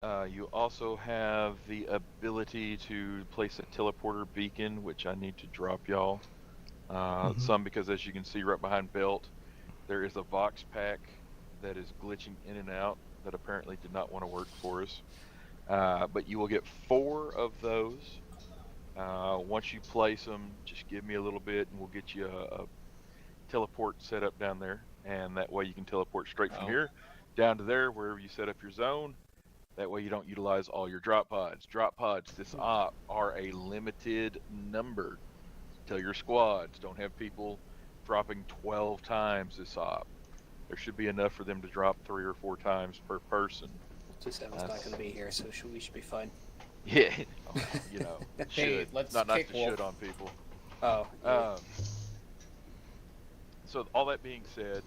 You also have the ability to place a teleporter beacon, which I need to drop y'all. Some because, as you can see right behind Belt, there is a Vox pack that is glitching in and out that apparently did not want to work for us. But you will get 4 of those. Once you place them, just give me a little bit and we'll get you a teleport set up down there. And that way you can teleport straight from here down to there, wherever you set up your zone. That way you don't utilize all your drop pods. Drop pods this op are a limited number. Tell your squads, don't have people dropping 12 times this op. There should be enough for them to drop 3 or 4 times per person. G7's not going to be here, so we should be fine. Yeah, you know, Hey, should. let's Not to kick Wolf. should on people. Oh, yeah. So all that being said,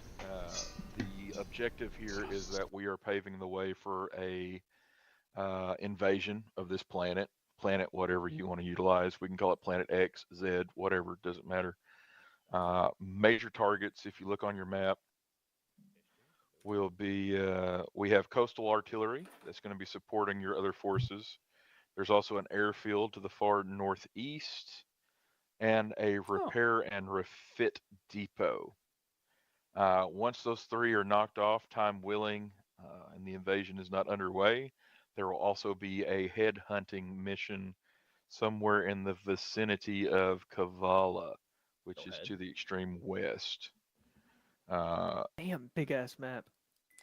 the objective here is that we are paving the way for a invasion of this planet, whatever you want to utilize. We can call it planet X, Z, whatever, doesn't matter. Major targets, if you look on your map, will be we have coastal artillery that's going to be supporting your other forces. There's also an airfield to the far northeast and a repair and refit depot. Once those 3 are knocked off, time willing, and the invasion is not underway, there will also be a head hunting mission somewhere in the vicinity of Kavala, which is to the extreme west. Damn, big ass map.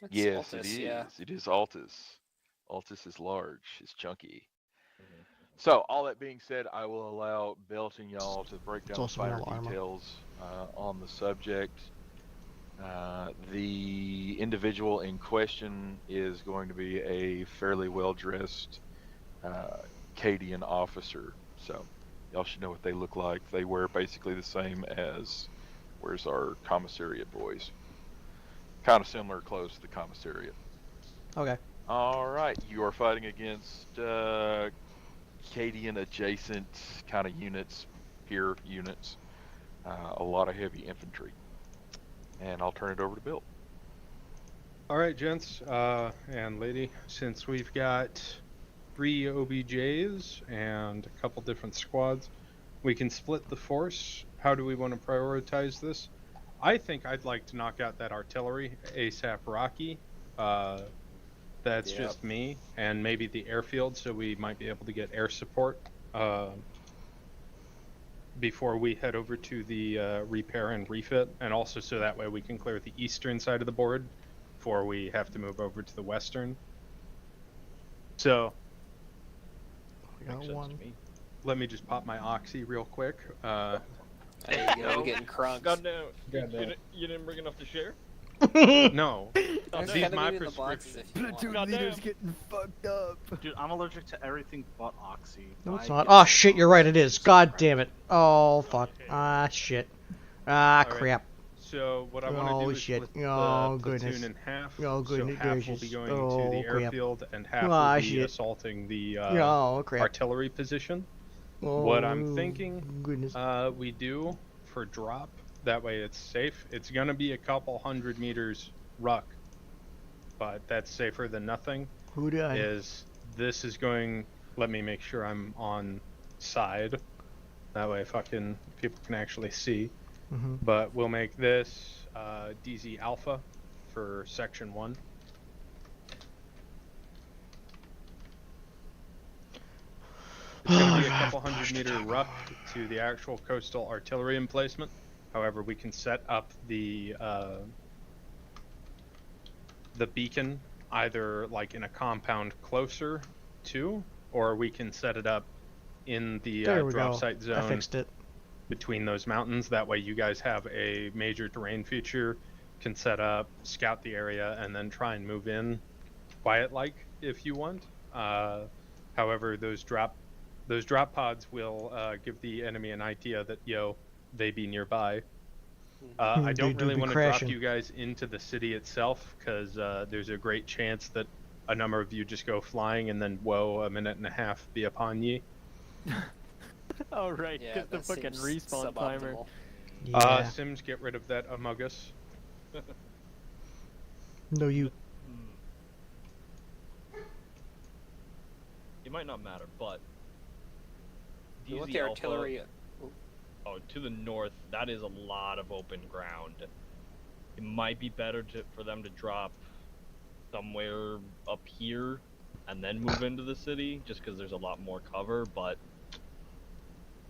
That's Yes, Altus, it is. Yeah. It is Altus. Altus is large. It's chunky. So, all that being said, I will allow Belt and y'all to break down the finer details on the subject. The individual in question is going to be a fairly well-dressed Cadian officer. So, y'all should know what they look like. They wear basically the same as where's our commissariat boys. Kind of similar clothes to the commissariat. Okay. All right, you are fighting against Cadian adjacent kind of units, peer units, a lot of heavy infantry. And I'll turn it over to Bill. All right, gents and lady, since we've got 3 OBJs and a couple different squads, we can split the force. How do we want to prioritize this? I think I'd like to knock out that artillery ASAP Rocky. That's just me, and maybe the airfield, so we might be able to get air support before we head over to the repair and refit, and also so that way we can clear the eastern side of the board before we have to move over to the western. So, let me just pop my oxy real quick. There you go, getting crunked. God damn. You didn't bring enough to share? No. See, my prescription. Platoon leader's getting fucked up. Dude, I'm allergic to everything but oxy. No, it's not. Oh shit, you're right, it is. God damn it. Oh fuck. Ah shit. Ah crap. So what I want to do is split the platoon in half. Oh goodness so half gracious. will be going to the airfield and half will be assaulting the artillery position. Oh, what I'm thinking goodness. we do for drop, that way it's safe. It's going to be a couple 100 meters ruck, but that's safer than nothing. Who died? This is going, let me make sure I'm on side. That way fucking people can actually see. But we'll make this DZ Alpha for Section 1. It's going to be a couple 100-meter ruck to the actual coastal artillery emplacement. However, we can set up the beacon either like in a compound closer to, or we can set it up in the drop site zone. I fixed it. Between those mountains. That way you guys have a major terrain feature, can set up, scout the area, and then try and move in quiet-like if you want. However, those drop pods will give the enemy an idea that, they be nearby. I don't really want to drop you guys into the city itself, because there's a great chance that a number of you just go flying and then, whoa, a minute and a half be upon ye. Oh right, because the fucking respawn timer. Yeah. Sims, get rid of that among us. No, you. it might not matter, but We want DZ the Alpha- artillery. Oh, to the north, that is a lot of open ground. It might be better for them to drop somewhere up here and then move into the city, just because there's a lot more cover, but...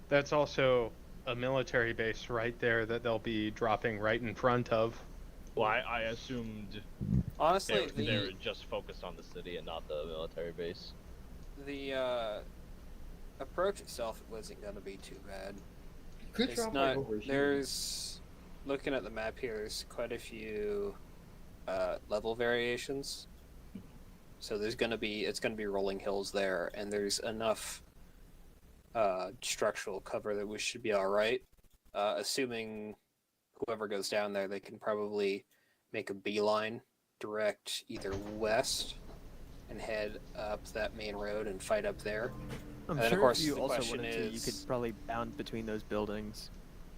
That's also a military base right there that they'll be dropping right in front of. Well, I assumed Honestly, they're just focused on the city and not the military base. the approach itself wasn't going to be too bad. Could It's drop not. like over here. There's looking at the map here. There's quite a few level variations. So there's going to be rolling hills there, and there's enough structural cover that we should be all right. Assuming whoever goes down there, they can probably make a beeline direct either west and head up that main road and fight up there. I'm And then, of sure course, if you the also question wanted to, you is- could probably bound between those buildings.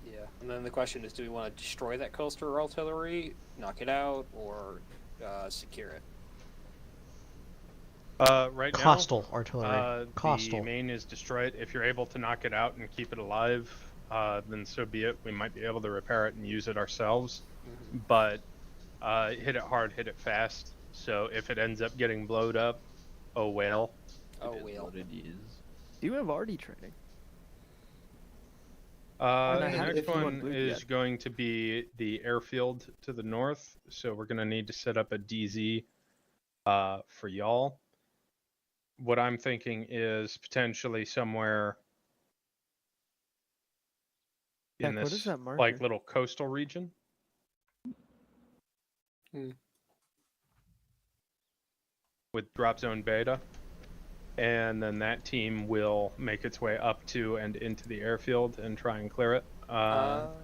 Yeah, and then the question is, do we want to destroy that coastal artillery, knock it out, or secure it? Right now, Coastal artillery. the Coastal. main is destroyed. If you're able to knock it out and keep it alive, then so be it. We might be able to repair it and use it ourselves. Mm-hmm. But hit it hard, hit it fast. So if it ends up getting blowed up, oh well. Oh, It is well. what it is. Do you have RD training? The I have- next if you want one blue is yet. going to be the airfield to the north. So we're going to need to set up a DZ for y'all. What I'm thinking is potentially somewhere in Heck, what is this that like marker? little coastal region. Hmm. With drop zone beta. And then that team will make its way up to and into the airfield and try and clear it.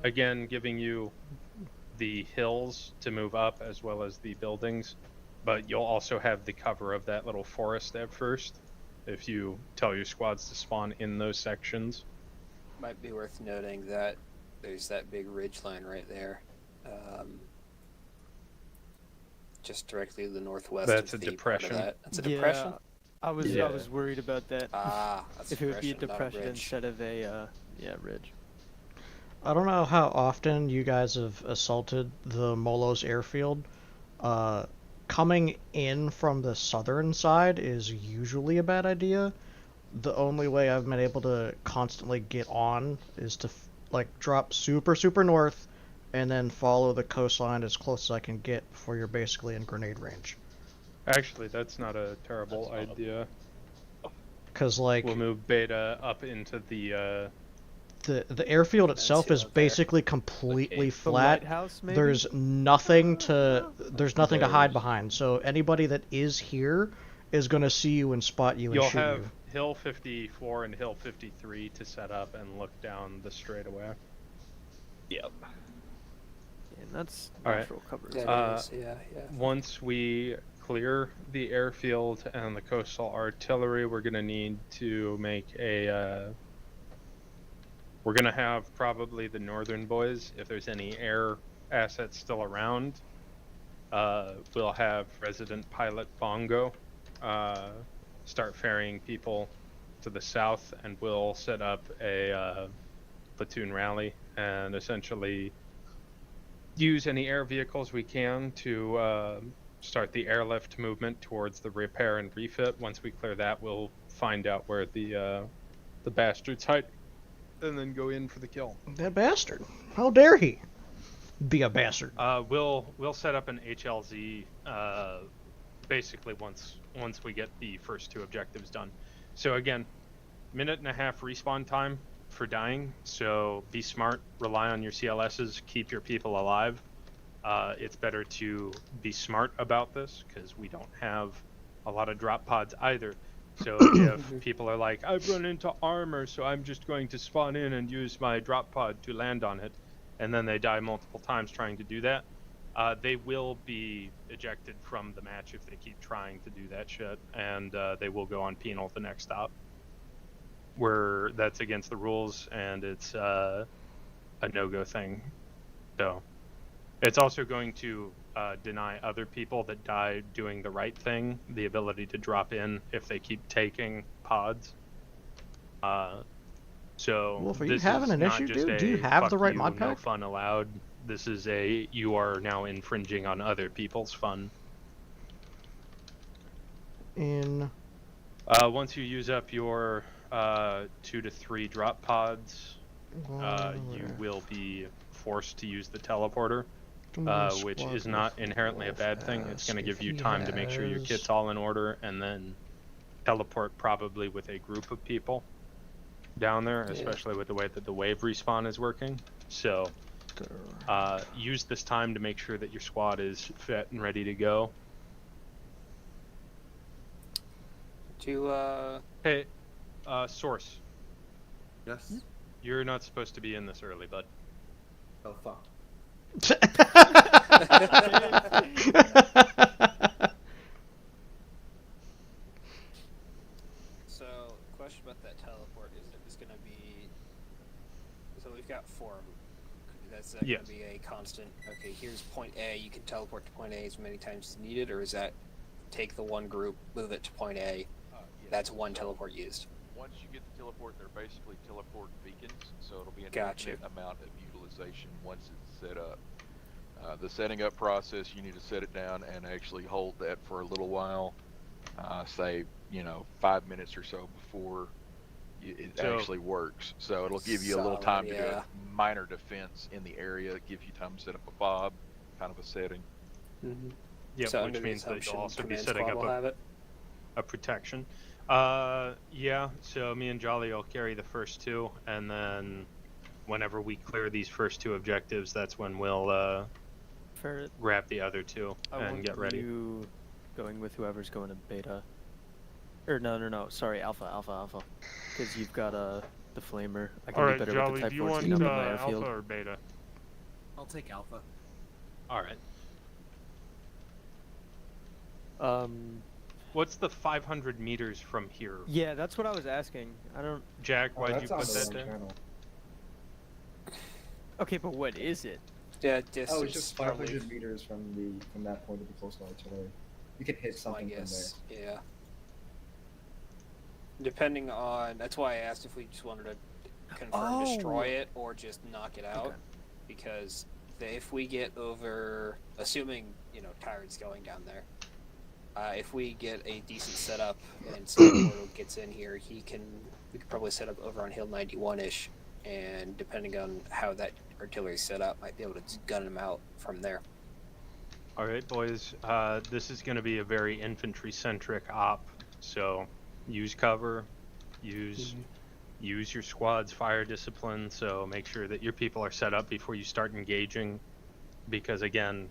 Again, giving you the hills to move up as well as the buildings. But you'll also have the cover of that little forest at first if you tell your squads to spawn in those sections. Might be worth noting that there's that big ridge line right there. Just directly to the northwest. That's of a the part of depression. That. That's a depression? I was Yeah. worried about that. That's If it would be a not depression ridge. instead of a ridge. I don't know how often you guys have assaulted the Molos airfield. Coming in from the southern side is usually a bad idea. The only way I've been able to constantly get on is to drop super north and then follow the coastline as close as I can get before you're basically in grenade range. Actually, that's not a terrible idea. Because We'll move beta up into the the airfield itself see is out there. basically completely The flat. lighthouse, maybe? There's nothing to hide There's- behind. So anybody that is here is going to see you and spot you and You'll shoot have you. Hill 54 and Hill 53 to set up and look down the straightaway. Yep. And that's All right. natural cover. Yeah, Uh, it is. Yeah. Once we clear the airfield and the coastal artillery, we're going to need to make a... we're going to have probably the northern boys, if there's any air assets still around. We'll have resident pilot Bongo start ferrying people to the south, and we'll set up a platoon rally and essentially use any air vehicles we can to start the airlift movement towards the repair and refit. Once we clear that, we'll find out where the bastards hide, and then go in for the kill. That bastard! How dare he be a bastard? We'll set up an HLZ basically once we get the first two objectives done. So again, 1.5 minute respawn time for dying. So be smart, rely on your CLSs, keep your people alive. It's better to be smart about this because we don't have a lot of drop pods either. So if people are like, I've run into armor, so I'm just going to spawn in and use my drop pod to land on it, and then they die multiple times trying to do that, they will be ejected from the match if they keep trying to do that shit, and they will go on penal the next stop. Where that's against the rules, and it's a no-go thing. So it's also going to deny other people that die doing the right thing the ability to drop in if they keep taking pods. So Wolf, are you this having is an not issue, just dude? Do you a have fuck the right you, mod no pack? fun allowed. This is a you are now infringing on other people's fun. Once you use up your 2 to 3 drop pods, you will be forced to use the teleporter, which is not inherently a bad thing. It's going to give you time to make sure your kit's all in order, and then teleport probably with a group of people down there, especially with the way that the wave respawn is working. So use this time to make sure that your squad is fit and ready to go. Hey, Source. Yes. You're not supposed to be in this early, bud. Oh fuck. So, question about that teleport is it just going to be... So we've got 4 of them. That's going Yes. to be a constant. Okay, here's point A. You can teleport to point A as many times as needed, or is that take the one group, move it to point A? Yes. That's one teleport used. Once you get the teleport, they're basically teleport beacons, so it'll be an Gotcha. infinite amount of utilization once it's set up. The setting up process, you need to set it down and actually hold that for a little while, say 5 minutes or so before it actually works. So it'll give you a little time to do a minor defense in the area, give you time to set up a fob, kind of a setting. Mm-hmm. Yep, So which means that you'll also be command setting squad up will have it. a protection. Yeah, so me and Jolly will carry the first 2, and then whenever we clear these first 2 objectives, that's when we'll grab the other 2 and get ready. You going with whoever's going to beta. Or no, sorry, alpha. Because you've got the flamer. I can do better Jolly, with the Type do you want 14 up in my airfield. alpha or beta? I'll take alpha. Alright. What's the 500 meters from here? Yeah, that's what I was asking. I don't... Jack, why'd you put that there? Channel. Okay, but what is it? Yeah, distance. Oh, it's just 500 probably, meters from that point of the coastal artillery. You can hit I something from there. guess. Yeah. Depending on... That's why I asked if we just wanted to confirm destroy it or just knock it out. Okay. Because if we get over... Assuming, Tyred's going down there. If we get a decent setup and Portal gets in here, we could probably set up over on Hill 91-ish, and depending on how that artillery's set up, might be able to gun them out from there. Alright, boys, this is going to be a very infantry-centric op, so use cover, use your squad's fire discipline, so make sure that your people are set up before you start engaging, because again,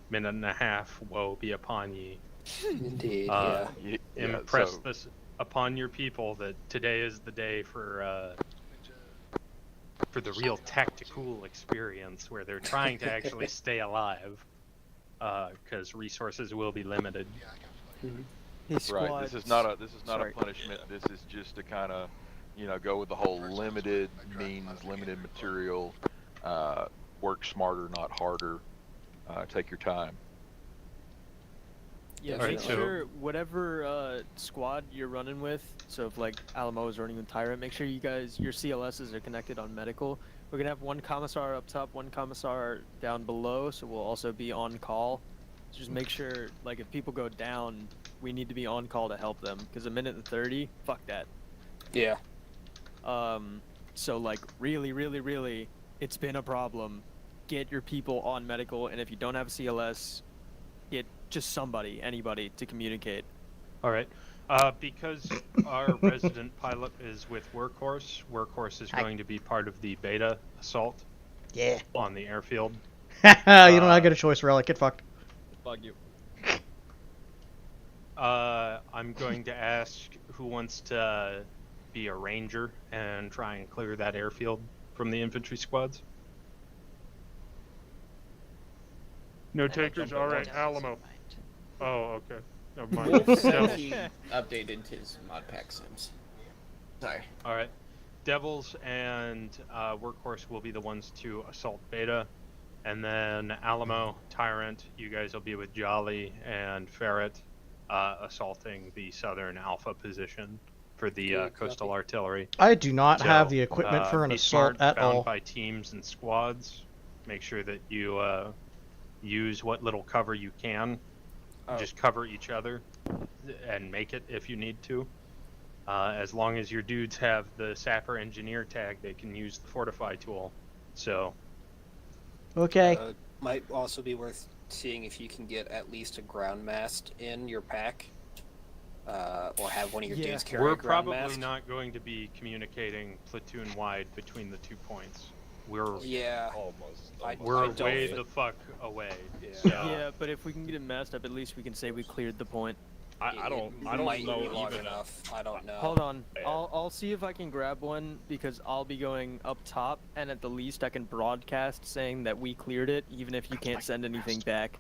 minute and a half, woe be upon ye. Indeed, Impress this upon your people that today is the day for the real tactical experience where they're trying to actually stay alive, because resources will be limited. Right. This is not a punishment. This is just to kind of, go with the whole limited means, limited material, work smarter, not harder. Take your time. Yeah, Alright, make sure whatever squad you're running with, so if like Alamo is running with Tyrant, make sure your CLSs are connected on medical. We're gonna have one commissar up top, one commissar down below, so we'll also be on call. So just make sure, like, if people go down, we need to be on call to help them, because a minute and 30, fuck that. Yeah. So like, really, it's been a problem. Get your people on medical, and if you don't have a CLS, get just anybody to communicate. Alright. Because our resident pilot is with Workhorse is going to be part of the beta assault on the airfield. You don't get a choice, Relic. Get fucked. Bug you. I'm going to ask who wants to be a ranger and try and clear that airfield from the infantry squads. No takers? Alright, Alamo. Oh, okay. Never mind. Wolf said he updated his mod pack sims. Sorry. Alright. Devils and Workhorse will be the ones to assault beta, And then Alamo, Tyrant, you guys will be with Jolly and Ferret, assaulting the southern Alpha position for the Okay, coastal copy. artillery. I do not have So, the equipment for an be assault smart, at bound all. by teams and squads. Make sure that you use what little cover you can. Oh. Just cover each other and make it if you need to. As long as your dudes have the Sapper Engineer tag, they can use the Fortify tool. So, Okay. Might also be worth seeing if you can get at least a ground mast in your pack. Or have one of your Yeah. dudes carry we're a ground probably mast. not going to be communicating platoon-wide between the 2 points. We're Yeah. Almost. I we're don't way thi- the fuck away. Yeah. So, Yeah, but if we can get it messed up, at least we can say we cleared the point. I don't It know might be long even. enough. I don't know. Hold on. Yeah. I'll see if I can grab one because I'll be going up top, and at the least I can broadcast saying that we cleared it, even if you can't send anything back.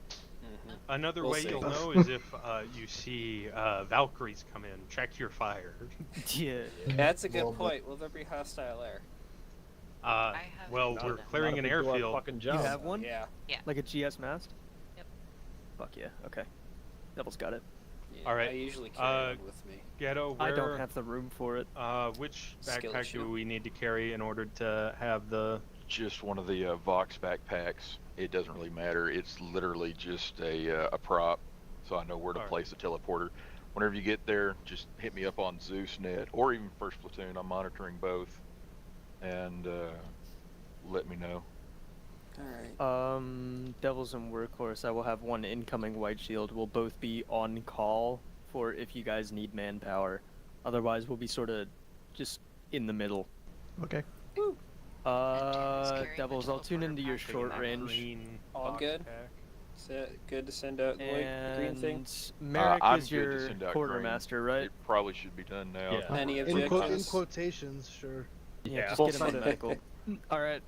Mhm. another We'll way see. you'll know is if you see Valkyries come in. Check your fire. Yeah. That's a good Well, but- point. Will there be hostile air? Well, we're clearing an airfield. Fucking You job. have one? Yeah. Like a GS mast? Yep. Fuck yeah. Okay. Devil's got it. Yeah, All right, I usually carry one with me. Ghetto, I don't where, have the room for it. which Skill backpack issue. do we need to carry in order to have the... Just one of the Vox backpacks. It doesn't really matter. It's literally just a prop, so I know where to Alright. place a teleporter. Whenever you get there, just hit me up on ZeusNet or even First Platoon. I'm monitoring both, and let me know. Alright. Devils and Workhorse, I will have one incoming White Shield. We'll both be on call for if you guys need manpower. Otherwise, we'll be sort of just in the middle. Okay. carrying Devils, the I'll tune teleporter into your pack. short that range. green All box good? pack? Is it good to send out the green thing? And Merrick I'm is good to your send out quartermaster, right? It probably should be done now. Yeah. Any In objectives? quotations, sure. Yeah, just Full get him on time. medical. Alright,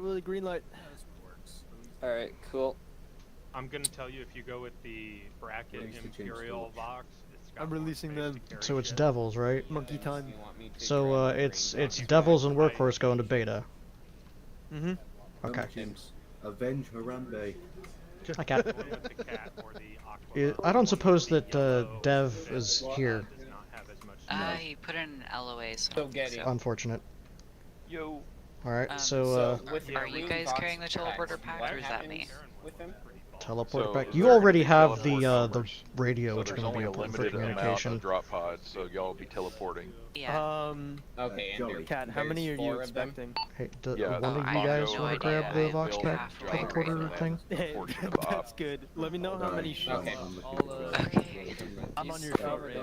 really green light. Alright, cool. I'm gonna tell you, if you go with the bracket Thanks to change Imperial the- Vox, it's got I'm more releasing space to them. carry So it's shit. Devils, right? Monkey time. You want me to So grab the it's green it's box? Devils and Workhorse going to beta. Mm-hmm. Okay. James, avenge Harambe. I got. The one with the cat or the aqua I don't suppose the that yellow Dev ship, is does here. not have as much He put in an LOA, so. Still getting. Unfortunate. Yo. All right. Um, So with Are the you green guys box carrying the teleporter pack, what or is that happens me? with them? teleport So back. they're You gonna already be have teleport the numbers. radio, So which is there's going to only be a important for limited amount communication. of drop pods, so y'all will be teleporting. Yeah. Okay, and Jolly. there- Cat, how there's many are you 4 of them? expecting? Hey, Yeah, one of I you have guys no want to idea. grab the I Vox will pack halfway teleporter right now. thing? Hey, portion of the that's op. good. Let me know how many shots. Okay. Okay. I'm on your short range.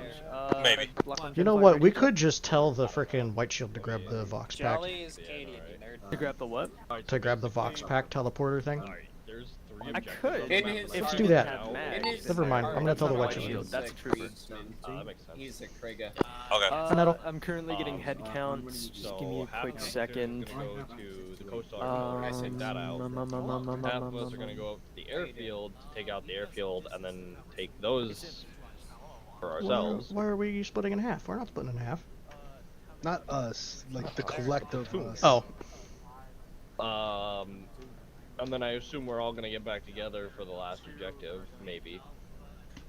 Maybe. Lachlan, You know fire what? We range could just tell the frickin' White Shield to grab the Vox pack. Jolly is Canadian, you nerd. to grab the what? To grab the Vox pack teleporter thing. Alright, there's 3 I objectives could. on the In map his right Let's now. do that. Have In mags. his Never mind, I'm gonna tell the White White Shield. That's a trooper. That makes sense. He's a Krieger. Okay. Nettle. I'm currently getting head counts. Just So give me a half quick of us second. are gonna go to the coastal artillery, take that out. Half of us are gonna go up to the airfield, take out the airfield, and then take those for ourselves. Why are we splitting in half? We're not splitting in half. Not us, like the collective us. Oh, And then I assume we're all gonna get back together for the last objective, maybe.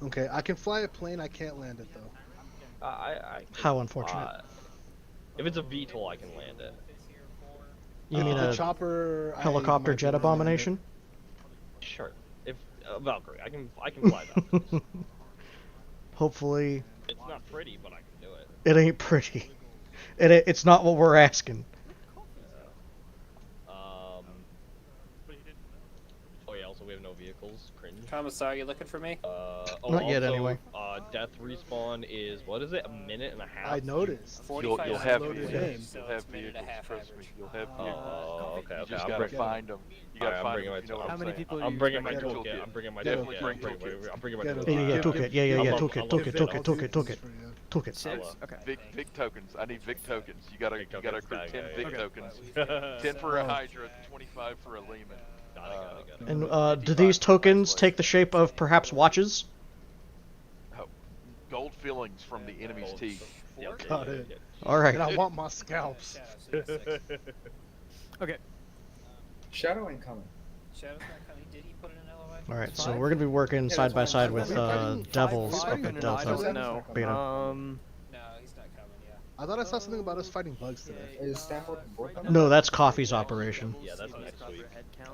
Okay, I can fly a plane, I can't land it though. I how unfortunate. if it's a VTOL, I can land it. You mean The a chopper, I helicopter might jet be able to land abomination? Sure. If Valkyrie, I can fly Valkyries. Hopefully, It's not pretty, but I can do it. it ain't pretty. It's not what we're asking. Oh yeah. Also, we have no vehicles. Cringe. Commissar, you looking for me? Not yet, also, anyway. Death respawn is what is it? A minute and a half. I noticed. 45 You'll have loaded vehicles. in. You'll have It's a minute and a vehicles. half Trust me. average. You'll have vehicles. Oh, okay. You Okay. just I'm gotta bringing. find them. You gotta Alright, I'm find bringing them. my If you know what How I'm many saying. people are I'm you bringing my expecting? toolkit. I'm bringing my Definitely toolkit. bring I'm bringing my Get toolkit. it. Yeah, Give- toolkit. Yeah, I love- toolkit, I love toolkit, Vic. toolkit, I'll do toolkit, this toolkit, for you. toolkit. Six? Okay. Vic tokens. I need Vic tokens. You gotta Vic accrue tokens, 10 okay. Vic Okay. tokens. 10 for a Hydra, 25 for a Lehman. Got it. And do these tokens take the shape of perhaps watches? Gold fillings from the enemy's teeth. Got it. All right. And I want my scalps. Okay. Shadow incoming. Shadow's not coming. Did he put in an LOI? All right, so Five? we're gonna be working Yeah, side that's by fine. side We're with fighting Devils five up or at no? Delta. I don't know. Beta. No, he's not coming. Yeah. I thought I saw something about us fighting bugs today. Is Stanford board coming? No, that's Coffee's operation. Yeah, that's next week.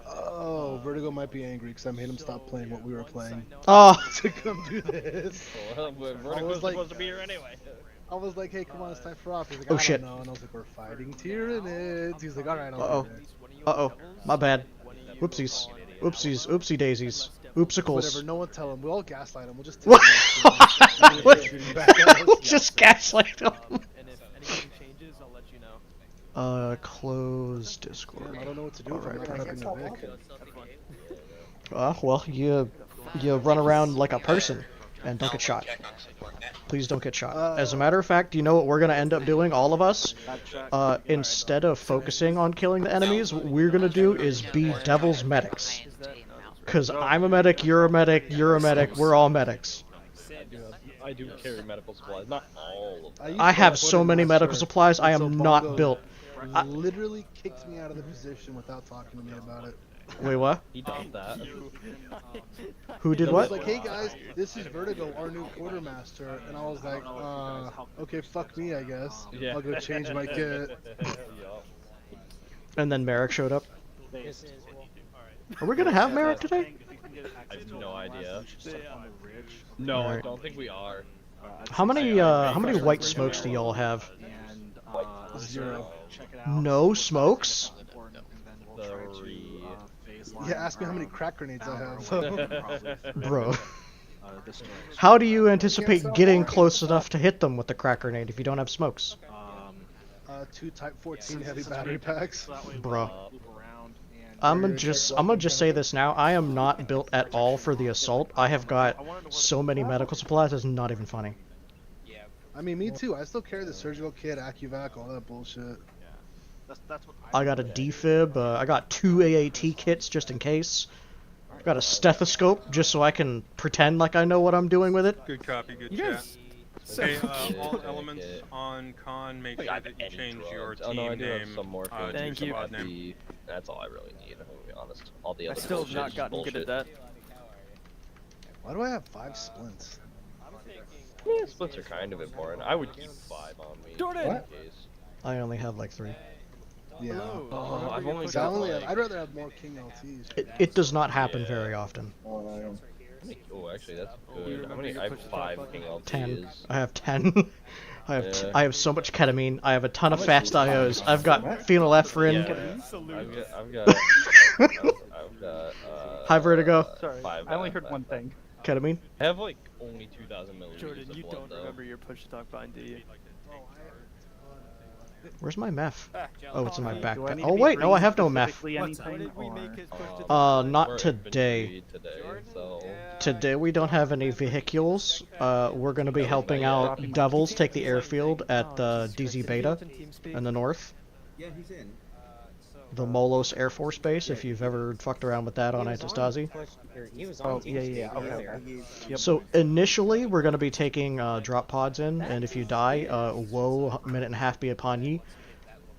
Oh, Vertigo might be angry because I made him stop playing what we were playing Oh, to come do this. Well, Vertigo's like- supposed to be here anyway. I was like, hey, come on, it's time for off. He's like, Oh, I shit. don't know. And I was like, we're fighting Tyranids. He's like, all right, I'll uh-oh, be there. uh-oh, my bad. Whoopsies, whoopsies, oopsie daisies, oopsicles. Whatever, no one tell him. We'll all gaslight him. We'll just What? tell him. Shooting back at us. We'll just gaslight them. And if anything changes, I'll let you know. Close Discord. I don't know what to do if I'm not Alright, prepping the Vic. well, you run around like a person and don't get shot. Please don't get shot. As a matter of fact, you know what we're gonna end up doing, all of us? Instead of focusing on killing the enemies, what we're gonna do is be Devil's medics. Cause I'm a medic, you're a medic, you're a medic, we're all medics. I do carry medical supplies, not all of them. I have so many medical supplies, I am not built. He literally kicked me out of the position without talking to me about it. Wait, what? He does that. Who did He what? was like, hey guys, this is Vertigo, our new quartermaster. And I was like, okay, fuck me, I guess. Yeah. I'll go change my kit. And then Merrick showed up. Are we gonna have Merrick today? I have no idea. No, I don't think we are. How many white smokes do y'all have? Zero. No smokes? 3. Yeah, ask me how many crack grenades I have. Bro. How do you anticipate getting close enough to hit them with the crack grenade if you don't have smokes? 2 Type 14 heavy battery packs. Bro. I'm gonna just say this now. I am not built at all for the assault. I have got so many medical supplies, it's not even funny. I mean, me too. I still carry the surgical kit, AccuVac, all that bullshit. That's what I got a defib, I got 2 AAT kits just in case. Got a stethoscope just so I can pretend like I know what I'm doing with it. Good copy, good Yes. chat. Hey, all elements on con, make sure that you change your team no, I do have name. some more to Thank you. squad name. That's all I really need, I'm gonna be honest. All the I other still have bullshit not is gotten bullshit. good at that. Why do I have 5 splints? Yeah, splits are kind of important. I would keep 5 on me. Jordan! In case. I only have like 3. Yeah. Oh, I've only I got only like... I'd rather have more King LTs. It does not happen very often. Oh, actually, that's good. How many? I have 5 King LTs. 10. I have 10. I have so much ketamine. I have a ton of fast IOs. I've got phenylephrine. I've got High vertigo. Sorry, 5 I only heard one thing. Ketamine. I have like only 2,000 milliliters Jordan, of you blood, don't though. remember your push to talk behind, do you? Where's my meth? Oh, it's in my Do I need backpack. to Oh be wait, no, I have no meth. specifically anything, Not We're today. today, so... Today we don't have any vehicles. We're gonna be helping out Devils take the airfield at DZ Beta in the north. Yeah, he's in. The Molos Air Force Base, if you've ever fucked around with that on Antistasi. Oh, yeah, okay. Yep. So initially we're gonna be taking drop pods in, and if you die, woe, minute and a half be upon ye.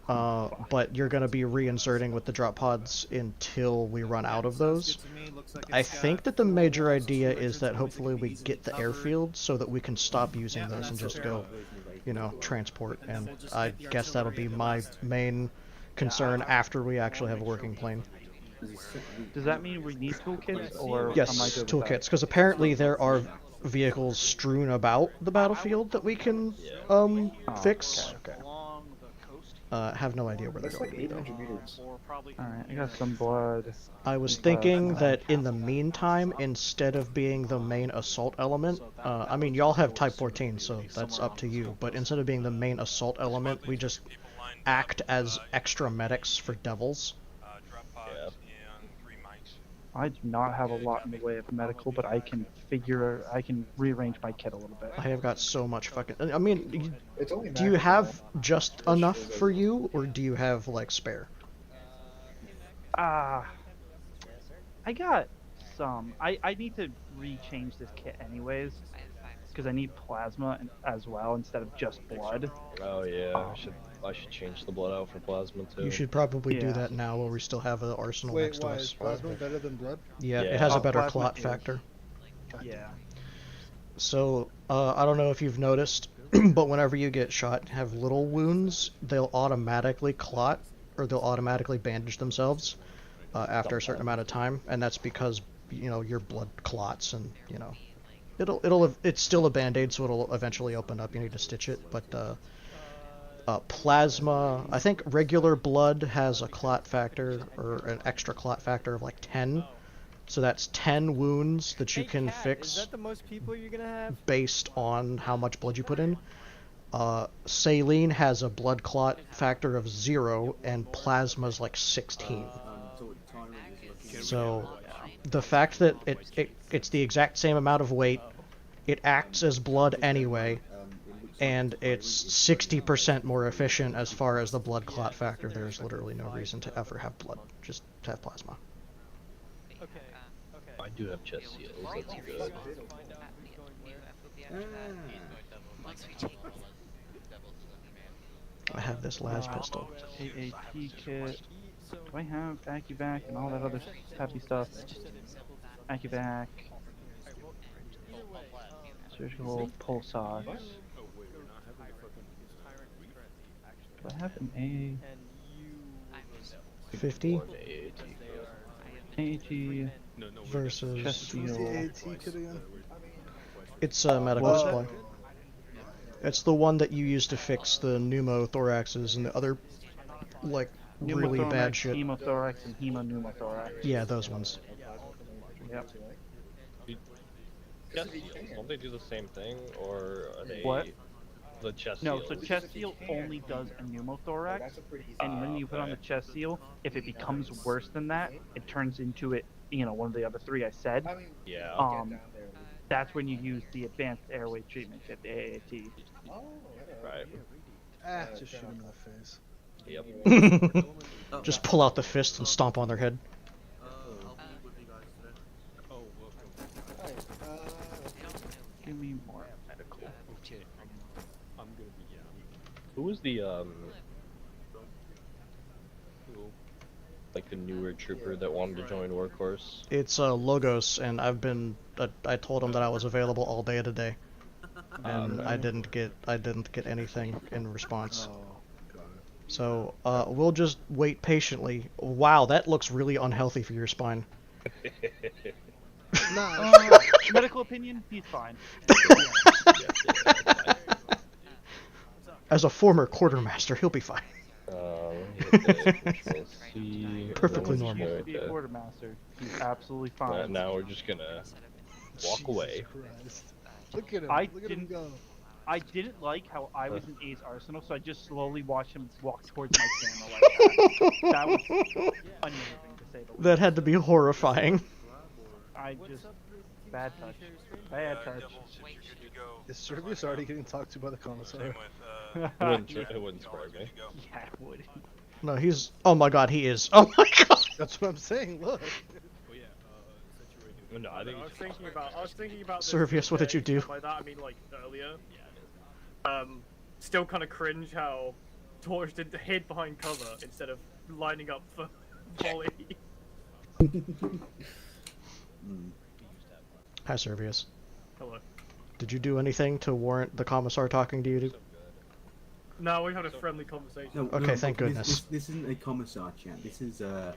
But you're gonna be reinserting with the drop pods until we run out of those. I think that the major idea is that hopefully we get the airfield so that we can stop using those and just go, you know, transport. And I guess that'll be my main concern after we actually have a working plane. Does that mean we need toolkits, or Yes, am I good with toolkits, because apparently there are vehicles strewn about the battlefield that we can fix. Okay. Have no idea where they're going to be though. Alright, I got some blood. I was thinking that in the meantime, instead of being the main assault element, I mean y'all have Type 14, so that's up to you, but instead of being the main assault element, we just act as extra medics for Devils. I do not have a lot in the way of medical, but I can rearrange my kit a little bit. I have got so much fucking... I mean, It's only do you have just enough for you, or do you have, like, spare? I got some. I need to rechange this kit anyways. because I need plasma as well instead of just blood. Oh yeah, I should change the blood out for plasma too. You should probably do Yeah. that now while we still have an arsenal Wait, next to why us. is plasma better than blood? Yeah, Yeah. it has a better Plasma clot is. factor. Yeah. So, I don't know if you've noticed, but whenever you get shot and have little wounds, they'll automatically clot, or they'll automatically bandage themselves after a certain amount of time, and that's because, you know, your blood clots, and, you know, it's still a band-aid, so it'll eventually open up. You need to stitch it, but plasma, I think regular blood has a clot factor, or an extra clot factor of like 10. So that's 10 wounds that you can fix. Is that the most people you're gonna have? Based on how much blood you put in. Saline has a blood clot factor of 0, and plasma's like 16. So the fact that it's the exact same amount of weight, it acts as blood anyway, and it's 60% more efficient as far as the blood clot factor. There's literally no reason to ever have blood, just to have plasma. I do have chest seals. That's good. I have this las pistol. AAT kit. Do I have AccuVac and all that other happy stuff? AccuVac. Surgical pulse ox. Do I have an 50 AAT versus... chest seal? What's the AAT kit again? It's a medical supply. It's the one that you use to fix the pneumothoraxes and the other, like, really bad shit. Hemothorax and hemopneumothorax. Yeah, those ones. Yep. Chest seals, don't they do the same thing, or are they... What? The chest No, seals? so chest seal only does a pneumothorax, and when you put on the chest seal, if it becomes worse than that, it turns into one of the other three I said. Yeah. That's when you use the advanced airway treatment kit, the AAT. Right. Just shoot him in the face. Yep. Just pull out the fist and stomp on their head. Give me more medical. I'm gonna be Who was the like the newer trooper that wanted to join Workhorse? It's Logos, and I told him that I was available all day today, and I didn't get anything in response. So we'll just wait patiently. Wow, that looks really unhealthy for your spine. Medical opinion, he's fine. As a former quartermaster, he'll be fine. Perfectly normal. He used to be a quartermaster. He's absolutely fine. Now we're just gonna walk away. Look at him. Look at him go. I didn't like how I was in A's arsenal, so I just slowly watched him walk towards my camera like that. That was amazing, to say the least. That had to be horrifying. I just... bad touch. Bad touch. Is Servius already getting talked to by the commissar? It wouldn't surprise me. Yeah, it would. No, he's... Oh my god, he is. Oh my god! That's what I'm saying, look. No, I think I was thinking about this Servius, what did you do? By that I mean like earlier. Still kind of cringe how Torch did hid behind cover instead of lining up for volley. Hi, Servius. Hello. Did you do anything to warrant the commissar talking to you? No, we had a friendly conversation. Okay, thank goodness. This isn't a commissar chat. This is a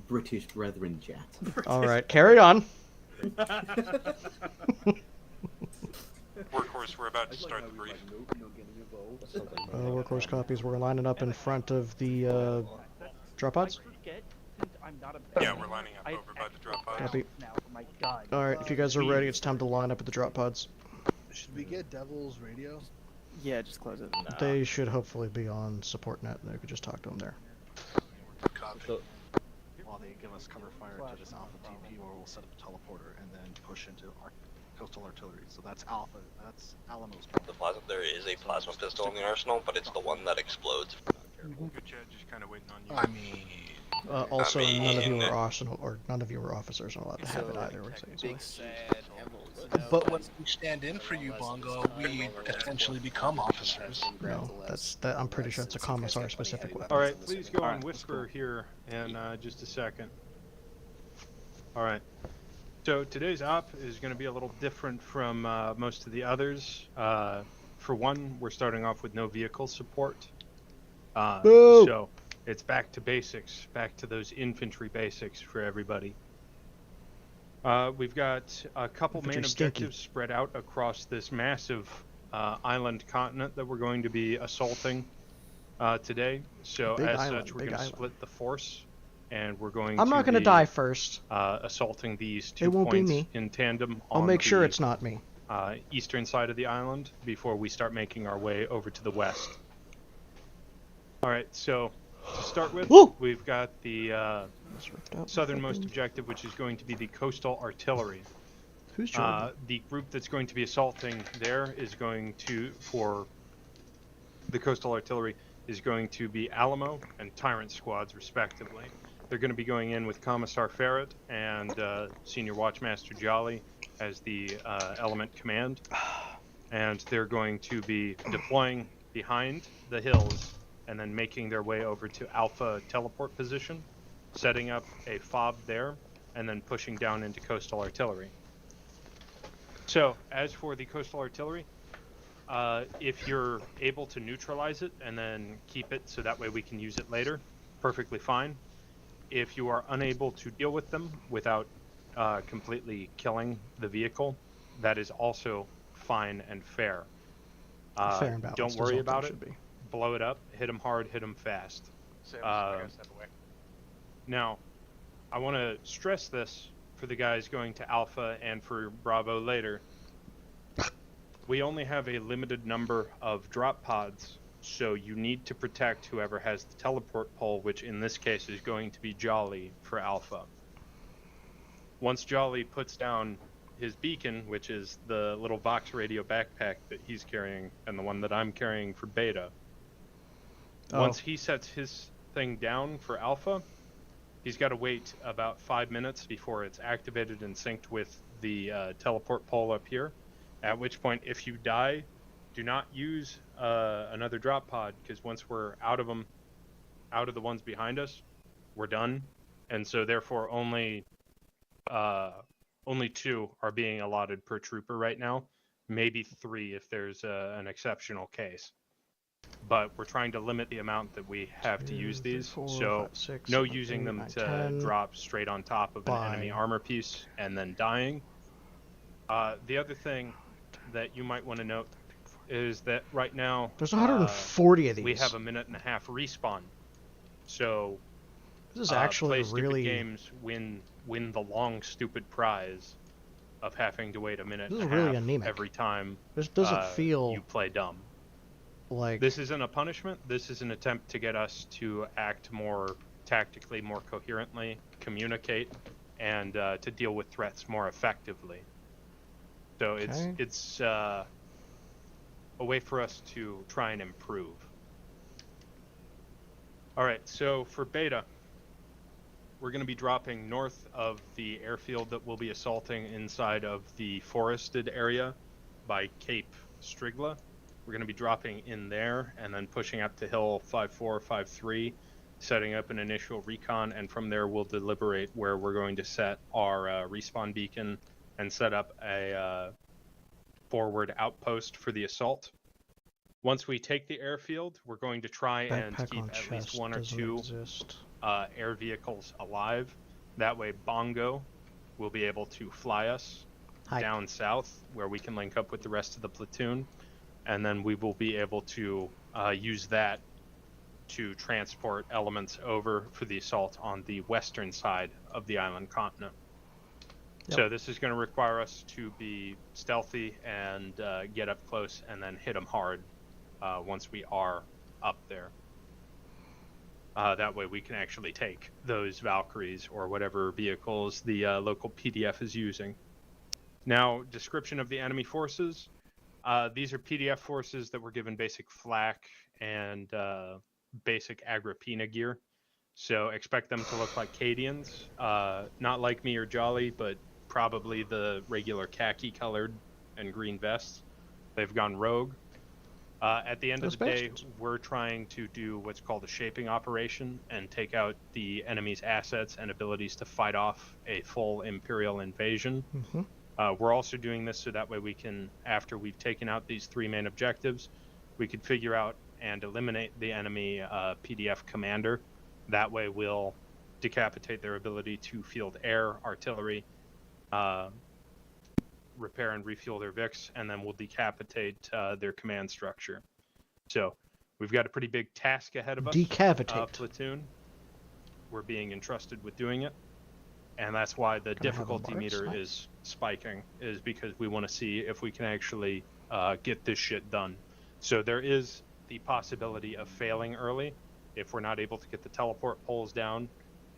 British brethren chat. All right, carry on. Workhorse, we're about to start the brief. Workhorse copies. We're lining up in front of the drop pods. Yeah, we're lining up over by the drop pods. Copy. Alright, if you guys are ready, it's time to line up at the drop pods. Should we get Devil's radio? Yeah, just close it. They should hopefully be on support net, and we could just talk to them there. Copy. While they give us cover fire to this Alpha TP, or we'll set up a teleporter and then push into our coastal artillery. So that's Alpha. That's Alamo's. There is a plasma pistol in the arsenal, but it's the one that explodes. Good chat, just kind of waiting on you. I mean... Also, none of you are arsenal, or none of you are officers are allowed to have it either. We're saying Big sad But when we stand in for you, Bongo, we essentially become officers. No, I'm pretty sure it's a commissar specific weapon. All right, please go on whisper here in just a second. All right. So today's op is going to be a little different from most of the others. For one, we're starting off with no vehicle support. So it's back to basics, back to those infantry basics for everybody. We've got a couple main objectives spread out across this massive island continent that we're going to be assaulting today. So as such, we're going to split the force, and we're going to I'm not going to die first. Assaulting these 2 it won't points be me. in tandem. I'll make sure it's not me. Eastern side of the island before we start making our way over to the west. All right, so to start with, we've got the southernmost objective, which is going to be the coastal artillery. Who's Jordan? The group that's going to be assaulting there is going to, for the coastal artillery, is going to be Alamo and Tyrant squads, respectively. They're going to be going in with Commissar Ferret and Senior Watchmaster Jolly as the element command. And they're going to be deploying behind the hills and then making their way over to Alpha teleport position, setting up a fob there, and then pushing down into coastal artillery. So, as for the coastal artillery, if you're able to neutralize it and then keep it so that way we can use it later, perfectly fine. If you are unable to deal with them without completely killing the vehicle, that is also fine and fair. Fair and balanced. Don't worry about it. Blow it up, hit them hard, hit them fast. Now, I want to stress this for the guys going to Alpha and for Bravo later. We only have a limited number of drop pods, so you need to protect whoever has the teleport pole, which in this case is going to be Jolly for Alpha. Once Jolly puts down his beacon, which is the little Vox radio backpack that he's carrying and the one that I'm carrying for Beta, once he sets his thing down for Alpha, he's got to wait about 5 minutes before it's activated and synced with the teleport pole up here. At which point, if you die, do not use another drop pod, because once we're out of them, out of the ones behind us, we're done. And so therefore only 2 are being allotted per trooper right now, maybe 3 if there's an exceptional case. But we're trying to limit the amount that we have to use these, so no using them to drop straight on top of an enemy armor piece and then dying. The other thing that you might want to note is that right now there's 140 of these. We have a 1.5 minute respawn, so this is actually really games win the long stupid prize of having to wait a minute and a really half anemic. Every time. This doesn't feel you play dumb. Like this isn't a punishment. This is an attempt to get us to act more tactically, more coherently, communicate, and to deal with threats more effectively. So it's a way for us to try and improve. All right, so for Beta, we're going to be dropping north of the airfield that we'll be assaulting inside of the forested area by Cape Strigla. We're going to be dropping in there and then pushing up to Hill 5453, setting up an initial recon, and from there we'll deliberate where we're going to set our respawn beacon and set up a forward outpost for the assault. Once we take the airfield, we're going to try and keep at least 1 or 2 air vehicles alive. That way Bongo will be able to fly us down south where we can link up with the rest of the platoon. And then we will be able to use that to transport elements over for the assault on the western side of the island continent. Yep. So this is going to require us to be stealthy and get up close and then hit them hard once we are up there. That way we can actually take those Valkyries or whatever vehicles the local PDF is using. Now, description of the enemy forces. These are PDF forces that were given basic flak and basic Agrippina gear. So expect them to look like Cadians. Not like me or Jolly, but probably the regular khaki colored and green vests. They've gone rogue. At the end of the day, we're trying to do what's called a shaping operation and take out the enemy's assets and abilities to fight off a full Imperial invasion. We're also doing this so that way we can, after we've taken out these 3 main objectives, we could figure out and eliminate the enemy PDF commander. That way we'll decapitate their ability to field air, artillery, repair and refuel their VIX, and then we'll decapitate their command structure. So we've got a pretty big task ahead of us. Decapitate. Platoon. We're being entrusted with doing it. And that's why the difficulty meter is spiking, is because we want to see if we can actually get this shit done. So there is the possibility of failing early if we're not able to get the teleport poles down,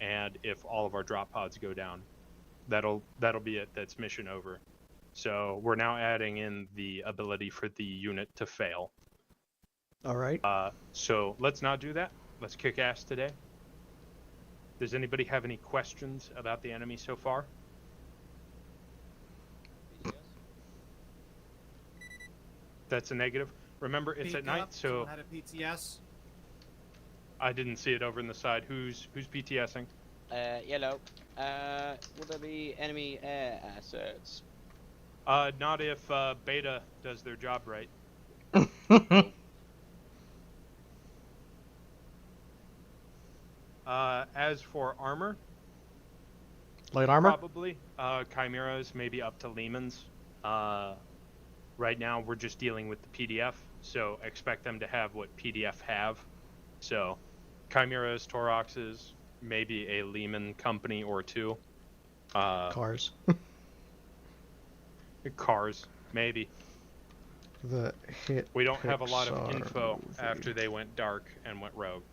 and if all of our drop pods go down. That'll be it. That's mission over. So we're now adding in the ability for the unit to fail. All right. So let's not do that. Let's kick ass today. Does anybody have any questions about the enemy so far? That's a negative. Remember, it's at night, so Had a PTS. I didn't see it over in the side. Who's PTSing? Yellow. Will there be enemy air assets? Not if Beta does their job right. As for armor, light armor, probably Chimeras, maybe up to Lehman's. Right now, we're just dealing with the PDF, so expect them to have what PDF have. So, Chimeras, Toroxes, maybe a Lehman company or two. Cars. Cars, maybe. The hit. We don't have a lot of Pixar info movie. after they went dark and went rogue.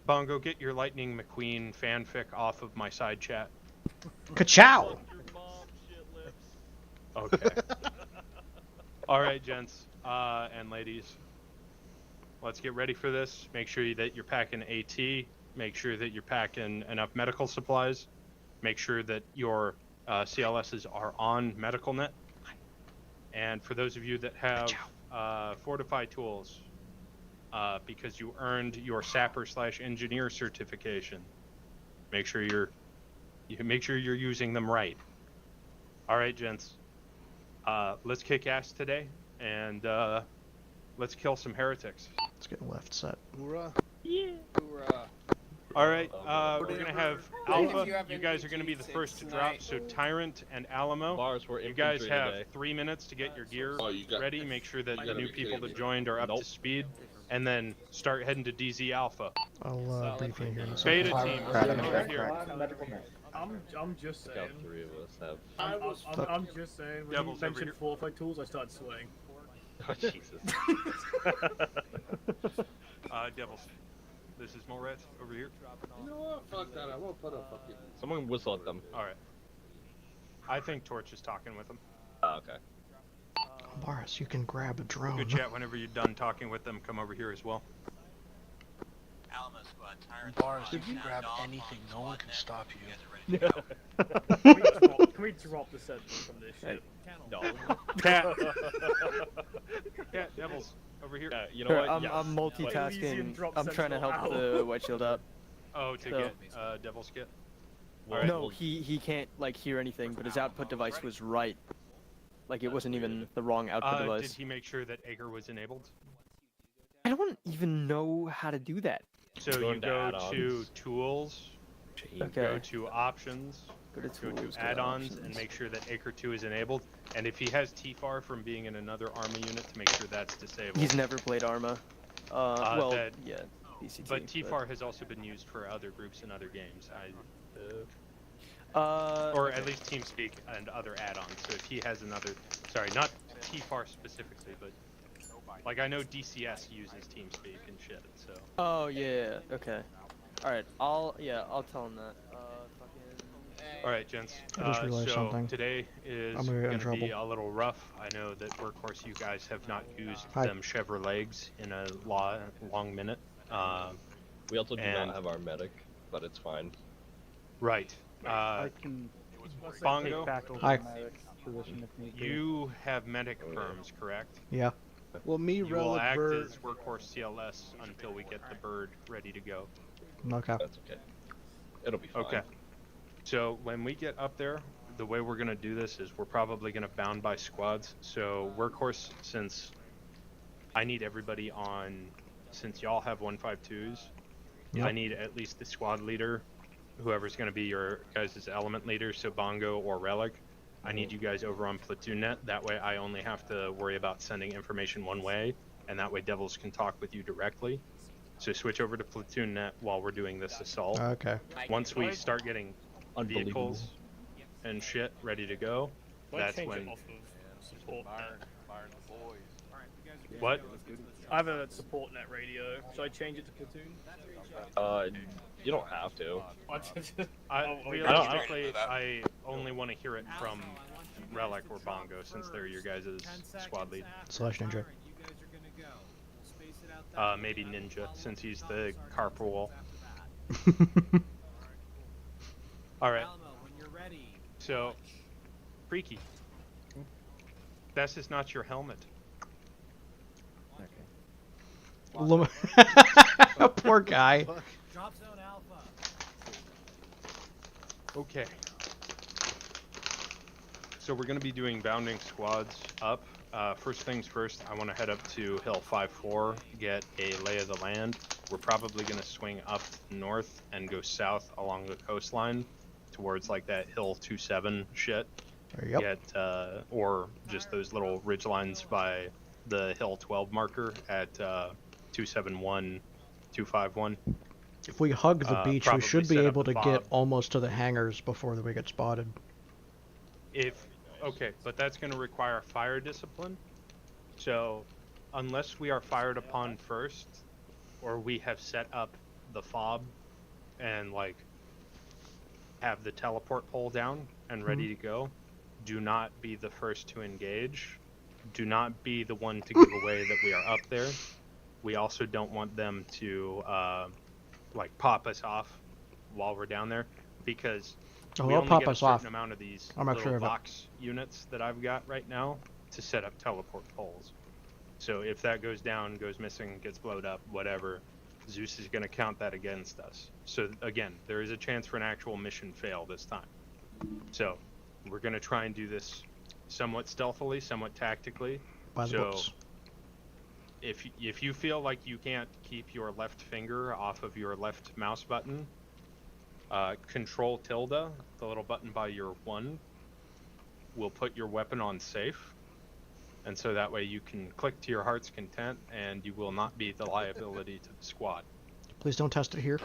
Bongo, get your Lightning McQueen fanfic off of my side chat. Ka-chow! Okay. All right, gents and ladies. Let's get ready for this. Make sure that you're packing AT. Make sure that you're packing enough medical supplies. Make sure that your CLSs are on MedicalNet. And for those of you that have Fortify tools, because you earned your Sapper/Engineer certification, make sure you're using them right. All right, gents. Let's kick ass today, and let's kill some heretics. Let's get left set. Hoorah. Yeah. Hoorah. All right, we're gonna have Alpha. You guys are gonna be the first to drop. So Tyrant and Alamo, you guys have 3 minutes to get your gear ready. Make sure that the new people that joined are up to speed, and then start heading to DZ Alpha. I'll brief you here in a Beta second. team, over here. I'm just saying. All 3 of us have. I'm just saying. When Devils you over mentioned here. fortified tools, I started sweating. Oh Jesus. Devils. This is Moret over here. You know what? Fuck that. I won't put a fucking. Someone whistle at them. All right. I think Torch is talking with them. Oh, okay. Boris, you can grab a drone. Good chat. Whenever you're done talking with them, come over here as well. Alamo squad, Tyrant. Bars, you can grab anything. No one can stop you. Can we drop the sentence from this shit? No. Cat. Cat. Devils. Over here. You know Sure, what? I'm Yes. multitasking. Elysian drop I'm trying to help sentinel. the white shield up. Oh, to So- get Devil's Kit. Well, No, he can't like hear anything, but his output device was right. Like it wasn't even the wrong output Did device. he make sure that Ager was enabled? I don't even know how to do that. So Go you into go add-ons. to Tools, Okay. go to Options, Go to go tools, to go to Add-ons, and options. make sure that Acre 2 is enabled. And if he has TFAR from being in another Army unit, to make sure that's disabled. He's never played Arma. Well, that- yeah, BCT. But TFAR has also been used for other groups in other games. Or at least TeamSpeak and other add-ons. So if he has another, sorry, not TFAR specifically, but like I know DCS uses TeamSpeak and shit. So. Oh yeah, okay. All right, I'll tell him that. All right, gents. I just realized so something. today is I'm gonna get in going to be trouble. a little rough. I know that Workhorse, you guys have not used Hi. them Chevrolet legs in a long minute. We also do and- not have our medic, but it's fine. Right. I can Bongo, take back over Hi. the medic position if need be. you have medic firms, correct? Yeah. Well, me, You will Relic, act Bird. as workhorse CLS until we get the bird ready to go. Okay. That's okay. It'll be fine. Okay. So when we get up there, the way we're gonna do this is we're probably gonna bound by squads. So workhorse, since I need everybody on, since y'all have 152s, Yep. I need at least the squad leader, whoever's gonna be your guys' element leader, so Bongo or Relic. I need you guys over on platoon net. That way I only have to worry about sending information one way, and that way Devils can talk with you directly. So switch over to platoon net while we're doing this assault. Okay. Once we start getting vehicles and shit ready to go, that's when. What? I have a support net radio. Should I change it to platoon? You don't have to. Realistically, I only want to hear it from Relic or Bongo since they're your guys' squad lead. / Ninja. Maybe Ninja since he's the carpool. Alright. So, Freaky. This is not your helmet. Poor guy. Drop zone alpha. Okay. So we're going to be doing bounding squads up. First things first, I want to head up to Hill 5-4, get a lay of the land. We're probably going to swing up north and go south along the coastline towards like that Hill 2-7 shit. Yep. Get, or just those little ridge lines by the Hill 12 marker at 271, 251. If we hug the beach, we Probably should be set up able to fob. get almost to the hangars before we get spotted. Okay, but that's going to require fire discipline. So, unless we are fired upon first, or we have set up the fob and like have the teleport pole down and ready to go, do not be the first to engage. Do not be the one to give away that we are up there. We also don't want them to like pop us off while we're down there, because Oh, we they'll only pop get a us certain off. amount of these I'm not little sure of it. box units that I've got right now to set up teleport poles. So if that goes down, goes missing, gets blowed up, whatever, Zeus is going to count that against us. So again, there is a chance for an actual mission fail this time. So we're going to try and do this somewhat stealthily, somewhat tactically. By the so books. if you feel like you can't keep your left finger off of your left mouse button, Control tilde, the little button by your 1, will put your weapon on safe, and so that way you can click to your heart's content and you will not be the liability to the squad. Please don't test it here.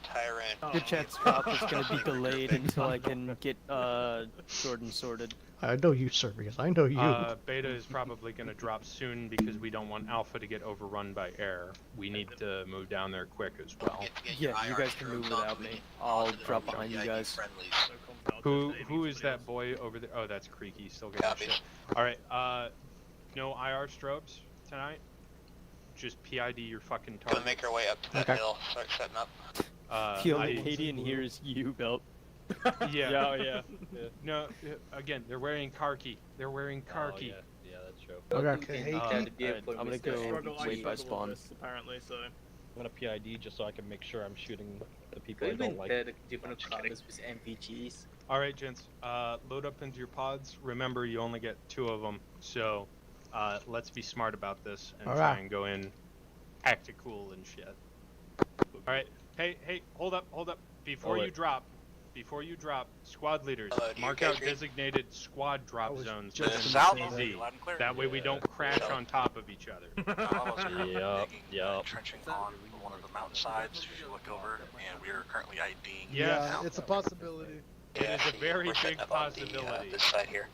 Tyrant. Your chat stop is going to be delayed until I can get Jordan sorted. I know you, Servius. I know you. Beta is probably going to drop soon because we don't want Alpha to get overrun by air. We need to move down there quick as well. Yeah, you guys can move without me. I'll drop behind you guys. Who is that boy over there? Oh, that's Creaky. Still getting shit. All right. No IR strobes tonight. Just PID your fucking target. Gonna make our way up to that hill. Start setting up. The only Haitian here is you, Belt. Yeah. yeah. No, again, they're wearing khaki. They're wearing khaki. Yeah, that's true. Okay. I'm gonna go wait by spawn. Apparently, so. I'm gonna PID just so I can make sure I'm shooting the people I Even don't like. better, do you want to call this with MPGs? All right, gents. Load up into your pods. Remember, you only get 2 of them, so let's be smart about this and All try right. and go in tactical and shit. All right. Hey, hold up. Before you drop, squad leaders, mark out designated squad drop zones just within south. CZ. That way we don't crash on top of each other. Yep. Trenching on one of the mountainsides. If you look over, and we are currently IDing. Yeah, it's a possibility. It is a very we're big setting up on the, possibility. this side here.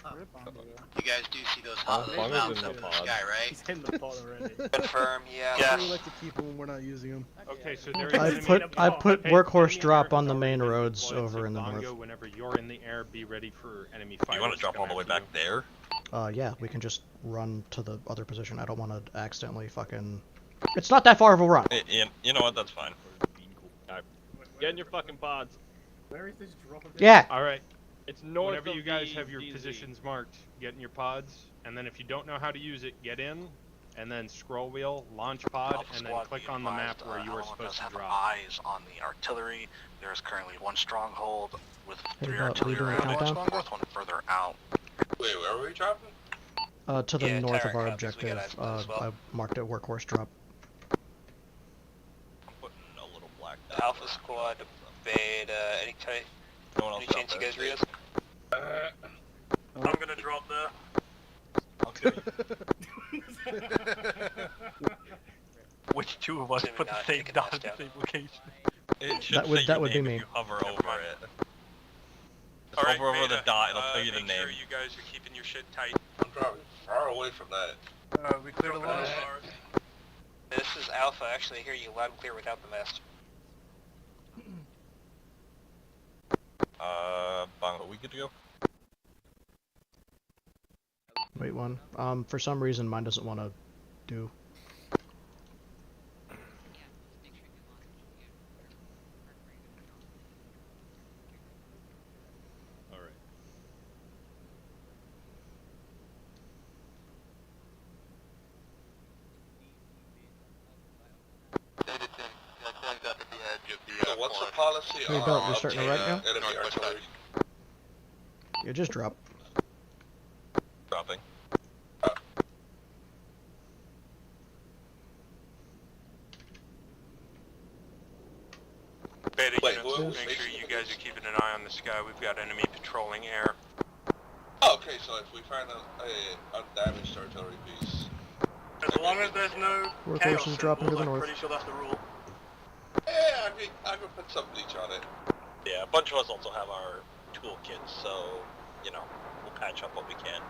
You guys do see those Bongo's mountains in up the in the pod. sky, right? He's in the pod already. Confirm, yeah. Yeah. We like to keep them when we're not using them. Okay, so there is I put Hey, workhorse enemy drop air on the is main already roads deployed, over so in the Bongo, north. whenever you're in the air, be ready for enemy fire. You want to drop all the way back there? Yeah, we can just run to the other position. I don't want to accidentally fucking... It's not that far of a run. You know what? That's fine. Get in your fucking pods. Where is this drop? Yeah. All right. It's north Whenever of you guys the have your DZ. positions marked, get in your pods, and then if you don't know how to use it, get in, and then scroll wheel, launch pod, Alpha and then Squad, click be on the map advised, where you are Alamo supposed does to have drop. eyes on the artillery. There is currently one stronghold with Hey, 3 Bart, are you artillery doing a around it, countdown? the fourth one further out. Wait, where are we dropping? To the Yeah, north of Tyrant our copies, we got objective. eyes on that as well. I marked it workhorse drop. I'm putting a little black. Alpha Squad, Beta, any chance you guys read us? I'm gonna drop there. Which two of us put the same dot in the same location? It should That would- say that your would be name me. if you hover over it. All right, Hover over the Beta, dot, it'll tell you the make name. sure you guys are keeping your shit tight. I'm driving far away from that. We cleared the line. This is Alpha, actually I hear you loud and clear without the mast. Bongo, we good to go? Wait one. For some reason mine doesn't want to do. All right. So what's the policy Hey, Belt, you're starting to write now? enemy artillery? Yeah, just drop. Dropping. Beta Wait, units, make sure you guys are keeping an eye on the sky. We've got enemy patrolling air. Oh, okay, so if we find a undamaged artillery piece. As long as there's no Workhorse chaos is dropping to symbols, the I'm north. pretty sure that's the rule. Yeah, I can put some bleach on it. Yeah, a bunch of us also have our toolkits, so, you know, we'll patch up what we can.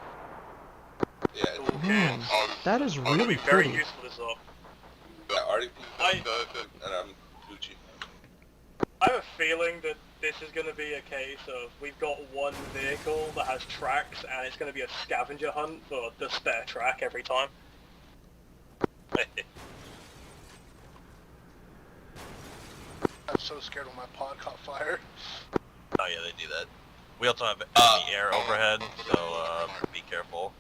Yeah. Man, that is I'm gonna really be very pretty. useful this off. Yeah, RDP, and I'm Gucci. I have a feeling that this is going to be a case of we've got one vehicle that has tracks and it's going to be a scavenger hunt for the spare track every time. I'm so scared when my pod caught fire. Oh yeah, they do that. We also have enemy air overhead, so be careful.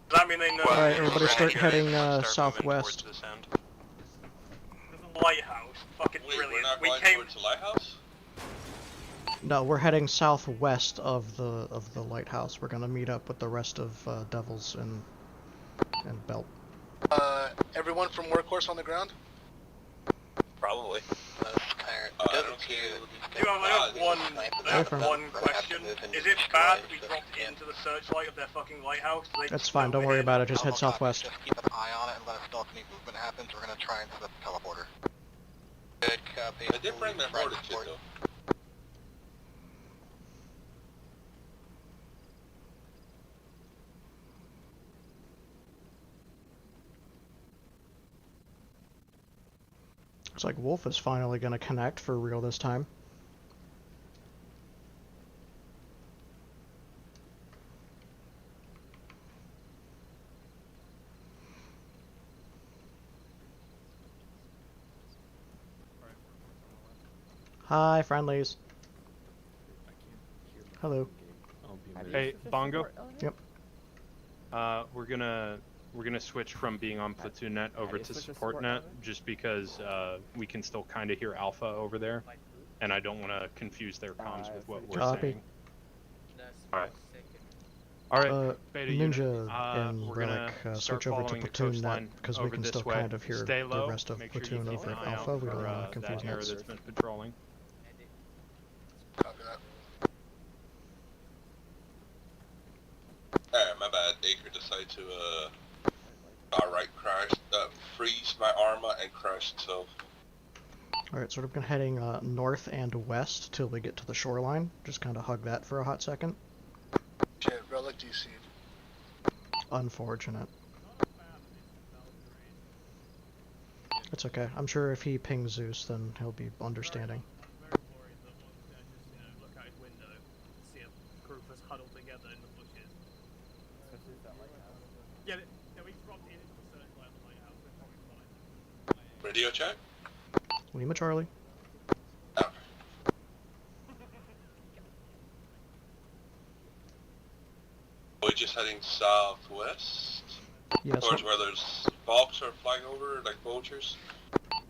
Does that mean they know? Alright, everybody start heading Start moving southwest. towards this end? The lighthouse. Fucking Wait, brilliant. we're not We going came. towards the lighthouse? No, we're heading southwest of the lighthouse. We're gonna meet up with the rest of Devils and Belt. Everyone from Workhorse on the ground? Probably. I don't care. I have friend. one question. Is it bad that we dropped into the searchlight of their fucking lighthouse? Do they That's just fine, know don't we're worry here? about it, just head southwest. Just keep an eye on it and let us know if any movement happens. We're gonna try and set up a teleporter. Good copy. I did bring my mortar kit though. Looks like Wolf is finally gonna connect for real this time. Hi, friendlies. Hello. Hey, Bongo. Yep. We're gonna switch from being on platoon net over to support net, just because we can still kind of hear Alpha over there, and I don't want to confuse their comms with what we're Copy. saying. All right. All right, Beta Ninja unit. and We're gonna Relic start switch over to following the platoon coastline net because we over can this still way. kind of hear Stay low. the rest of Make sure you platoon keep over an at eye Alpha. out We don't for, want to confuse that area nets. that's been patrolling. Copy that. Alright, my bad. Acre decided to, outright crash, freeze my armor and crash itself. Alright, so we're heading north and west till we get to the shoreline. Just kind of hug that for a hot second. Shit, Relic DC. Unfortunate. It's okay. I'm sure if he pings Zeus, then he'll be understanding. Look out his window, see a group of us huddled together in the bushes. Yeah, we dropped into the searchlight of the lighthouse. We're probably fine. Radio check? Lima Charlie. heading southwest. Yes. Towards where there's hawks are flying over, like vultures.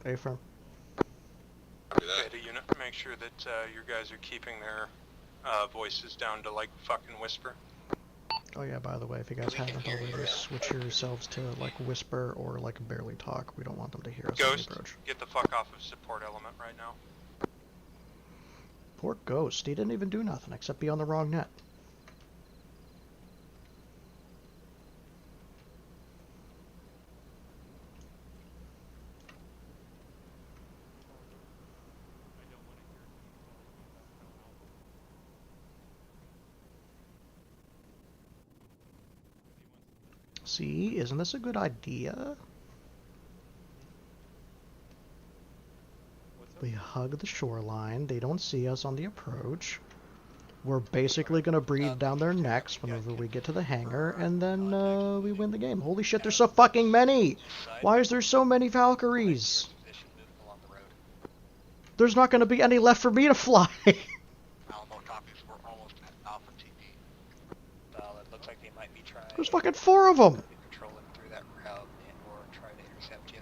Affirm. Copy that. Beta unit, make sure that your guys are keeping their voices down to like fucking whisper. Oh yeah, by the way, if you guys haven't already, switch yourselves to like whisper or like barely talk. We don't want them to hear us on the Ghost, approach. get the fuck off of support element right now. Poor Ghost, he didn't even do nothing except be on the wrong net. See, isn't this a good idea? We hug the shoreline, they don't see us on the approach. We're basically gonna breathe down their necks whenever we get to the hangar, and then we win the game. Holy shit, there's so fucking many! Why is there so many Valkyries? There's not gonna be any left for me to fly! Alamo copies, we're almost at Alpha TP. Well, it looks like they might be trying There's fucking 4 of them! patrolling through that route and or trying to intercept you.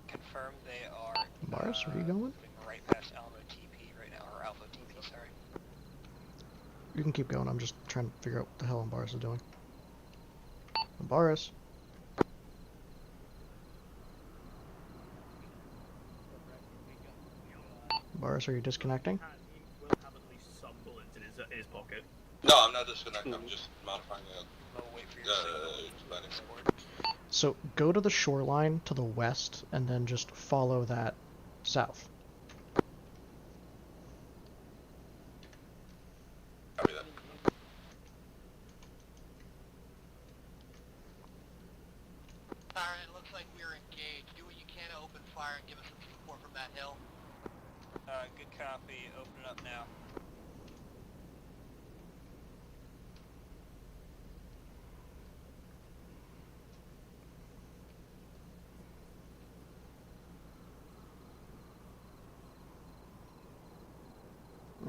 Confirm they are Mars, where are you going? moving right past Alamo TP right now, or Alpha TP, sorry. You can keep going, I'm just trying to figure out what the hell Embarrass is doing. Embarrass. Embarrass, are you disconnecting? He will have at least some bullets in his pocket. No, I'm not disconnecting. I'm just modifying the planning. So go to the shoreline to the west and then just follow that south. Copy that. Alright, it looks like we're engaged. Do what you can to open fire and give us some support from that hill. Good copy. Open it up now.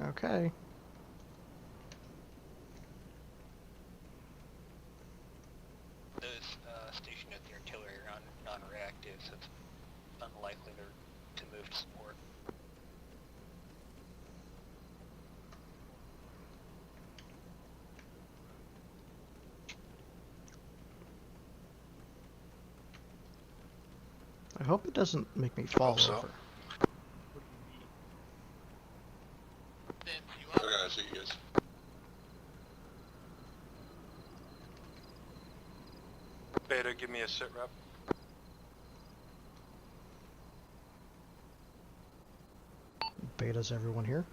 Okay. Those stationed at the artillery are non-reactive, so it's unlikely to move to support. I hope it doesn't make me fall over. Okay, I see you guys. Beta, give me a sit rep. Beta's everyone here?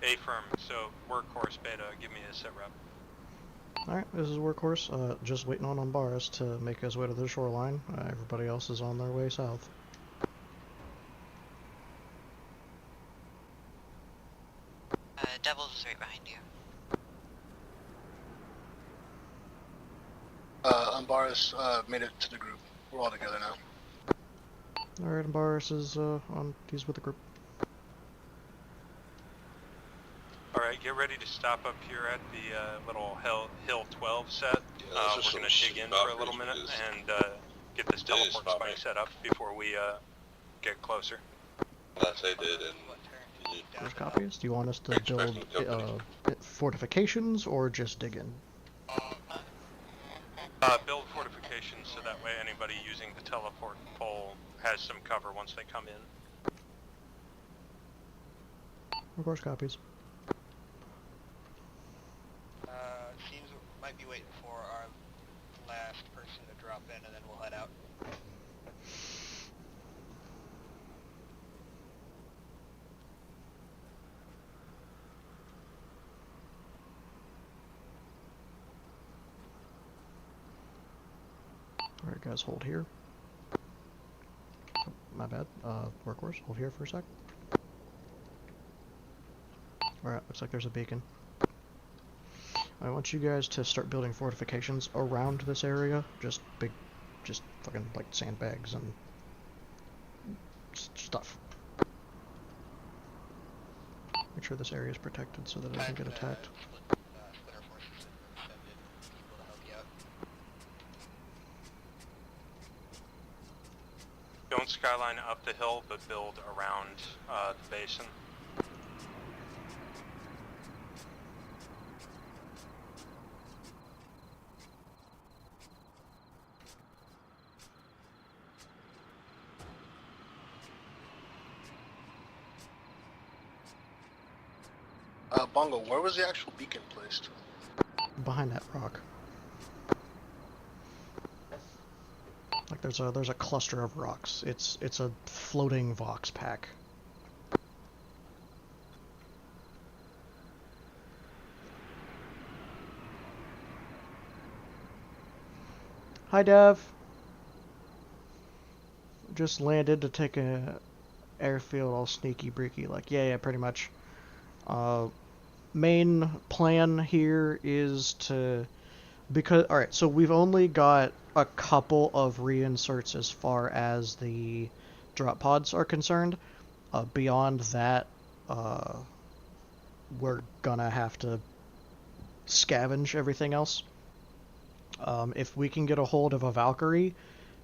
A firm, so workhorse Beta, give me a sit rep. Alright, this is Workhorse. Just waiting on Embarrass to make his way to the shoreline. Everybody else is on their way south. Devils is right behind you. Embarrass made it to the group. We're all together now. Alright, Embarrass is he's with the group. Alright, get ready to stop up here at the little Hill 12 set. Yeah, we're going to dig in for a little minute and get this teleport spike set up before we get closer. As I did, and There's copies. Do you want us to build fortifications or just dig in? Build fortifications so that way anybody using the teleport pole has some cover once they come in. Of course, copies. Seems we might be waiting for our last person to drop in, and then we'll head out. Alright guys, hold here. Oh, my bad. Workhorse, hold here for a sec. Alright, looks like there's a beacon. I want you guys to start building fortifications around this area. Just fucking like sandbags and stuff. Make sure this area is protected so that it doesn't get attacked. Don't skyline up the hill, but build around the basin. Bongo, where was the actual beacon placed? Behind that rock. Like there's a cluster of rocks. It's a floating Vox pack. Hi Dev. Just landed to take a airfield all sneaky breaky, like yeah, pretty much. Main plan here is to, because alright, so we've only got a couple of reinserts as far as the drop pods are concerned. Beyond that, we're gonna have to scavenge everything else. If we can get a hold of a Valkyrie,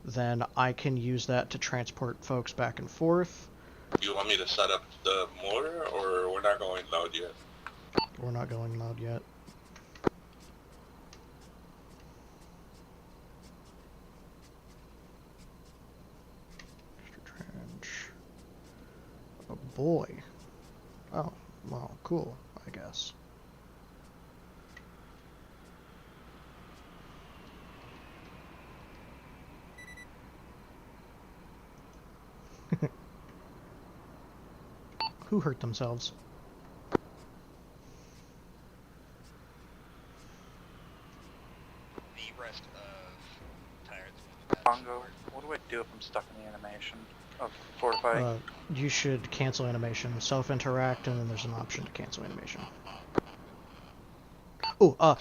then I can use that to transport folks back and forth. Do you want me to set up the mortar, or we're not going loud yet? We're not going loud yet. Extra trench. Oh boy. Oh, well, cool, I guess. Who hurt themselves? The rest of tires. Bongo, what do I do if I'm stuck in the animation of fortifying? You should cancel animation, self-interact, and then there's an option to cancel animation. Oh,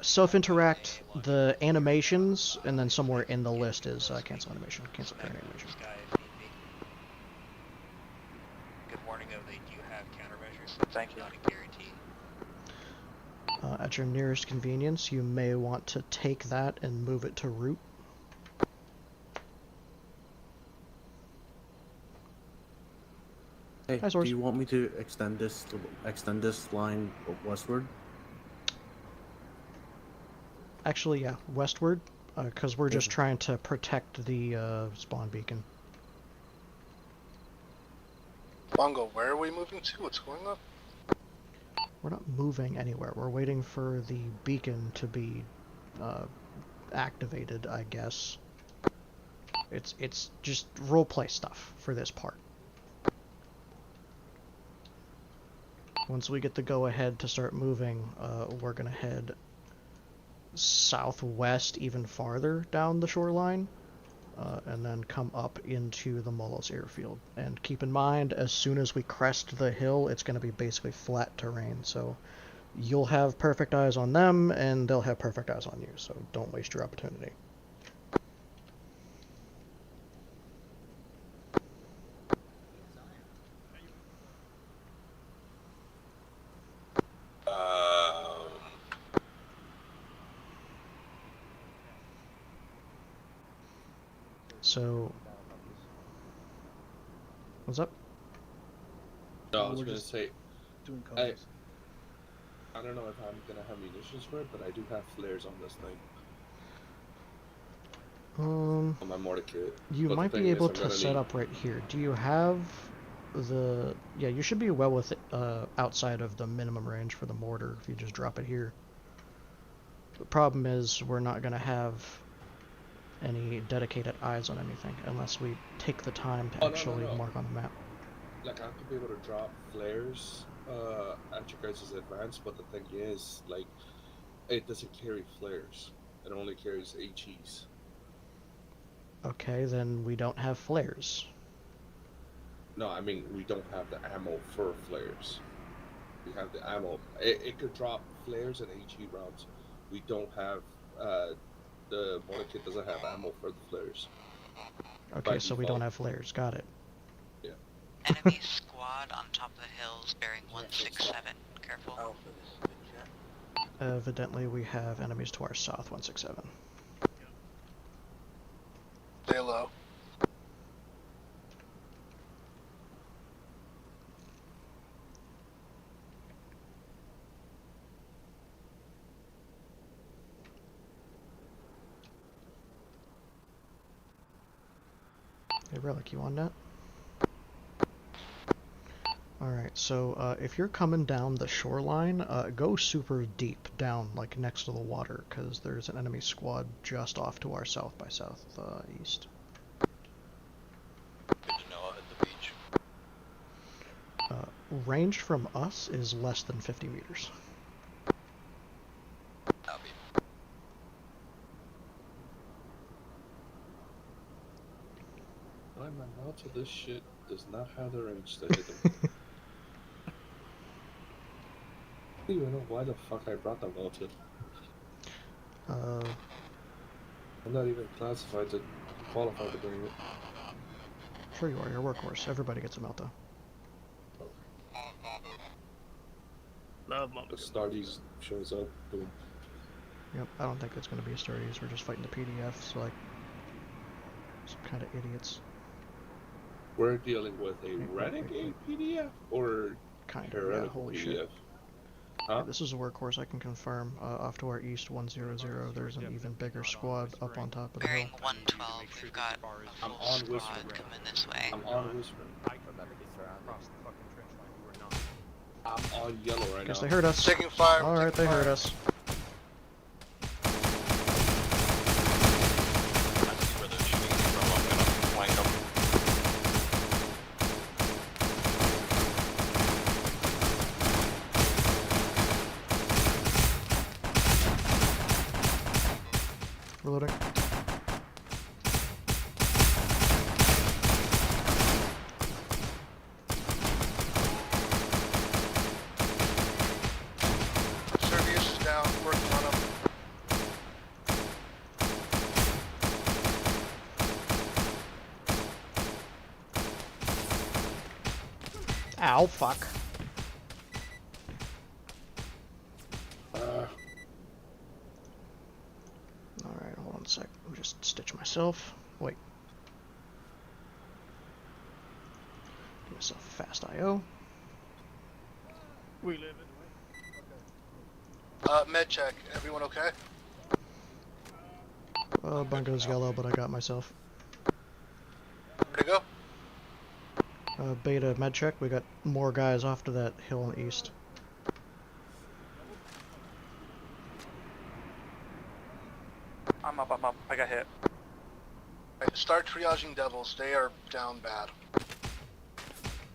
self-interact, the animations, and then somewhere in the list is cancel animation, cancel parent animation. Good warning though, they do have countermeasures. Thank you. Not a guarantee. At your nearest convenience, you may want to take that and move it to route. Hey, Hi, do you want me to extend this line westward? Actually, yeah, westward, because we're just trying to protect the spawn beacon. Bongo, where are we moving to? What's going on? We're not moving anywhere. We're waiting for the beacon to be activated, I guess. It's just roleplay stuff for this part. Once we get the go-ahead to start moving, we're gonna head southwest even farther down the shoreline, and then come up into the Molos airfield. And keep in mind, as soon as we crest the hill, it's going to be basically flat terrain, so you'll have perfect eyes on them, and they'll have perfect eyes on you, so don't waste your opportunity. So, what's up? No, I was gonna say, doing I don't know if I'm gonna have munitions for it, but I do have flares on this thing. On my mortar kit. You But the might thing be is, able I'm to gonna set need- up right here. Do you have the... Yeah, you should be well with outside of the minimum range for the mortar if you just drop it here. The problem is we're not going to have any dedicated eyes on anything unless we take the time to actually mark on the map. Like, I have to be able to drop flares at your guys' advance, but the thing is, like, it doesn't carry flares. It only carries HEs. Okay, then we don't have flares. No, I mean, we don't have the ammo for flares. We have the ammo. It could drop flares and HE rounds. We don't have the motor kit doesn't have ammo for the flares. Okay, so we don't have flares. Got it. Yeah. Enemy squad on top of the hills bearing 167. Careful. Evidently, we have enemies to our south, 167. Stay low. Hey, Relic, you on that? Alright, so if you're coming down the shoreline, go super deep down, like next to the water, because there's an enemy squad just off to our south by southeast. Good to know, I'll hit the beach. Range from us is less than 50 meters. Copy. I'm out to this shit does not have the range to hit them. I don't even know why the fuck I brought the Melta. I'm not even classified to qualify to bring it. Sure you are, you're a workhorse. Everybody gets a Melta. Love mom. The Stardies shows up, boom. Yep, I don't think it's going to be a Sturdies. We're just fighting the PDFs, like some kind of idiots. We're dealing with a renegade PDF or Kind of, heretical yeah, holy PDF? shit. Huh? Yeah, this is a workhorse, I can confirm. Off to our east, 100, there's an even bigger squad up on top of the hill. Bearing 112, we've got a I'm full on squad Whisper. coming this way. I'm on Whisper. I'm on yellow right Guess now. they heard us. Taking fire. Alright, they heard us. I see where they're shooting from. I'm gonna flank them. Reloading. Servius is down, working on him. Ow, fuck. Alright, hold on a sec. Let me just stitch myself. Wait. Give myself a fast IO. We live it. Med check. Everyone okay? Bungo's yellow, but I got myself. Ready to go? Beta med check. We got more guys off to that hill on the east. I'm up. I got hit. Right, start triaging devils. They are down bad.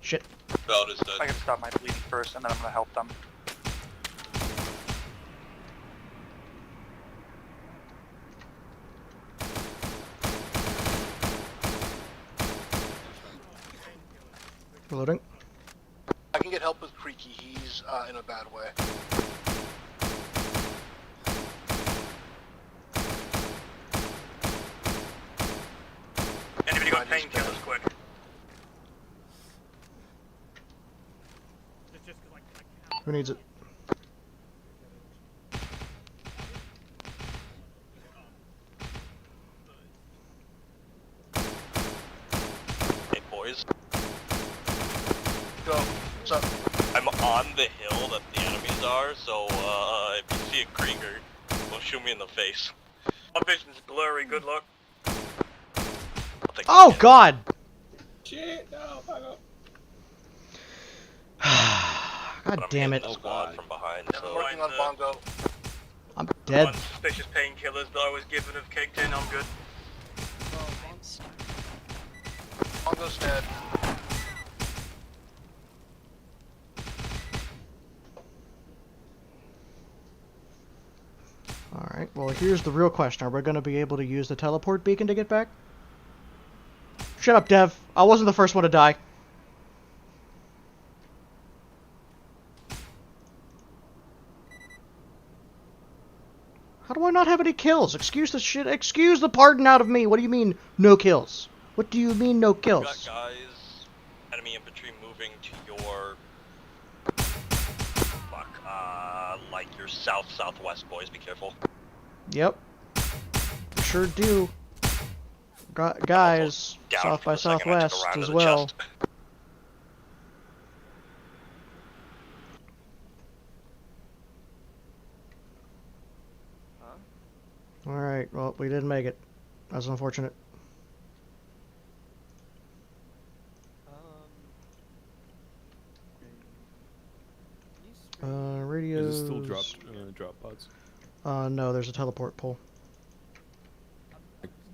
Shit. Belt is dead. I gotta stop my bleeding first, and then I'm gonna help them. Reloading. I can get help with Creaky. He's in a bad way. Anybody got painkillers quick? Who needs it? Hey boys, Go. What's up? I'm on the hill that the enemies are, so if you see a Krieger, don't shoot me in the face. My vision's blurry, good luck. Oh god! Shit, no, fuck up. God damn it. Squad from behind, I'm so working on Bongo. I'm dead. Unsuspicious painkillers that I was given have kicked in, I'm good. Bongo's dead. Alright, well here's the real question. Are we going to be able to use the teleport beacon to get back? Shut up, Dev. I wasn't the first one to die. How How do I not have any kills? Excuse the shit. Excuse the pardon out of me. What do you mean, no kills? What do you mean, no You got kills? guys, enemy infantry moving to your... Fuck, like your southwest, boys, be careful. Yep. Sure do. Guys, South by Southwest as well. Alright, well, we didn't make it. That's unfortunate. Radios. Is it still drop pods? No, there's a teleport pole.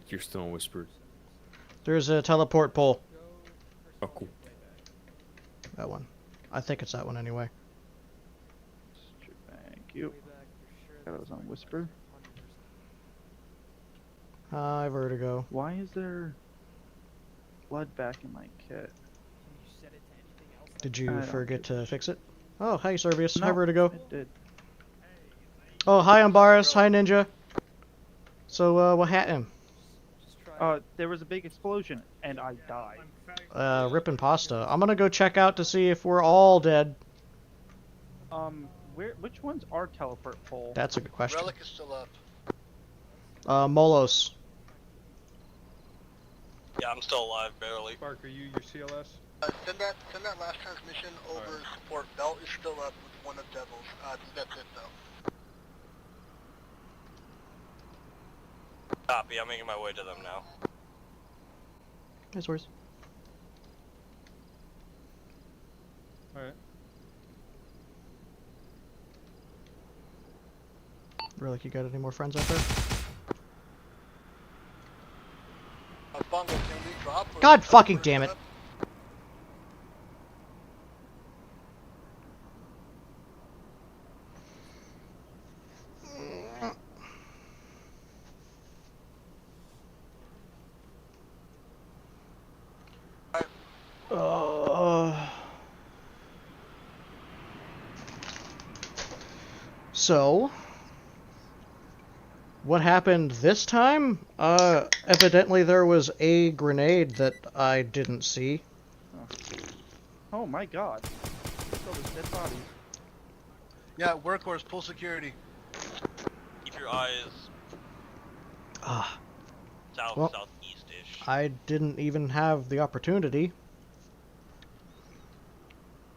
You're still on Whispered. There's a teleport pole. Oh, cool. That one. I think it's that one anyway. Thank you. That was on Whisper. Hi, Vertigo. Why is there blood back in my kit? Did you forget to fix it? Oh, hi, Servius. No, Hi, Vertigo. I did. Oh, hi, Umbaris. Hi, Ninja. So, what happened? There was a big explosion, and I died. Rippin' pasta. I'm gonna go check out to see if we're all dead. Which one's our teleport pole? That's a good question. Relic is still up. Molos. Yeah, I'm still alive, barely. Spark, are you your CLS? Send that last transmission over support. Belt is still up with one of Devil's. That's it though. Copy, I'm making my way to them now. Nice worries. Alright. Relic, you got any more friends out there? Bongo, can we drop? God fucking damn it! So, what happened this time? Evidently there was a grenade that I didn't see. Oh my god. All those dead bodies. Yeah, workhorse, pull security. Keep your eyes southeast-ish. I didn't even have the opportunity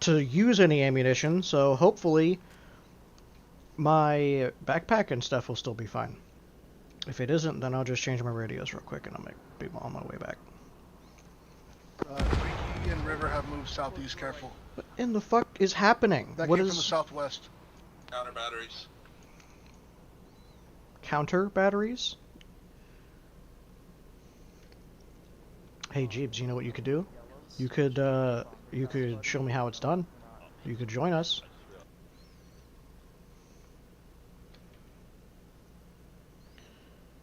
to use any ammunition, so hopefully my backpack and stuff will still be fine. If it isn't, then I'll just change my radios real quick and I'll be on my way back. Freaky and River have moved southeast, careful. What in the fuck is happening? That What came is from the southwest. Counter batteries. counter batteries? Hey Jeebs, you know what you could do? You could show me how it's done. You could join us.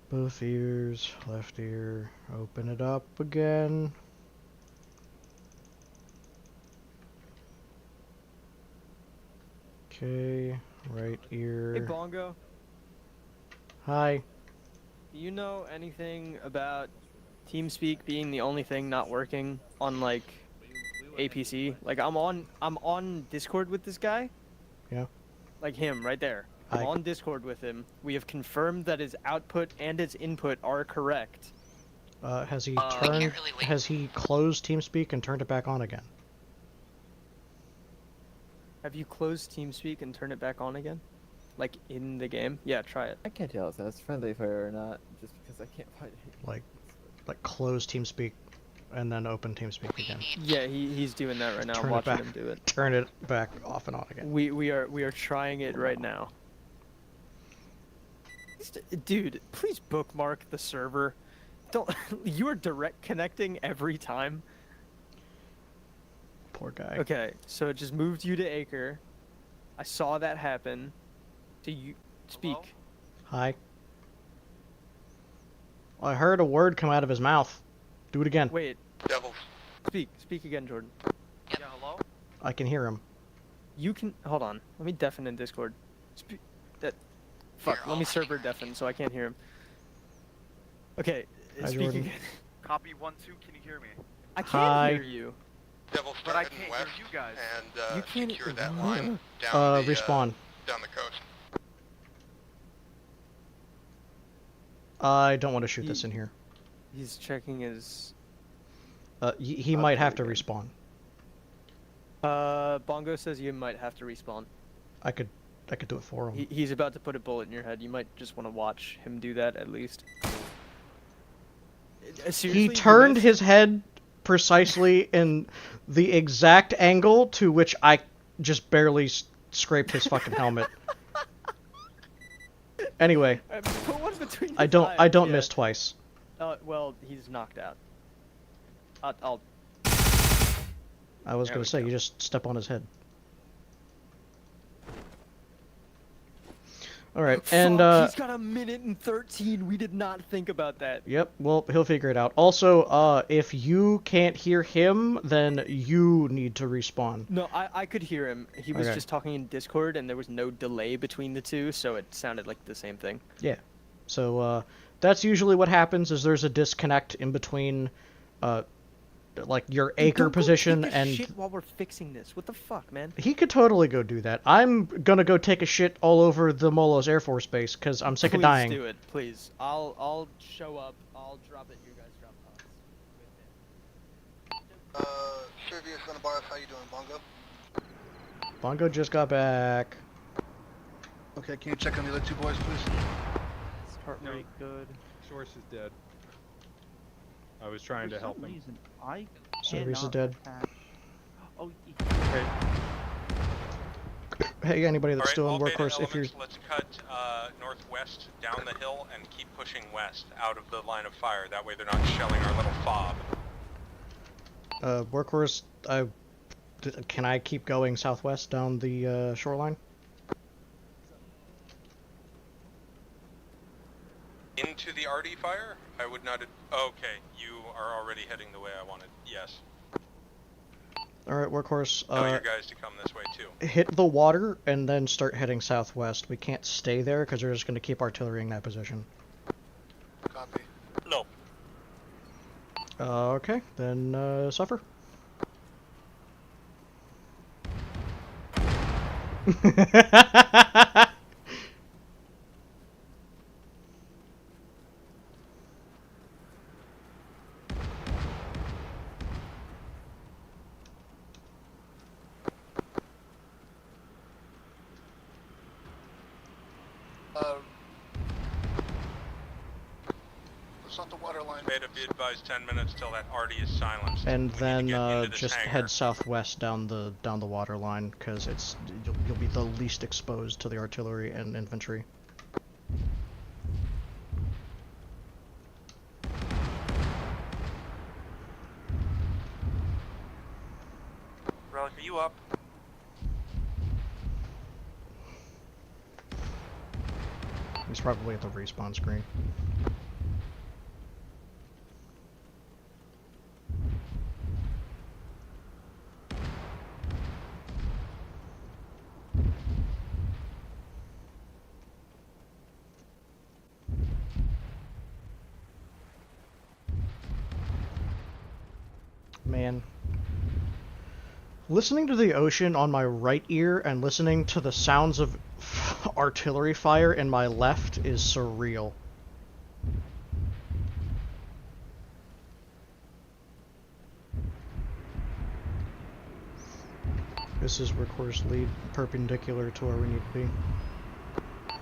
Both ears, left ear, open it up again. Okay, right ear. Hey Bongo. Hi. Do you know anything about TeamSpeak being the only thing not working on like APC? Like I'm on Discord with this guy. Yeah. Like him right there. I'm Hi. on Discord with him. We have confirmed that his output and his input are correct. Has he turned? Has he closed TeamSpeak and turned it back on again? Have you closed TeamSpeak and turned it back on again? Like in the game? Yeah, try it. I can't tell if that's friendly fire or not, just because I can't find it. Like close TeamSpeak and then open TeamSpeak again. Yeah, he's doing that right now. I'm Turn it watching back. him do it. Turn it back off and on again. We are trying it right now. Dude, please bookmark the server. Don't you are direct connecting every time. Poor guy. Okay, so it just moved you to Acre. I saw that happen. Do you speak? Hi. I heard a word come out of his mouth. Do it again. Wait. Devils. Speak again, Jordan. Yeah, hello? I can hear him. You can hold on. Let me deafen in Discord. Fuck, let me server deafen so I can't hear him. Okay, Hi, speak Jordan. again. Copy 1-2. Can you hear me? I can't Hi. hear you. Devil But start I heading can't west hear you guys. and You can't- secure that line down the Respawn. down the coast. I don't want to shoot this in here. He's checking his... He might have to respawn. Bongo says you might have to respawn. I could do it for him. He's about to put a bullet in your head. You might just want to watch him do that at least. Seriously, He you turned missed? his head precisely in the exact angle to which I just barely scraped his fucking helmet. Anyway, Put one between I his don't eyes, yeah. miss twice. Well, he's knocked out. I'll... I was There gonna we say go. you just step on his head. All right, and Fuck, he's got a minute and 13. We did not think about that. yep. Well, he'll figure it out. Also, if you can't hear him, then you need to respawn. No, I could hear him. He was Okay. just talking in Discord, and there was no delay between the two, so it sounded like the same thing. Yeah. So that's usually what happens. Is there's a disconnect in between, like your anchor Don't go position take a and. shit while we're fixing this. What the fuck, man? He could totally go do that. I'm gonna go take a shit all over the Molos Air Force Base because I'm sick of dying. Please do it, please. I'll show up. I'll drop it. You guys drop pods. Servius on the bars, how you doing, Bongo? Bongo just got back. Okay, can you check on the other two boys, please? His heart rate good. Source is dead. I was trying For to help some him. reason, I Service is cannot dead. attack. Oh, Hey, anybody that's Alright, still all in beta workhorse, if you're elements, let's cut northwest down the hill and keep pushing west out of the line of fire. That way they're not shelling our little fob. workhorse, can I keep going southwest down the shoreline? Into the RD fire? I would not... Okay, you are already heading the way I wanted. Yes. All right, workhorse. Tell your guys to come this way too. Hit the water and then start heading southwest. We can't stay there because they're just going to keep artillerying that position. Copy. No. Okay, then suffer. It's not the water line. Beta, be advised 10 minutes till that RD is silenced. And then into this just hangar. head southwest down the water line because you'll be the least exposed to the artillery and infantry. Relic, are you up? He's probably at the respawn screen. Man. Listening to the ocean on my right ear and listening to the sounds of artillery fire in my left is surreal. This is recourse lead perpendicular to where we need to be.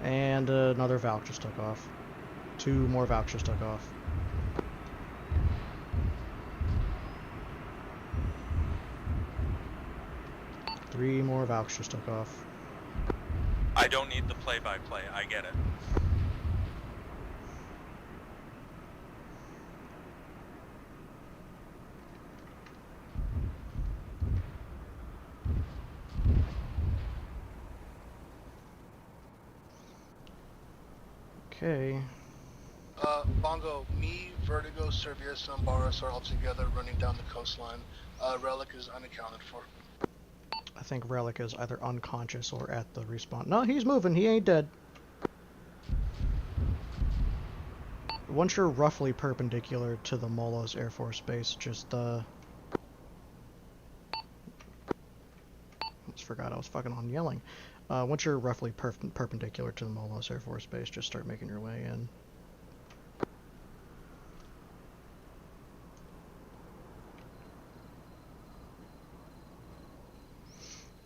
And another Valk just took off. 2 more Valk just took off. Three more Valks just took off. I don't need the play-by-play. I get it. Okay. Bongo, me, Vertigo, Servius, and Boris are all together running down the coastline. Relic is unaccounted for. I think Relic is either unconscious or at the respawn. No, he's moving. He ain't dead. once you're roughly perpendicular to the Molos Air Force Base, just almost forgot I was fucking on yelling. Once you're roughly perpendicular to the Molos Air Force Base, just start making your way in.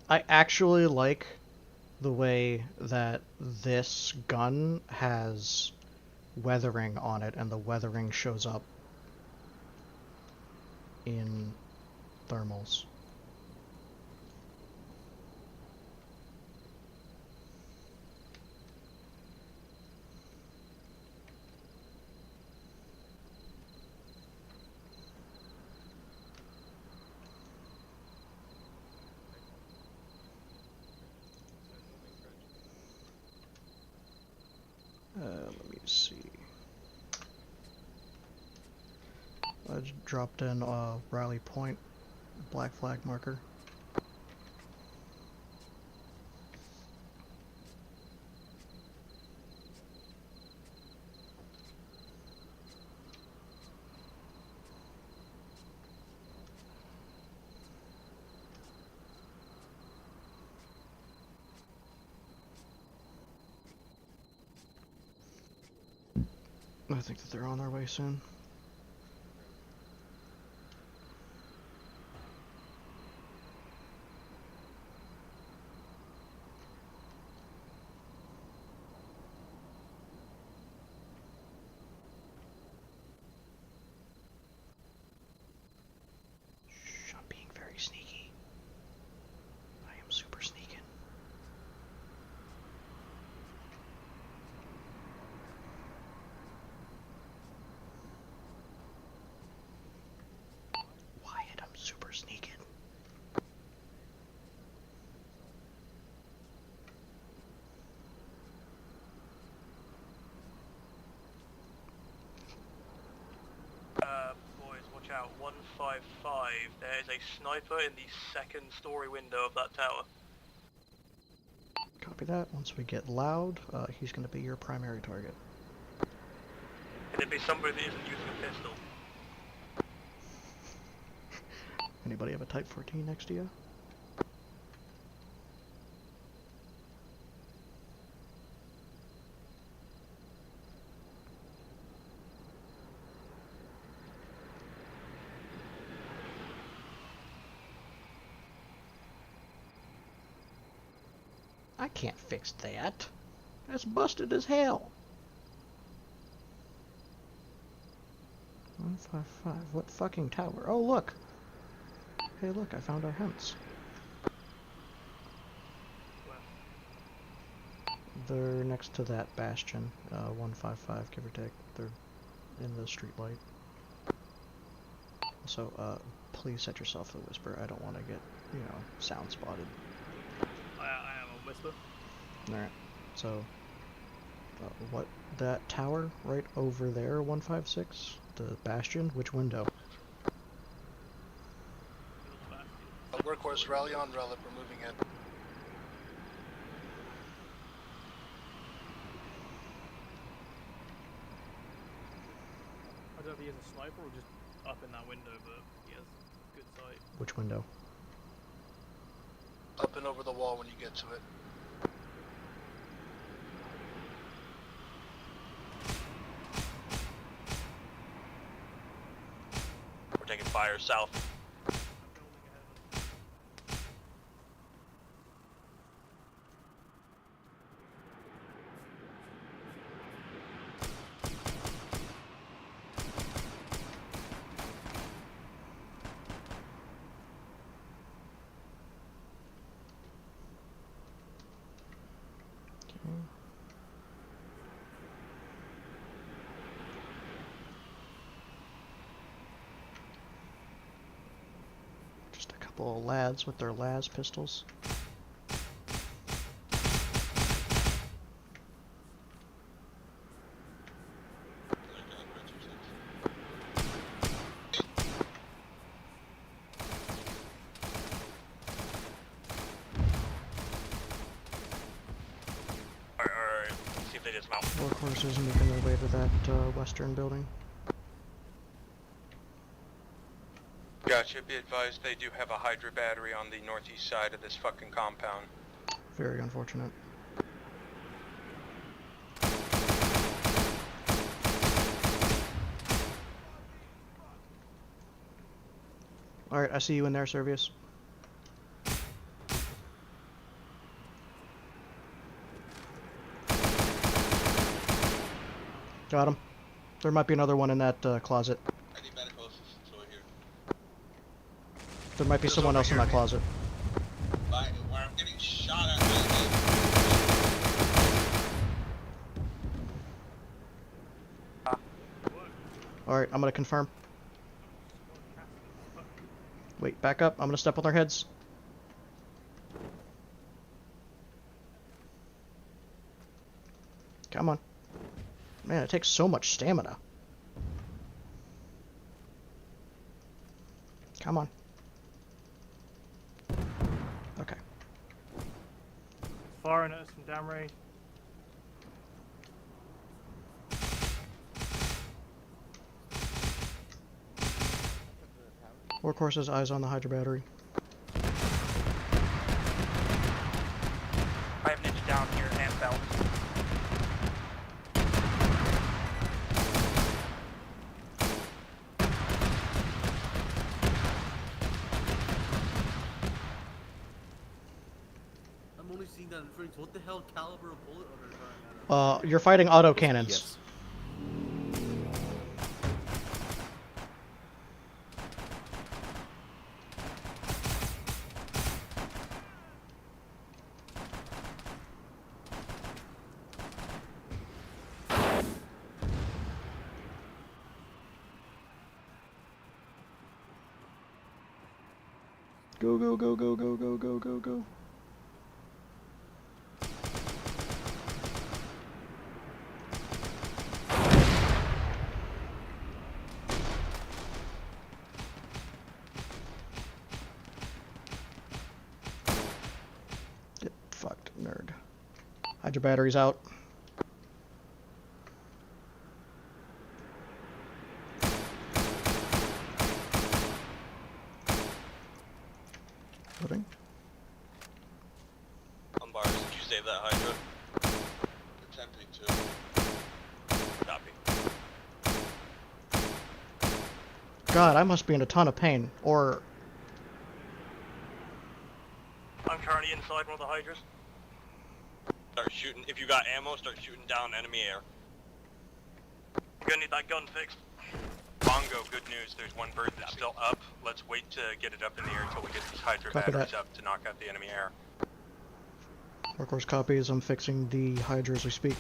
I actually like the way that this gun has weathering on it, and the weathering shows up in thermals. Let me see. I just dropped in Riley Point black flag marker. I think that they're on their way soon. Shh, I'm being very sneaky. I am super sneaking. Wyatt, I'm super sneaking. Boys, watch out. 155. There is a sniper in the second story window of that tower. Copy that. Once we get loud, he's going to be your primary target. Can it be somebody that isn't using a pistol? Anybody have a Type 14 next to you? I can't fix that. That's busted as hell. 155. What fucking tower? Oh, look. Hey, look, I found our hunts. They're next to that bastion, 155, give or take. They're in the street light. So, please set yourself to the whisper. I don't want to get, sound spotted. I am on whisper. Alright, so, what, that tower right over there, 156, the bastion, which window? Workhorse, rally on relic, we're moving in. I don't know if he has a sniper or just up in that window, but he has good sight. Which window? Up and over the wall when you get to it. We're taking fire south. Just a couple of lads with their las pistols. Alright, see if they dismount. Workhorse is making their way to that western building. Gotcha, be advised they do have a Hydra battery on the northeast side of this fucking compound. Very unfortunate. Alright, I see you in there, Servius. Got him. There might be another one in that closet. I need medical assistance over here. There might be someone else in that closet. Where I'm getting shot at. Alright, I'm gonna confirm. Wait, back up. I'm gonna step on their heads. Come on. Man, it takes so much stamina. Come on. Okay. Firing at us from downrange. Workhorse's eyes on the Hydra battery. I have Ninja down here and belt. I'm only seeing that in frames. What the hell caliber of bullet are they firing at? You're fighting autocannons. Yes. Go, go, go, go, go, go, go, go, go. Get fucked, nerd. Hydra batteries out. Loading. Bars, did you save that Hydra? Attempting to. Copy. God, I must be in a ton of pain. Or I'm currently inside one of the Hydras. Start shooting. If you got ammo, start shooting down enemy air. I'm gonna need that gun fixed. Bongo, good news. There's one bird that's still up. Let's wait to get it up in the air until we get these Hydra Copy batteries that. up to knock out the enemy air. Workhorse copies. I'm fixing the Hydra as we speak.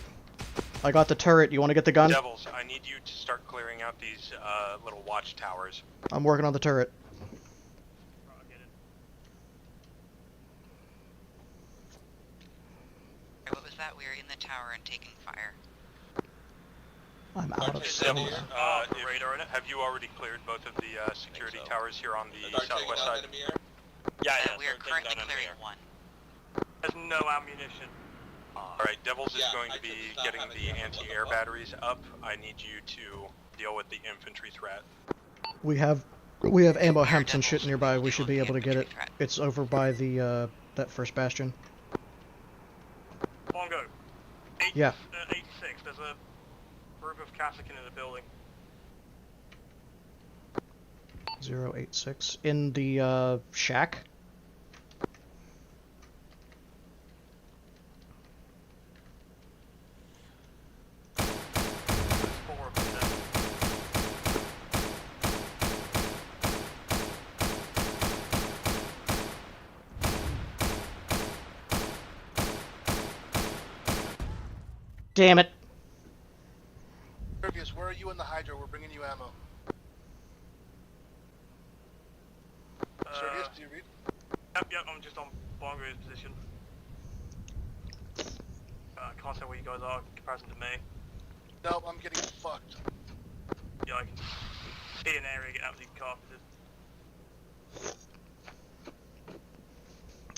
I got the turret. You want to get the gun? Devils, I need you to start clearing out these little watchtowers. I'm working on the turret. What was that? We were in the tower and taking fire. I'm out of Devils, stamina. radar in it. Have you already cleared both of the security towers here on the southwest side? Yeah, we are currently clearing one. There's no ammunition. Alright, Devils is going to be getting the anti-air batteries up. I need you to deal with the infantry threat. We have ammo hemps and shit nearby. We should be able to get it. It's over by the that first bastion. Bongo. Yeah. 86. There's a group of Kazakin in the building. 086 in the shack. Damn it. Servius, where are you in the Hydra? We're bringing you ammo. Servius, do you read? Yep, I'm just on Bongo's position. I can't say where you guys are in comparison to me. Nope, I'm getting fucked. Yeah, I can see an area get absolutely carpeted.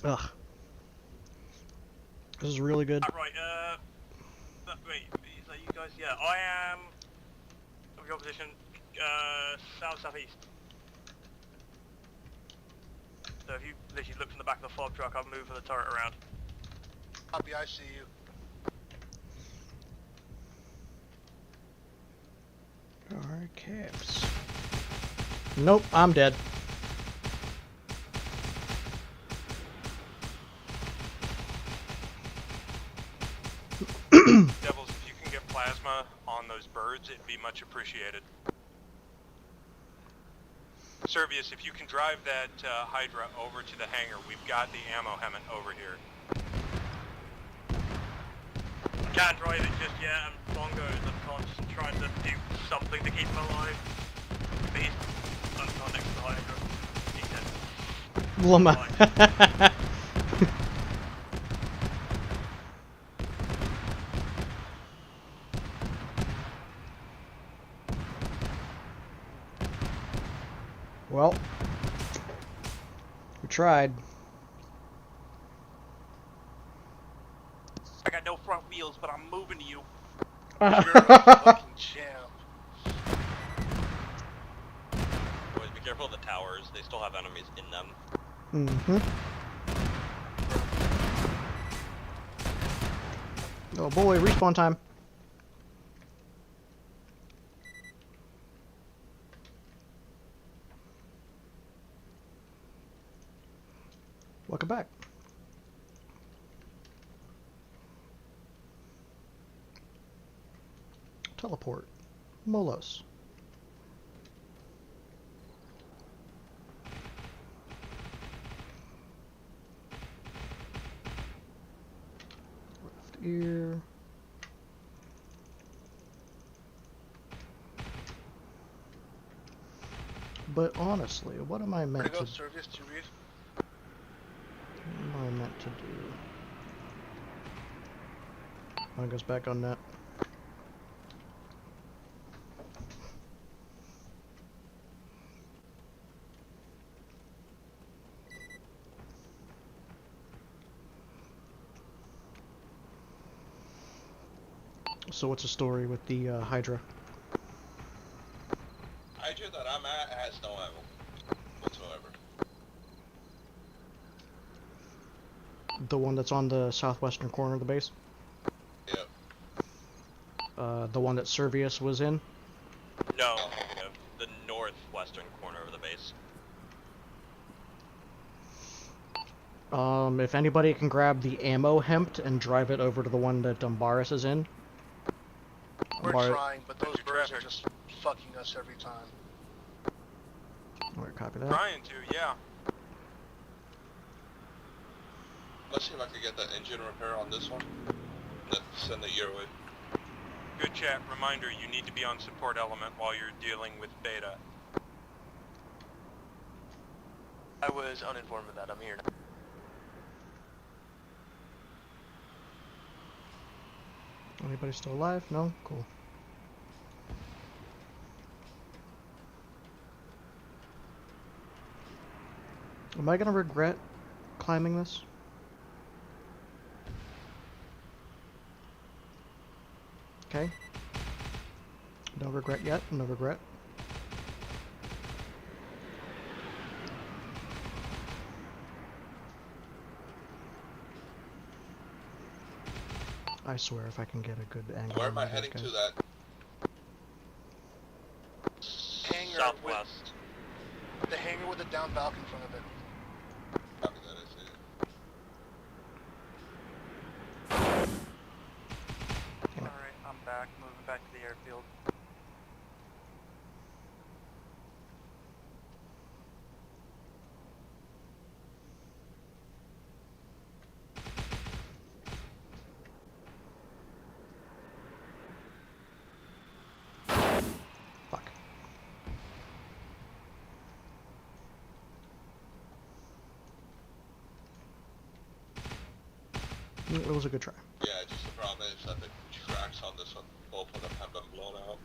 Ugh. This is really good. Right, wait, that you guys? Yeah, I am. Of your position, south-southeast. So if you literally look from the back of the fob truck, I'll move the turret around. Copy, I see you. Alright, caps. Nope, I'm dead. Devils, if you can get plasma on those birds, it'd be much appreciated. Servius, if you can drive that Hydra over to the hangar, we've got the ammo helmet over here. Can't drive it just yet, and Bongo is unconscious and trying to do something to keep him alive. But he's not next to the Hydra. He's dead. Lama. Well, we tried. I got no front wheels, but I'm moving to you. You're a fucking champ. Boys, be careful of the towers. They still have enemies in them. Mm-hmm. Oh boy, respawn time. Welcome back. Teleport. Molos. Left ear. But honestly, what am I meant to do? Service to read. What am I meant to do? Mine goes back on net. So what's the story with the Hydra? Hydra that I'm at has no ammo whatsoever. The one that's on the southwestern corner of the base? Yep. The one that Servius was in? No, the northwestern corner of the base. If anybody can grab the ammo hempt and drive it over to the one that Umbaris is in. We're trying, but those birds are just fucking us every time. Alright, copy that. Trying to, yeah. Let's see if I can get that engine repair on this one. Send it your way. Good chat. Reminder, you need to be on support element while you're dealing with beta. I was uninformed of that. I'm here now. Anybody still alive? No? Cool. Am I gonna regret climbing this? Okay. No regret yet. No regret. I swear if I can get a good angle. Where am I heading to that? Hangar Southwest. The hangar with the down balcony in front of it. Copy that, I see it. Alright, I'm back. Moving back to the airfield. Fuck. It was a good try. Yeah, just the problem is that the tracks on this one, both of them have been blown out.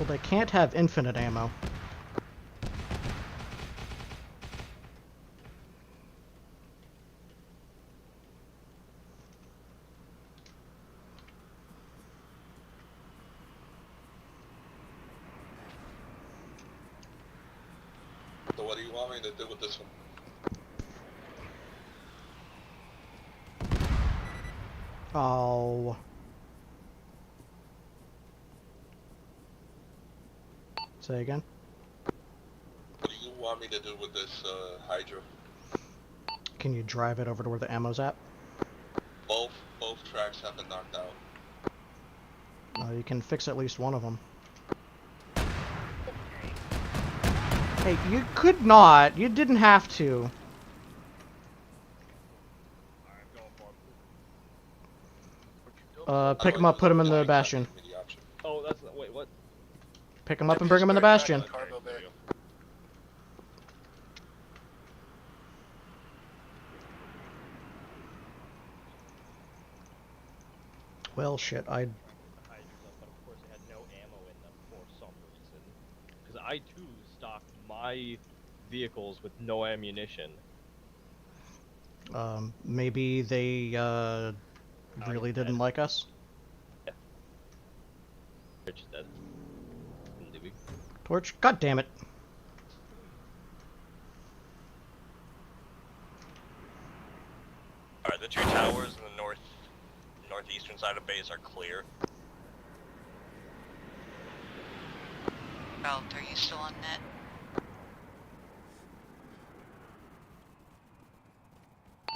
Well, they can't have infinite ammo. So what do you want me to do with this one? Oh. Say again? What do you want me to do with this Hydra? Can you drive it over to where the ammo's at? Both tracks have been knocked out. You can fix at least one of them. Hey, you could not. You didn't have to. Pick him up, put him in the bastion. Oh, that's wait, what? Pick him up and bring him in the bastion. Well, shit, But of course they had no ammo in them for some reason. Because I too stocked my vehicles with no ammunition. Maybe they, really didn't like us? Yeah. Rich is dead. Maybe. Torch? God damn it. Alright, the two towers in the northeastern side of base are clear. Belt, are you still on net?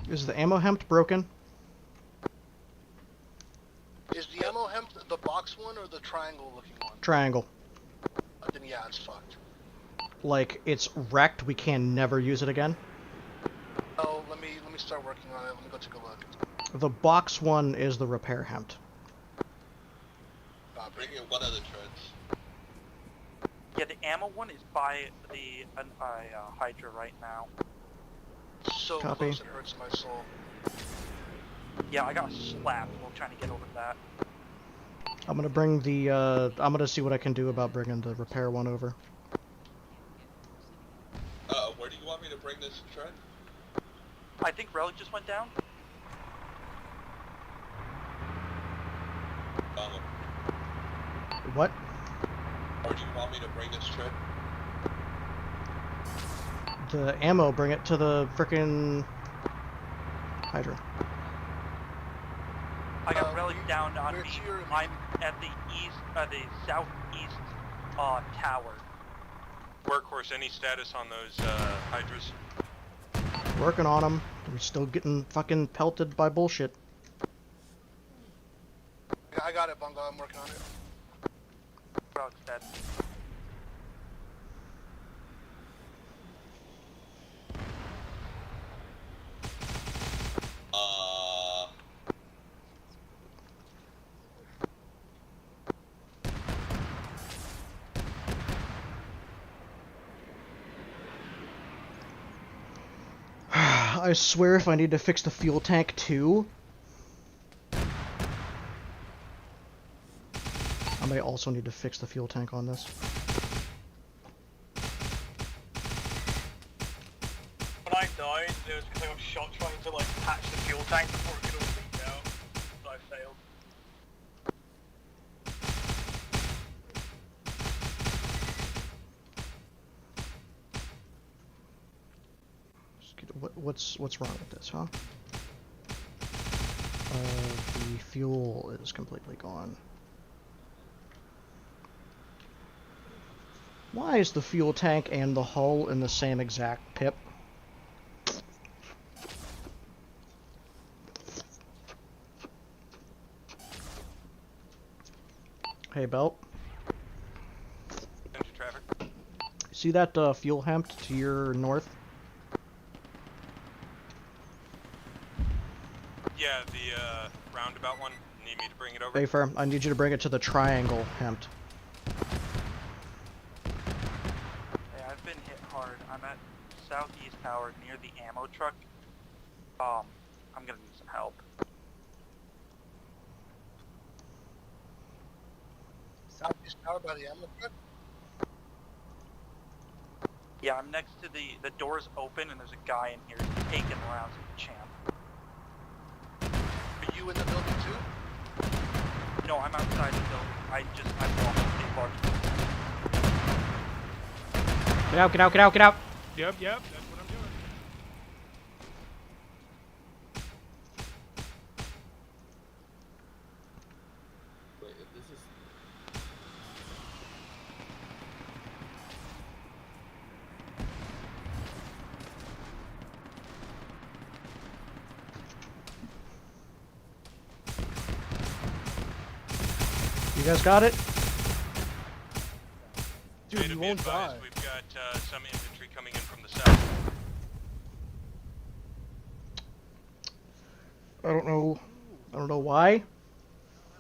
Is the ammo hemp broken? Is the ammo hemp the box one or the triangle looking one? Triangle. Then yeah, it's fucked. Like, it's wrecked, we can never use it again? Oh, let me start working on it. Let me go take a look. The box one is the repair hemp. Bring in one of the treads. Yeah, the ammo one is by the Hydra right now. So Copy. close it hurts my soul. Yeah, I got slapped while trying to get over that. I'm gonna bring the, I'm gonna see what I can do about bringing the repair one over. Where do you want me to bring this tread? I think Relic just went down. What? Where do you want me to bring this tread? The ammo, bring it to the frickin' Hydra. I got Relic down on me. I'm at the southeast tower. Workhorse, any status on those Hydras? Working on them. We're still getting fucking pelted by bullshit. I got it, Bungo. I'm working on it. Relic's dead. I swear if I need to fix the fuel tank too, I may also need to fix the fuel tank on this. When I died, it was because I got shot trying to like patch the fuel tank before it could all leak out. So I failed. What's wrong with this, huh? The fuel is completely gone. Why is the fuel tank and the hull in the same exact pip? Hey, Belt. See that fuel hemp to your north? Yeah, the roundabout one. Need me to bring it over? Bayfair, I need you to bring it to the triangle hemp. Hey, I've been hit hard. I'm at southeast tower near the ammo truck. I'm gonna need some help. Southeast tower by the ammo truck? Yeah, I'm next to the door's open and there's a guy in here taking rounds of the champ. Are you in the building too? No, I'm outside the building. I'm walking the bar. Get out, get out, get out, get out! Yep, that's what I'm doing. Wait, if this is... You guys got it? Dude, you won't die. We've got some infantry coming in from the south. I don't know why.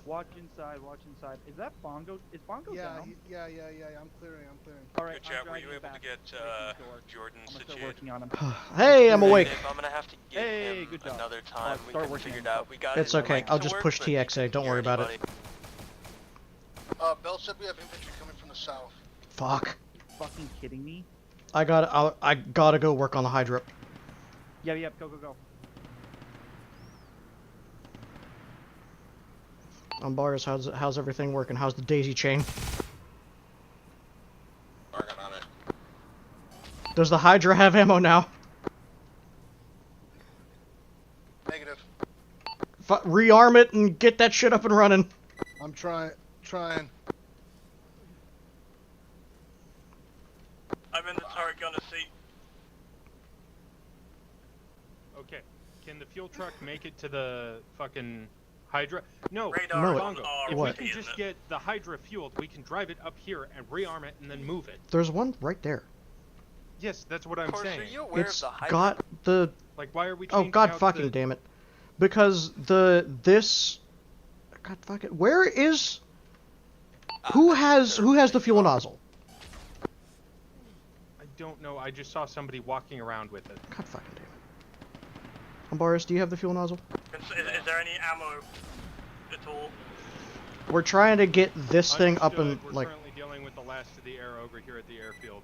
Watch inside, watch inside. Is that Bongo? Is Bongo down? Yeah, I'm clearing. Alright, Good chat, were you able to get Jordan I'm gonna start situated? working on him. Hey, I'm awake. I'm gonna have to give him good job. another time. We start can working figure it on out. We got It's his okay. right I'll to just work, push but he TXA. couldn't Don't hear worry about it. anybody. Bell said we have infantry coming from the south. Fuck. Fucking kidding me? I gotta go work on the Hydra. Yeah, go. Bars, how's everything working? How's the daisy chain? Working on it. Does the Hydra have ammo now? Negative. Rearm it and get that shit up and running. I'm trying. I'm in the turret gunner seat. Okay, can the fuel truck make it to the fucking Hydra? No, Radar No, on Bongo. R. If What? we can just get the Hydra fueled, we can drive it up here and rearm it and then move it. There's one right there. Yes, that's what I'm Of course, saying. are you aware It's of the Hydra? got the... Like, why are we Oh changing god out fucking the... damn it. Because this... God fucking... Where is... Who has the fuel nozzle? I don't know, I just saw somebody walking around with it. God fucking damn it. Boris, do you have the fuel nozzle? Is there any ammo at all? We're trying to get this thing up and, We're like... currently dealing with the last of the air over here at the airfield.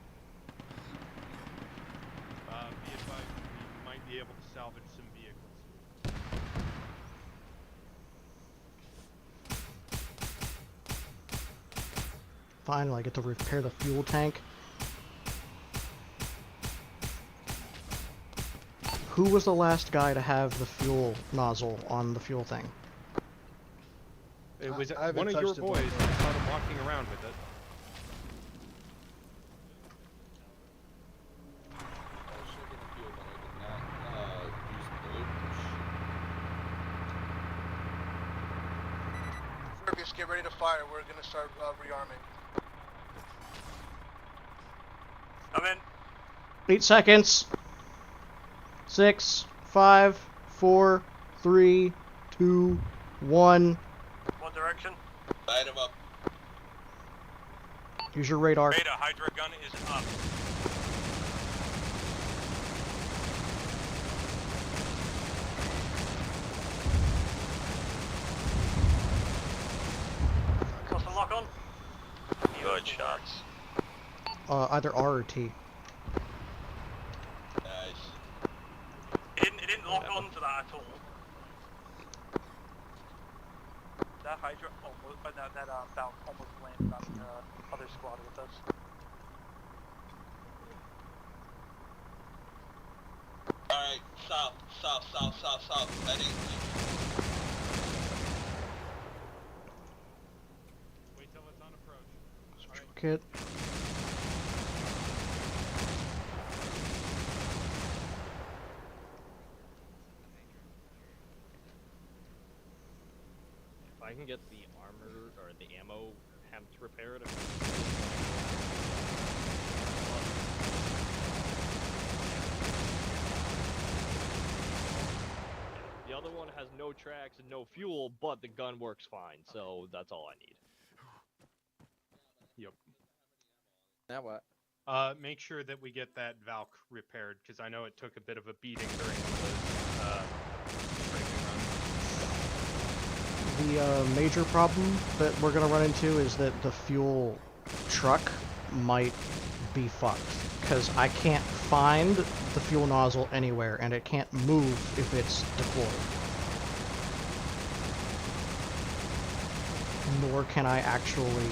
Be advised, we might be able to salvage some vehicles. Finally, I get to repair the fuel tank. Who was the last guy to have the fuel nozzle on the fuel thing? It was I haven't one of your touched it boys. before. I saw them walking around with it. Servius, get ready to fire. We're gonna start rearming. I'm in. 8 seconds. 6, 5, 4, 3, 2, 1. What direction? Light him up. Use your radar. Beta, Hydra gun is up. What's the lock on? Good shots. Either R or T. Nice. It didn't lock on to that at all. That Hydra almost, that Valk almost landed on the other squad with us. Alright, south. Heading. Wait till it's on approach. Kit. If I can get the armor or the ammo hemp repaired, the other one has no tracks and no fuel, but the gun works fine, so that's all I need. Yep. Now what? Make sure that we get that Valk repaired, because I know it took a bit of a beating during the training run. the major problem that we're gonna run into is that the fuel truck might be fucked. Because I can't find the fuel nozzle anywhere, and it can't move if it's deployed. Nor can I actually...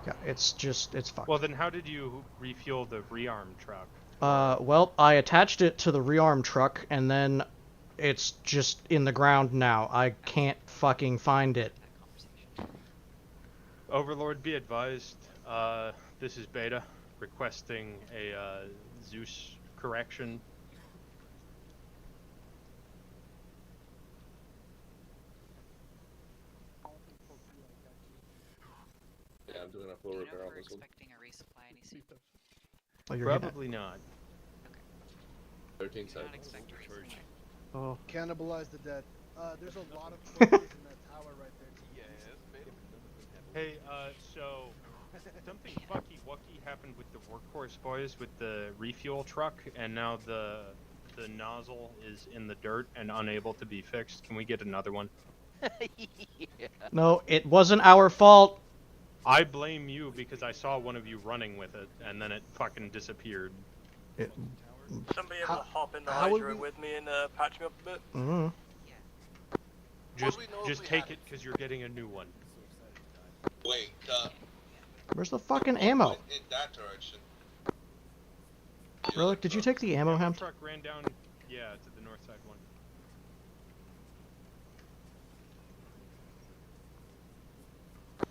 Yeah, it's fucked. Well, then how did you refuel the rearm truck? Well, I attached it to the rearm truck, and then it's just in the ground now. I can't fucking find it. Overlord, be advised, this is Beta, requesting a Zeus correction. Yeah, I'm doing a full repair on this one. Oh, you're Probably not. 13 seconds. Oh. Cannibalize the dead. There's a lot of torches in that tower right there. Hey, so something fucky-wucky happened with the workhorse boys with the refuel truck, and now the nozzle is in the dirt and unable to be fixed. Can we get another one? Yeah. No, it wasn't our fault. I blame you because I saw one of you running with it, and then it fucking disappeared. Somebody able to hop in the Hydra with me and patch me up a bit? Mm-hmm. Just take it because you're getting a new one. Wait, Where's the fucking ammo? in that direction. Relic, did you take the ammo, The Hemp? truck ran down, yeah, to the north side one.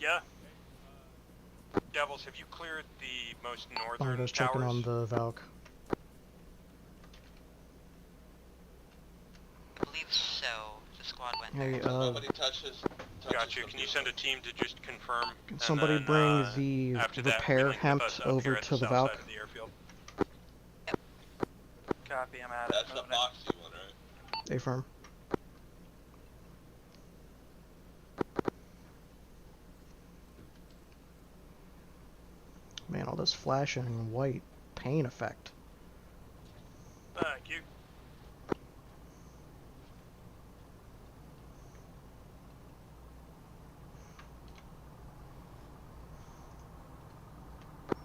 Yeah. Devils, have you cleared the most northern I'm just towers? checking on the Valk. I believe so. The squad went Hey, there. Nobody touches. Got you. Can you send a team to just confirm? Can somebody bring the after that, repair link with hemp us up over here at to the the south Valk? side of the airfield. Copy, I'm at That's it. the boxy one, right? Affirm. Man, all this flashing and white paint effect. Thank you.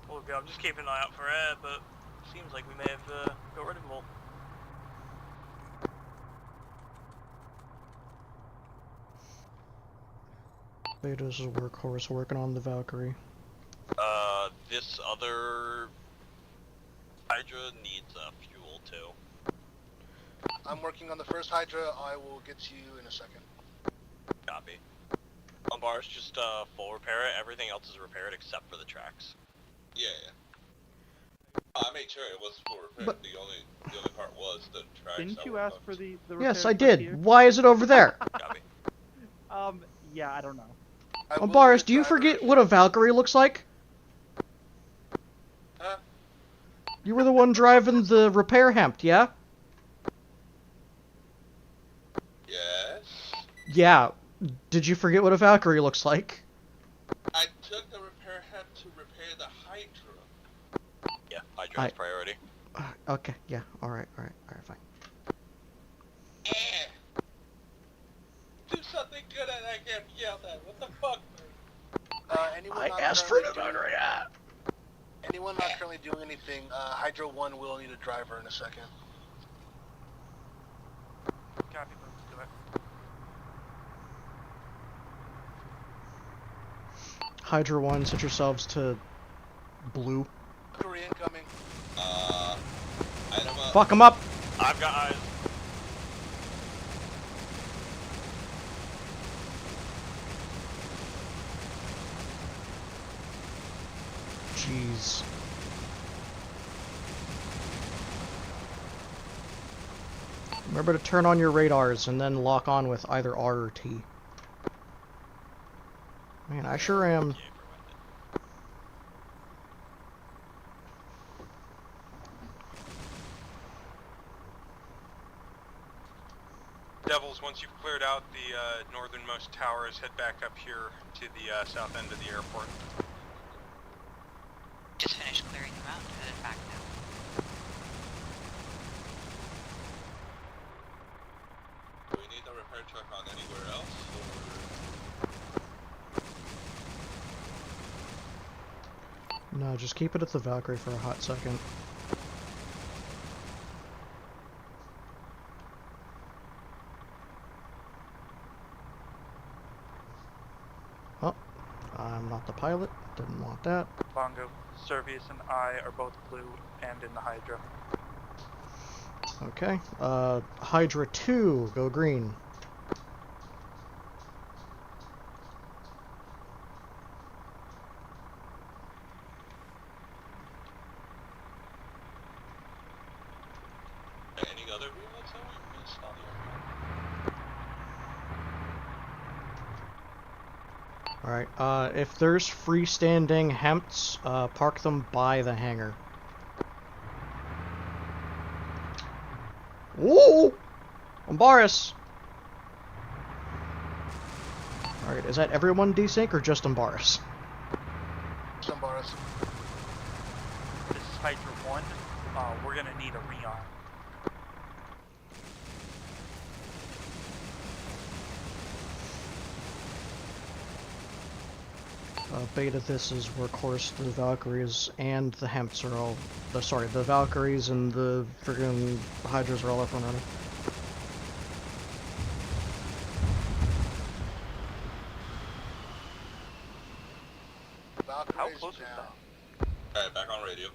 Well, I'm just keeping an eye out for air, but seems like we may have got rid of them all. Beta's a workhorse working on the Valkyrie. This other Hydra needs fuel too. I'm working on the first Hydra. I will get to you in a second. Copy. On bars, just full repair it. Everything else is repaired except for the tracks. Yeah. I made sure it was full repair. But- The only part was the tracks. Didn't that you were ask fucked. for the repair Yes, I truck did. here? Why is it over there? Copy. Yeah, I don't know. Oh, Boris, do you forget what a Valkyrie looks like? Huh? You were the one driving the repair hemp, yeah? Yes. Yeah. Did you forget what a Valkyrie looks like? I took the repair hemp to repair the Hydra. Yeah, Hydra has priority. Okay, yeah, alright, fine. Do something good and I get yelled at. What the fuck? Anyone I not asked for currently the doing- Valkyrie. Anyone not currently doing anything, Hydra 1 will need a driver in a second. Copy, let's do it. Hydra 1, set yourselves to blue. Korean incoming. Item up. Fuck him up! I've got eyes. Jeez. Remember to turn on your radars and then lock on with either R or T. Man, I sure am. Devils, once you've cleared out the northernmost towers, head back up here to the south end of the airport. Just finished clearing them out and headed back now. Just keep it at the Valkyrie for a hot second. Oh, I'm not the pilot. Didn't want that. Bongo, Servius and I are both blue and in the Hydra. Okay. Hydra 2, go green. Any other units that we missed on the airfield? Alright, if there's freestanding Hemps, park them by the hangar. Whoa! Umbaris! Alright, is that everyone desync or just Umbaris? Umbaris. This is Hydra 1. We're gonna need a rearm. Beta, this is where, of course, the Valkyries and the Hemps are all... sorry, the Valkyries and the friggin' Hydras are all up and running. How close is that? Alright, back on radio.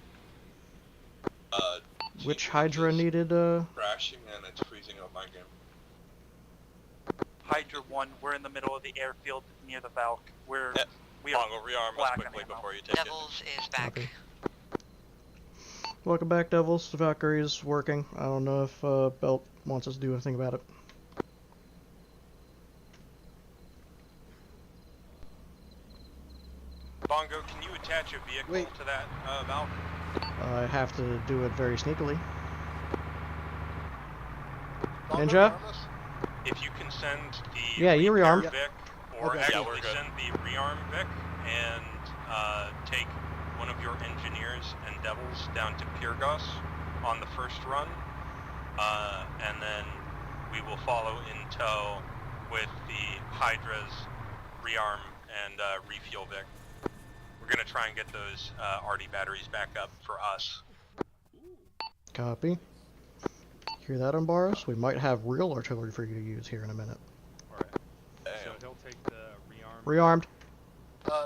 Which Hydra needed, Crashing and it's freezing up my game. Hydra 1, we're in the middle of the airfield near the Valk. We are Bongo, rearm us black quickly on ammo. before you take Devils is back. Copy. Welcome back, Devils. The Valkyrie is working. I don't know if Belt wants us to do anything about it. Bongo, can you attach a vehicle to that valve? I have to do it very sneakily. Ninja? If you can send the Yeah, you repair rearmed. Vic, or Okay. actually Yeah, we're good. send the rearm Vic and take one of your engineers and devils down to Pyrgos on the first run, and then we will follow in tow with the Hydra's rearm and refuel Vic. We're gonna try and get those RD batteries back up for us. Copy. Hear that, Umbaris? We might have real artillery for you to use here in a minute. So he'll take the rearm. Rearmed.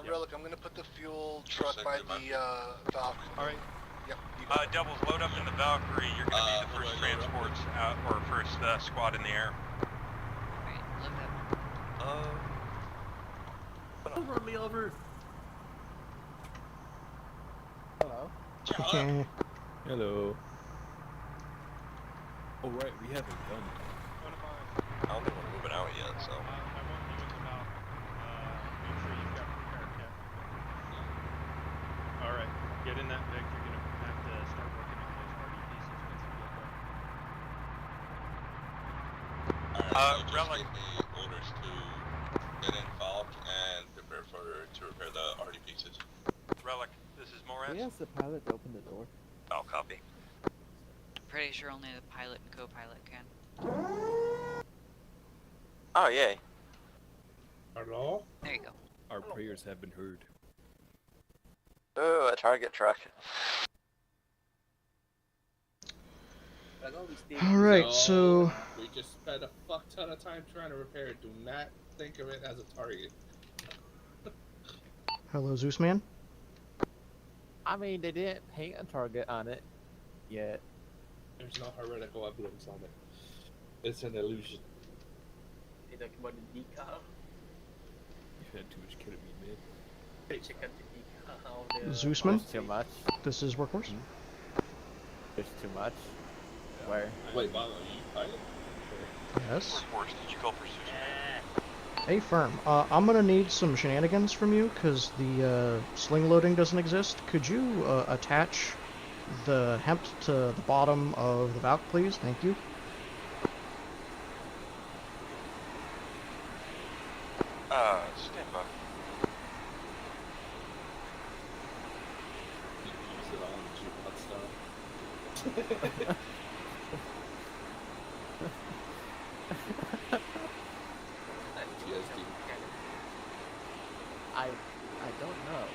Relic, I'm gonna put the fuel truck by the Valk. Alright. Yep. Devils, load up in the Valkyrie. You're gonna be the first transports out, or first squad in the air. Don't run me over. Hello. Okay. Hello. Oh right, we haven't done. I don't think we're moving out yet, so. Alright, get in that Vic. You're gonna have to start working on those RD pieces once you get there. Relic. Give me orders to get involved and prepare to repair the RD pieces. Relic, this is Moraz. We asked the pilot to open the door. I'll copy. Pretty sure only the pilot and co-pilot can. Oh, yay. Hello? There you go. Our prayers have been heard. Ooh, a target truck. Alright, so... We just spent a fuck ton of time trying to repair it. Do not think of it as a target. Hello, Zeus Man? I mean, they didn't paint a target on it yet. There's no heretical evidence on it. It's an illusion. Hey, talking about the decal. You've had too much ketamine, man. Hey, check out the decal. Zeusman? There's too much. This is Workhorse? There's too much. Where? Wait, Bob, are you pilot? Yes. Workhorse, did you call for Susan? Hey, Firm. I'm gonna need some shenanigans from you, because the sling loading doesn't exist. Could you attach the hemp to the bottom of the Valk, please? Thank you. Stand by. Use it on Jukebox style. I don't know.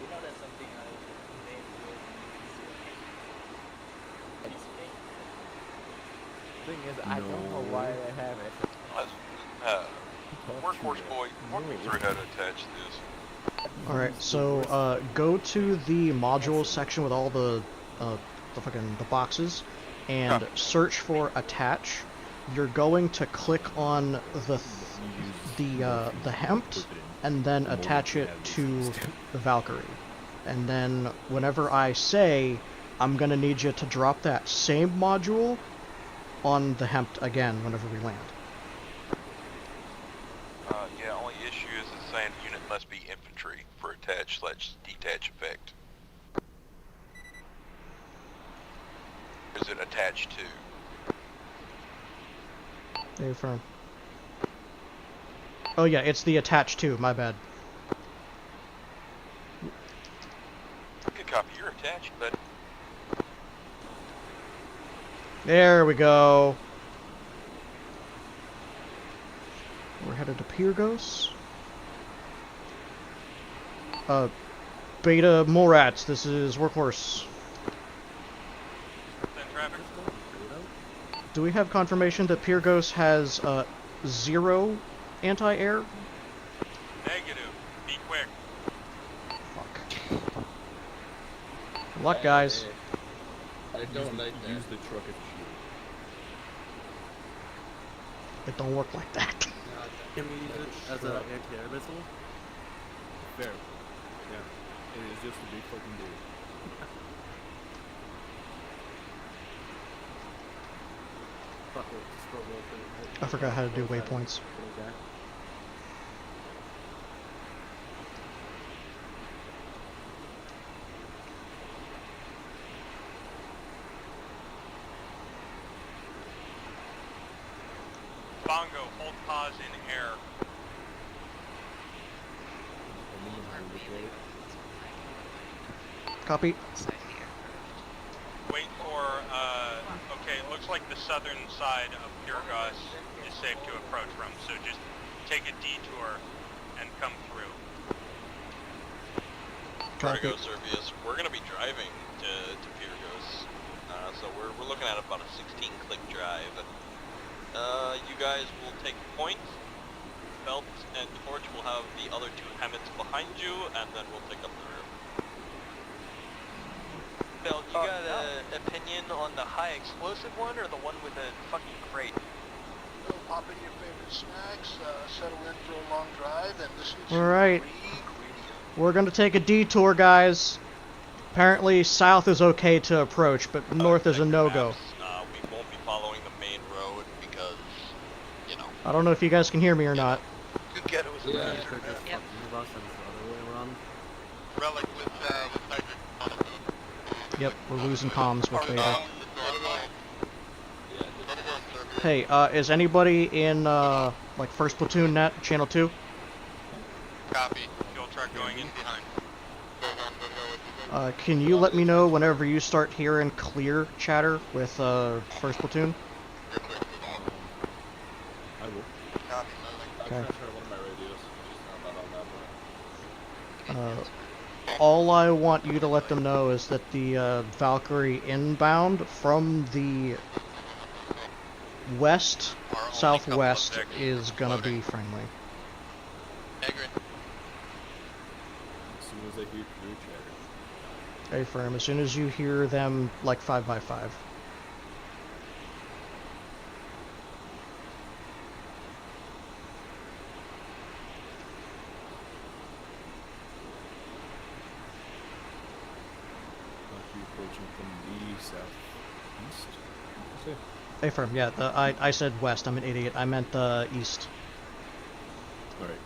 You know that's something Thing is, I don't know why I have it. Workforce boy, walk me through how to attach this. Alright, so go to the module section with all the boxes and search for attach. You're going to click on the hemp and then attach it to the Valkyrie. And then whenever I say, I'm gonna need you to drop that same module on the hemp again whenever we land. Yeah, only issue is it's saying unit must be infantry for attach/detach effect. Is it attached to? Hey, firm. Oh yeah, it's the attached to, my bad. Good copy, you're attached, but There we go. We're headed to Pyrgos. Beta Morats, this is Workhorse. Do we have confirmation that Pyrgos has 0 anti-air? negative. Be quick. Fuck. Good luck, guys. I don't like that. Use the truck as a shield. It don't work like that. Can we use it as an anti-air missile? Fair. Yeah. It is just a big fucking deal. Fuck it, just go real quick. I forgot how to do waypoints. Okay. Bongo, hold pause in air. Copy. Wait for, okay, it looks like the southern side of Pyrgos is safe to approach from, so just take a detour and come through. Vertigo Servius, we're going to be driving to Pyrgos, so we're looking at about a 16-click drive. You guys will take point, Belt and Torch will have the other two Hemmets behind you, and then we'll take up the rear. Belt, you got an opinion on the high explosive one, or the one with the fucking crate? So pop in your favorite snacks, settle in for a long drive, and listen to Alright. We're gonna take a detour, guys. Apparently south is okay to approach, but north is a no-go. We won't be following the main road because, you know. I don't know if you guys can hear me or not. Good ghetto is Yeah, just fucking move us and the other way around. Relic with Yep, we're losing comms with Beta. Hey, is anybody in, like, first platoon net, channel 2? Copy. Fuel truck going in behind. Can you let me know whenever you start hearing clear chatter with, first platoon? I will. Okay. All I want you to let them know is that the Valkyrie inbound from the west, southwest is gonna be friendly. As soon as I hear clear chatter. Hey, firm, as soon as you hear them, like 5x5. Approaching from the southeast. Hey, firm, yeah, I said west, I'm an idiot. I meant east. Alright.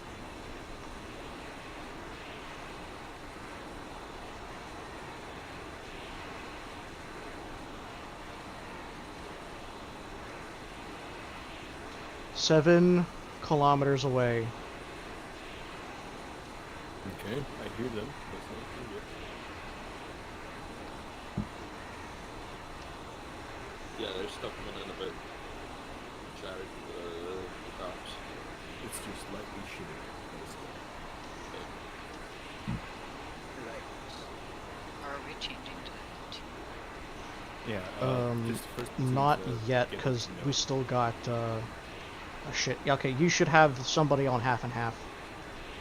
Seven kilometers away. Okay, I hear them. That's not good yet. Yeah, they're still coming in a bit. Chatted to the cops. It's just lightly shitty. Are we changing to Yeah. Just first Not to yet, get because to know. we still got, oh shit. Yeah, okay, you should have somebody on half and half.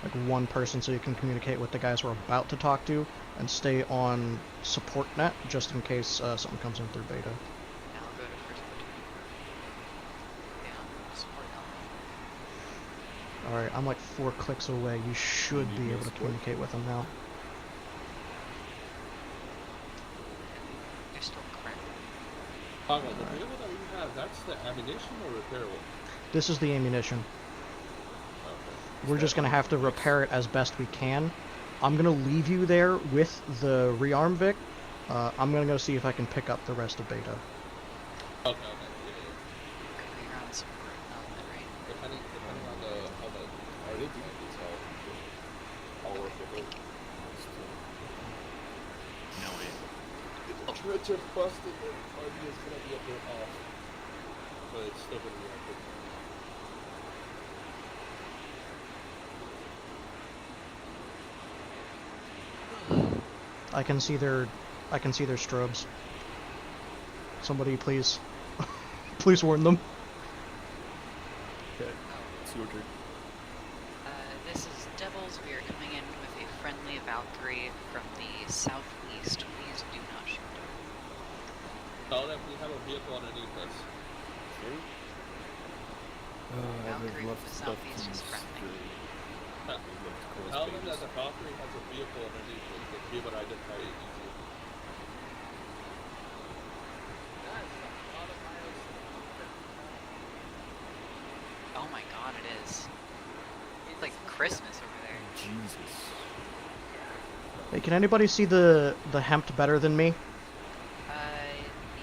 Like one person so you can communicate with the guys we're about to talk to, and stay on support net, just in case something comes in through beta. I'll go to first platoon. Yeah, support now. Alright, I'm like 4 clicks away. You should be able to communicate with them now. They're still cracked. The vehicle that we have, that's the ammunition or repairable? This is the ammunition. Okay. We're just gonna have to repair it as best we can. I'm gonna leave you there with the rearm Vic. I'm gonna go see if I can pick up the rest of beta. Okay, You're on support element, right? Depending on how the I'll work with it. No way. If the trencher busted, the RV is gonna be a bit off. But it's still gonna be active. I can see their strobes. Somebody please. Please warn them. Okay. It's your turn. This is Devils. We are coming in with a friendly Valkyrie from the southeast. Please do not shoot. Tell them we have a vehicle underneath us. Valkyrie from the southeast is friendly. Tell them that the Valkyrie has a vehicle underneath it. They'll be able to identify it easily. Oh my god, it is. It's like Christmas over there. Jesus. Hey, can anybody see the hemp better than me?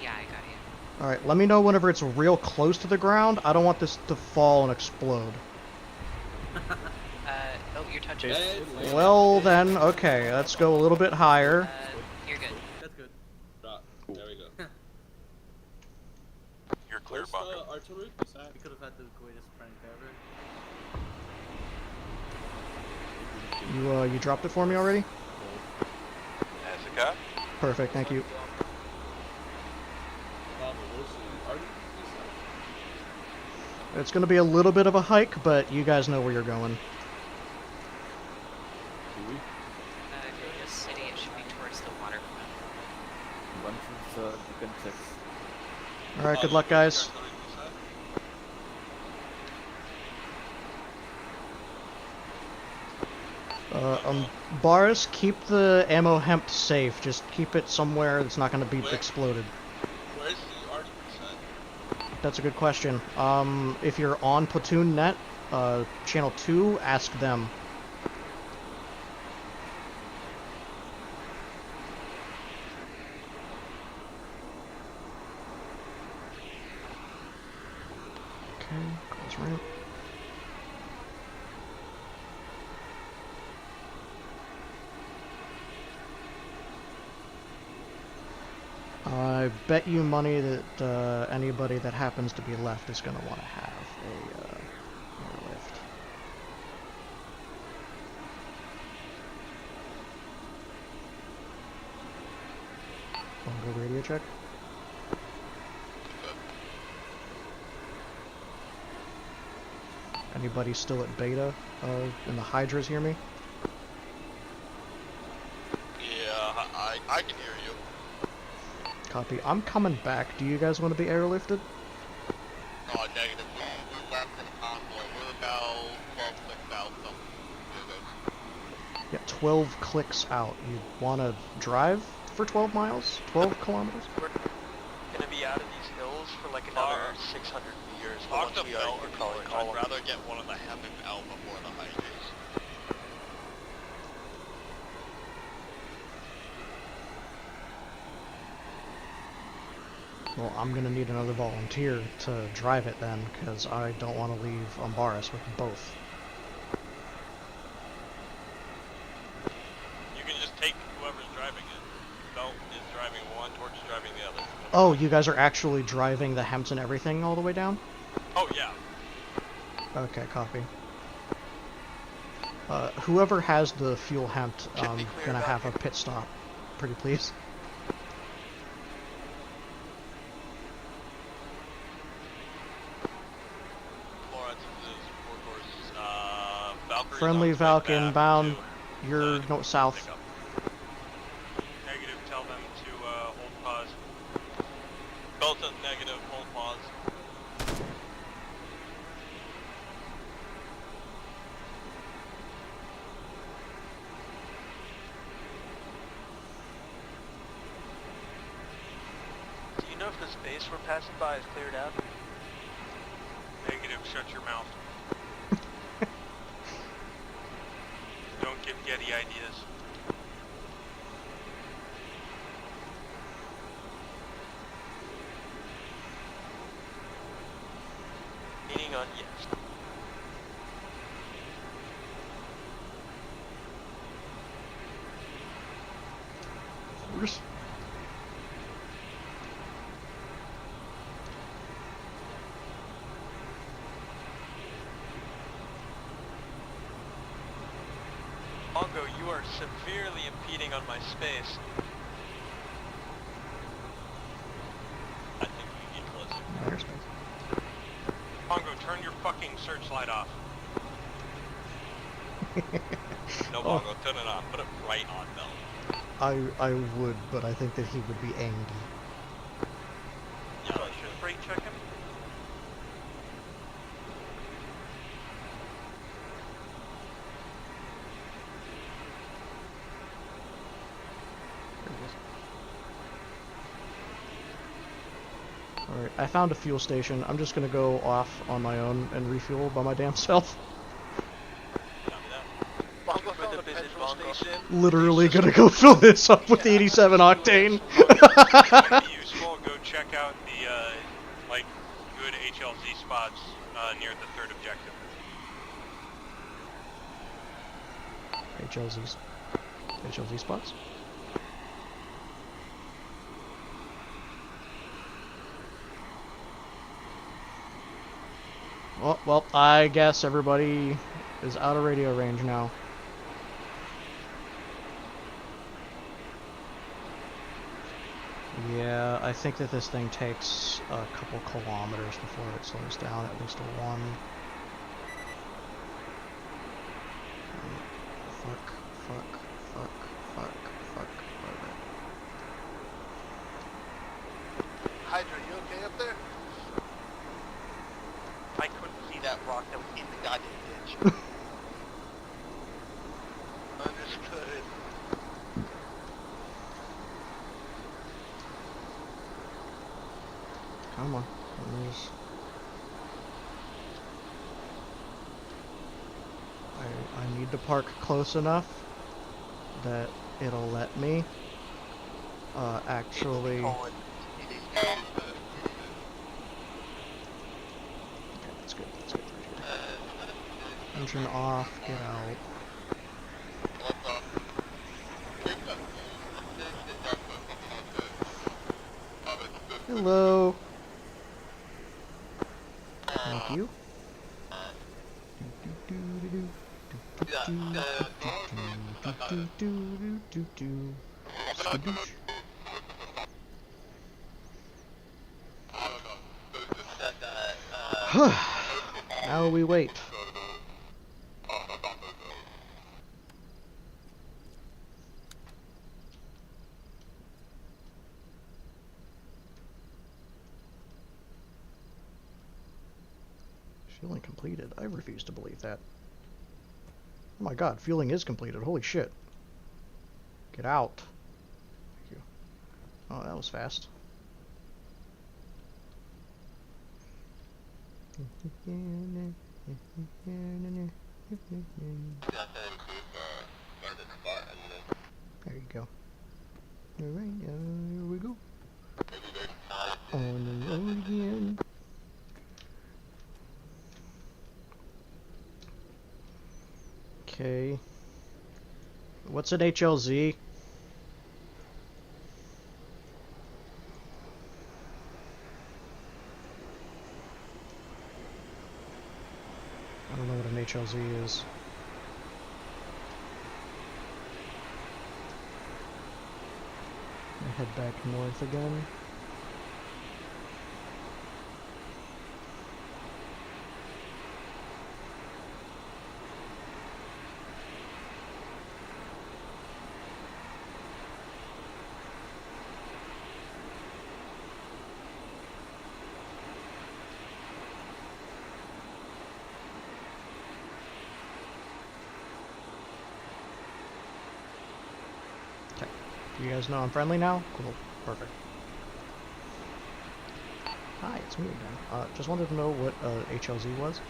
Yeah, I got you. Alright, let me know whenever it's real close to the ground. I don't want this to fall and explode. Oh, you're touching. Well then, okay, let's go a little bit higher. You're good. That's good. There we go. You're clear, Where's Bunker. the artillery? We could have had the greatest prank ever. You dropped it for me already? Jessica? Perfect, thank you. It's gonna be a little bit of a hike, but you guys know where you're going. Do we? Go to city. It should be towards the waterfront. Run through the gun 6. Alright, good luck, guys. Boris, keep the ammo hemp safe. Just keep it somewhere that's not going to be exploded. Where's the RD%? That's a good question. If you're on Platoon Net, Channel 2, ask them. Okay, close ramp. I bet you money that anybody that happens to be left is going to want to have a airlift. Bongo radio check. Anybody still at beta in the Hydras hear me? Yeah, I can hear you. Copy. I'm coming back. Do you guys want to be airlifted? Oh, negative. We left from the convoy. We're about 12 clicks out, so Yeah, 12 clicks out. You want to drive for 12 miles? 12 kilometers? We're gonna be out of these hills for like another 600 meters. But talk once to we are, Bell you or can probably George. call I'd them. rather get one of the Havoc out before the Hydras. Well, I'm gonna need another volunteer to drive it then, because I don't want to leave Umbaris with both. You can just take whoever's driving it. Belt is driving one, Torch is driving the other. Oh, you guys are actually driving the Hemps and everything all the way down? Oh, yeah. Okay, copy. Whoever has the fuel hemp, gonna have a pit stop. Pretty please. Friendly Valk inbound. You're no south. Negative, tell them to hold pause. Delta's negative, hold pause. Do you know if the space we're passing by is cleared out? Negative, shut your mouth. Don't give Getty ideas. Meaning on yes. Horse. Mongo, you are severely impeding on my space. I think we get closer. Airspace. Pongo, turn your fucking searchlight off. No, Oh. Mongo, turn it on. Put it right on Bell. I would, but I think that he would be angry. Yeah, So I should brake check him? Alright, I found a fuel station. I'm just gonna go off on my own and refuel by my damn self. Bongo found a petrol station. Literally gonna go fill this up with 87 octane. It might be useful. Go check out the like good HLZ spots near the third objective. HLZs. HLZ spots? Oh, well, I guess everybody is out of radio range now. Yeah, I think that this thing takes a couple kilometers before it slows down, at least one. Fuck, fuck, fuck, fuck, fuck, fuck. Hydra, you okay up there? I couldn't see that rock that was in the goddamn ditch. Understood. Come on. There's... I need to park close enough that it'll let me actually... Okay, that's good, that's good. Engine off, get out. Hello. Thank you. Now we wait. Fueling completed. I refuse to believe that. Oh my god, fueling is completed. Holy shit. Get out. Thank you. Oh, that was fast. There you go. Alright, here we go. On the road again. Okay. What's an HLZ? I don't know what an HLZ is. I head back north again. You guys know I'm friendly now? Cool. Perfect. Hi, it's me again. Just wanted to know what HLZ was.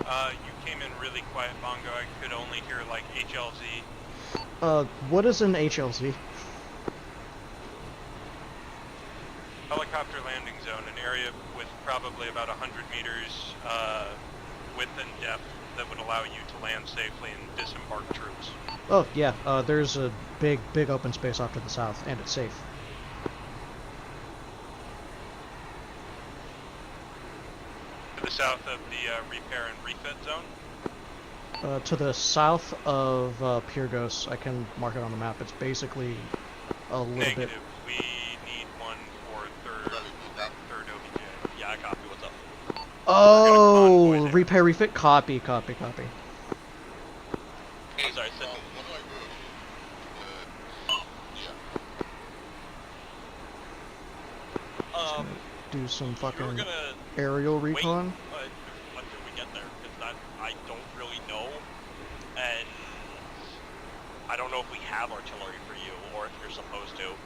You came in really quiet, Bongo. I could only hear, like, HLZ. What is an HLZ? Helicopter landing zone, an area with probably about 100 meters width and depth that would allow you to land safely and disembark troops. Oh, yeah, there's a big open space off to the south, and it's safe. To the south of the repair and refit zone? To the south of Pyrgos, I can mark it on the map. It's basically a little Negative. bit... We need one for third OBJ. Yeah, I copy. What's up? Oh, repair, refit, copy. I'm sorry, send me. Do some fucking gonna aerial recon. Until we get there, because I don't really know, and I don't know if we have artillery for you, or if you're supposed to.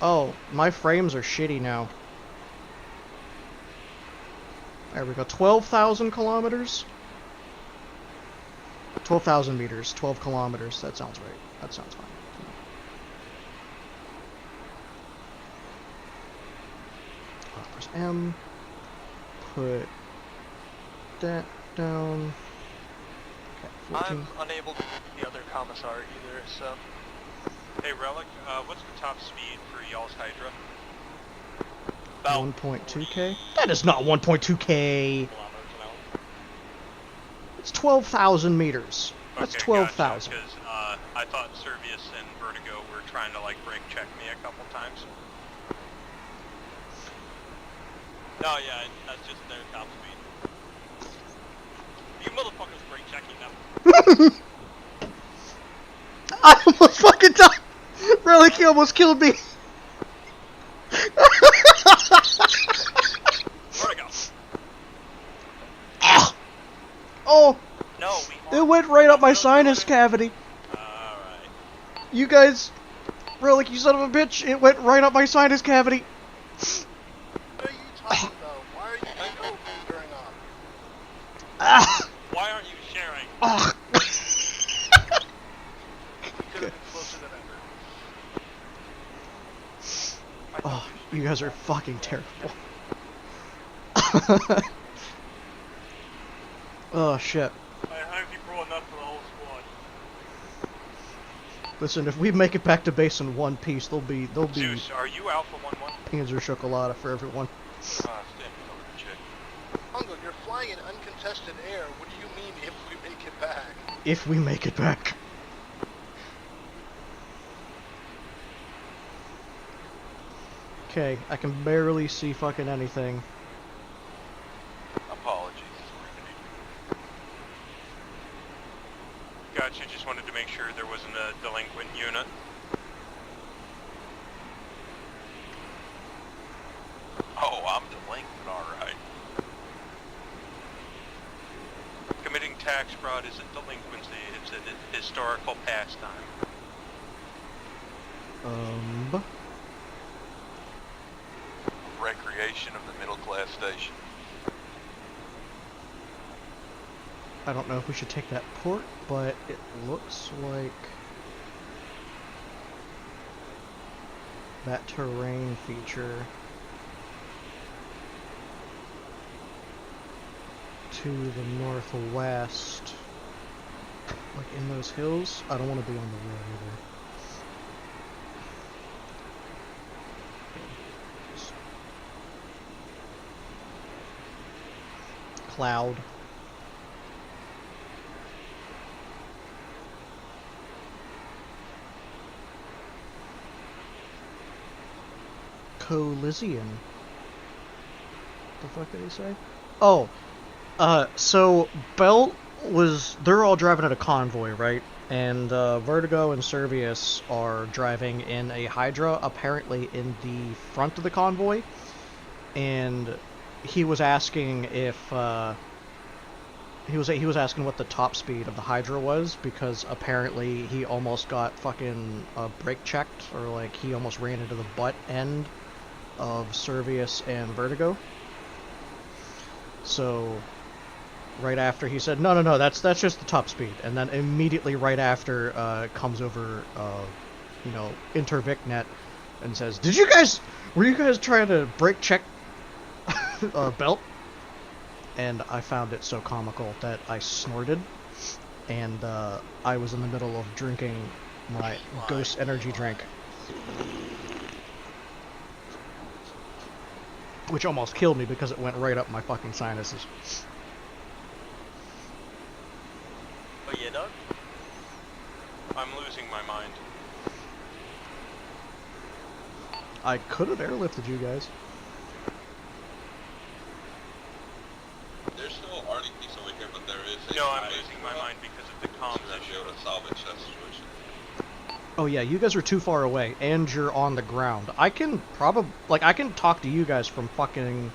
Oh, my frames are shitty now. There we go. 12,000 kilometers? 12,000 meters. 12 kilometers. That sounds right. That sounds fine. Press M. Put that down. Okay, 14. I'm unable to get the other commissar either, so... Hey, Relic, what's the top speed for y'all's Hydra? 1.2k? That is not 1.2k! It's 12,000 meters. That's Okay, 12,000. Because I thought Servius and Vertigo were trying to, like, brake check me a couple times. No, yeah, that's just their top speed. You motherfuckers brake checking them. I almost fucking died! Relic, he almost killed me! Vertigo. Oh! No, it went right up my sinus cavity. Alright. You guys... Relic, you son of a bitch! It went right up my sinus cavity! What are you talking about? Why are you making during on? Ah! Why aren't you sharing? Ah! Oh, you guys are fucking terrible. Oh shit. I hope you brought enough for the whole squad. Listen, if we make it back to base in one piece, there'll be Zeus, are you Alpha 1-1? Panzer Chocolata for everyone. Hongo, you're flying in uncontested air. What do you mean if we make it back? If we make it back. Okay, I can barely see fucking anything. Apologies. Gotcha, just wanted to make sure there wasn't a delinquent unit. Oh, I'm delinquent, alright. Committing tax fraud isn't delinquency, it's an historical pastime. Recreation of the middle class station. I don't know if we should take that port, but it looks like that terrain feature to the northwest, like in those hills. I don't want to be on the road either. Cloud. Coliseum. The fuck did he say? Oh, so Belt was, they're all driving at a convoy, right? And Vertigo and Servius are driving in a Hydra, apparently in the front of the convoy. And he was asking if He was asking what the top speed of the Hydra was, because apparently he almost got fucking brake checked, or like he almost ran into the butt end of Servius and Vertigo. So right after he said, no, that's just the top speed, and then immediately right after comes over, you know, Intervicnet and says, were you guys trying to brake check Belt? And I found it so comical that I snorted, and I was in the middle of drinking my Ghost energy drink, which almost killed me because it went right up my fucking sinuses. Oh yeah, Doug? I'm losing my mind. I could have airlifted you guys. There's still RDPs over here, but there is a... No, I'm losing my mind because of the comms issue. To salvage that situation. Oh yeah, you guys are too far away, and you're on the ground. I can probably, like, I can talk to you guys from fucking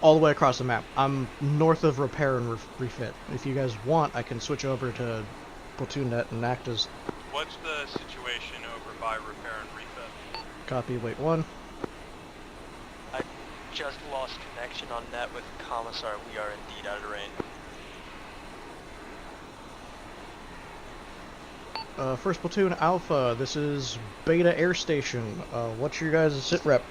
all the way across the map. I'm north of Repair and Refit. If you guys want, I can switch over to Platoon Net and act as... What's the situation over by Repair and Refit? Copy, wait one. I just lost connection on net with Commissar. We are indeed out of range. First Platoon Alpha, this is Beta Air Station. What's your guys' sit rep?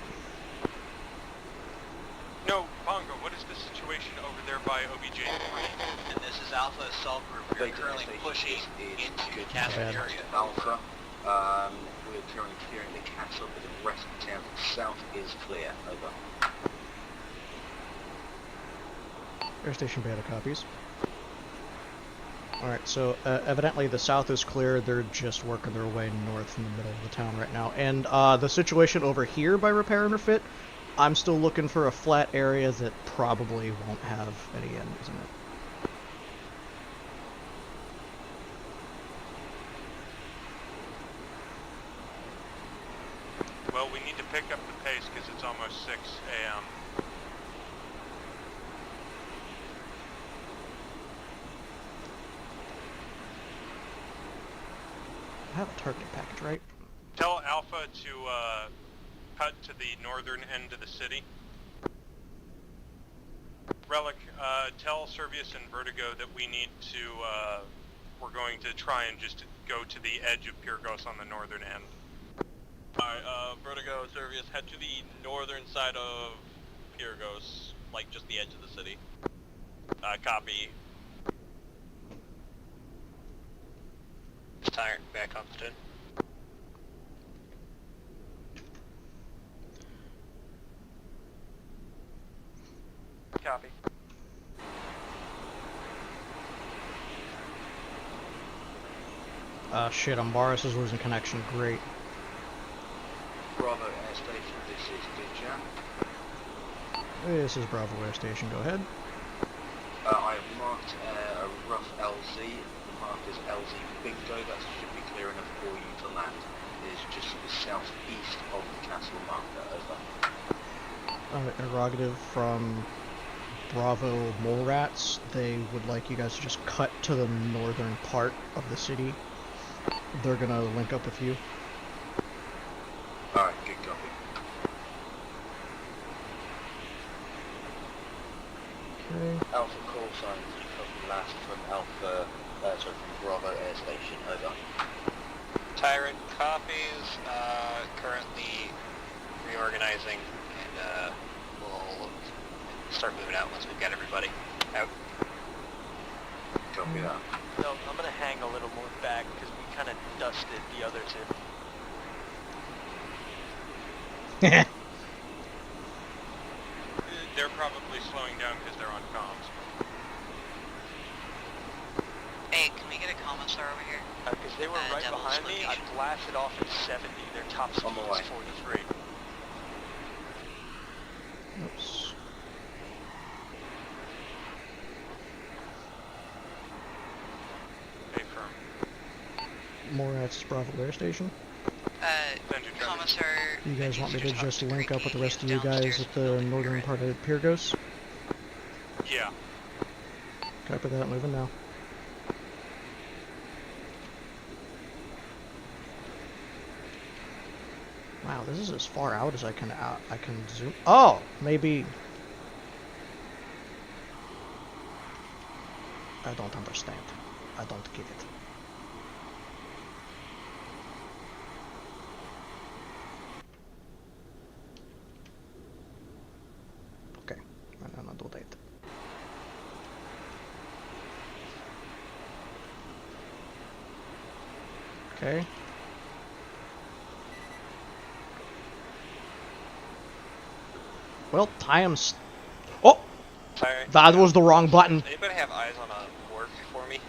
No, Bongo, what is the situation over there by OBJ3? And this is Alpha Assault Group. We're currently pushing into the castle area. Alpha, we're currently clearing the castle, but the rest of the town south is clear. Over. Air Station Beta copies. Alright, so evidently the south is clear. They're just working their way north in the middle of the town right now. And the situation over here by Repair and Refit, I'm still looking for a flat area that probably won't have any enemies in it. Well, we need to pick up the pace because it's almost 6 a.m. I have a target package, right? Tell Alpha to cut to the northern end of the city. Relic, tell Servius and Vertigo that we need to, we're going to try and just go to the edge of Pyrgos on the northern end. Alright, Vertigo, Servius, head to the northern side of Pyrgos, like just the edge of the city. Copy. Tired, back on platoon. Copy. Shit, Umbaris is losing connection. Great. Bravo Air Station, this is Ditcher. This is Bravo Air Station, go ahead. I have marked a rough LZ. The mark is LZ Bingo, that should be clear enough for you to land. It is just to the southeast of the castle marker, over. Interrogative from Bravo Mole Rats. They would like you guys to just cut to the northern part of the city. They're gonna link up with you. Alright, good copy. Okay. Alpha call sign, you come last from Alpha, sorry, from Bravo Air Station, over. Tyrant copies, currently reorganizing, and we'll start moving out once we've got everybody out. Copy that. No, I'm gonna hang a little more back because we kind of dusted the others in. They're probably slowing down because they're on comms. Hey, can we get a commissar over here? Because they were right Devil's behind me, I location. blasted off at 70, their top speed On the was way. 43. Oops. Hey, firm. More at Bravo Air Station. Commissar... You guys want me to just link up with the rest of you downstairs guys at the northern part of Pyrgos? Yeah. Copy that, moving now. Wow, this is as far out as I can zoom. Oh, maybe. I don't understand. I don't get it. Okay, I'm gonna do that. Okay. Well, time's. Oh! Sorry. That was the wrong button. Does anybody have eyes on a work for me?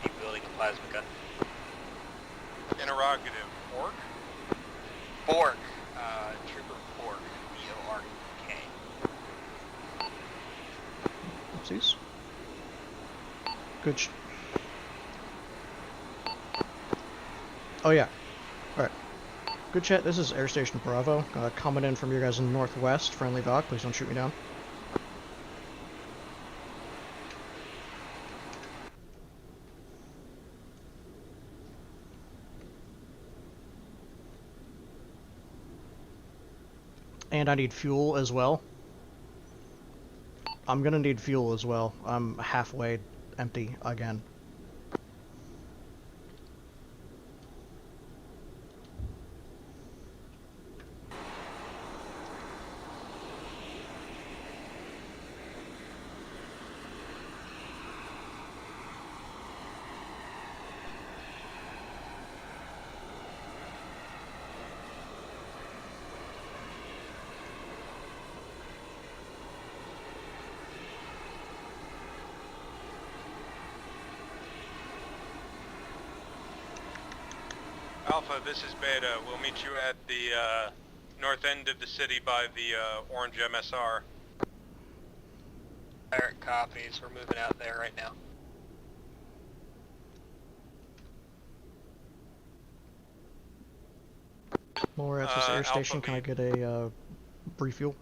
Keep building a plasma gun. Interrogative. Orc? Bork. Trooper Bork. B-O-R-K. Oopsies. Good. Oh yeah. Alright. Good chat, this is Air Station Bravo, coming in from your guys in northwest, friendly Doc, please don't shoot me down. And I need fuel as well. I'm gonna need fuel as well. I'm halfway empty again. Alpha, this is Beta. We'll meet you at the north end of the city by the orange MSR. Pirate copies. We're moving out there right now. More at this air station, can I get a refuel?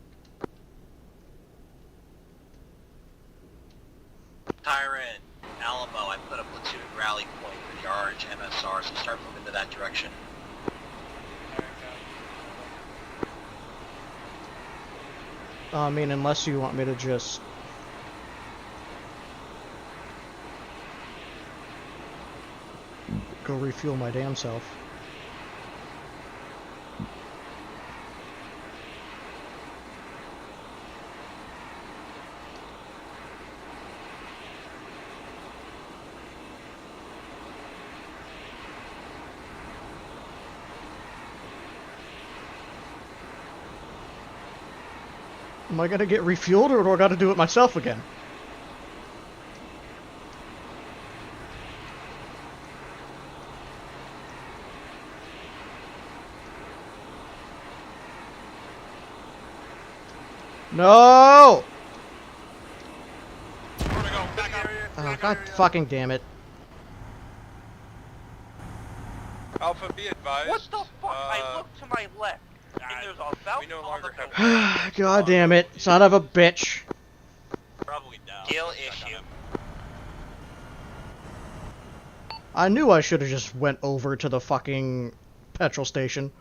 Tyrant, Alamo, I put a platoon rally point for the orange MSR, so start moving to that direction. I mean, unless you want me to just... go refuel my damn self. Am I gonna get refueled, or do I gotta do it myself again? No! Oh, God fucking damn it. Alpha, be advised. What the fuck? I looked to my left. And there's a Valve we no longer have... God damn it, son of a bitch. Probably down. Deal issue. I knew I should have just went over to the fucking petrol station.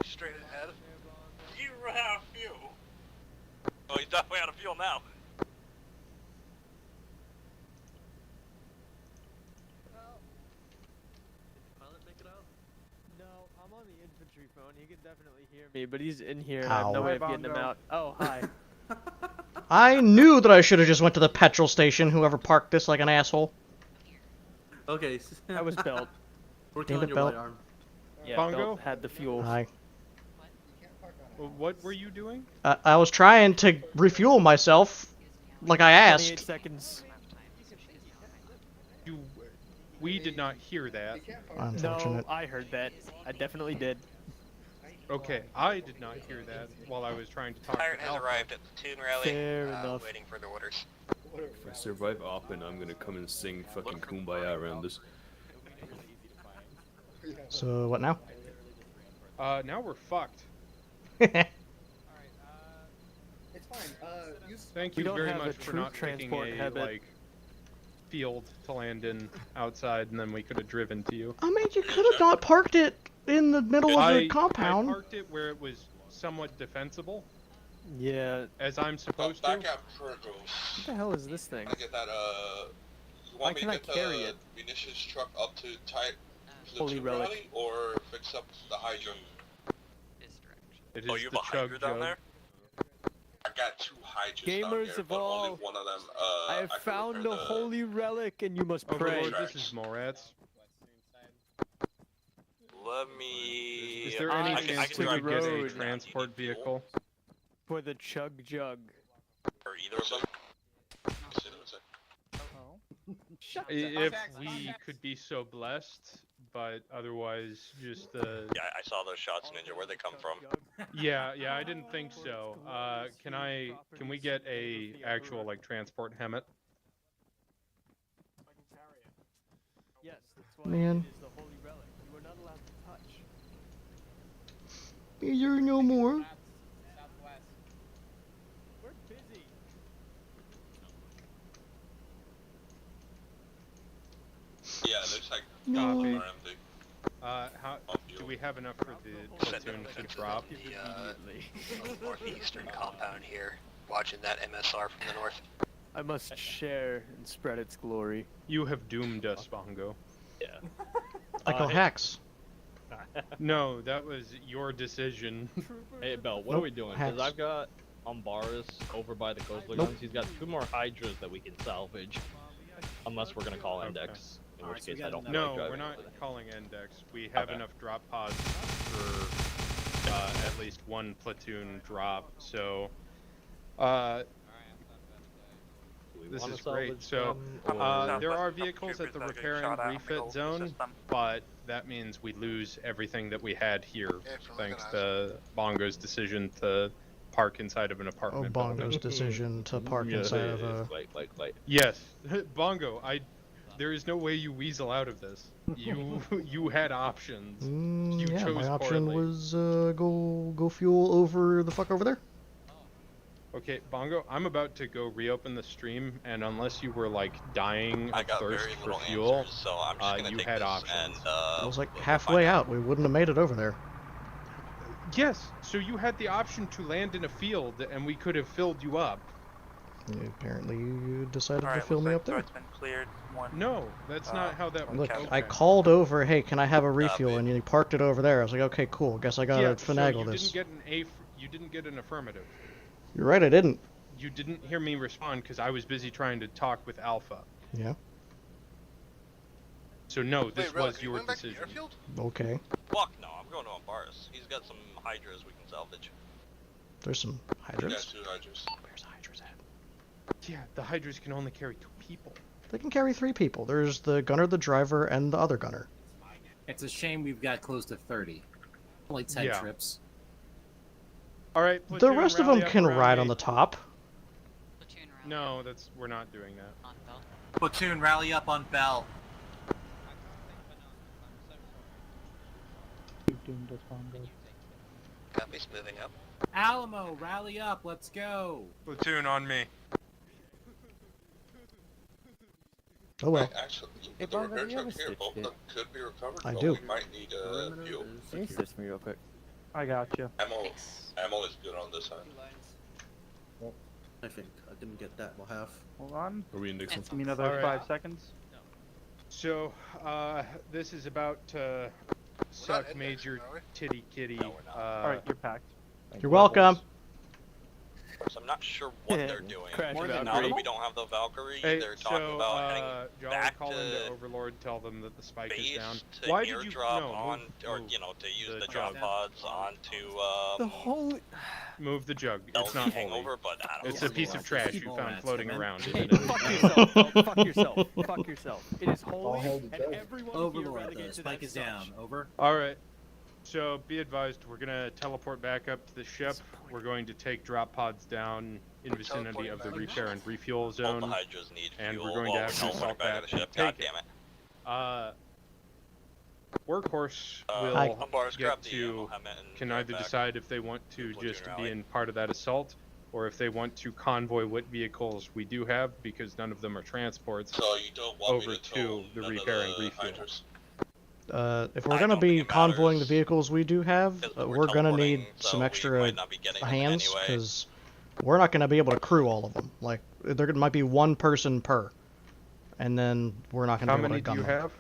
Straight ahead. You ran out of fuel. Oh, he's definitely out of fuel now. No, I'm on the infantry phone. He can definitely hear me, but he's in here and I have no Ow. way of getting him out. Oh, hi. I knew that I should have just went to the petrol station, whoever parked this like an asshole. Okay. I was Belt. Working Damn on it, your right Belt. arm. Yeah, Bongo? Belt had the fuel. Hi. Well, what were you doing? I was trying to refuel myself, like I 28 asked. seconds. We did not hear that. Unfortunate. No, I heard that. I definitely did. Okay, I did not hear that while I was trying to talk Tyrant to has Alpha. arrived at platoon rally. Fair enough. Waiting for the orders. If I survive Oppen, I'm gonna come and sing fucking Kumbaya around this. So, what now? Now we're fucked. Thank We you don't very have a much for troop not picking transport a habit. like field to land in outside, and then we could have driven to you. I mean, you could have not parked it in the middle of the I compound. parked it where it was somewhat defensible, Yeah. as I'm supposed to. Back at Purgles. What the hell is this thing? I get that, you Why want me to can I get carry the it? munitions truck up to tight Holy platoon relic. rally, or fix up the Hydra? It Oh, is you have the a Hydra down jug. there? I got 2 Hydras down Gamers here, but only evolve. one of them, I have can found repair the holy relic, and you must pray. Overlord, this is Morats. Let me... Is there I any can chance we drive could get a road. transport vehicle? For the chug jug. Or either of them? If we could be so blessed, but otherwise, just the. Yeah, I saw those shots, Ninja. Where'd they come from? Yeah, I didn't think so. Can we get a actual like transport Hemet? Yes, that's why Man. it is the holy relic. You are not allowed to touch. Is there no more? We're busy. Yeah, it looks like No. Copy. are empty. How do we have enough for the platoon to drop? The northeastern compound here, watching that MSR from the north. I must share and spread its glory. You have doomed us, Bongo. Yeah. I call hacks. No, that was your decision. Hey, Bell, what Nope, are we doing? hacks. Because I've got Umbaris over by the coastal guns. He's got 2 more Hydras that we can salvage. Unless we're going to call Index. In which case I don't feel No, like driving we're not over there. calling Index. We have enough drop pods for at least 1 platoon drop. So, this wanna is great. salvage So, them, or- there are vehicles at the repair and refit zone, but that means we lose everything that we had here, thanks to Bongo's decision to park inside of an Oh, apartment Bongo's building. decision to park Yeah, inside of a. Like. Yes, Bongo. There is no way you weasel out of this. You had options. You Yeah, chose my option poorly. was go fuel over the fuck over there. Okay, Bongo, I'm about to go reopen the stream, and unless you were like dying I of got thirst very for little fuel, answers, so I'm just gonna you take had this options. and, I was like we'll halfway out. We wouldn't have made it over there. Yes, so you had the option to land in a field, and we could have filled you up. Apparently, you decided to Alright, fill me up so there. it's been cleared. One. No, that's not how that Look, works. I called over. Hey, can I have a refuel? And you parked it over there. I was like, okay, cool. Guess I gotta Yeah, finagle so this. you didn't get an affirmative. You're right. I didn't. You didn't hear me respond because I was busy trying to talk with Alpha. Yeah. So no, this Wait, Relic, was are you your going back to the decision. airfield? Okay. Fuck no, I'm going to Umbaris. He's got some Hydras we can salvage. There's some hydras. 2 Hydras. Where's the hydras at? Yeah, the Hydras can only carry 2 people. They can carry 3 people. There's the gunner, the driver, and the other gunner. It's a shame we've got close to 30. Only 10 Yeah. trips. All right. The platoon, rest of rally them up can around ride me. on the top. No, we're not doing that. Platoon, rally up on Bell. Copy's moving up. Alamo, rally up. Let's go. Platoon on me. Oh well. Actually, Hey, the Bongo, repair do you have truck a here, switch both of kit? them could be recovered, I but do. we might need fuel. Can you switch me real quick? I got you. Ammo is good on this end. I think I didn't get that. We'll have. Hold on. Are we indexing? Give me another All right. 5 seconds. So, this is about to suck major titty kitty. Alright, you're packed. You're welcome. So I'm not sure what they're doing. Crash Now that Valkyrie. we don't have the Valkyrie, Hey, they're talking so, about heading Jolly, back call to into Overlord, tell them that the spike is base down. to Why did you airdrop no, on, move, or move you know, to use the the drop jug. pods onto The holy. Move the jug. That It's was not a hangover, holy. but I don't It's know. a piece of trash you found floating around, Hey, isn't it? fuck yourself. Bell. Fuck yourself. Fuck yourself. It is holy, and everyone here Overlord, relegated the to spike that is down. such. Over. Alright. So, be advised, we're gonna teleport back up to the ship. We're going to take drop pods down in vicinity of the repair and refuel Both the zone. Hydras need And fuel we're going while to we're actually teleporting assault back that to the ship. and God take damn it. Workhorse will Umbaris, grab get the ammo to helmet and can drive either back. decide if they want to Platoon just rally. be in part of that assault or if they want to convoy what vehicles we do have, because none of them are transports, So you don't want over me to tow to the none of repair the and refuel. hydras? If we're gonna be convoying the vehicles we do have, we're gonna need some extra hands, anyway. because we're not gonna be able to crew all of them. Like, there might be one person per, and then we're not gonna How be able many to do gun you them. have?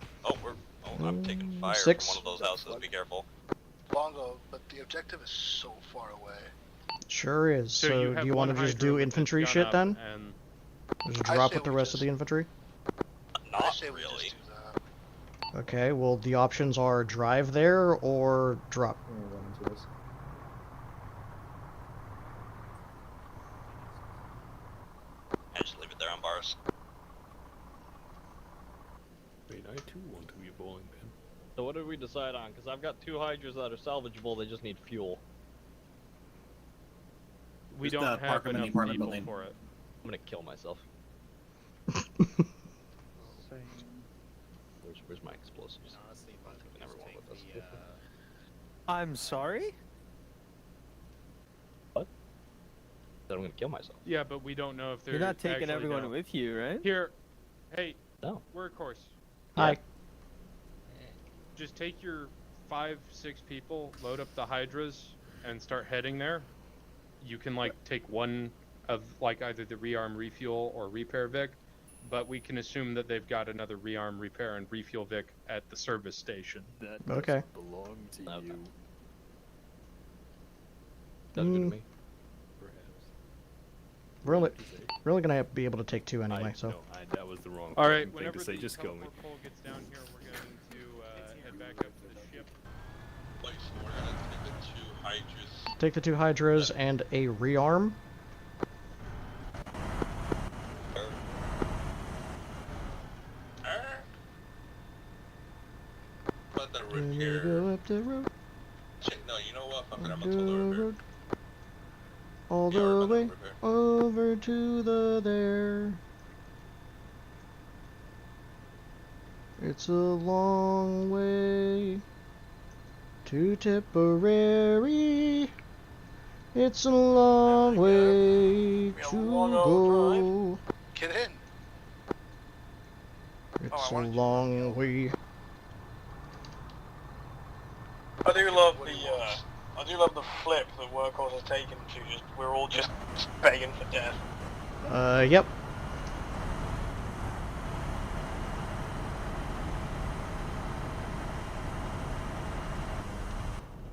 I'm taking fire 6. from one of those houses, be careful. Bongo, but the objective is so far away. Sure is. So So, you do have you want to one just Hydra do with its infantry gun shit up then? and- Just drop with the rest of the infantry? Not really. Okay, well, the options are drive there or drop. I just leave it there on bars. I mean, I too want to be a bowling pin. So what did we decide on? Because I've got 2 hydras that are salvageable, they just need fuel. We Just, don't park have them in the enough apartment people building. for it. I'm gonna kill myself. Where's my explosives? Never one with us. I'm sorry? What? That I'm gonna kill myself. Yeah, but we don't know if they're You're not taking actually everyone gonna- with you, right? Here, hey, no. Workhorse. Hi. Just take your 5-6 people, load up the hydras, and start heading there. You can like take one of like either the rearm, refuel, or repair Vic, but we can assume that they've got another rearm, repair, and refuel Vic at the service station. That Okay. doesn't belong to you. That's good to me. Perhaps. We're only gonna be able to take 2 anyway, so. No, that was the wrong All right, thing whenever to say. the Just kill me. teleport pole gets down here, we're going to head back up to the ship. Like, so we're gonna take the 2 hydras. Take the 2 hydras and a rearm. Let the When you repair. go up the road, Shit, no, you know what? Fuck it, I'm up gonna tow the the repair. road, all the way over to the there. It's a long way to Tipperary. It's a long way to go. Get in. It's a long way. I do love the flip that Workhorse has taken to just we're all just begging for death. Yep.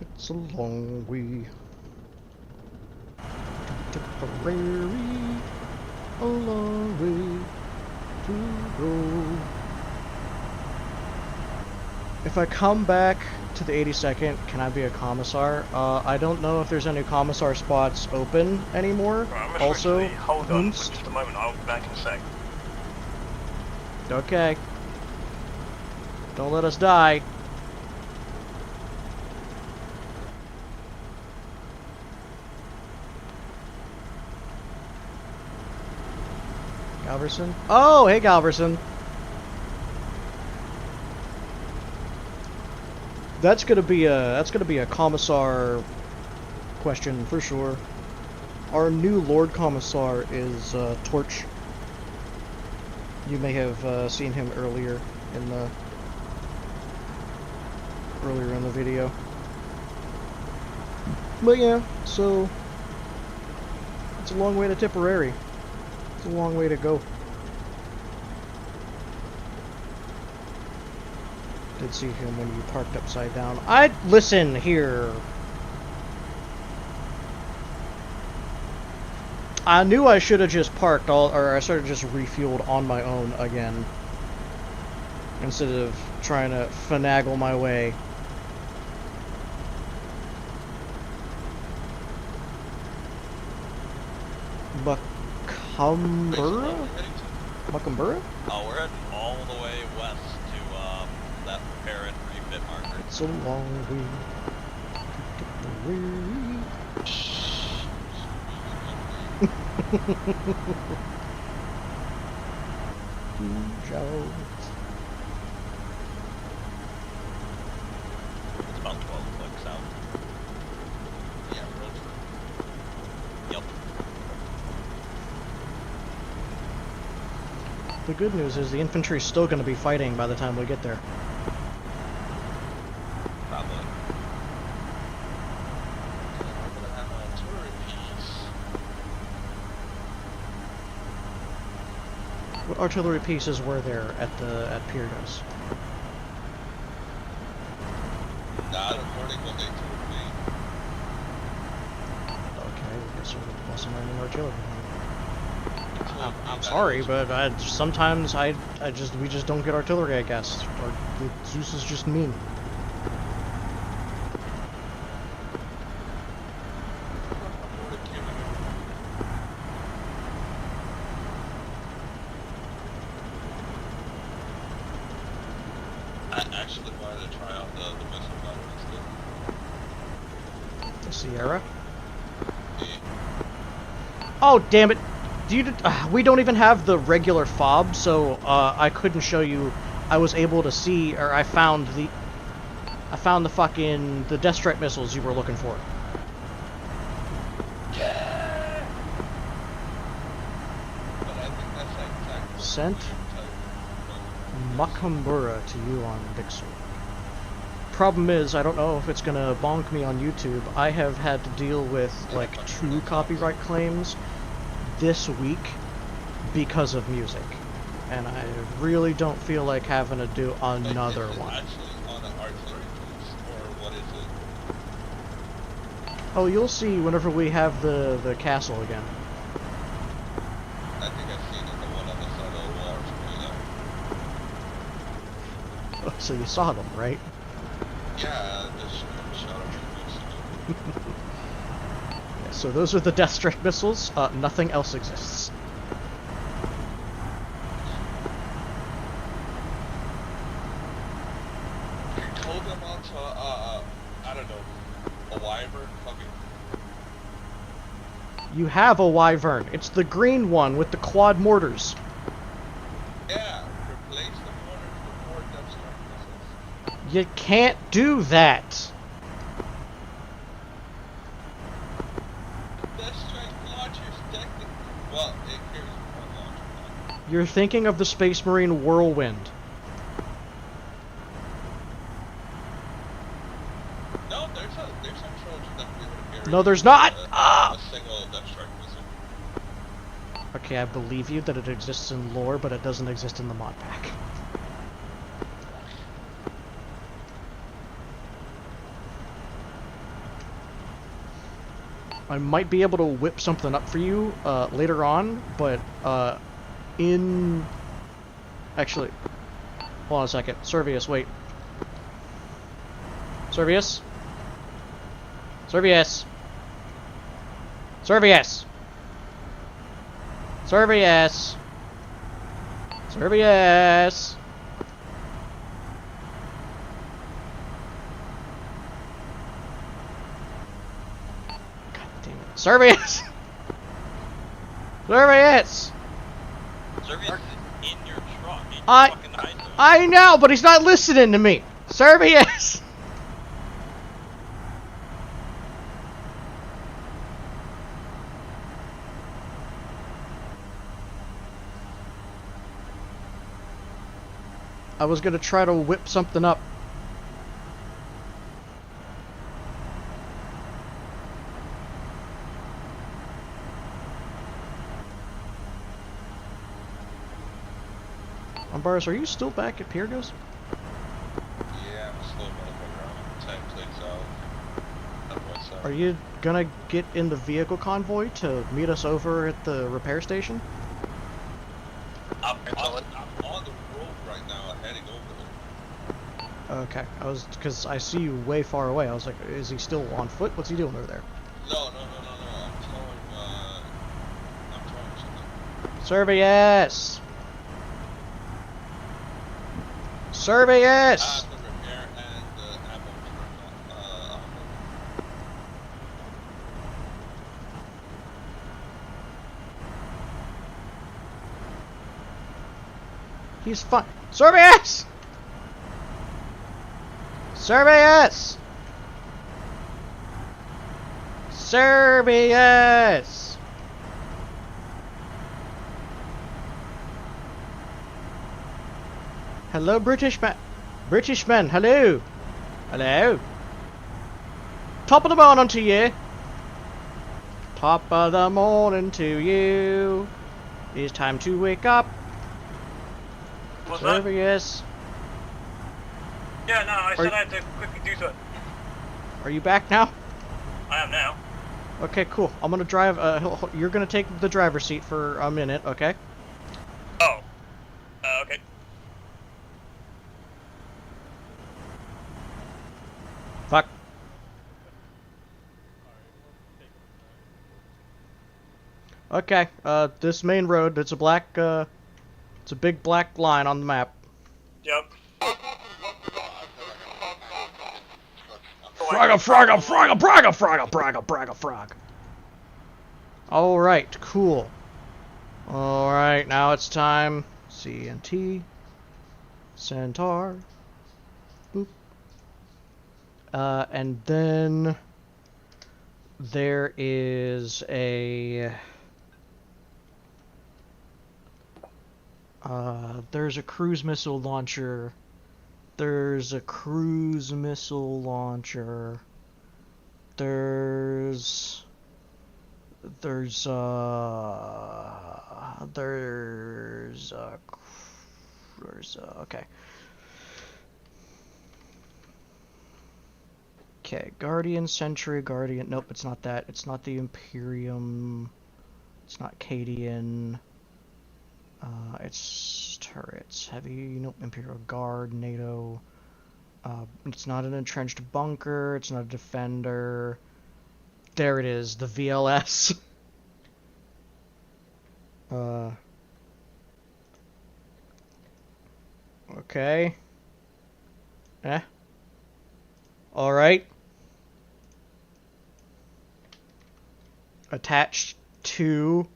It's a long way to Tipperary, a long way to go. If I come back to the 82nd, can I be a commissar? I don't know if there's any commissar spots open anymore. Right, I'm Also, hold on for just a moment. I'll be back in a sec. okay. Don't let us die. Galverson? Oh, hey Galverson. That's gonna be a commissar question for sure. Our new Lord Commissar is Torch. You may have seen him earlier in the video. But yeah, so it's a long way to Tipperary. It's a long way to go. Did see him when you parked upside down. Listen here. I knew I should have just parked or I should have just refueled on my own again. Instead of trying to finagle my way. Buckumbura? Buckumbura? Oh, we're heading all the way west to that repair and refit marker. It's a long way to Tipperary. It's about 12 clicks out. Yeah, road trip. Yep. The good news is the infantry's still going to be fighting by the time we get there. Probably. Okay, we're gonna have an artillery piece. What artillery pieces were there at Pyrgos? Not according to what they told me. Okay, I guess we're wasn't any artillery. I'm sorry, but sometimes we just don't get artillery, I guess. Or Zeus is just mean. I actually wanted to try out the missile gunner instead. The Sierra? Oh, damn it! We don't even have the regular fob, so I couldn't show you. I was able to see, or I found the fucking Death Strike missiles you were looking for. Yeah. But I think that's exactly Sent Makamura to you on Vixor. Problem is, I don't know if it's gonna bonk me on YouTube. I have had to deal with like 2 copyright claims this week because of music, and I really don't feel like having to do another one. On an artillery piece, or what is it? Oh, you'll see whenever we have the castle again. I think I've seen it, the one on the side of the wall or something like that. So you saw them, right? Yeah, just shot them Yeah, so those are the Death Strike missiles. Nothing else exists. Hold them onto I don't know, a wyvern fucking. You have a Wyvern. It's the green one with the quad mortars. Yeah, replace the mortars with more Death Strike missiles. You can't do that. Death Strike launchers technically. Well, it carries one launcher. You're thinking of the Space Marine Whirlwind. No, there's some Trojan that we would carry. No, there's not! A single Death Strike missile. Okay, I believe you that it exists in lore, but it doesn't exist in the mod pack. I might be able to whip something up for you later on, but actually, hold on a second. Servius, wait. Servius? Servius! Servius! Servius! Servius! God damn it. Servius! Servius! Servius is in your truck. In your fucking hide zone. I know, but he's not listening to me! Servius! I was gonna try to whip something up. Boris, are you still back at Pyrgos? Yeah, I'm a slow motherfucker. Time takes out. Are you gonna get in the vehicle convoy to meet us over at the repair station? I'm on the road right now, heading over there. Okay, because I see you way far away. I was like, is he still on foot? What's he doing over there? No. I'm towing something. Servius! Servius! The repair and the ammo truck. He's fine. Servius! Servius! Servius! Hello, British man. British man, hello. Hello. Top of the morning to you. Top of the morning to you. It's time to wake up. What's that? Servius. Yeah, no, I said I had to quickly do something. Are you back now? I am now. Okay, cool. I'm gonna drive. You're gonna take the driver's seat for a minute, okay? Oh. Okay. Fuck. Okay, this main road, it's a black, it's a big black line on the map. Yep. Frog. Alright, cool. Alright, now it's time. CNT. Centaur. Boop. And then there is a there's a cruise missile launcher. There's okay. Okay, Guardian, Sentry, Guardian. Nope, it's not that. It's not the Imperium. It's not Cadian. It's turrets. Heavy, nope, Imperial Guard, NATO. It's not an entrenched bunker. It's not a defender. There it is, the VLS. Okay. Alright. Attached to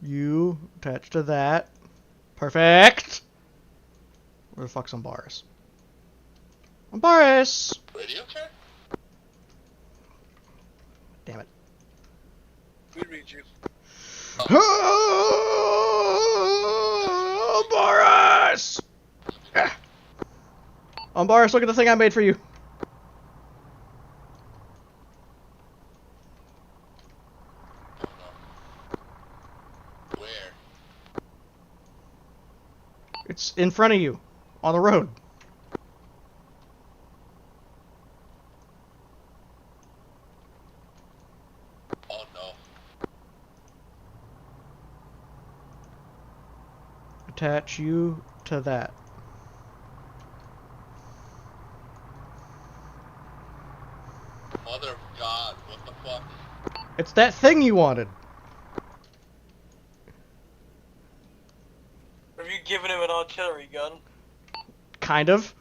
you. Attached to that. Perfect! Where the fuck's Umbaris? Umbaris! Radio check? Damn it. We read you. Umbaris! Umbaris, look at the thing I made for you. Where? It's in front of you, on the road. Oh no. Attach you to that. Mother of God, what the fuck? It's that thing you wanted. Have you given him an artillery gun? Kind of.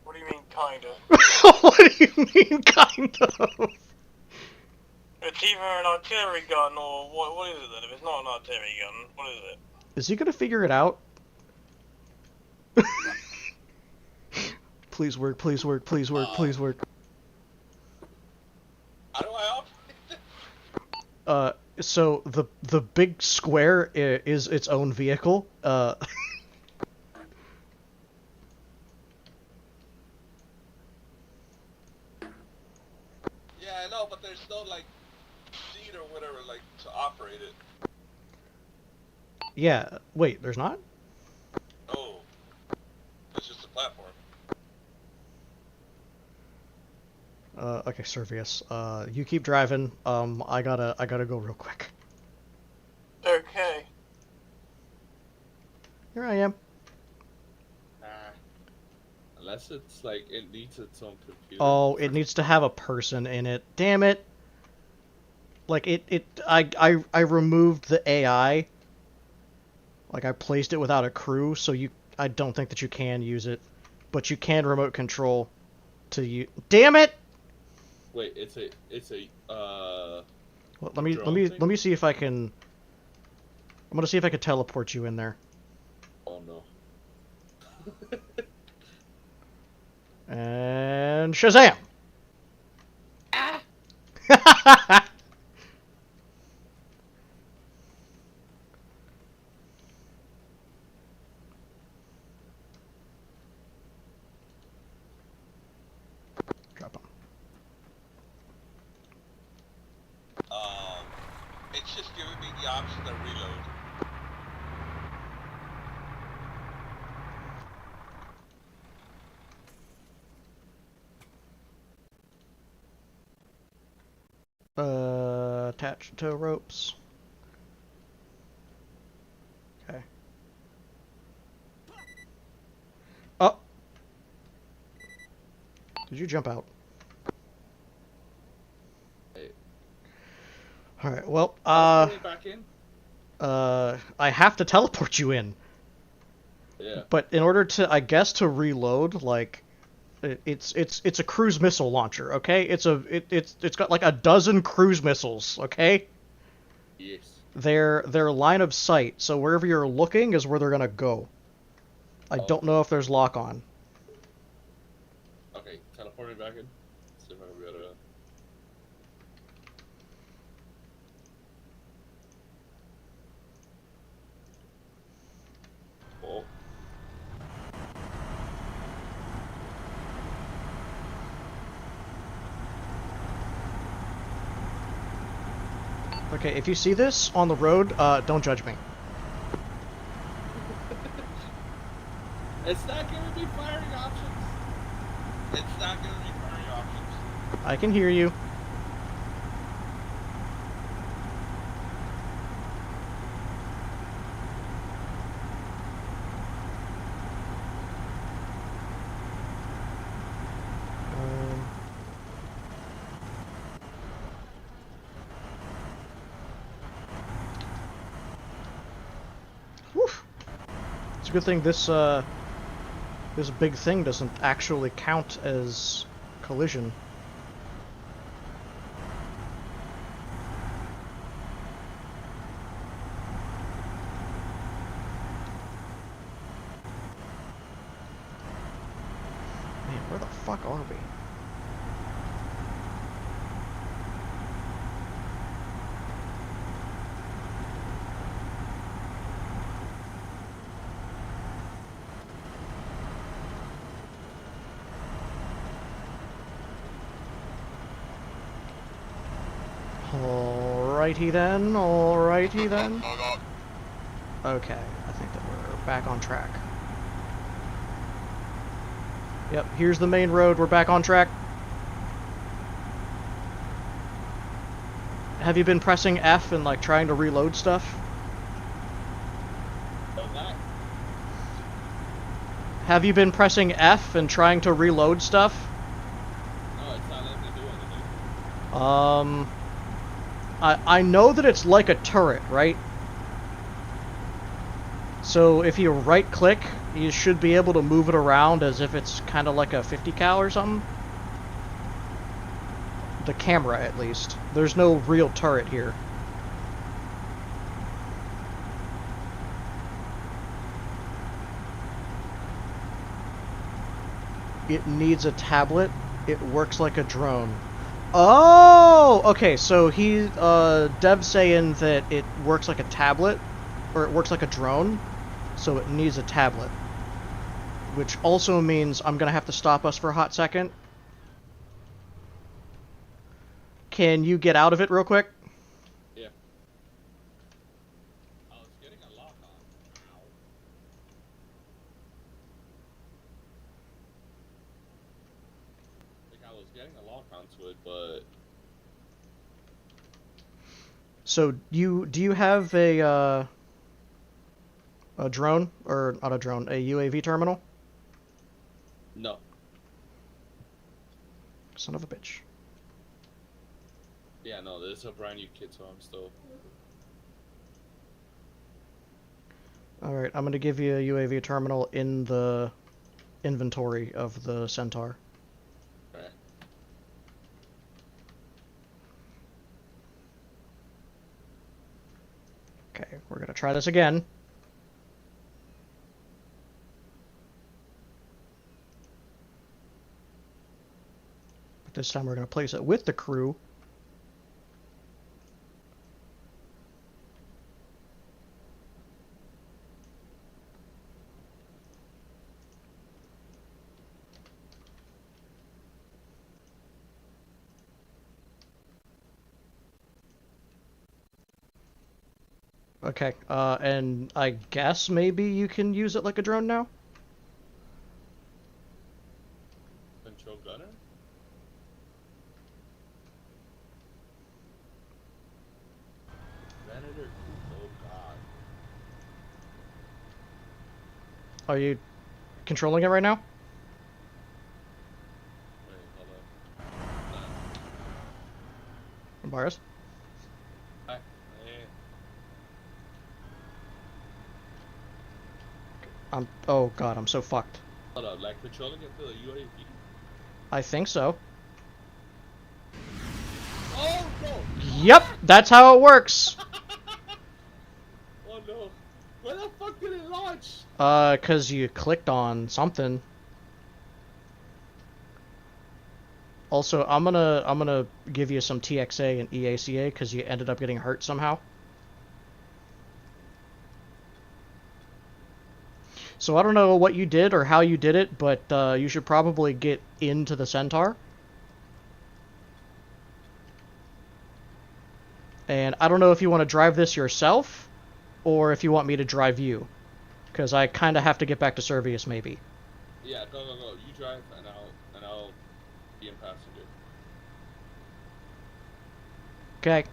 What do you mean, kind of? What do you mean, kind of? It's either an artillery gun or what is it then? If it's not an artillery gun, what is it? Is he gonna figure it out? Please work, please work, please work, please work. How do I operate? So the big square is its own vehicle. Yeah, I know, but there's no like seat or whatever like to operate it. Yeah, wait, there's not? No. It's just a platform. Okay, Servius. You keep driving. I gotta go real quick. Okay. Here I am. Unless it's like it needs its own computer. Oh, it needs to have a person in it. Damn it. Like I removed the AI. Like I placed it without a crew, so I don't think that you can use it, but you can remote control to you. Damn it! Wait, it's a Well, let me see if I can. I'm gonna see if I can teleport you in there. Oh no. And Shazam! Ah. It's just giving me the option to reload. Attach tow ropes. Okay. Oh! Did you jump out? Alright, well, back in? I have to teleport you in. Yeah. But in order to, I guess, to reload, like, it's a cruise missile launcher, okay? It's got like a dozen cruise missiles, okay? Yes. They're line of sight, so wherever you're looking is where they're gonna go. I don't know if there's lock on. Okay, teleport me back in. See if I can be able to. Oh. Okay, if you see this on the road, don't judge me. It's not giving me firing options. It's not giving me firing options. I can hear you. Whew. It's a good thing this this big thing doesn't actually count as collision. Man, where the fuck are we? Alrighty then, alrighty then. Okay, I think that we're back on track. Yep, here's the main road, we're back on track. Have you been pressing F and like trying to reload stuff? Have you been pressing F and trying to reload stuff? No, it's not letting me do anything. I know that it's like a turret, right? So if you right click, you should be able to move it around as if it's kind of like a 50 cal or something. The camera, at least. There's no real turret here. It needs a tablet. It works like a drone. Oh! Okay, so Dev's saying that it works like a tablet, or it works like a drone, so it needs a tablet. Which also means I'm gonna have to stop us for a hot second. Can you get out of it real quick? Yeah. I was getting a lock on. Ow. Like I was getting a lock onto it, but. So do you have a drone, or not a drone, a UAV terminal? No. Son of a bitch. Yeah, no, this is a brand new kit, so I'm still. Alright, I'm gonna give you a UAV terminal in the inventory of the Centaur. Alright. Okay, we're gonna try this again. But this time we're gonna place it with the crew. Okay, and I guess maybe you can use it like a drone now? Control gunner? Venator, oh god. Are you controlling it right now? Wait, hold up. Virus? Hi. Oh god, I'm so fucked. Hold up, like controlling it to the UAV? I think so. Oh no! Yep, that's how it works! Oh no! Where the fuck did it launch? 'Cause you clicked on something. Also, I'm gonna give you some TXA and EACA because you ended up getting hurt somehow. So I don't know what you did or how you did it, but you should probably get into the Centaur. And I don't know if you want to drive this yourself, or if you want me to drive you. Because I kind of have to get back to Servius, maybe. Yeah, go. You drive, and I'll be a passenger. Okay.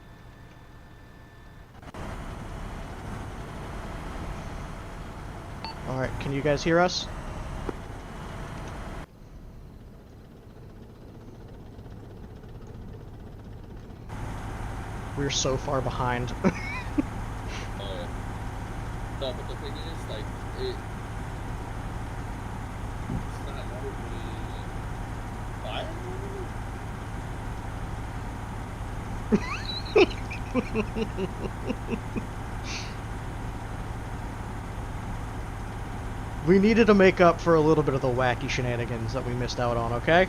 Alright, can you guys hear us? We're so far behind. Oh yeah. No, but the thing is, like, it's not letting me fire. We needed to make up for a little bit of the wacky shenanigans that we missed out on, okay?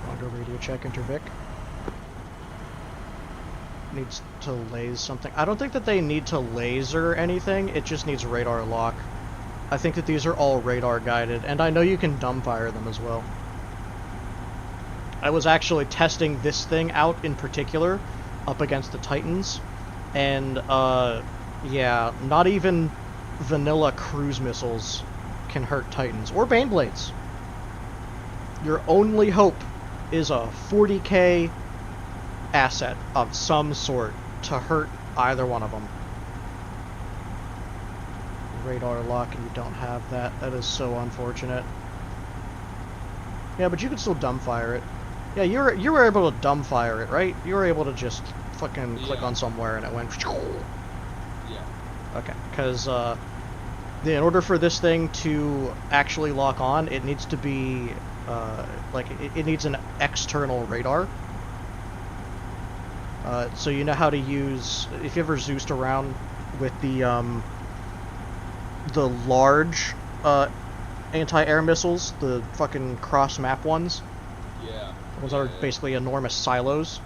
Bongo radio check, Intervic. Needs to laser something. I don't think that they need to laser anything, it just needs radar lock. I think that these are all radar guided, and I know you can dumbfire them as well. I was actually testing this thing out in particular, up against the Titans, and yeah, not even vanilla cruise missiles can hurt Titans, or Baneblades. Your only hope is a 40k asset of some sort to hurt either one of them. Radar lock, and you don't have that. That is so unfortunate. Yeah, but you can still dumbfire it. Yeah, you were able to dumbfire it, right? You were able to just fucking click on somewhere and it went. Yeah. Okay, because in order for this thing to actually lock on, it needs to be like it needs an external radar. So you know how to use, if you ever Zeused around with the large anti-air missiles, the fucking cross-map ones. Yeah. The ones that are basically enormous silos.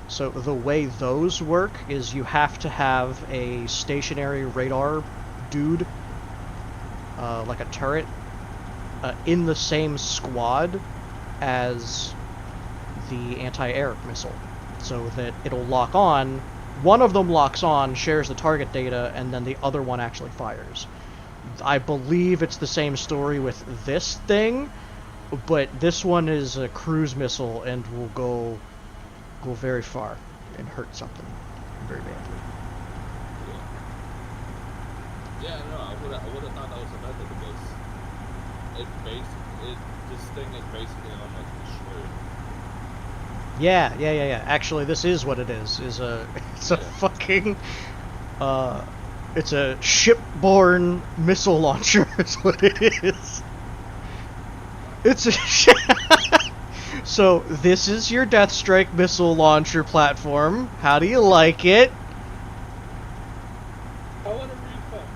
So the way those work is you have to have a stationary radar dude, like a turret, in the same squad as the anti-air missile, so that it'll lock on. One of them locks on, shares the target data, and then the other one actually fires. I believe it's the same story with this thing, but this one is a cruise missile and will go very far and hurt something very badly. Yeah, no, I would have thought that was a method because this thing is basically almost destroyed. Yeah. Actually, this is what it is. It's a fucking it's a shipborne missile launcher. Is what it is. It's a So this is your Deathstrike missile launcher platform. How do you like it? I want to refund.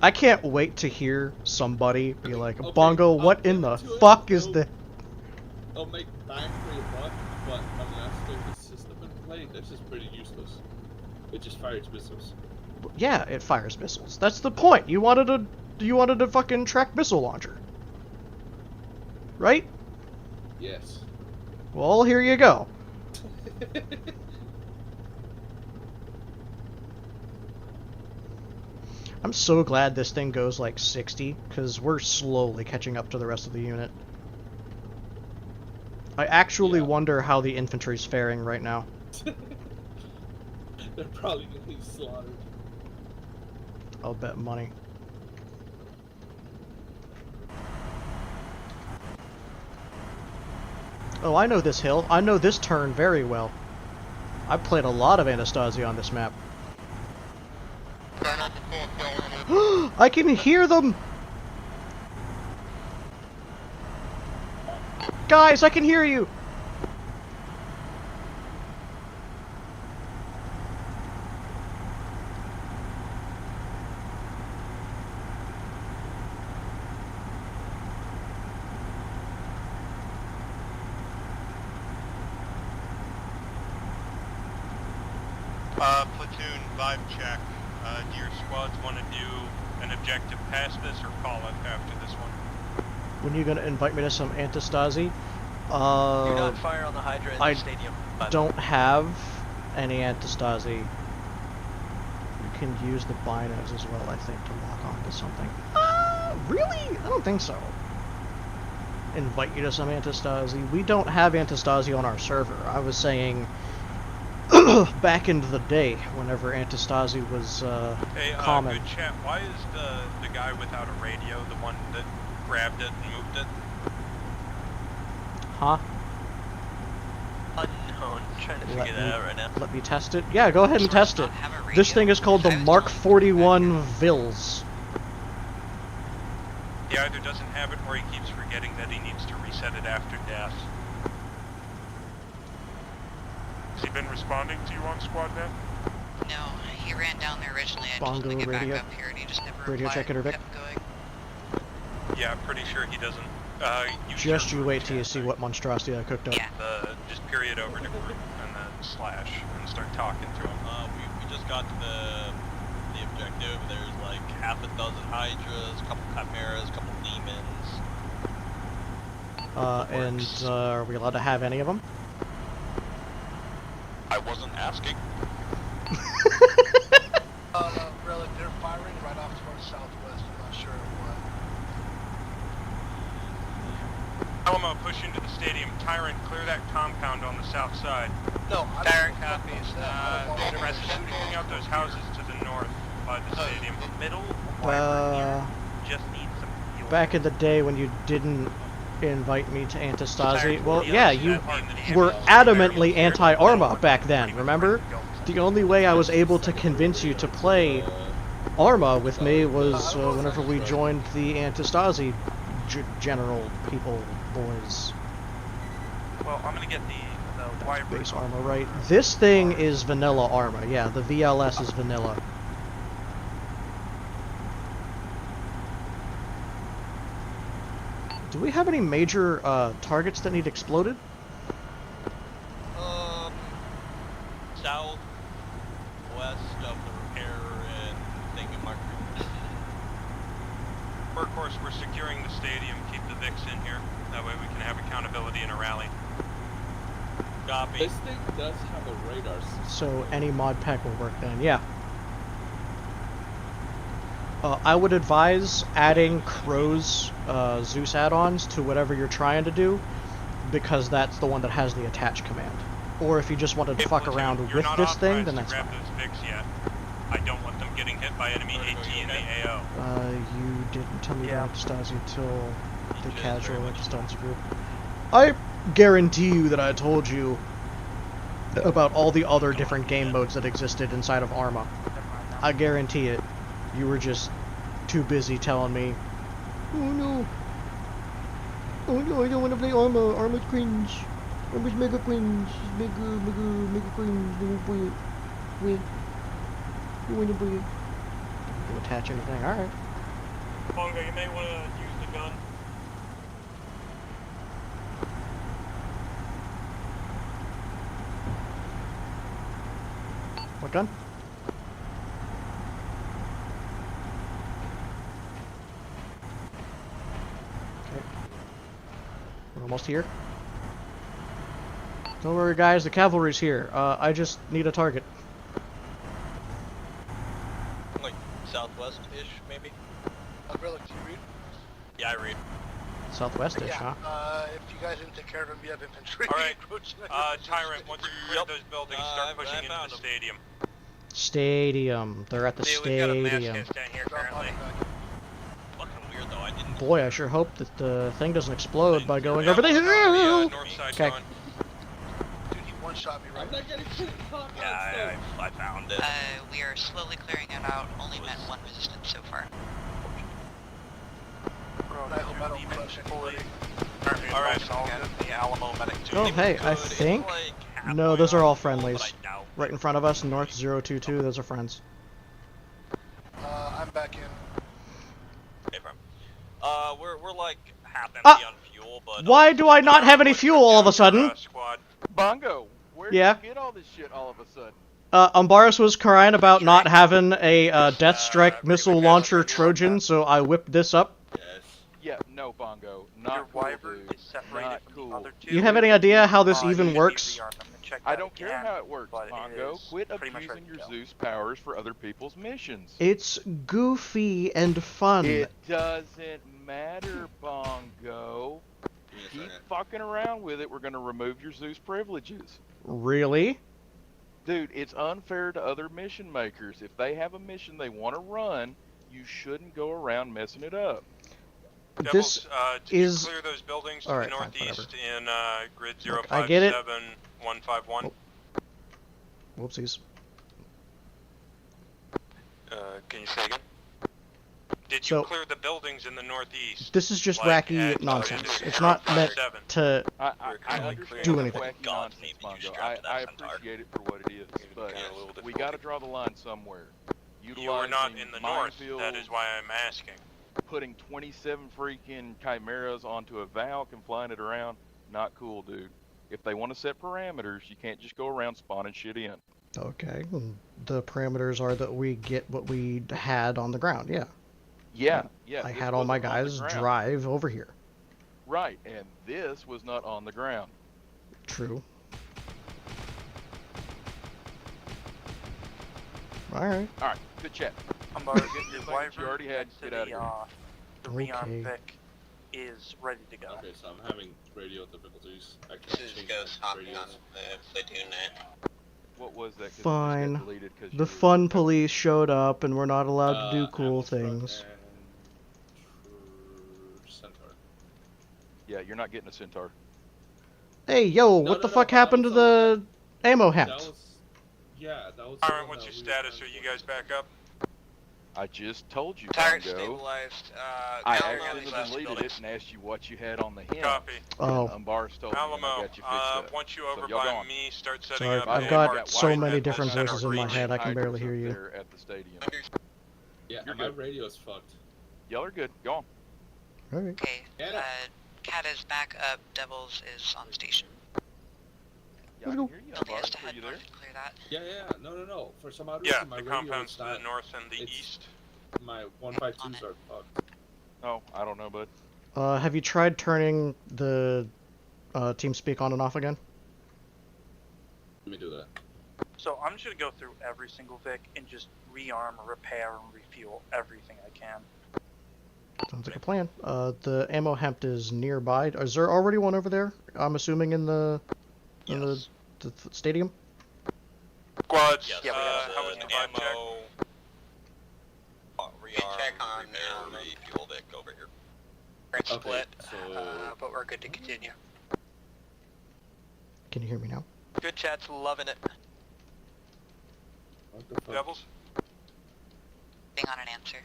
I can't wait to hear somebody be like, Okay, Bongo, what in the fuck is this? I'll make bang for your buck, but unless there's a system in play, this is pretty useless. It just fires missiles. Yeah, it fires missiles. That's the point. You wanted a fucking track missile launcher. Right? Yes. Well, here you go. I'm so glad this thing goes like 60, because we're slowly catching up to the rest of the unit. I actually wonder how the infantry's faring right now. They're probably gonna be slaughtered. I'll bet money. Oh, I know this hill. I know this turn very well. I've played a lot of Anastasia on this map. I can hear them! Guys, I can hear you! Platoon vibe check. Do your squads want to do an objective past this or call it after this one? When you gonna invite me to some Antistasi? You got fire on the Hydra in the stadium. I don't have any Antistasi. You can use the binos as well, I think, to lock onto something. Really? I don't think so. Invite you to some Antistasi? We don't have Antistasi on our server. I was saying back into the day, whenever Antistasi was common. Good chat. Why is the guy without a radio the one that grabbed it and moved it? Huh? Unknown. Trying to figure that out right now. Let me test it. Yeah, go ahead and test it. This thing is called the Mark 41 Vils. He either doesn't have it or he keeps forgetting that he needs to reset it after death. Has he been responding to you on squad net? No, he ran down there originally. I Bongo told him to get radio. back up here, and he just never Radio replied. check it or Vic? Kept going. Yeah, pretty sure he doesn't. Just you wait till you see what monstrosity I cooked up. Just period over to group and then slash and start talking to him. We just got to the objective. There's like half a dozen Hydras, a couple Chimeras, a couple Demons. Are we allowed to have any of them? I wasn't asking. Relic, they're firing right off towards southwest. I'm not sure what. Alamo, push into the stadium. Tyrant, clear that compound on the south side. No, Tyrant copies. Press is shooting out those houses to the north by the stadium. Middle. Just need some fuel. Back in the day when you didn't invite me to Antistasi, well, yeah, you were adamantly anti-Arma back then, remember? The only way I was able to convince you to play Arma with me was whenever we joined the Antistasi general people, boys. Well, I'm gonna get the wire Base Arma, right? This thing is vanilla Arma, yeah, the VLS is vanilla. Do we have any major targets that need exploded? South west of the repair and thinking mark. Workhorse, we're securing the stadium. Keep the VIX in here. That way we can have accountability in a rally. Copy. This thing does have a radar system. So any mod pack will work then, yeah. I would advise adding Crow's Zeus add-ons to whatever you're trying to do, because that's the one that has the attach command. Or if you just wanted to fuck around with this thing, then that's fine. Yet. I don't want them getting hit by enemy AT in the AO. You didn't tell me about Antistasi until the casual Antistasi group. I guarantee you that I told you about all the other different game modes that existed inside of Arma. I guarantee it. You were just too busy telling me, oh no, I don't want to play Arma, Arma's cringe, Arma's mega cringe, mega cringe, don't play it, win, you want to play it. Did you attach anything? Alright. Bongo, you may want to use the gun. What gun? Okay. We're almost here. Don't worry, guys. The cavalry's here. I just need a target. Like southwest-ish, maybe? Relic, do you read? Yeah, I read. Southwest-ish, Yeah. huh? If you guys didn't take care of him, you have infantry. Alright, Tyrant, once you clear those buildings, start pushing into the stadium. Stadium. They're at the stadium. We've got a mass down here currently. Fucking weird though, I didn't... Boy, I sure hope that the thing doesn't explode by going over the hill. North side Okay. going. Dude, he one-shot me right. I'm not getting shit. Yeah, I found it. We are slowly clearing it out. Only met one resistance so far. I hope I don't crush anybody. Alright, I'll get the Alamo medic too. Oh, hey, I think... No, those are all friendlies. Right in front of us, North 022, those are friends. I'm back in. Hey, bro. We're like half empty on fuel, but... Why do I not have any fuel all of a sudden? Bongo, where did Yeah? you get all this shit all of a sudden? Umbaris was crying about not having a Death Strike missile launcher Trojan, so I whipped this up. Yeah, no, Bongo. Not cool, dude. Not cool. You have any idea how this even works? I don't care how it works, Bongo. Quit abusing your Zeus powers for other people's missions. It's goofy and fun. It doesn't matter, Bongo. Keep fucking around with it. We're gonna remove your Zeus privileges. Really? Dude, it's unfair to other mission makers. If they have a mission they want to run, you shouldn't go around messing it up. This is... Clear those buildings to Alright, the fine, northeast in grid Look, I get it. 057151. Oh. Whoopsies. Can you say again? Did So- you clear the buildings in the northeast? This is just Like wacky at, nonsense. It's not meant 057. to I understand do the anything. wacky nonsense, Bongo. I appreciate it for what it is, but we got to draw the line somewhere. You were not in the north, minefields, that is why I'm asking. Putting 27 freaking chimeras onto a Valk and flying it around, not cool, dude. If they want to set parameters, you can't just go around spawning shit in. Okay, the parameters are that we get what we had on the ground, yeah. Yeah. I this had all my wasn't on the guys ground. drive over here. Right, and this was not on the ground. True. Alright. Alright, good chat. I'm Get your things you already had, get out of here. The rearm Okay. Vic is ready to go. Okay, so I'm having radio difficulties. I can't change my radios. What was that? 'Cause it just got Fine. deleted 'cause you The were- fun police showed up and we're not allowed to do cool things. Centaur. Yeah, you're not getting a Centaur. Hey, yo, what the fuck happened to the ammo That hats? was, yeah, that was. Alright, what's your status? Are you guys back up? I just told you, Tyrant Bongo. stabilized. I Alamo accidentally deleted it and asked you what you had on the hint. Copy. Oh. Umbaris told me and I Alamo, got you fixed up. once you over So y'all by gone. me, start setting Sorry, up I've a got mark so right many at the different center voices in my breach. head I can barely Hydrants hear up you. there at the stadium. Yeah, You're my good. radio's fucked. Y'all are good. Go on. Okay. Okay. Cat is back up. Devils is on station. Yeah, I can hear you. Somebody has to Umbaris, are head you there? north and clear that. Yeah. No. For some odd Yeah, reason, my the radio compounds is to the not. north and the it's- east. My 152s are fucked. Oh, I don't know, bud. Have you tried turning the TeamSpeak on and off again? Let me do that. So I'm just gonna go through every single Vic and just rearm, repair, and refuel everything I can. Sounds like a plan. The ammo hemp is nearby. Is there already one over there? I'm assuming in the the stadium. Squads. Yes, Yeah, we have how was the vibe check? ammo. Rearm, check on, repair, refuel deck over here. Current Okay, split, so- but we're good to continue. Can you hear me now? Good chat's loving it. What the fuck? Devils? Waiting on an answer.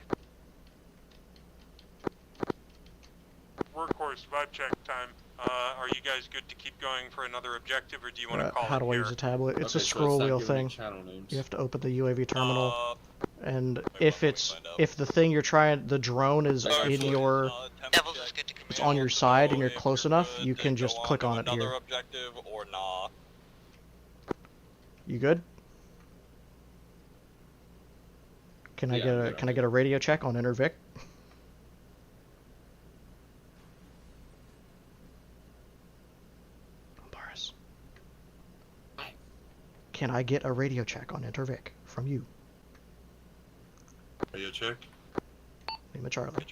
Workhorse, vibe check time. Are you guys good to keep going for another objective, or do you want to call How it do I here? use a tablet? It's Okay, a so scroll not wheel giving me thing. channel names. You have to open the UAV terminal. And if the thing you're trying, the drone is in your, it's on your side and you're close enough, you can just click on it here. Objective or nah. You good? Can I get a radio check on Intervic? Boris. Can I get a radio check on Intervic from you? Radio check. Lima Charlie.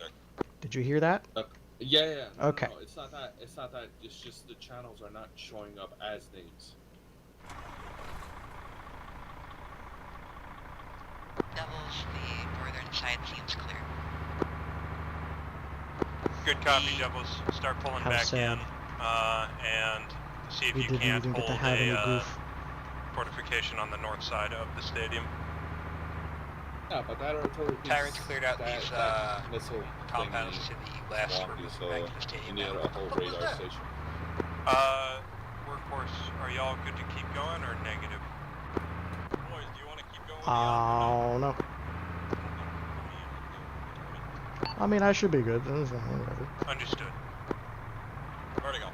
Did you hear that? Yeah. Okay. No, it's not that. It's not that. It's just the channels are not showing up as names. Devils, the northern side seems clear. Good copy, Devils. Start pulling How back sad. in, and see if We you didn't can't even get to hold have any a goof. fortification on the north side of the stadium. Yeah, but that artillery piece, Tyrants cleared out that, these that missile compounds thingy to the west. wonky, We're so moving back to the you stadium need now. a whole radar station. Workforce, are y'all good to keep going or negative? Boys, do you want to keep going? Oh no. I mean, I should be good. Whatever. Understood. Where to go?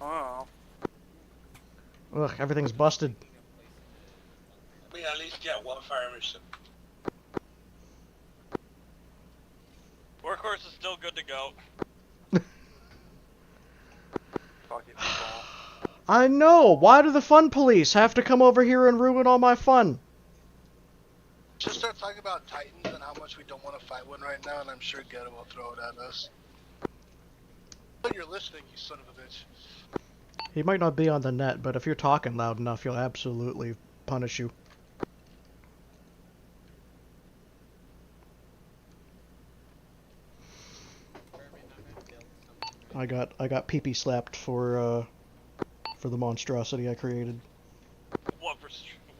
Oh. Ugh, everything's busted. We at least get one fire mission. Workhorse is still good to go. I know! Why do the fun police have to come over here and ruin all my fun? Just start talking about Titans and how much we don't want to fight one right now, and I'm sure Ghetto will throw it at us. But you're listening, you son of a bitch. He might not be on the net, but if you're talking loud enough, he'll absolutely punish you. I got pee-pee slapped for the monstrosity I created. What for?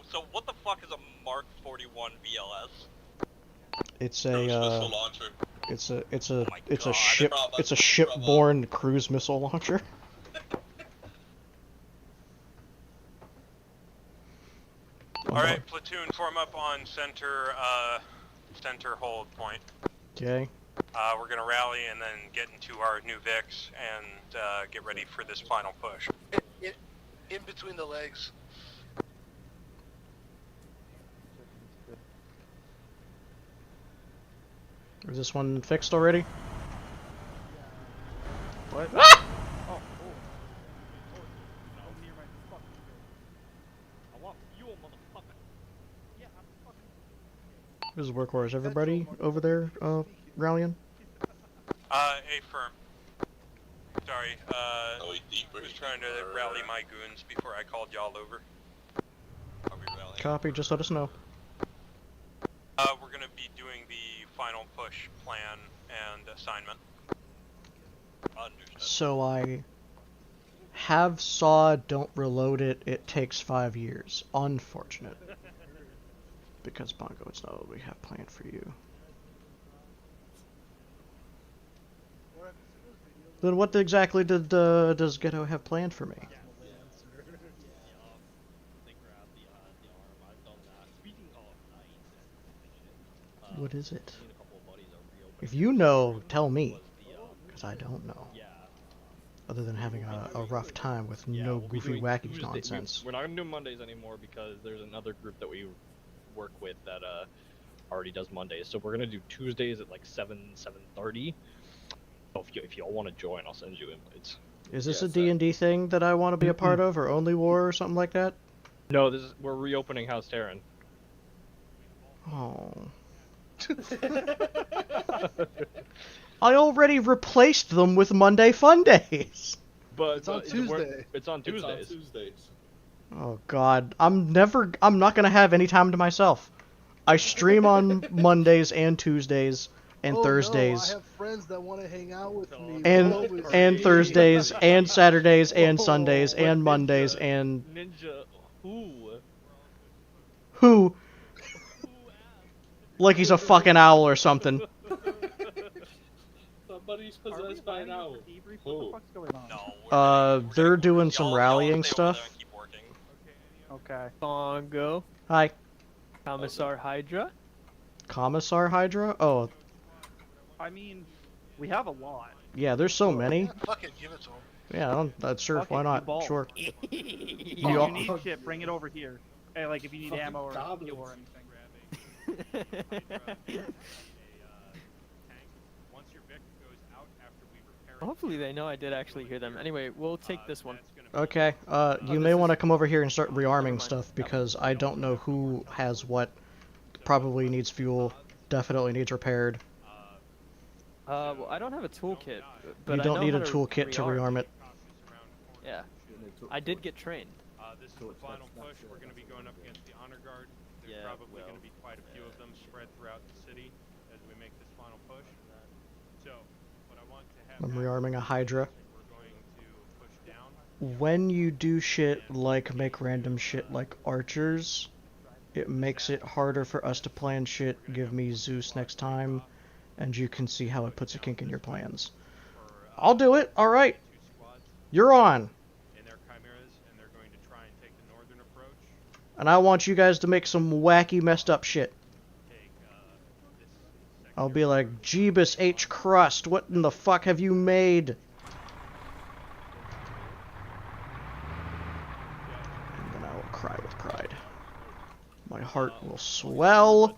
So what the fuck is a Mark 41 VLS? It's Missile launcher. it's a ship-borne cruise missile launcher. Alright, platoon, form up on center hold point. Okay. We're gonna rally and then get into our new Vix and get ready for this final push. In between the legs. Is this one fixed already? What? Ah! This is Workhorse. Everybody over there rallying? A firm. Sorry, was trying to rally my goons before I called y'all over. Copy, just let us know. We're gonna be doing the final push plan and assignment. Understood. So I saw, don't reload it, it takes 5 years. Unfortunate. Because Bongo, it's not what we have planned for you. Then what exactly does Ghetto have planned for me? What is it? If you know, tell me. Because I don't know. Other than having a rough time with no goofy wacky nonsense. We're not gonna do Mondays anymore because there's another group that we work with that already does Mondays. So we're gonna do Tuesdays at like 7:30. So if y'all want to join, I'll send you invites. Is this a D&D thing that I want to be a part of, or Only War, or something like that? No, we're reopening House Terran. Oh. I already replaced them with Monday Fun Days. But It's on Tuesday. It's on Tuesdays. Oh God, I'm not gonna have any time to myself. I stream on Mondays and Tuesdays and Thursdays. No, I have friends that want to hang out with me. And Thursdays and Saturdays and Sundays and Mondays and Ninja, who? Like he's a fucking owl or something. Somebody's possessed by an owl. They're doing some rallying stuff. Okay. Bongo. Hi. Commissar Hydra? Commissar Hydra? Oh, I mean, we have a lot. yeah, there's so many. Yeah, fuck it, give it to him. Yeah, sure, Fuck why it, not? you ball. Sure. If You you all- need shit, bring it over here. Hey, like if you need ammo or fuel or anything. Hopefully they know I did actually hear them. Anyway, we'll take this one. Okay, you may want to come over here and start rearming stuff, because I don't know who has what. Probably needs fuel, definitely needs repaired. Well, I don't have a toolkit, but You I don't know need how a to toolkit to rearm it. Yeah, I did get trained. This is the final push. We're going to be going up against the honor guard. There's probably going to be quite a few of them spread throughout the city as we make this final push. So, what I want to have I'm rearming a Hydra. we're going to push down. When you do shit like make random shit like archers, it makes it harder for us to plan shit. Give me Zeus next time, and you can see how it puts a kink in your plans. I'll do it, alright. You're on. And I want you guys to make some wacky messed up shit. I'll be like, Jeebus H. Crust, what in the fuck have you made? And then I will cry with pride. My heart will swell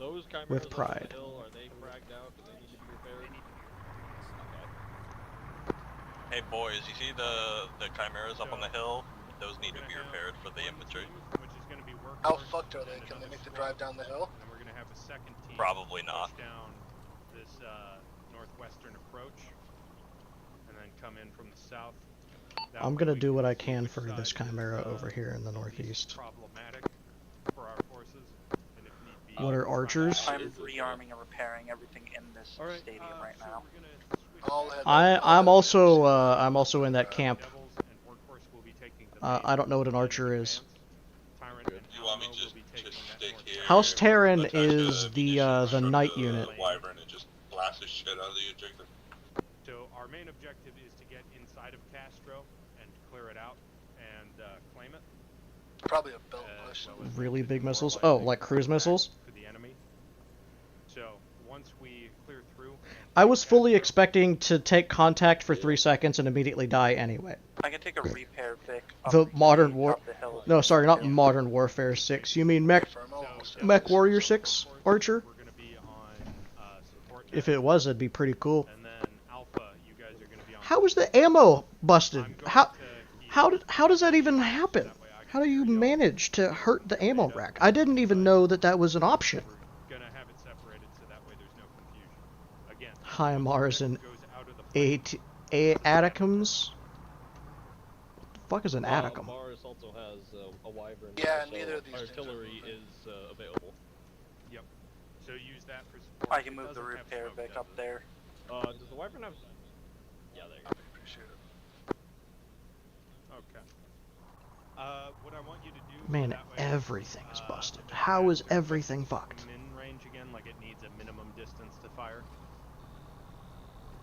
with pride. Hey boys, you see the chimeras up on the hill? Those need to be repaired for the infantry. How fucked are they? Can they make the drive down the hill? Probably not. Down this northwestern approach, and then come in from the south. I'm gonna do what I can for this chimera over here in the northeast. Problematic for our forces, and if need be. What are archers? I'm rearming and repairing everything in this stadium right now. I'm also in that camp. I don't know what an archer is. You want me just to stick here? House Terran is the knight unit. Wyvern and just blast the shit out of the objective. So our main objective is to get inside of Castro and clear it out and claim it. Probably a belt push. Really big missiles? Oh, like cruise missiles? For the enemy. So once we clear through. I was fully expecting to take contact for 3 seconds and immediately die anyway. I can take a repair Vic. The Modern War... No, sorry, not Modern Warfare 6. You mean Mech Warrior 6 Archer? If it was, it'd be pretty cool. How was the ammo busted? How does that even happen? How do you manage to hurt the ammo rack? I didn't even know that was an option. HIMARS and Atacms? What the fuck is an Atacm? Mars also has a Wyvern. Yeah, neither of these artillery is available. Yep. So use that for support. I can move the repair Vic up there. Does the Wyvern have... Yeah, there you go. Appreciate it. Okay. What I want you to do... Man, everything is busted. How is everything fucked? Min range again, like it needs a minimum distance to fire.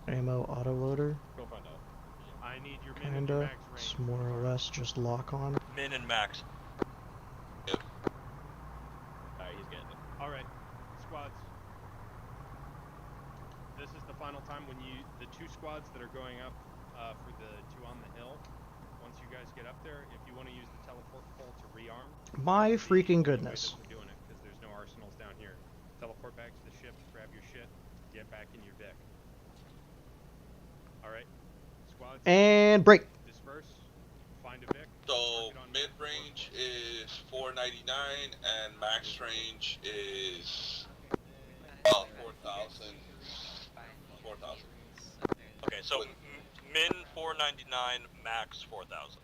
Ammo autoloader? Go find out. I need your min and Kinda. your max range. It's more or less just lock on. Min and max. Yep. Alright, he's getting it. Alright, squads. This is the final time when the 2 squads that are going up for the 2 on the hill. Once you guys get up there, if you want to use the teleport pole to rearm. My freaking goodness. Doing it, because there's no arsenals down here. Teleport back to the ship, grab your shit, get back in your Vic. Alright, squads. And break. Disperse. Find a Vic. So mid range is 499 and max range is 4,000. 4,000. Okay, so min 499, max 4,000.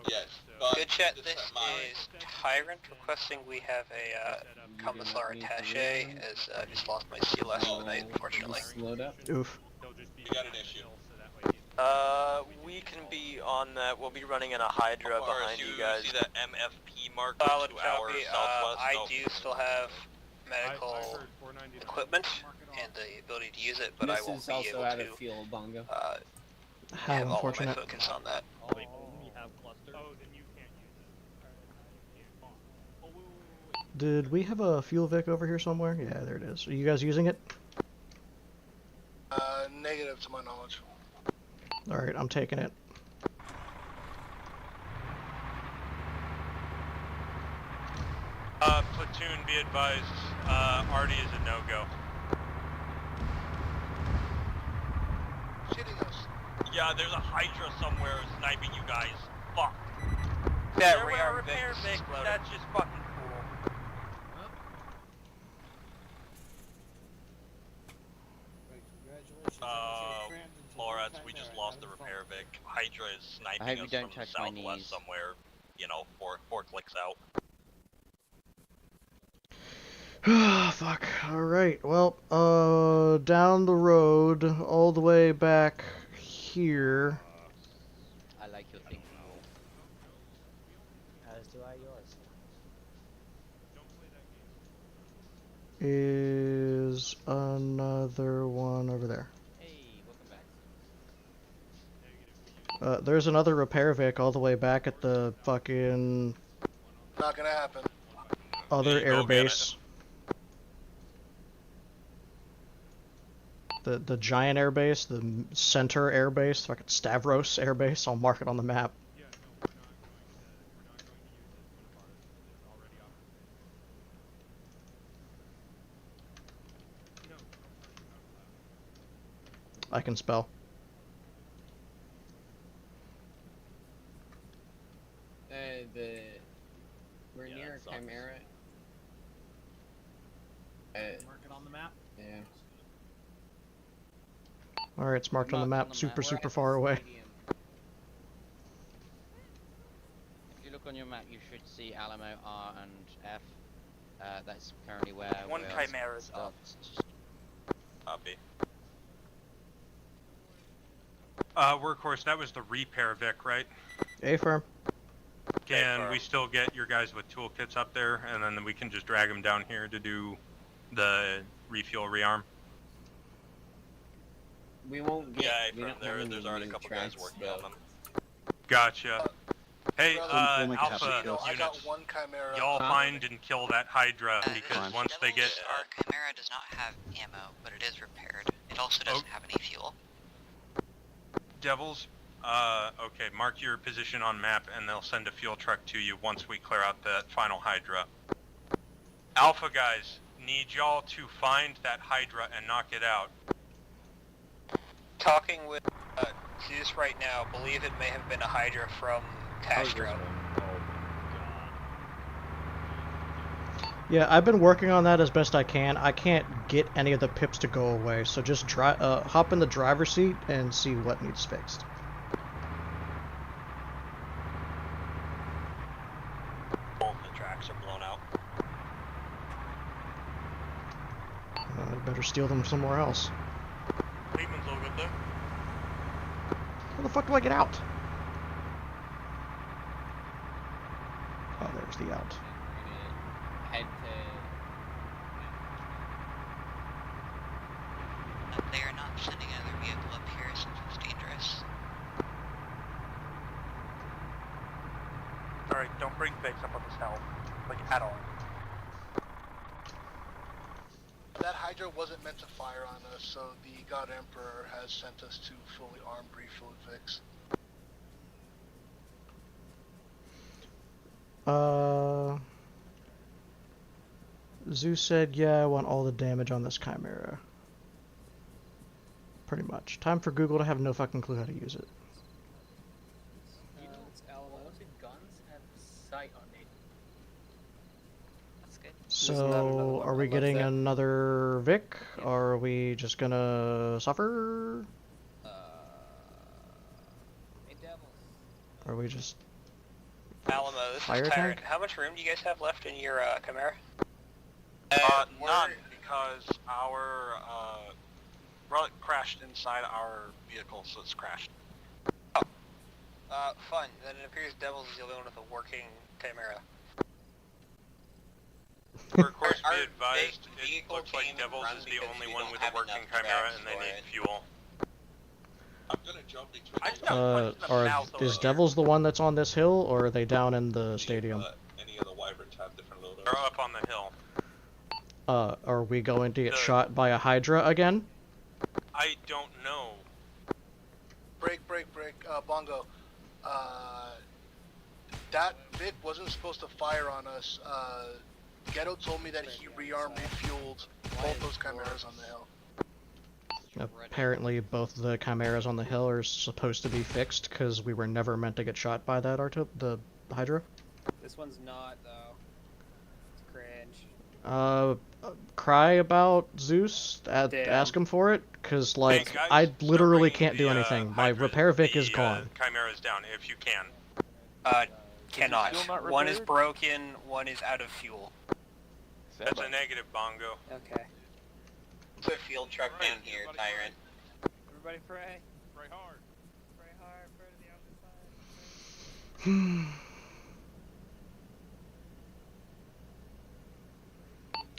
Yes. Good chat, this is Tyrant requesting we have a Commissar Attaché, as I just lost my CLS tonight, unfortunately. Oof. We got an issue. We can be on that. We'll be running in a Hydra behind you guys. See that MFP mark Solid 2 hours copy. southwest? I do still have medical equipment and the ability to use it, but I won't be able to fuel, Bongo. How have all of my unfortunate. focus on that. Oh, they only have cluster? Oh, then you can't use it. Did we have a fuel Vic over here somewhere? Yeah, there it is. Are you guys using it? Negative to my knowledge. Alright, I'm taking it. Platoon, be advised, Artie is a no-go. Shitting us. Yeah, there's a Hydra somewhere sniping you guys. Fuck. That There were rearm repair Vic Vic. That's just fucking cool. Florets, we just lost the repair Vic. Hydra is sniping I hope you us don't from the touch my southwest knees. somewhere. You know, four clicks out. Fuck. Alright, well, down the road, all the way back here. I like your thinking. As do I yours. Is another one over there. Hey, welcome back. There's another repair Vic all the way back at the fucking Not gonna happen. other Yeah, go get airbase. The giant airbase, the center airbase, fucking Stavros airbase. I'll mark it on the map. I can spell. We're near Chimera. Mark it on the map. Yeah. Alright, it's marked on the map, super far away. If you look on your map, you should see Alamo, R, and F. That's currently where One we'll Chimera is up. Copy. Workhorse, that was the repair Vic, right? A-firm. Can we still get your guys with toolkits up there, and then we can just drag them down here to do the refuel rearm? We won't get. Yeah, we don't there, have there's any already a new couple guys tracks, working on them. Gotcha. Hey, Alpha I got units, one Chimera. y'all find and kill that Hydra, because once they get... Our Chimera does not have ammo, but it is repaired. It also doesn't have any fuel. Devils, okay, mark your position on map, and they'll send a fuel truck to you once we clear out that final Hydra. Alpha guys, need y'all to find that Hydra and knock it out. Talking with Zeus right now, believe it may have been a Hydra from Castro. Yeah, I've been working on that as best I can. I can't get any of the pips to go away, so just hop in the driver's seat and see what needs fixed. Both the tracks are blown out. I better steal them somewhere else. Treatment's all good though. How the fuck do I get out? Oh, there's the out. Head They are not sending another vehicle up here since it's dangerous. Alright, don't bring Vicks up on this hill. Like, at all. That Hydra wasn't meant to fire on us, so the God Emperor has sent us to fully armed refuel Vicks. Zeus said, yeah, I want all the damage on this Chimera. Pretty much. Time for Google to have no fucking clue how to use it. guns have sight on it. That's good. So, are we getting another Vic? Or are we just gonna suffer? Are we just... Alamo, this Fire is Tyrant. tank? How much room do you guys have left in your Chimera? None, because our relic crashed inside our vehicle, so it's crashed. Fun. Then it appears Devils is the only one with a working Chimera. Workhorse, be advised, it looks like Devils is the only one with a working Chimera, and they need fuel. I'm gonna jump between Is Devils the one that's on this hill, or are they down in the stadium? any of the Wyvern have different loadouts. They're up on the hill. Are we going to get shot by a Hydra again? I don't know. Break. Bongo. That Vic wasn't supposed to fire on us. Ghetto told me that he rearmed, refueled both those chimeras on the hill. Apparently, both the chimeras on the hill are supposed to be fixed because we were never meant to get shot by that the Hydra. This one's not though. It's cringe. Cry about Zeus. Ask him for it, cause like Hey, guys, I literally can't do the, anything. My repair Vic is gone. Chimera's down, if you can. Cannot. fuel not One is repaired? broken, one is out of fuel. That's a negative, Bongo. Okay. Put a field truck down here, Tyrant. Everybody pray. Pray hard. Pray hard. Pray to the opposite side.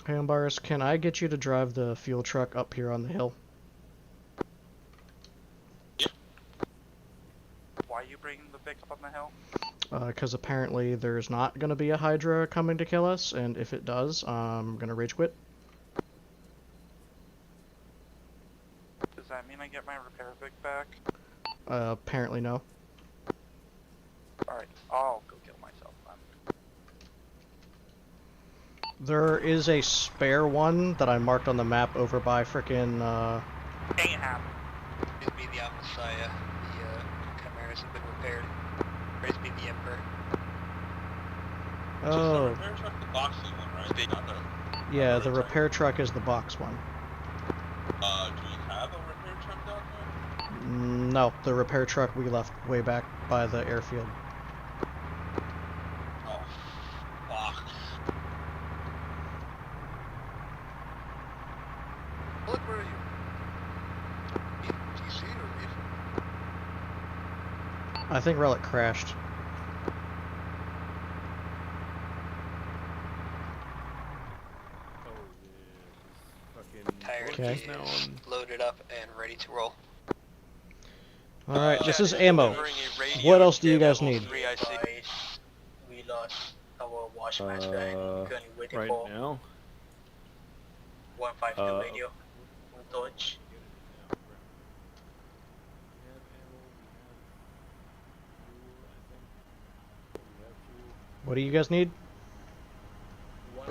Hey, Umbaris, can I get you to drive the fuel truck up here on the hill? Why are you bringing the Vic up on the hill? Because apparently there's not going to be a Hydra coming to kill us, and if it does, I'm going to rage quit. Does that mean I get my repair Vic back? Apparently no. Alright, I'll go kill myself then. There is a spare one that I marked on the map over by frickin' Ain't happening. Praise be the Messiah. The chimeras have been repaired. Praise be the Emperor. Oh. Just the repair truck, the boxy one, right? Not the, Yeah, the repair truck is the box one. do we have a repair truck down there? No, the repair truck we left way back by the airfield. Oh, fuck. Look, where are you? DC or Leaf? I think Relic crashed. Tyrant Okay. is loaded up and ready to roll. Alright, this is ammo. What else do you guys need? We lost our wash master and currently waiting Right for now? 152 radio. We'll dodge. What do you guys need?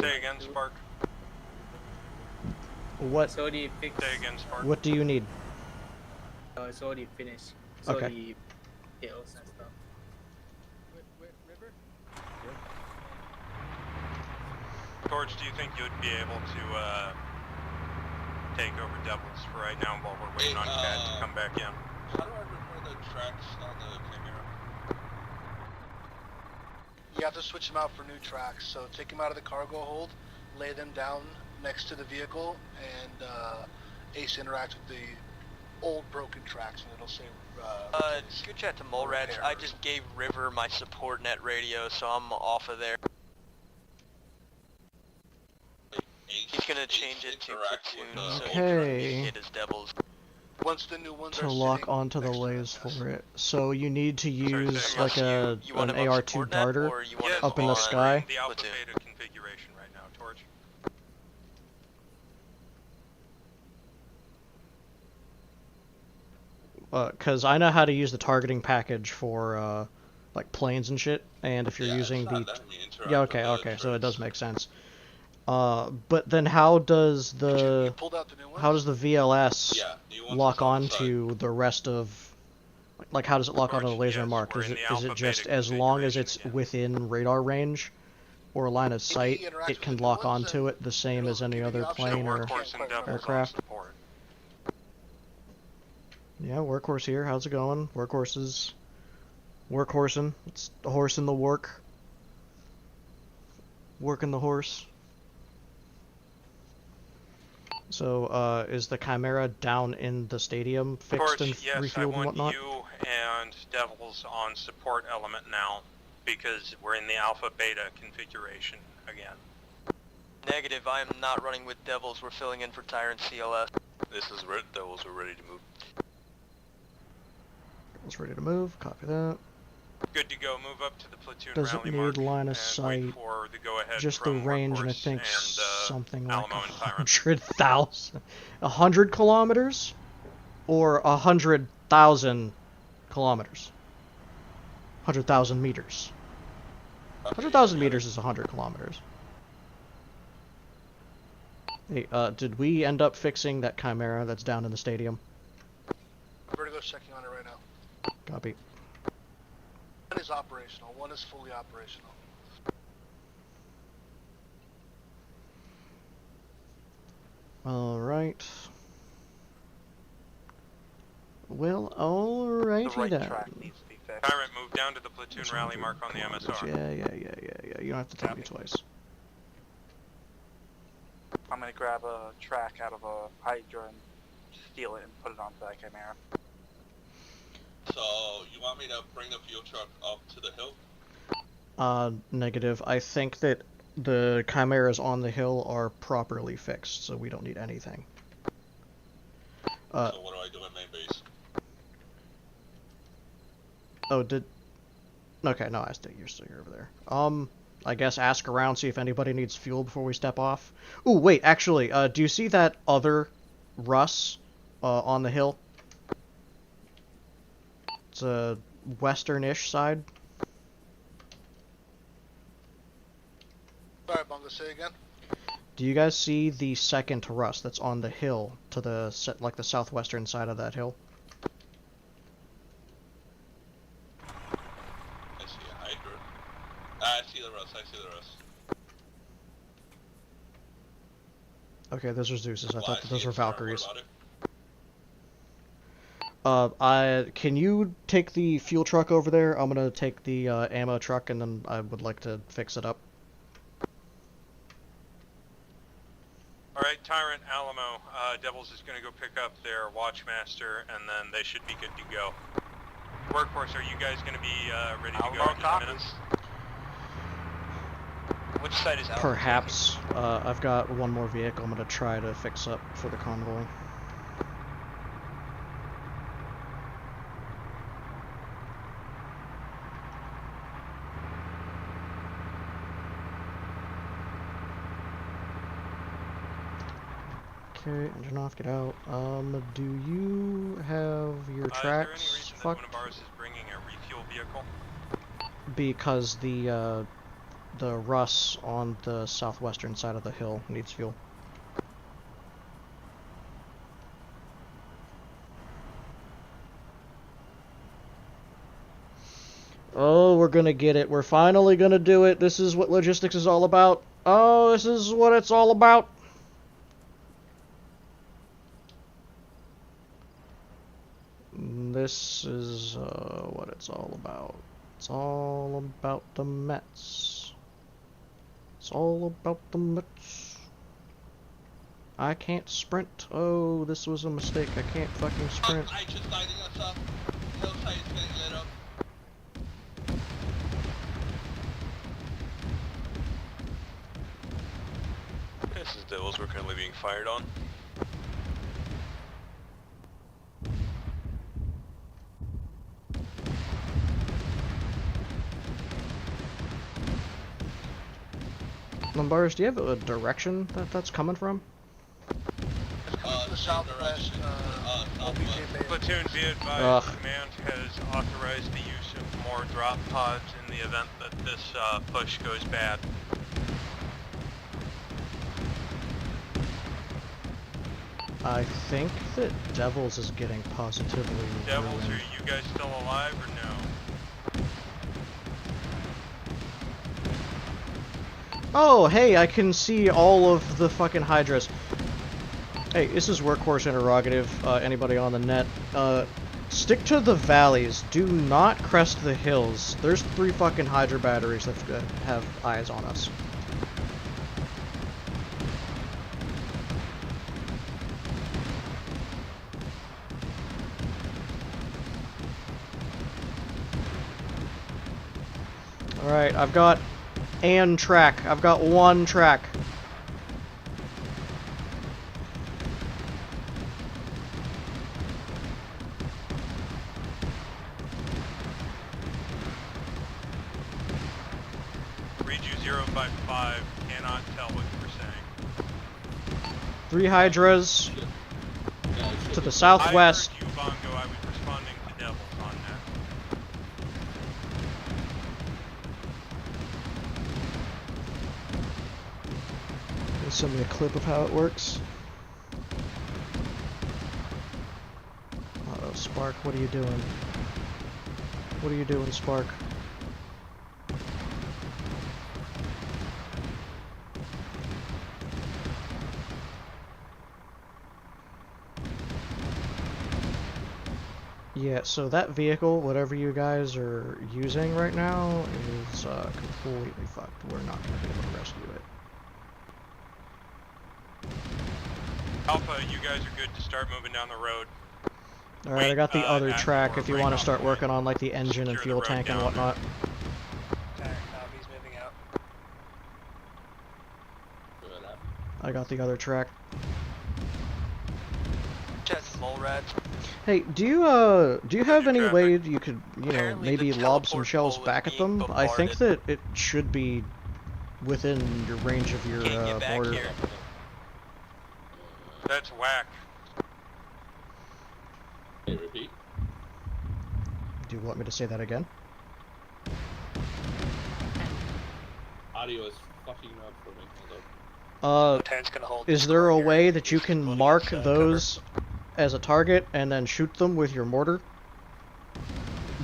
Say again, Spark. What? It's already fixed. Say again, Spark. What do you need? It's already finished. It's Okay. already hills and stuff. Torch, do you think you'd be able to take over Devils for right now while we're waiting on Cat to come back in? How do I repair the tracks on the Chimera? You have to switch them out for new tracks. So take them out of the cargo hold, lay them down next to the vehicle, and Ace interact with the old broken tracks, and it'll say. Good chat to Molrats. I just gave River my support net radio, so I'm off of there. He's gonna change it to platoon, so he can hit his Devils. Once the new ones To are lock sitting onto the next to lays for it. So you need to use like you want an him on AR2 support net, darter or you want him up in the on sky. The Alpha Platoon? Beta configuration right now, Torch. Because I know how to use the targeting package for like planes and shit, and if you're using the yeah, okay, so it does make sense. But then how does the VLS lock onto the rest of like how does it lock onto the laser mark? Is it just as long as it's within radar range or line of sight, it can lock onto it the same as any other plane or aircraft? Yeah, Workhorse here. How's it going? Workhorses. Workhorsing. It's the horse in the work. Working the horse. So, is the Chimera down in the stadium fixed Torch, and yes, I refueled and want whatnot? you and Devils on support element now, because we're in the Alpha Beta configuration again. Negative, I am not running with Devils. We're filling in for Tyrant CLS. This is Red Devils. We're ready to move. It's ready to move. Copy that. Good to go. Move up to the platoon Doesn't rally need mark line of and sight. wait for the go-ahead Just the from range, and I Workhorse think and, something like Alamo and Tyrant. 100,000, 100 kilometers, or 100,000 kilometers. 100,000 meters. 100,000 meters is 100 kilometers. Hey, did we end up fixing that Chimera that's down in the stadium? Vertigo's checking on it right now. Copy. One is operational. One is fully operational. Alright. Well, alrighty then. Tyrant, move down to the platoon rally mark on the MSR. Yeah. You don't have to tell me twice. I'm gonna grab a track out of a Hydra and steal it and put it onto that Chimera. So, you want me to bring the fuel truck up to the hill? Negative. I think that the Chimeras on the hill are properly fixed, so we don't need anything. So what do I do at main base? Oh, okay, no, you're still here over there. I guess ask around, see if anybody needs fuel before we step off. Ooh, wait, actually, do you see that other Russ, on the hill? It's a western-ish side. Sorry, Bungo, say again? Do you guys see the second Russ that's on the hill to the southwestern side of that hill? I see a Hydra. I see the Russ. Okay, those are Zeus's. I thought that those were What Valkyries. about it? Can you take the fuel truck over there? I'm gonna take the ammo truck, and then I would like to fix it up. Alright, Tyrant, Alamo, Devils is going to go pick up their Watchmaster, and then they should be good to go. Workhorse, are you guys going to be ready to go in 10 minutes? Which side is Alamo? Perhaps. I've got one more vehicle I'm gonna try to fix up for the convoy. Okay, engine off, get out. Do you have your tracks Is there any reason that one of ours is bringing a refuel vehicle? Because the Russ on the southwestern side of the hill needs fuel. Oh, we're gonna get it. We're finally gonna do it. This is what logistics is all about. Oh, this is what it's all about. This is what it's all about. It's all about the Mets. It's all about the Mets. I can't sprint. Oh, this was a mistake. I can't fucking sprint. I just lighting us up. Hillside is getting lit up. This is Devils, we're currently being fired on. Lombardus, do you have a direction that's coming from? The southwest, Platoon, be advised, Command has authorized the use of more drop pods in the event that this push goes bad. I think that Devils is getting positively Devils, ruined. are you guys still alive or no? Oh, hey, I can see all of the fucking Hydras. Hey, this is Workhorse Interrogative, anybody on the net. Stick to the valleys. Do not crest the hills. There's 3 fucking Hydra batteries that have eyes on us. Alright, I've got an track. I've got 1 track. 3 Hydras to the southwest. I heard you, Bongo. I was responding to Devils on that. Send me a clip of how it works. Uh-oh, Spark, what are you doing? What are you doing, Spark? Yeah, so that vehicle, whatever you guys are using right now, is completely fucked. We're not going to be able to rescue it. Alpha, you guys are good to start moving down the road. Alright, I got the other track if you want to start working on like the engine and fuel tank and whatnot. He's moving out. I got the other track. Jets, mole rats. Hey, do you have any way you could, you know, maybe lob some shells back at them? I think that it should be within your range of your mortar. That's whack. Hey, repeat. Do you want me to say that again? Audio is fucking up for me. Is there a way that you can mark those as a target and then shoot them with your mortar?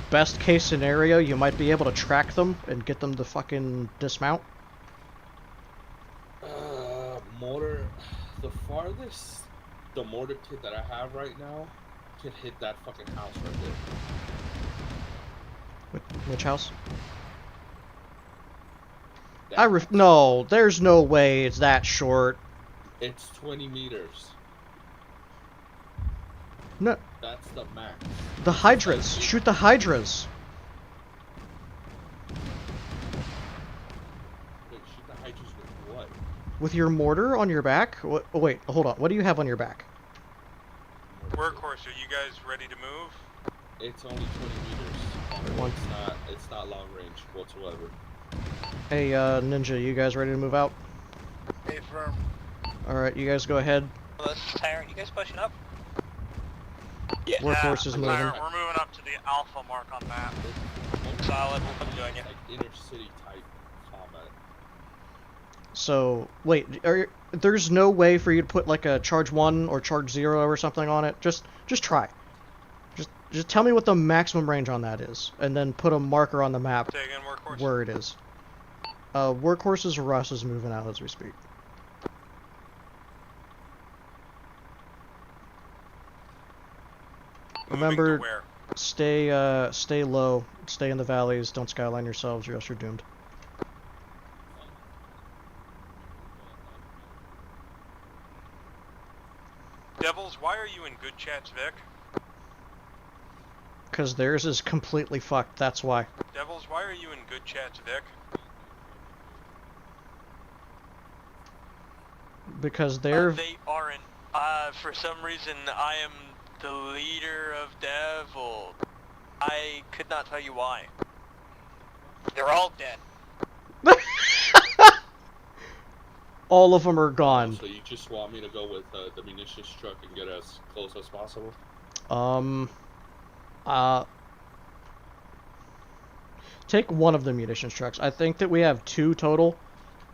Best case scenario, you might be able to track them and get them to fucking dismount. Mortar. The farthest the mortar kit that I have right now can hit that fucking house right there. Which house? No, there's no way it's that short. It's 20 meters. No. That's the max. The Hydras. Shoot the Hydras. Wait, shoot the Hydras with what? With your mortar on your back? What, oh, wait, hold on. What do you have on your back? Workhorse, are you guys ready to move? It's only 20 meters. It's not long range whatsoever. Hey, Ninja, you guys ready to move out? Hey, firm. Alright, you guys go ahead. Tyrant, you guys pushing up? Yeah. Workhorse is moving. We're moving up to the alpha mark on map. Solid, we'll come join you. Like inner city type combat. So, wait, there's no way for you to put like a charge 1 or charge 0 or something on it? Just try. Just tell me what the maximum range on that is, and then put a marker on the map where it is. Workhorse's Russ is moving out as we speak. Remember, stay low, stay in the valleys, don't skyline yourselves or else you're doomed. Devils, why are you in good chats, Vic? Because theirs is completely fucked, that's why. Devils, why are you in good chats, Vic? Because they're... They aren't. For some reason, I am the leader of Devil. I could not tell you why. They're all dead. All of them are gone. So you just want me to go with the munitions truck and get as close as possible? Take one of the munitions trucks. I think that we have 2 total.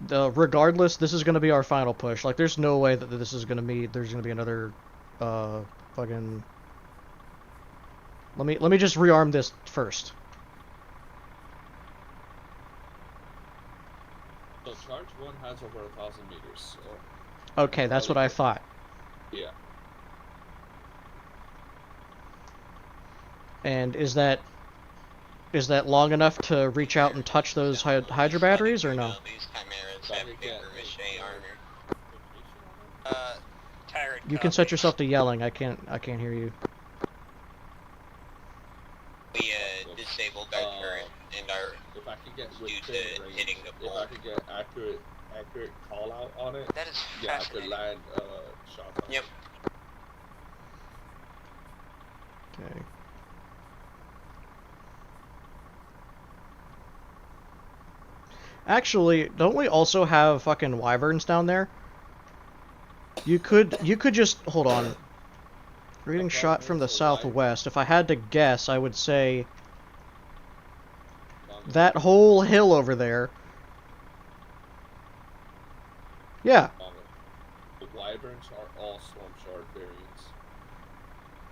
Regardless, this is going to be our final push. Like, there's no way that this is going to meet. There's going to be another, fucking... Let me just rearm this first. So charge 1 has over 1,000 meters. So Okay, that's what I thought. yeah. And is that long enough to reach out and touch those Hydra batteries, or no? You can set yourself to yelling. I can't hear you. We disabled our turret and our If I could get due to hitting the pole. if I could get accurate call out on it, That is yeah, I could land shots on Yep. Okay. Actually, don't we also have fucking wyverns down there? You could just hold on. We're getting shot from the southwest. If I had to guess, I would say that whole hill over there. Yeah. The wyverns are all storm shard variants.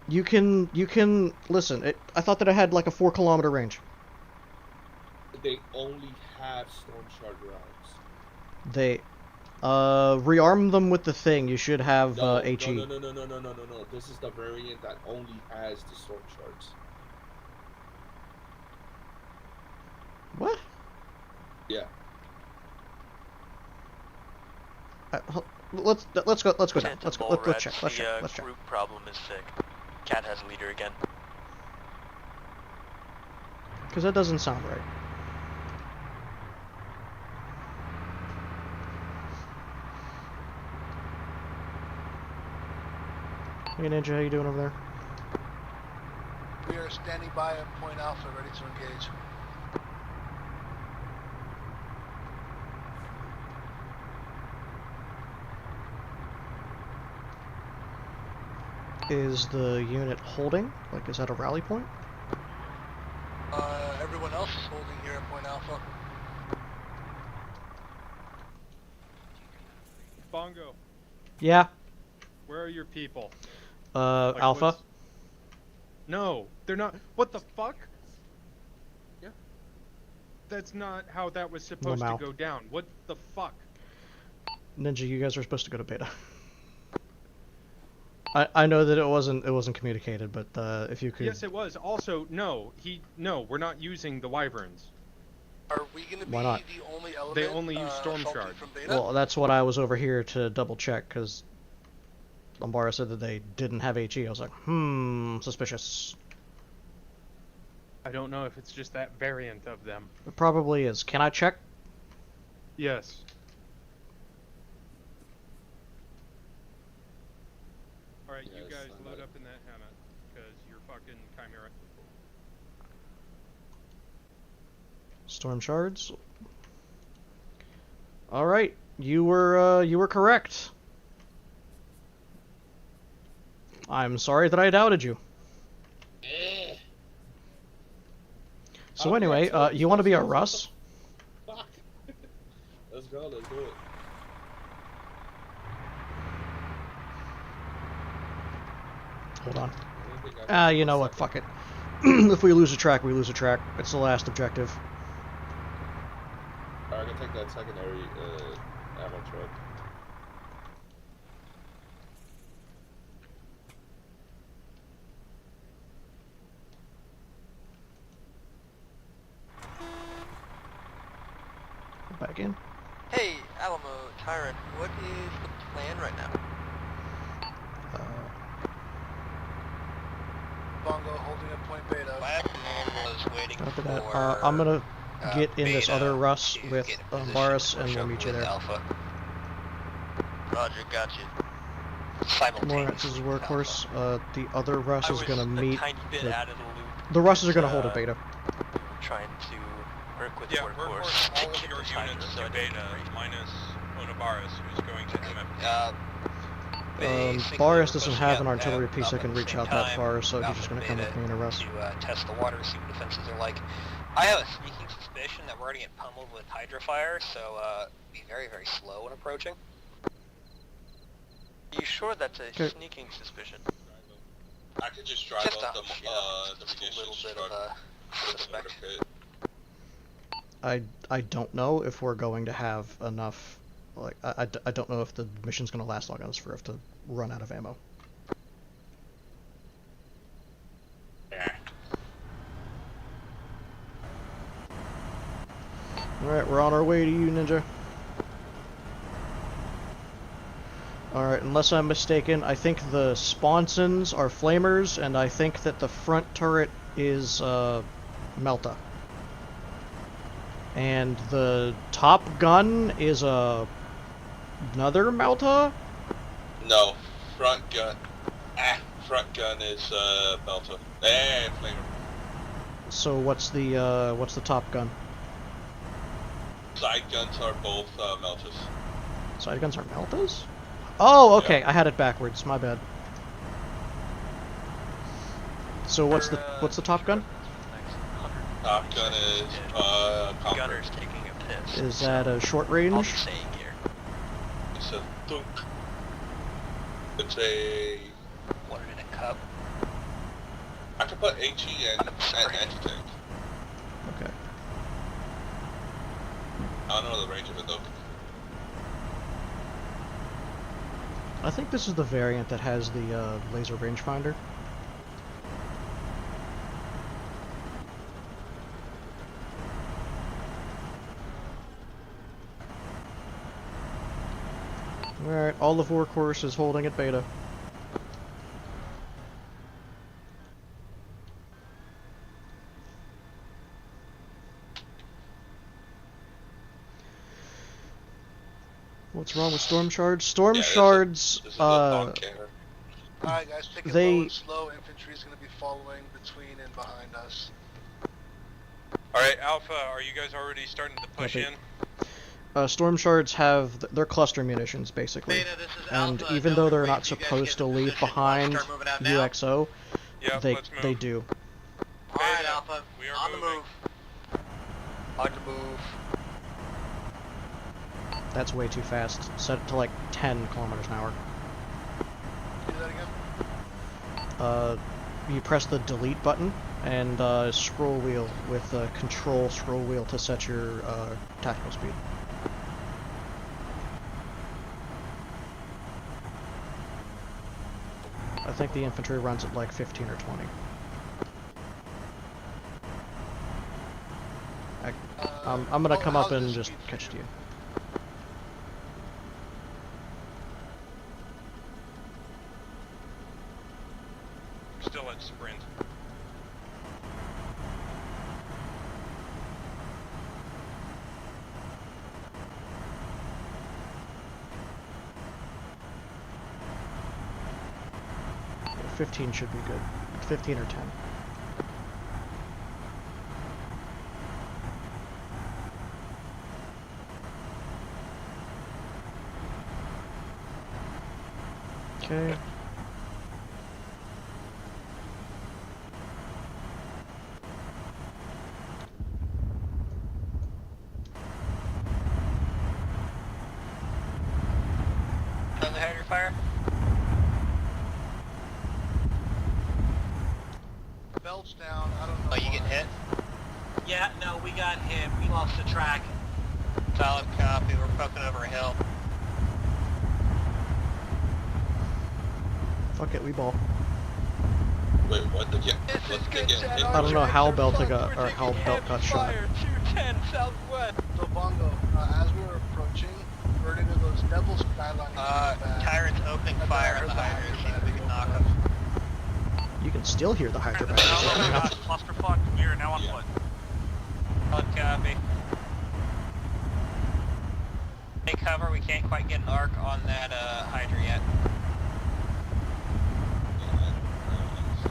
You can listen. I thought that it had like a 4-kilometer range. They only have storm shard rounds. They rearm them with the thing. You should have HE. No. This is the variant that only has the storm shards. What? Yeah. Let's go down. Let's check. Let's check. The group problem is sick. Cat has a leader again. Because that doesn't sound right. Hey Ninja, how you doing over there? We are standing by at Point Alpha, ready to engage. Is the unit holding? Like, is that a rally point? Everyone else is holding here at Point Alpha. Bongo. Yeah. Where are your people? Like Alpha? No, they're not. What the fuck? Yeah. That's not how that was supposed to go down. What the fuck? Ninja, you guys are supposed to go to beta. I know that it wasn't communicated, but if you could. Yes, it was. Also, no, we're not using the wyverns. Are we gonna be Why not? the only element? They only use storm shard. Well, that's what I was over here to double check because Lombara said that they didn't have HE. I was like, suspicious. I don't know if it's just that variant of them. It probably is. Can I check? Yes. Alright, you guys load up in that hammock, because you're fucking Chimera. Storm shards. Alright, you were correct. I'm sorry that I doubted you. So anyway, you want to be a Russ? Fuck. Let's go, let's do it. Hold on. You know what? Fuck it. If we lose a track, we lose a track. It's the last objective. Alright, I can take that secondary ammo truck. Back in. Hey, Alamo, Tyrant, what is the plan right now? Bongo holding at Point Beta. Last man was waiting After for that, I'm gonna get in this Beta other Russ to with get in position Boris, to and push we'll up meet you with there. Alpha. Roger, got you. Lawrence is workhorse. The other Russ is gonna meet. Tiny bit out of the loop. The Russes are gonna hold a beta. Trying to work with workhorse, all of your units to beta, minus Onabaris, who's going to MF. Boris doesn't have an artillery piece that can reach out that far, so he's just gonna come with me in a Russ. To test the water, see what defenses are like. I have a sneaking suspicion that we're gonna get pummeled with hydrofire, so be very, very slow when approaching. Are you sure that's a sneaking suspicion? I could just drive Just up a munitions little bit truck of a with the suspect. motor pit. I don't know if we're going to have enough. Like I don't know if the mission's gonna last long enough for us to run out of ammo. Alright, we're on our way to you, Ninja. Alright, unless I'm mistaken, I think the sponsons are flamers, and I think that the front turret is Melta. And the top gun is another Melta? No, front gun. Front gun is Belta. Flamer. So what's the top gun? Side guns are both Meltas. Side guns are Meltas? Oh, okay. I had it backwards. My bad. So what's the top gun? Top gun is Conqueror. Gunner's taking a piss. Is that a short range? I'll be saying here. It's a thunk. It's a. What in a cup? I can put HE and anti-tank. Okay. I don't know the range of it though. I think this is the variant that has the laser rangefinder. Alright, all the Vorkhorse is holding at beta. What's wrong with Storm Shards? Storm Shards, Alright guys, take it low and slow. Infantry's gonna be following between and behind us. Alright, Alpha, are you guys already starting to push in? Storm Shards have they're cluster munitions basically, Beta, this is and Alpha. even though they're not supposed to leave behind UXO, they do. Alright, Alpha. We are on the move. On the move. That's way too fast. Set it to like 10 kilometers an hour. Do that again? You press the delete button and scroll wheel with control scroll wheel to set your tactical speed. I think the infantry runs at like 15 or 20. I'm gonna come up and just catch you. Still at sprint. Yeah, 15 should be good. 15 or 10. Okay. Friendly Hydra fire. Belts down, I don't know. Oh, you getting hit? Yeah, no, we got hit. We lost the track. Solid copy. We're poking over a hill. Fuck it, we ball. Wait, what the get? I don't know how Belt got or how Belt got shot. 210 southwest. So Bongo, as we were approaching, we're into those devil skyline. Tyrant's opening fire on the Hydra. See if we can knock him. You can still hear the Hydra batteries right now. Clusterfuck, we are now on foot. Solid copy. Take cover. We can't quite get an arc on that Hydra yet.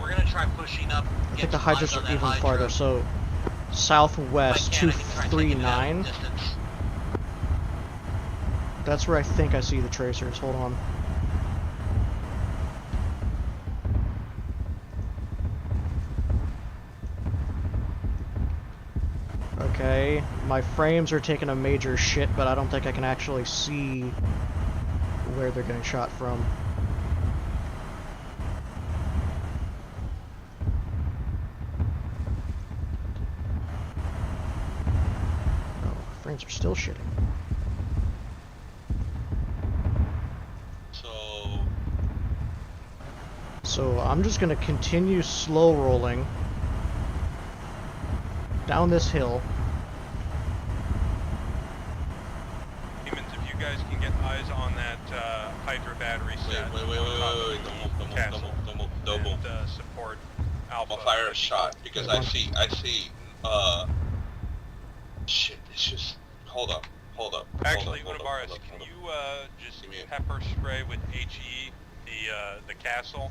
We're gonna try pushing up. I think the Hydras are even farther, so southwest 239. That's where I think I see the tracers. Hold on. Okay, my frames are taking a major shit, but I don't think I can actually see where they're getting shot from. Oh, frames are still shitting. So I'm just gonna continue slow rolling down this hill. Demons, if you guys can get eyes on that Hydra battery set. Wait. Don't move. And support Alpha. I'll fire a shot because I see, shit, it's just, hold up. Actually, Univaris, can you just pepper spray with HE the castle?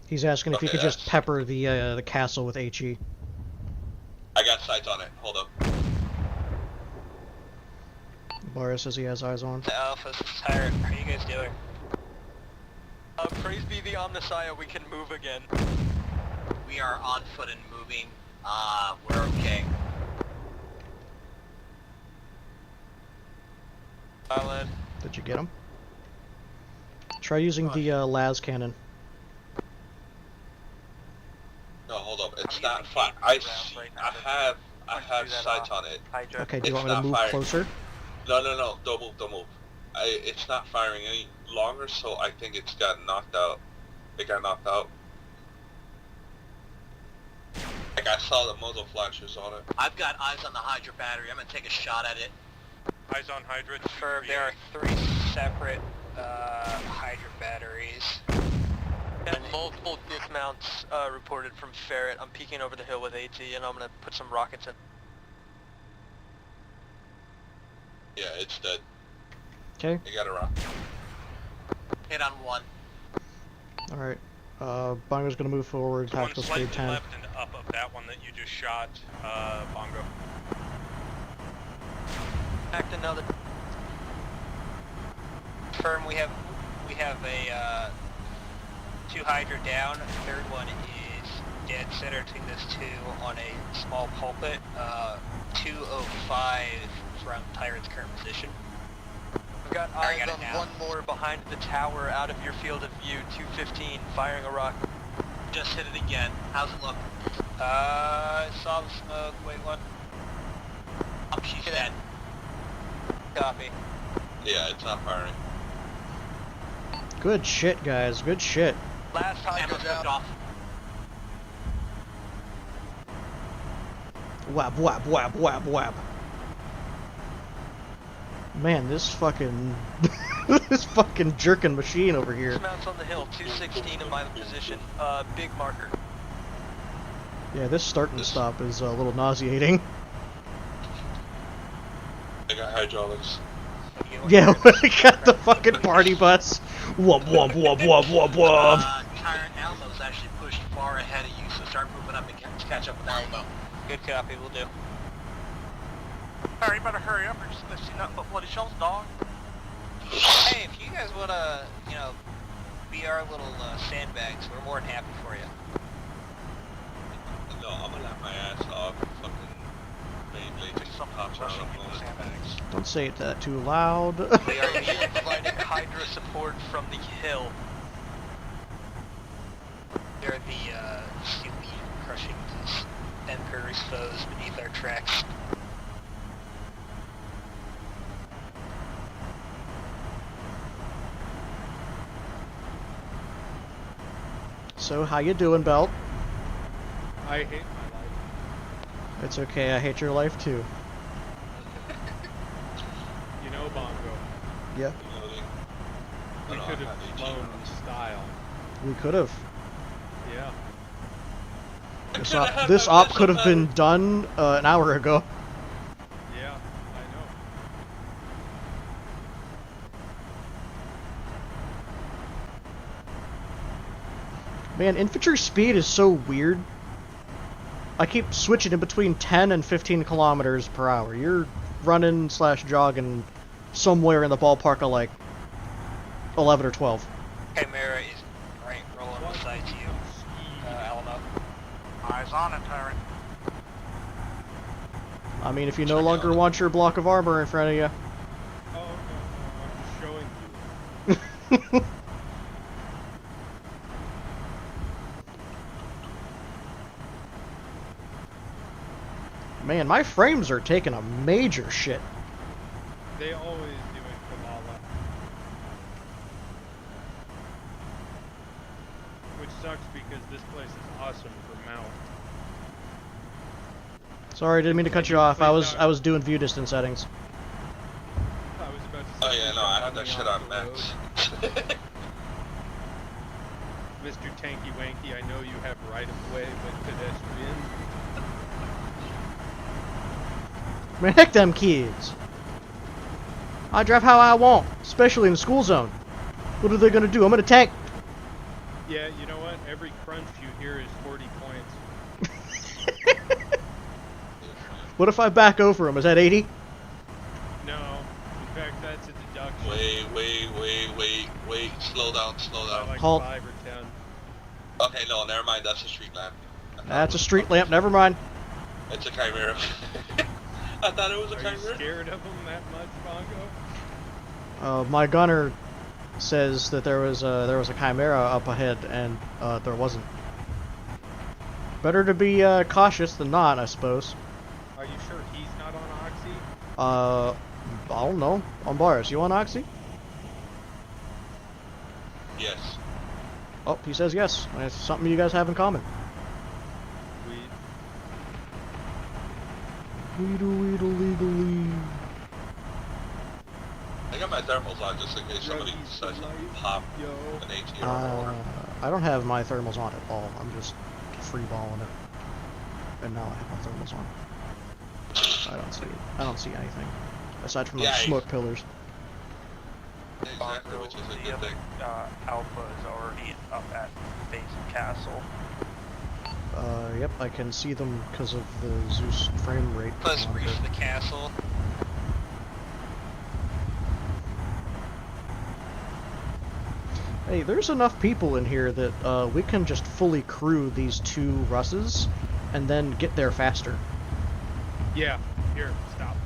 He's asking if you could just pepper the castle with HE. I got sights on it, hold up. Boris says he has eyes on. The Alpha, Tyrant, how are you guys doing? Praise be the Omnissiah, we can move again. We are on foot and moving. We're okay. Solid. Did you get him? Try using the las cannon. No, hold up. It's not fire. I have sights on it. Okay, do you It's want me to not move firing. closer? No. Don't move. It's not firing any longer, so I think it's got knocked out. It got knocked out. Like I saw the muzzle flashes on it. I've got eyes on the Hydra battery. I'm gonna take a shot at it. Eyes on Hydra. Confirm there are 3 separate Hydra batteries. And multiple dismounts reported from Ferret. I'm peeking over the hill with AT, and I'm gonna put some rockets in. Yeah, it's dead. Okay. You got a rock. Hit on 1. Alright. Bongo's gonna move forward, One tactical slightly speed 10. left and up of that one that you just shot, Bongo. Act another. Confirm we have a 2 Hydra down. The 3rd one is dead center between those 2 on a small pulpit. 205 from Tyrant's current position. I've got eyes on one more behind the tower out of your field of view, 215, firing a rock. Just hit it again. How's it look? I saw the smoke. Wait, what? She's dead. Copy. Yeah, it's not firing. Good shit, guys. Good shit. Last time off. Whap, whap, whap, whap, whap. Man, this fucking... this fucking jerking machine over here. Dismounts on the hill, 216 in my position. Big marker. Yeah, this start and stop is a little nauseating. I got hydraulics. Yeah, we got the fucking party bus. Whoop, whoop, whoop, whoop, whoop, whoop. Tyrant Almo's actually pushed far ahead of you, so start moving up and catch up with Alamo. Good copy, we'll do. Alright, you better hurry up or just let you not put bloody shells, dog. Hey, if you guys wanna, be our little sandbags, we're more than happy for you. No, I'm gonna laugh my ass off. Fucking Beyblade just pops out on the sandbags. Don't say that too loud. We are providing Hydra support from the hill. They're the steel crushing these Emperor's foes beneath our tracks. So, how you doing, Belt? I hate my life. It's okay, I hate your life too. You know, Bongo. Yeah. We could have flown in style. We could have. Yeah. This op could have been done an hour ago. Yeah, I know. Man, infantry speed is so weird. I keep switching in between 10 and 15 kilometers per hour. You're running / jogging somewhere in the ballpark of like 11 or 12. Chimera is right rolling beside you, Alamo. Eyes on it, Tyrant. I mean, if you no longer want your block of armor in front of you. Oh, no, I'm just showing you. Man, my frames are taking a major shit. They always do in Kamala. Which sucks because this place is awesome for mount. Sorry, didn't mean to cut you off. I was doing view distance settings. I was about to say. Oh yeah, no, I have that shit on max. Mr. Tanky Wanky, I know you have right of way, but pedestrian. Man, heck them kids. I drive how I want, especially in the school zone. What are they gonna do? I'm gonna tank. Yeah, you know what? Every crunch you hear is 40 points. What if I back over him? Is that 80? No, Wait. Slow down. Like Halt. 5 or 10. Okay, no, never mind. That's a street lamp. That's a street lamp. Never mind. It's a chimera. I thought it was a Are chimera. you scared of them that much, Bongo? My gunner says that there was a chimera up ahead, and there wasn't. Better to be cautious than not, I suppose. Are you sure he's not on Oxy? I don't know. On bars, you on Oxy? Yes. Oh, he says yes. It's something you guys have in common. Weedle. I got my thermals on just in case somebody decides to pop an AT or a I don't have my thermals on at all. I'm just freeballing it. And now I have my thermals on. I don't see anything. Aside from those smoke pillars. Exactly, which is a good thing. Alpha is already up at base of castle. Yep, I can see them because of the Zeus frame rate. Let's reach the castle. Hey, there's enough people in here that we can just fully crew these 2 Russes and then get there faster. Yeah, here, stop.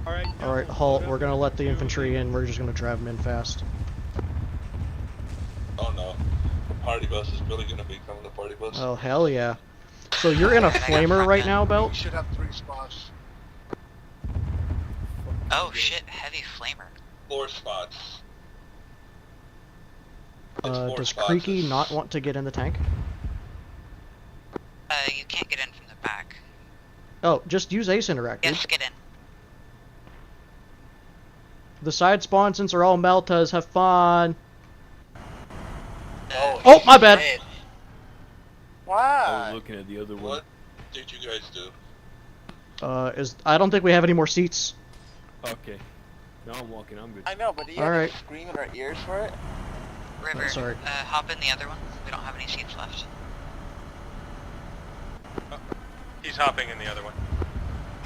Alright, halt. We're gonna let the infantry in. We're just gonna drive them in fast. Oh no. The party bus is really gonna become the party bus. Oh, hell yeah. So you're in a flamer right now, Belt? You should have 3 spots. Oh shit, heavy flamer. 4 spots. Does Creaky not want to get in the tank? You can't get in from the back. Oh, just use Ace Interact, dude. Yes, get in. The side spawn, since they're all Meltas, have fun. Oh, my bad. Why? I was looking at the other one. What did you guys do? I don't think we have any more seats. Okay. No, I'm walking. I'm good. I know, but do you All have right. to scream in our ears for it? River, sorry. hop in the other one. We don't have any seats left. He's hopping in the other one.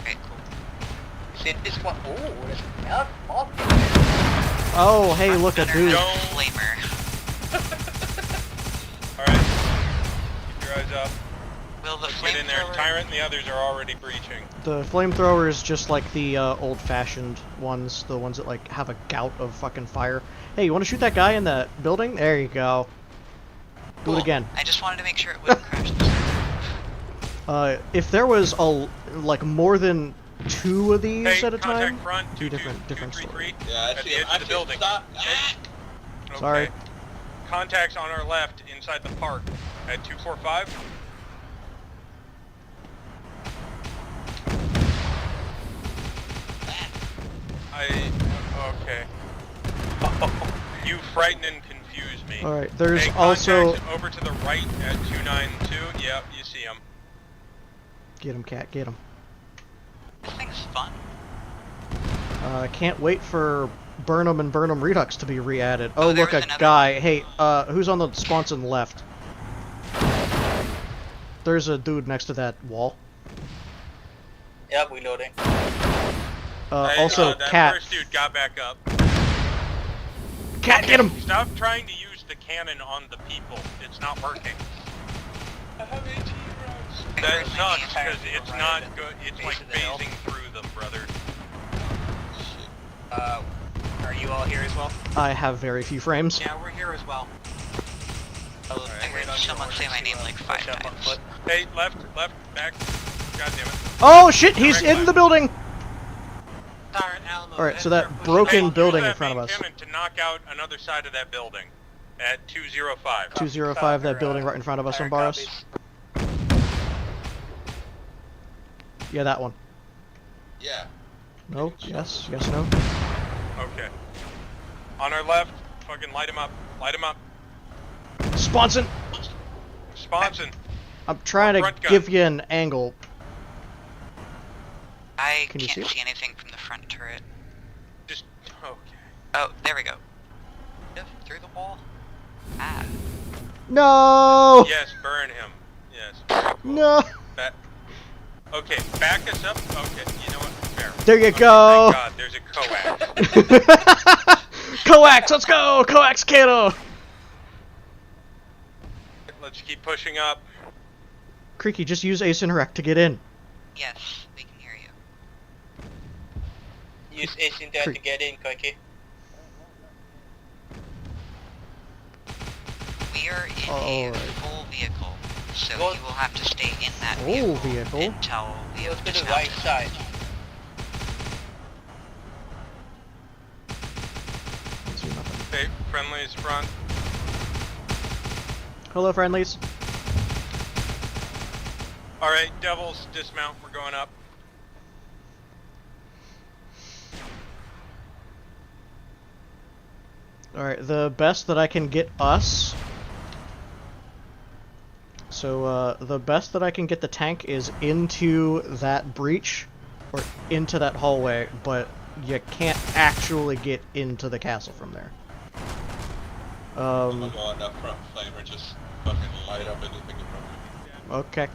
Okay, cool. See, this one. Oh, it's not Oh, hey, look, a dude. Flamer. Alright. Keep your eyes up. Will the Get in there. Tyrant and the others are already breaching. The flamethrower is just like the old-fashioned ones, the ones that like have a gout of fucking fire. Hey, you want to shoot that guy in the building? There you go. Do it again. I just wanted to make sure it wouldn't crash this. If there was like more than 2 of these at a time, front, different story. Yeah, at the edge of the building. Okay. Sorry. Contacts on our left inside the park at 245. Okay. You frighten and confuse me. Alright, there's hey, also... over to the right at 292. Yep, you see him. Get him, cat, get him. This thing's fun. I can't wait for Burnham and Burnham Redux to be re-added. Oh, there look, was a another guy. Hey, who's on the sponson left? There's a dude next to that wall. Yep, we loading. Hey, also, that Cat. first dude got back up. Cat, get him! Stop trying to use the cannon on the people. It's not working. I have AT rounds. That sucks because it's not good. It's like phasing through them, brother. Are you all here as well? I have very few frames. Yeah, we're here as well. I heard someone say my name like 5 times. Hey, left, back. God damn it. Oh shit, he's in the building! Alamo. Alright, so that broken building in front of us. To knock out another side of that building at 205. 205, that building right in front of us on Boris. Yeah, that one. Yeah. No? Yes? Yes, no? Okay. On our left, fucking light him up. Light him up. Sponson! Sponson. I'm trying to give you an angle. I Can you can't see see anything from the front turret. Just okay. Oh, there we go. Through the wall? Ah. No! Yes, burn him. Yes. Very cool. No! Okay, back us up. Okay, you know what? Fair. There you go! Thank God, there's a coax. Coax, let's go! Coax Kato! Let's keep pushing up. Creaky, just use Ace Interact to get in. Yes, we can hear you. Use Ace Interact to get in, Koiki. We are in a full vehicle, so you will have to stay in that vehicle until we have to the right side. Okay, friendlies front. Hello, friendlies. Alright, Devils, dismount, we're going up. Alright, the best that I can get us... So, the best that I can get the tank is into that breach, or into that hallway, but you can't actually get into the castle from there. I'm going up front flamer, just fucking light up anything in front of me. Okay.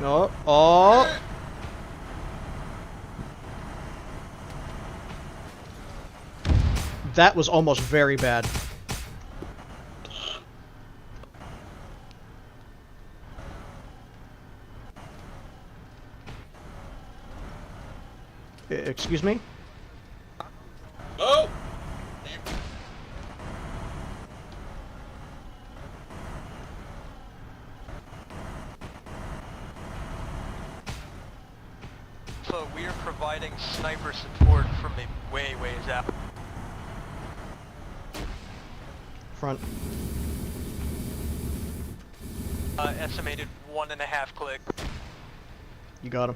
Oh, oh! That was almost very bad. Excuse me? Oh! So we are providing sniper support from a ways out. Front. Estimated 1.5 click. You got him.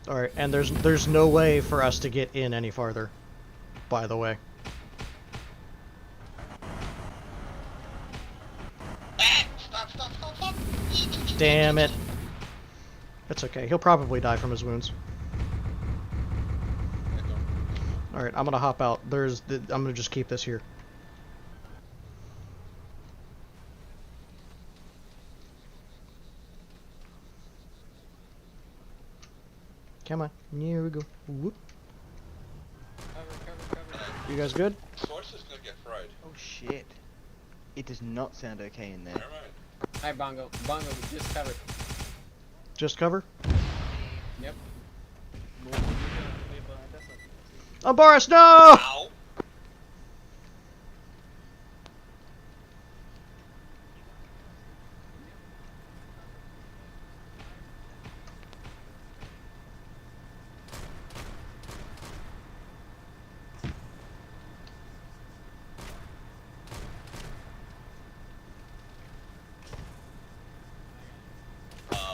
Alright, and there's no way for us to get in any farther, by the way. Damn it. It's okay, he'll probably die from his wounds. Alright, I'm gonna hop out. I'm gonna just keep this here. Come on. Here we go. Whoop. You guys good? Source is gonna get fried. Oh shit. It does not sound okay in there. Hi, Bongo. Bongo, just cover. Just cover? Yep. Oh, Boris, no! Ow.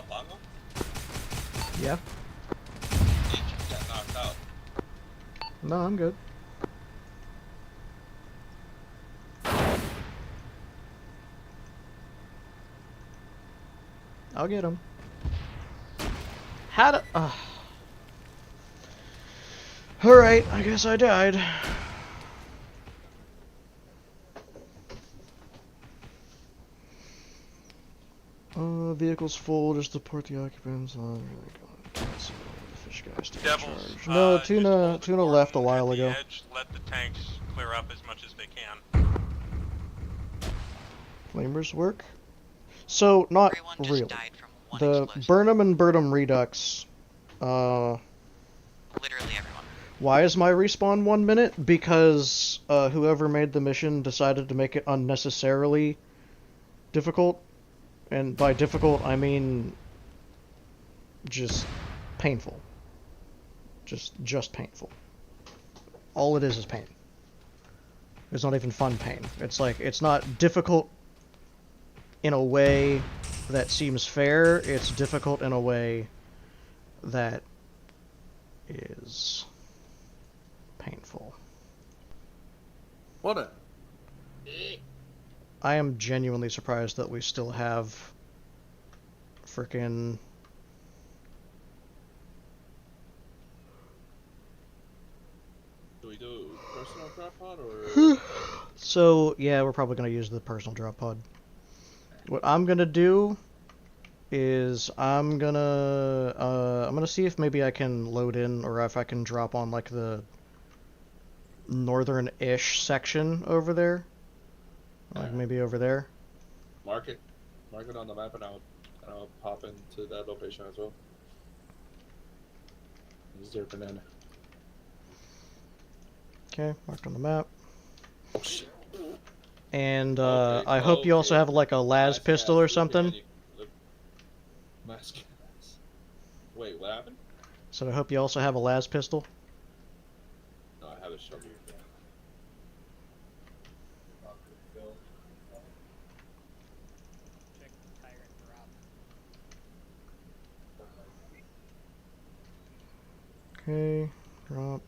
Bongo? Yeah? You just got knocked out. No, I'm good. I'll get him. How to... Alright, I guess I died. Vehicle's full, just support the occupants. Fish guys take charge. No, Tuna left a while ago. Edge, let the tanks clear up as much as they can. Flamers work? So, not really. The Burnham and Burnham Redux, Literally everyone. why is my respawn 1 minute? Because, whoever made the mission decided to make it unnecessarily difficult. And by difficult, I mean just painful. Just painful. All it is pain. It's not even fun pain. It's like, it's not difficult in a way that seems fair, it's difficult in a way that is painful. What a... I am genuinely surprised that we still have frickin' personal drop pod or? So yeah, we're probably gonna use the personal drop pod. What I'm gonna do is I'm gonna see if maybe I can load in or if I can drop on like the northern-ish section over there, like maybe over there. Mark it on the map, and I'll pop into that location as well. Is there a banana? Okay, marked on the map. Oh shit. And I hope you also have like a las pistol or something. Wait, what happened? So I hope you also have a las pistol. No, I have a shovel. Okay, drop.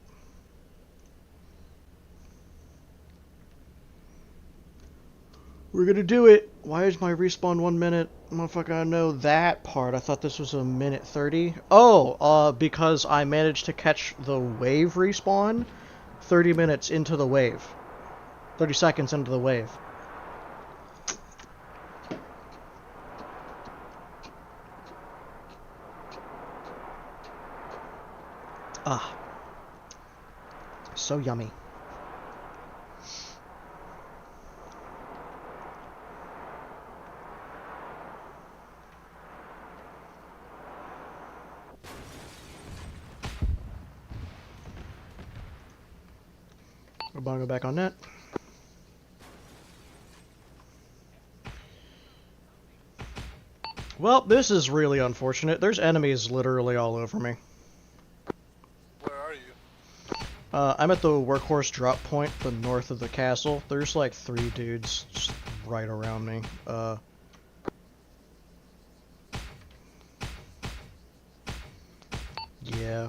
We're gonna do it! Why is my respawn 1 minute? Motherfucker, I know that part. I thought this was a minute 30. Oh, because I managed to catch the wave respawn 30 minutes into the wave. 30 seconds into the wave. Ah. So yummy. We're going to go back on net. Well, this is really unfortunate. There's enemies literally all over me. Where are you? I'm at the workhorse drop point, the north of the castle. There's like 3 dudes just right around me. Yeah.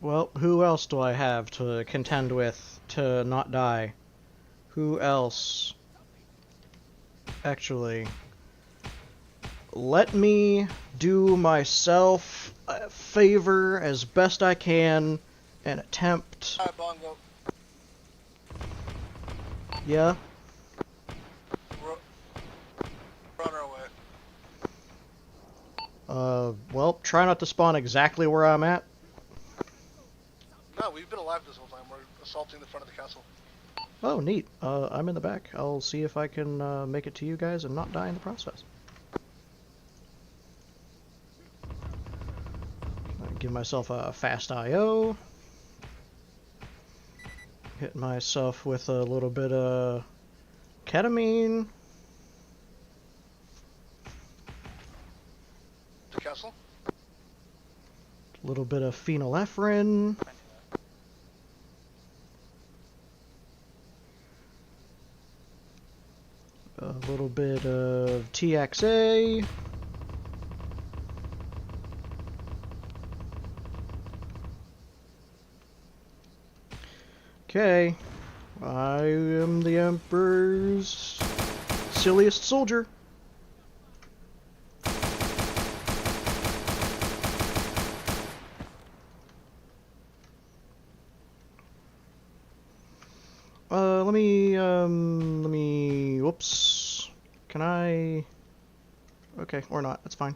Well, who else do I have to contend with to not die? Who else? Actually, let me do myself a favor as best I can and attempt... Alright, Bongo. Yeah? We're on our way. Well, try not to spawn exactly where I'm at. No, we've been alive this whole time. We're assaulting the front of the castle. Oh, neat. I'm in the back. I'll see if I can make it to you guys and not die in the process. Give myself a fast IO. Hit myself with a little bit of ketamine. The castle? A little bit of phenylephrine. A little bit of TXA. Okay. I am the Emperor's silliest soldier. Let me, whoops. Can I? Okay, or not, that's fine.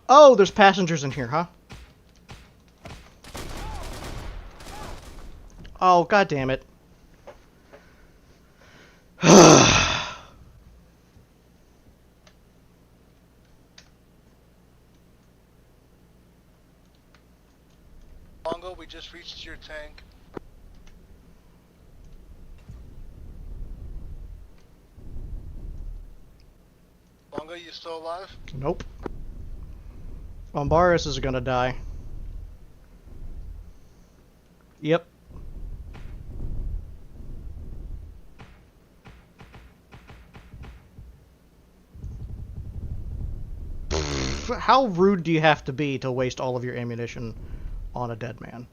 Oh, there's passengers in here, huh? Oh, god damn it. Bongo, we just reached your tank. Bongo, you still alive? Nope. Bombaris is gonna die. Yep. How rude do you have to be to waste all of your ammunition on a dead man?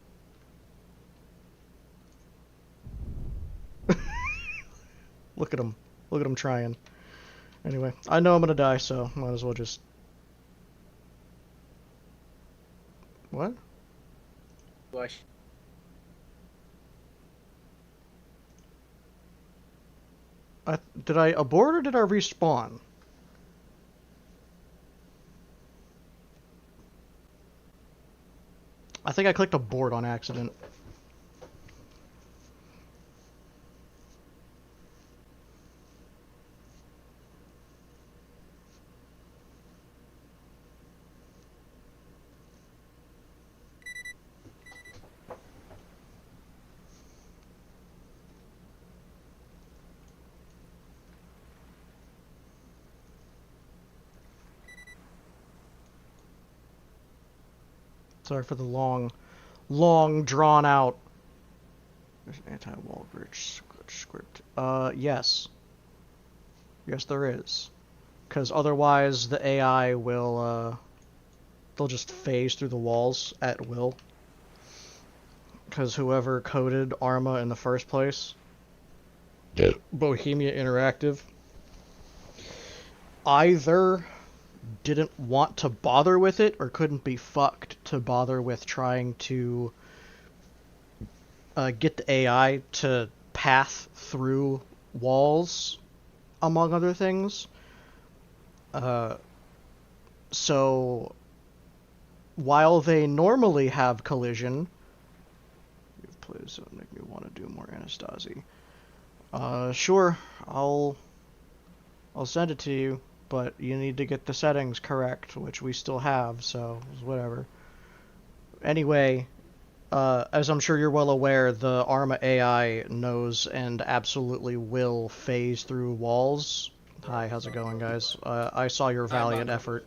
Look at him. Look at him trying. Anyway, I know I'm gonna die, so might as well just... What? Bush. Did I abort or did I respawn? I think I clicked abort on accident. Sorry for the long drawn out. There's an anti-wall bridge script. Yes. Yes, there is. Because otherwise the AI will, they'll just phase through the walls at will. Because whoever coded Arma in the first place, Bohemia Interactive, either didn't want to bother with it or couldn't be fucked to bother with trying to get the AI to path through walls, among other things. So while they normally have collision, please don't make me want to do more Anastasi. Sure, I'll send it to you. But you need to get the settings correct, which we still have, so whatever. Anyway, as I'm sure you're well aware, the Arma AI knows and absolutely will phase through walls. Hi, how's it going, guys? I saw your valiant effort.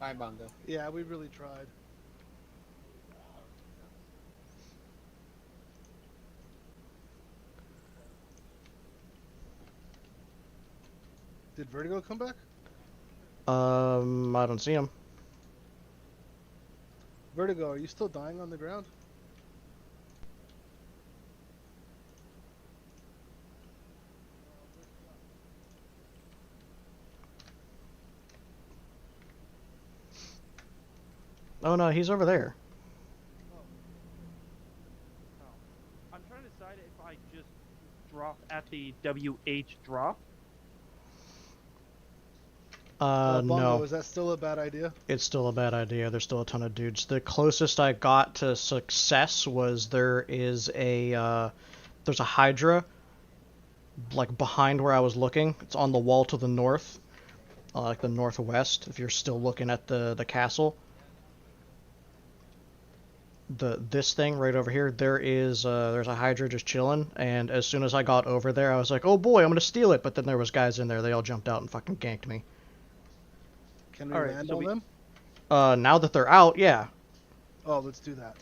Hi, Bongo. Yeah, we really tried. Did Vertigo come back? I don't see him. Vertigo, are you still dying on the ground? Oh no, he's over there. I'm trying to decide if I just drop at the WH drop. Bongo, No. is that still a bad idea? It's still a bad idea. There's still a ton of dudes. The closest I got to success was there's a Hydra, like behind where I was looking. It's on the wall to the north, like the northwest, if you're still looking at the castle. This thing right over here, there's a Hydra just chilling, and as soon as I got over there, I was like, oh boy, I'm gonna steal it, but then there was guys in there, they all jumped out and fucking ganked me. Can we land on them? Now that they're out, yeah. Oh, let's do that.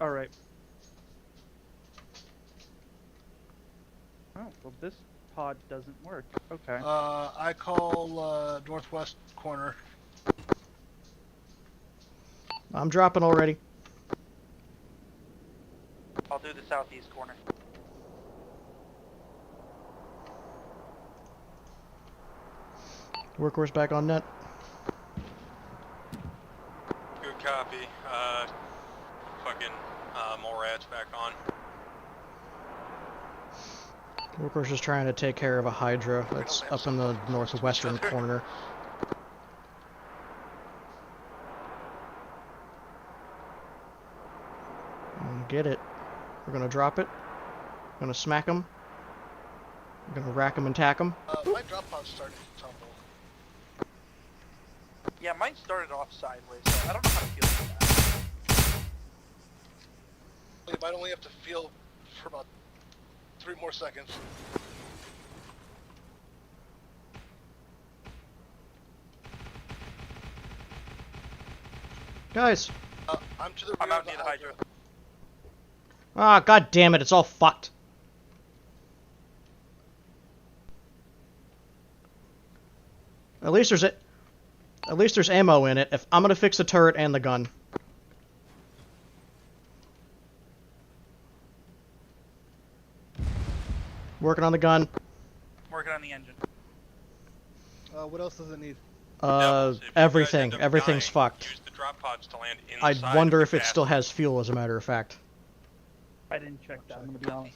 Alright. Oh, well this pod doesn't work. Okay. I call northwest corner. I'm dropping already. I'll do the southeast corner. Workhorse back on net. Good copy. Morad's back on. Workhorse is trying to take care of a Hydra that's up in the northwestern corner. Get it. We're gonna drop it. We're gonna smack him. We're gonna rack him and tack him. My drop pod started to tumble. Yeah, mine started off sideways, so I don't know how to feel about that. You might only have to feel for about 3 more seconds. Guys. I'm to the rear. I'm out near the Hydra. Ah, god damn it, it's all fucked. At least there's At least there's ammo in it. If I'm gonna fix the turret and the gun. Working on the gun. Working on the engine. What else does it need? Everything. Everything's fucked. Use the drop pods to land I inside wonder of if the it still has fuel, as a matter of fact. I didn't check that. I'm gonna be honest.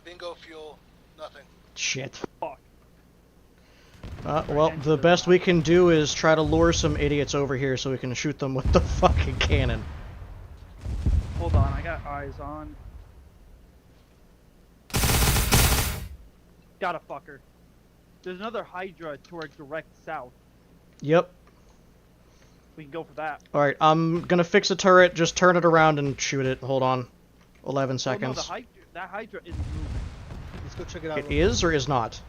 Bingo fuel, nothing. Shit. Fuck. Well, the best we can do is try to lure some idiots over here so we can shoot them with the fucking cannon. Hold on, I got eyes on. Got a fucker. There's another Hydra toward direct south. Yep. We can go for that. Alright, I'm gonna fix the turret, just turn it around and shoot it. Hold on. 11 seconds. Oh, no, that Hydra isn't moving. Let's go check it out. It is or is not?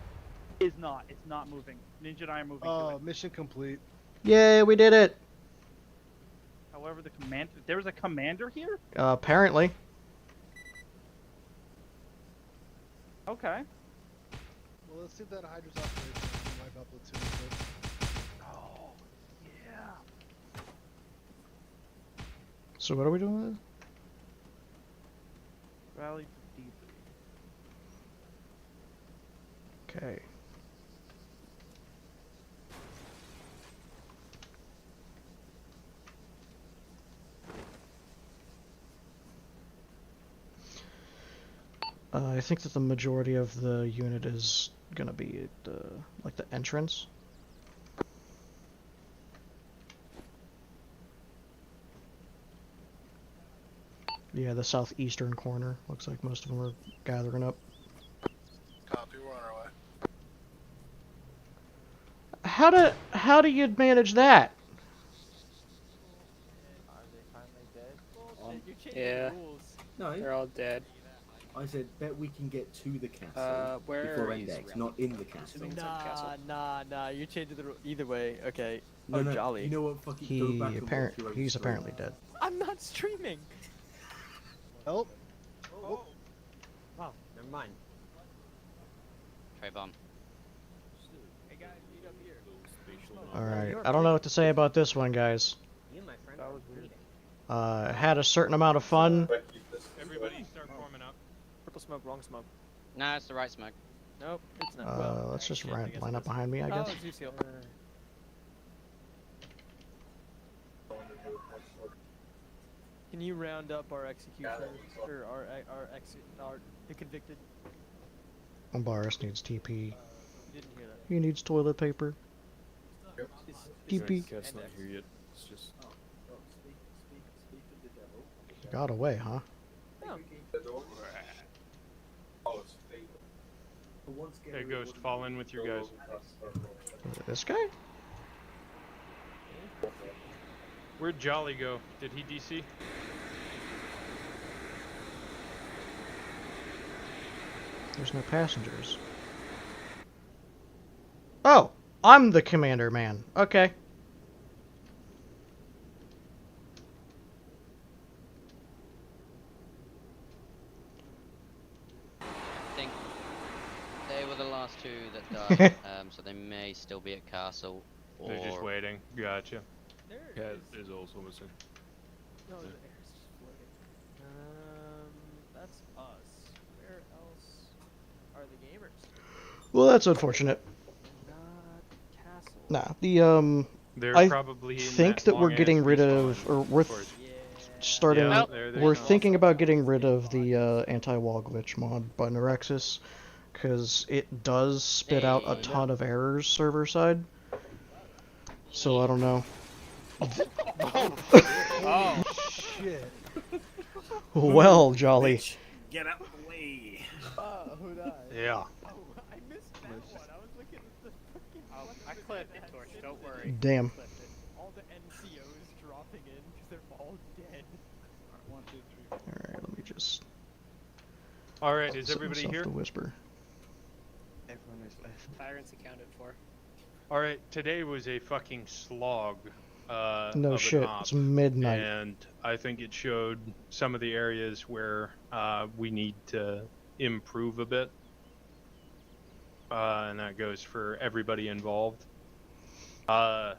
Is not. It's not moving. Ninja and I are moving. To it. Mission complete. Yay, we did it! However, the commander. There was a commander here? Apparently. Okay. Well, let's see if that Hydra's operational. We can wipe out platoon. Oh, yeah. So what are we doing with it? Rally for Okay. I think that the majority of the unit is gonna be at the, like, the entrance. Yeah, the southeastern corner. Looks like most of them are gathering up. Copy, we're on our way. How do you manage that? Yeah. No, They're all dead. I said bet we can get to the castle before index, not in the castle. Nah. You're changing the rule either way. Okay. No, no, jolly. You know what? Fucking go back and watch your own He's story. apparently dead. I'm not streaming. Oh. Oh, never mind. Tray bomb. Hey guys, meet up here. Alright, I don't know what to say about this one, guys. You and my friend That was weird. Had a certain amount of fun. Everybody start forming up. Purple smoke, wrong smoke. No, it's the right smoke. Nope, it's not. Let's just line up behind me, I guess. Oh, it's UCL. Can you round up our executioners or our the convicted? Boris needs TP. Didn't hear that. He needs toilet paper. TP. Cat's not here yet. It's just. He got away, huh? Hey, Ghost, fall in with your guys. Is it this guy? Where'd Jolly go? Did he DC? There's no passengers. Oh! I'm the commander, man. Okay. I think they were the last two that died, so they may still be at castle. Or... They're just waiting. Gotcha. Cat is also missing. No, the air's just floating. That's us. Where else are the gamers? Well, that's unfortunate. Not castle. Nah, the They're I probably in think that we're long-ass getting rid respawn, of, or we're starting. Yeah, there they we're go. thinking about getting rid of the anti-wall glitch mod by Neurexis, because it does spit out a ton of errors server side. So I don't know. Oh shit! Well, Jolly. Get out of the way. Who died? Yeah. Oh, I missed that one. I was looking at the fucking. Oh, I clipped it, Torch. Don't worry. Damn. All the NCOs dropping in because they're all dead. Alright, let me just. Alright, is set everybody myself here? to whisper. Everyone is left. Tyrants accounted for. Alright, today was a fucking slog. No of shit, an op, it's midnight. And I think it showed some of the areas where we need to improve a bit. And that goes for everybody involved. A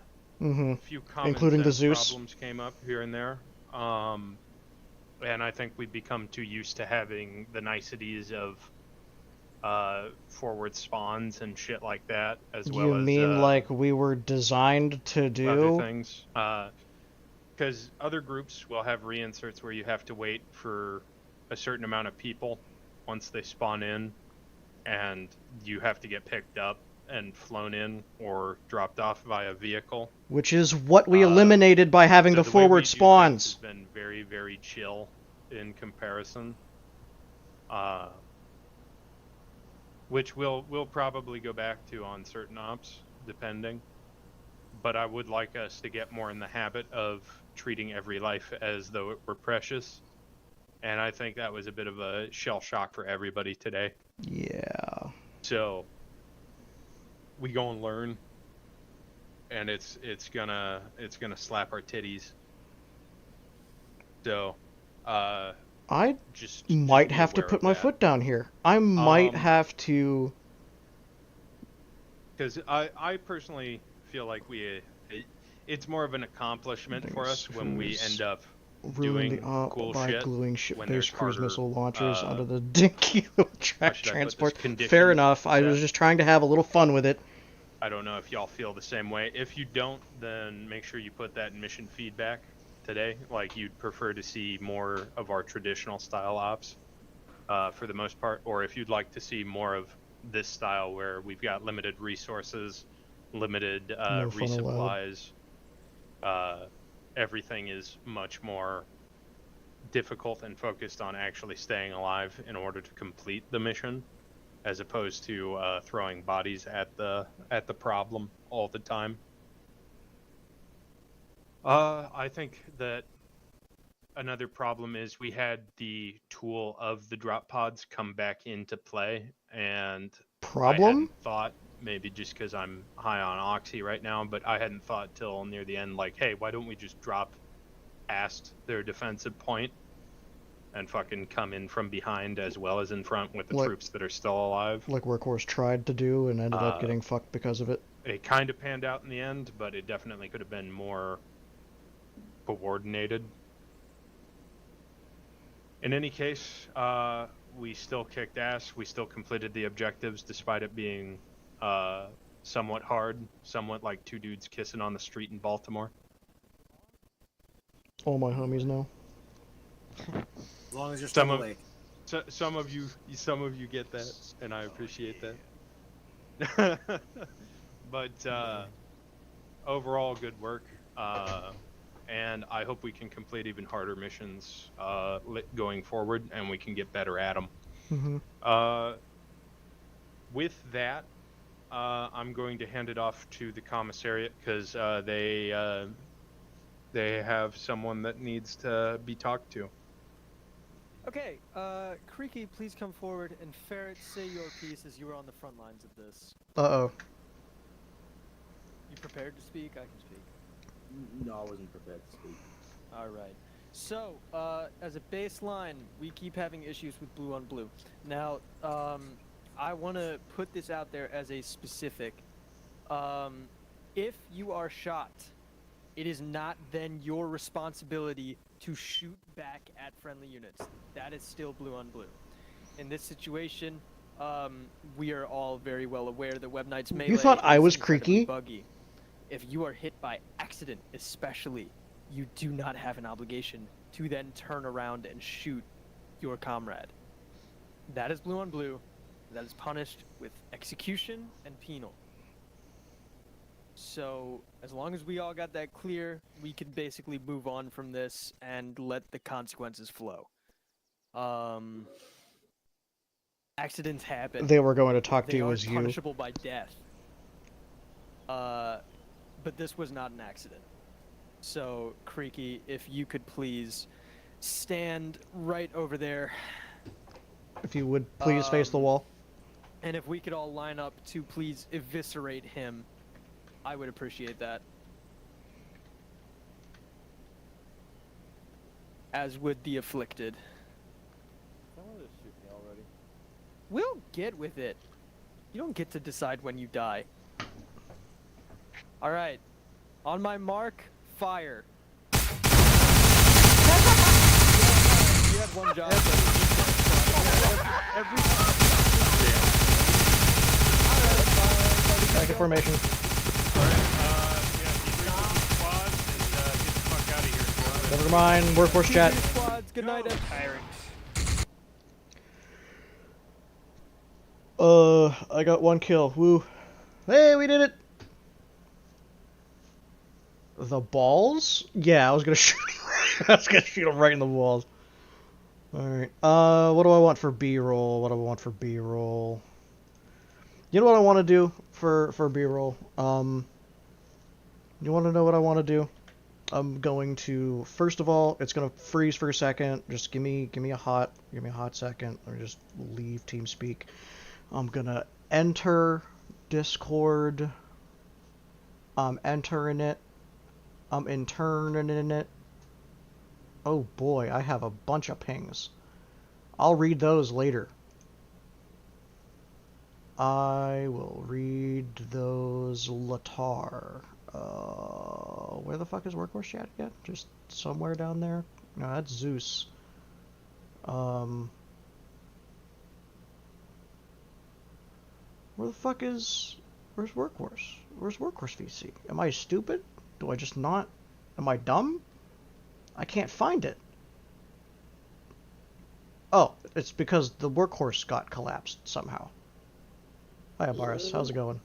few common Including the sense Zeus. problems came up here and there. And I think we've become too used to having the niceties of forward spawns and shit like that, as well as You mean like we were designed to do? other things. Because other groups will have reinserts where you have to wait for a certain amount of people once they spawn in, and you have to get picked up and flown in or dropped off via vehicle. Which is what we eliminated by having So the way we forward do spawns. things has been very, very chill in comparison. Which we'll probably go back to on certain ops, depending. But I would like us to get more in the habit of treating every life as though it were precious. And I think that was a bit of a shell shock for everybody today. Yeah. So we go and learn, and it's gonna slap our titties. So I just might be have to aware put of my that. foot down here. I might have to. Because I personally feel like it's more of an accomplishment for us when we end up Ruin doing the op cool by shit gluing when ship-based there's cruise harder, missile launchers onto the dinky little track should I put this, transport. conditions Fair enough. I was set? just trying to have a little fun with it. I don't know if y'all feel the same way. If you don't, then make sure you put that in mission feedback today. Like you'd prefer to see more of our traditional style ops for the most part, or if you'd like to see more of this style where we've got limited resources, limited No fun resupplies. Everything is much more difficult and focused on actually staying alive in order to complete the mission, as opposed to throwing bodies at the problem all the time. I think that another problem is we had the tool of the drop pods come back into play, and I hadn't thought, maybe just because I'm high on Oxy right now, but I hadn't thought till near the end, like, hey, why don't we just drop past their defensive point and fucking come in from behind as well as in front with the troops that are still alive. Like Workhorse tried to do and ended up getting fucked because of it. It kind of panned out in the end, but it definitely could have been more coordinated. In any case, we still kicked ass. We still completed the objectives despite it being somewhat hard, somewhat like two dudes kissing on the street in Baltimore. All my homies know. As long as you're still awake. Some of you get that, and I appreciate that. But overall, good work. And I hope we can complete even harder missions going forward, and we can get better at them. With that, I'm going to hand it off to the commissariat because they have someone that needs to be talked to. Okay, Creaky, please come forward and Ferret, say your piece as you were on the front lines of this. Uh-oh. You prepared to speak? I can speak. No, I wasn't prepared to speak. Alright. So, as a baseline, we keep having issues with blue on blue. Now, I want to put this out there as a specific. If you are shot, it is not then your responsibility to shoot back at friendly units. That is still blue on blue. In this situation, we are all very well aware that Web Knight's melee You thought I is was incredibly creaky? buggy. If you are hit by accident, especially, you do not have an obligation to then turn around and shoot your comrade. That is blue on blue. That is punished with execution and penal. So, as long as we all got that clear, we can basically move on from this and let the consequences flow. Accidents happen. They were going to talk to They you aren't as you. punishable by death. But this was not an accident. So, Creaky, if you could please stand right over there. If you would please face the wall. And if we could all line up to please eviscerate him, I would appreciate that. As would the afflicted. Someone just shoot me already. We'll get with it. You don't get to decide when you die. All right. On my mark, fire. You had one job. Back in formation. Never mind. Workforce chat. Squads, good night. I got 1 kill. Woo. Hey, we did it. The balls? Yeah, I was gonna shoot. I was gonna shoot them right in the walls. All right. What do I want for B-roll? What do I want for B-roll? You know what I want to do for B-roll? You want to know what I want to do? I'm going to, first of all, it's gonna freeze for a second. Just give me a hot second, or just leave TeamSpeak. I'm gonna enter Discord. I'm entering it. I'm interning it. Oh boy, I have a bunch of pings. I'll read those later. I will read those later. Where the fuck is Workhorse chat again? Just somewhere down there? No, that's Zeus. Where the fuck is... Where's Workhorse? Where's Workhorse VC? Am I stupid? Do I just not... Am I dumb? I can't find it. Oh, it's because the Workhorse got collapsed somehow. Hiya, Boris. How's it going?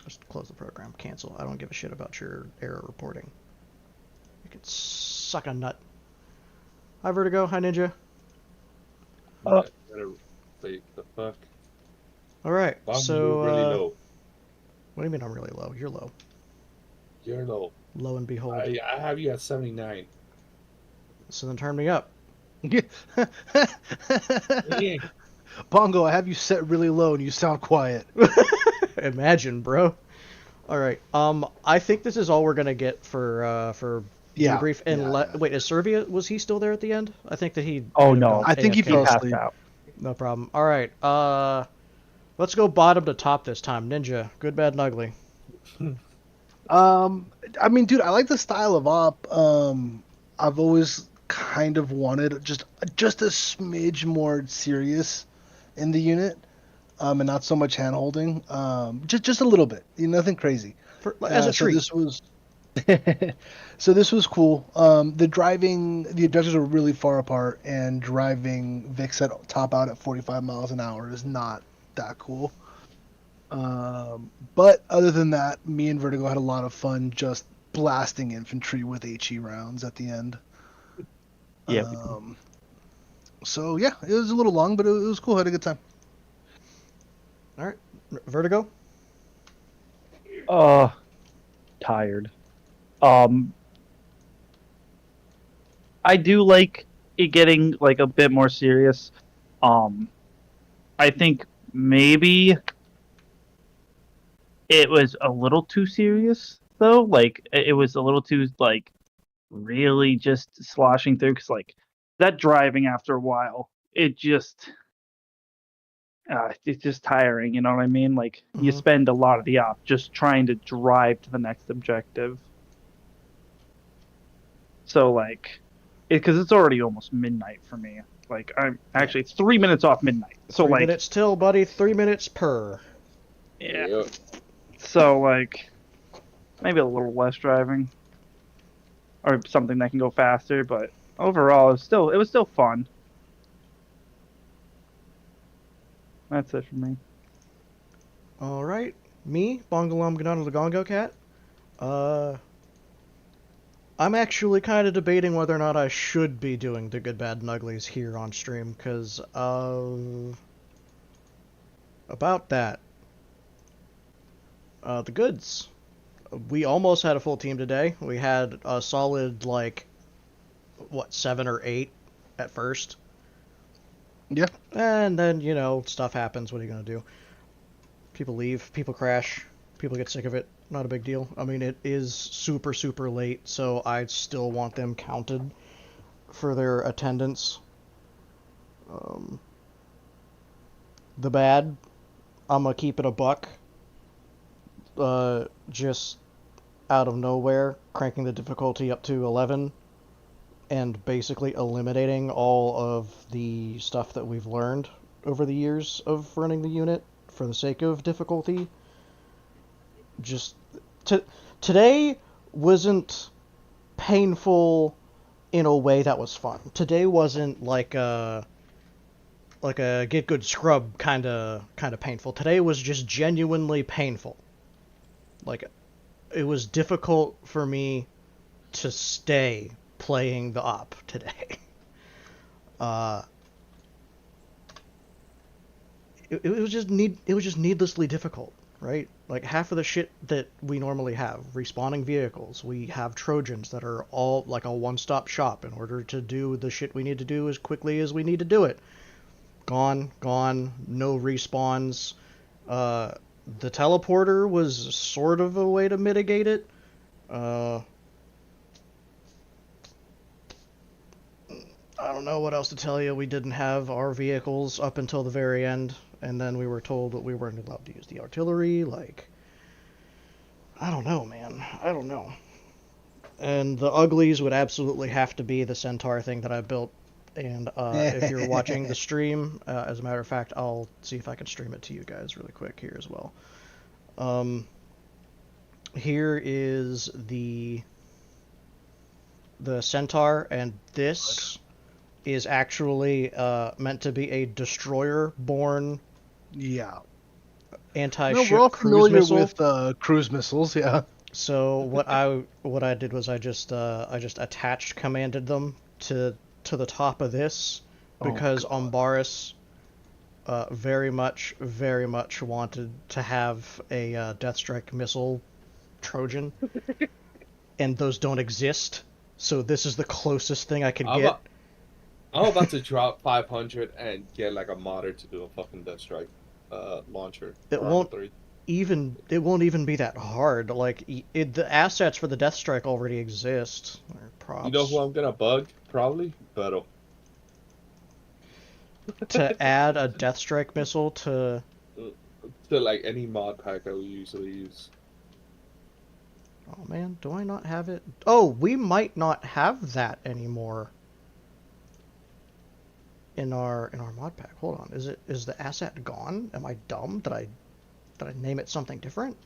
Just close the program. Cancel. I don't give a shit about your error reporting. You can suck a nut. Hi, Vertigo. Hi, Ninja. Wait, the fuck? Alright, so... really low. What do you mean I'm really low? You're low. You're low. Lo and behold. I have you at 79. So then turn me up. Bongo, I have you set really low and you sound quiet. Imagine, bro. Alright, I think this is all we're gonna get for debrief. And wait, is Servia, was he still there at the end? I think that he... Oh no, I think he fell asleep. No problem. Alright, let's go bottom to top this time. Ninja, good, bad, and ugly. I mean, dude, I like the style of op. I've always kind of wanted just a smidge more serious in the unit, and not so much hand holding. Just a little bit, nothing crazy. As a treat. This was so this was cool. The objectives are really far apart, and driving Vix at top out at 45 miles an hour is not that cool. But other than that, me and Vertigo had a lot of fun just blasting infantry with HE rounds at the end. Yeah. So yeah, it was a little long, but it was cool. I had a good time. All right, Vertigo. Tired. I do like it getting like a bit more serious. I think maybe it was a little too serious though. Like it was a little too like really just sloshing through, because like that driving after a while, it's just tiring. You know what I mean? Like you spend a lot of the op just trying to drive to the next objective. So like, because it's already almost midnight for me. Like I'm actually it's 3 minutes off midnight. So 3 like minutes till, buddy. 3 minutes per. Yeah. Yep. So like maybe a little less driving, or something that can go faster. But overall, it was still fun. That's it for me. All right, me, Bongalum Ganano the Gongo Cat. I'm actually kind of debating whether or not I should be doing the good, bad, and uglies here on stream, because about that. The goods. We almost had a full team today. We had a solid, like, 7 or 8 at first. Yeah. And then, stuff happens. What are you going to do? People leave, people crash, people get sick of it. Not a big deal. I mean, it is super, super late, so I still want them counted for their attendance. The bad, I'm going to keep it a buck. just out of nowhere, cranking the difficulty up to 11, and basically eliminating all of the stuff that we've learned over the years of running the unit for the sake of difficulty. Just today wasn't painful in a way that was fun. Today wasn't like a get good scrub kind of painful. Today was just genuinely painful. Like, it was difficult for me to stay playing the op today. It was just needlessly difficult, right? Like, half of the shit that we normally have, respawning vehicles, we have Trojans that are all like a one-stop shop in order to do the shit we need to do as quickly as we need to do it. Gone, no respawns. The teleporter was sort of a way to mitigate it. I don't know what else to tell you. We didn't have our vehicles up until the very end, and then we were told that we weren't allowed to use the artillery. Like, I don't know, man. I don't know. And the uglies would absolutely have to be the centaur thing that I built. And if you're watching the stream, as a matter of fact, I'll see if I can stream it to you guys really quick here as well. Here is the centaur, and this is actually meant to be a destroyer-born. Yeah. Anti-ship we're all cruise familiar missile. with cruise missiles, yeah. So what I did was I just commanded them to the top of this because Umbaris very much wanted to have a Death Strike missile Trojan, and those don't exist. So this is the closest thing I could get. I'm about to drop 500 and get like a modder to do a fucking Death Strike launcher. It won't even be that hard. Like, the assets for the Death Strike already exist. Props. You know who I'm gonna bug? Probably Beto. To add a Death Strike missile to like any mod pack I would usually use. Oh man, do I not have it? Oh, we might not have that anymore in our mod pack. Hold on, is the asset gone? Am I dumb? Did I name it something different?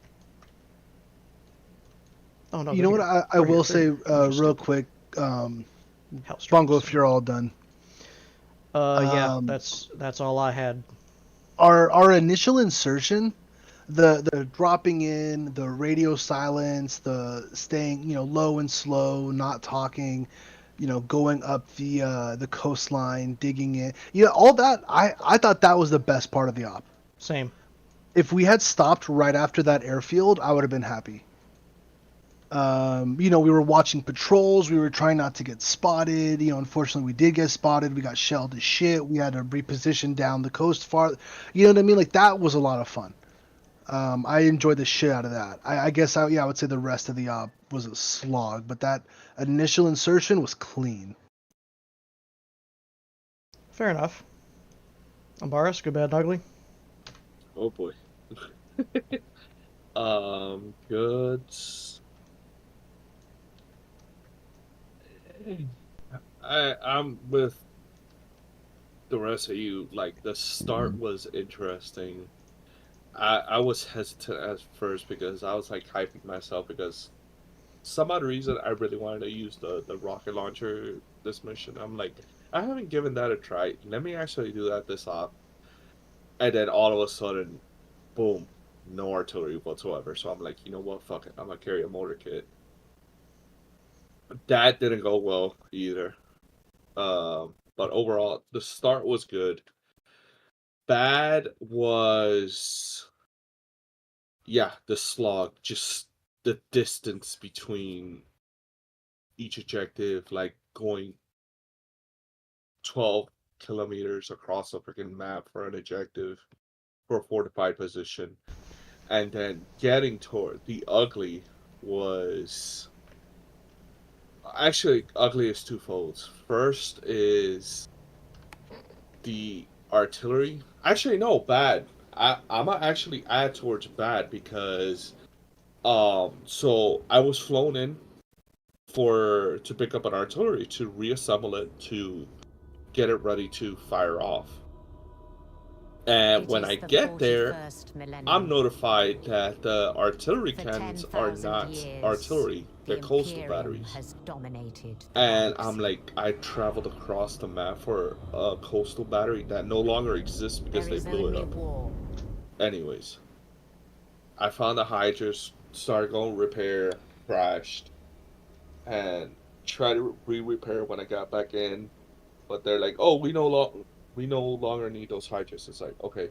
Oh no. You know what I will say real quick, Bongo, if you're all done. Yeah, that's all I had. Our initial insertion, the dropping in, the radio silence, the staying low and slow, not talking, going up the coastline, digging in, all that. I thought that was the best part of the op. Same. If we had stopped right after that airfield, I would have been happy. We were watching patrols. We were trying not to get spotted. Unfortunately, we did get spotted. We got shelled as shit. We had to reposition down the coast far. You know what I mean? Like, that was a lot of fun. I enjoyed the shit out of that. I guess I would say the rest of the op was a slog, but that initial insertion was clean. Fair enough. Umbaris, good, bad, ugly? Oh boy. Goods. I'm with the rest of you. Like, the start was interesting. I was hesitant at first because I was like hyping myself because some odd reason I really wanted to use the rocket launcher this mission. I'm like, I haven't given that a try. Let me actually do that this op. And then all of a sudden, boom, no artillery whatsoever. So I'm like, you know what, fuck it. I'm gonna carry a motor kit. That didn't go well either. But overall, the start was good. Bad was, yeah, the slog. Just the distance between each objective, like going 12 kilometers across a freaking map for an objective for a fortified position. And then getting toward the ugly was... Actually, ugly is twofold. First is the artillery. Actually, no, bad. I'm gonna actually add towards bad because So I was flown in to pick up an artillery to reassemble it to get it ready to fire off. And when I get there, I'm notified that the artillery cannons are not artillery, they're coastal batteries. And I'm like, I traveled across the map for a coastal battery that no longer exists because they blew it up. Anyways, I found the hydras, started going repair, crashed, and tried to re-repair when I got back in. But they're like, oh, we no longer need those hydras. It's like, okay,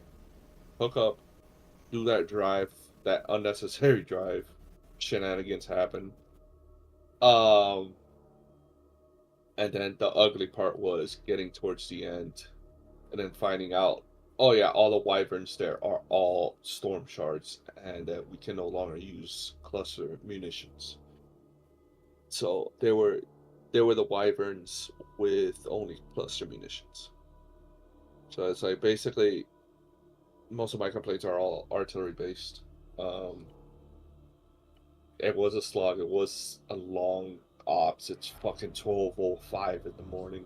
hook up, do that drive, that unnecessary drive. Shenanigans happen. And then the ugly part was getting towards the end, and then finding out, oh yeah, all the wyverns there are all storm shards, and that we can no longer use cluster munitions. So there were the wyverns with only cluster munitions. So it's like basically most of my complaints are all artillery based. It was a slog. It was a long ops. It's fucking 12:05 in the morning,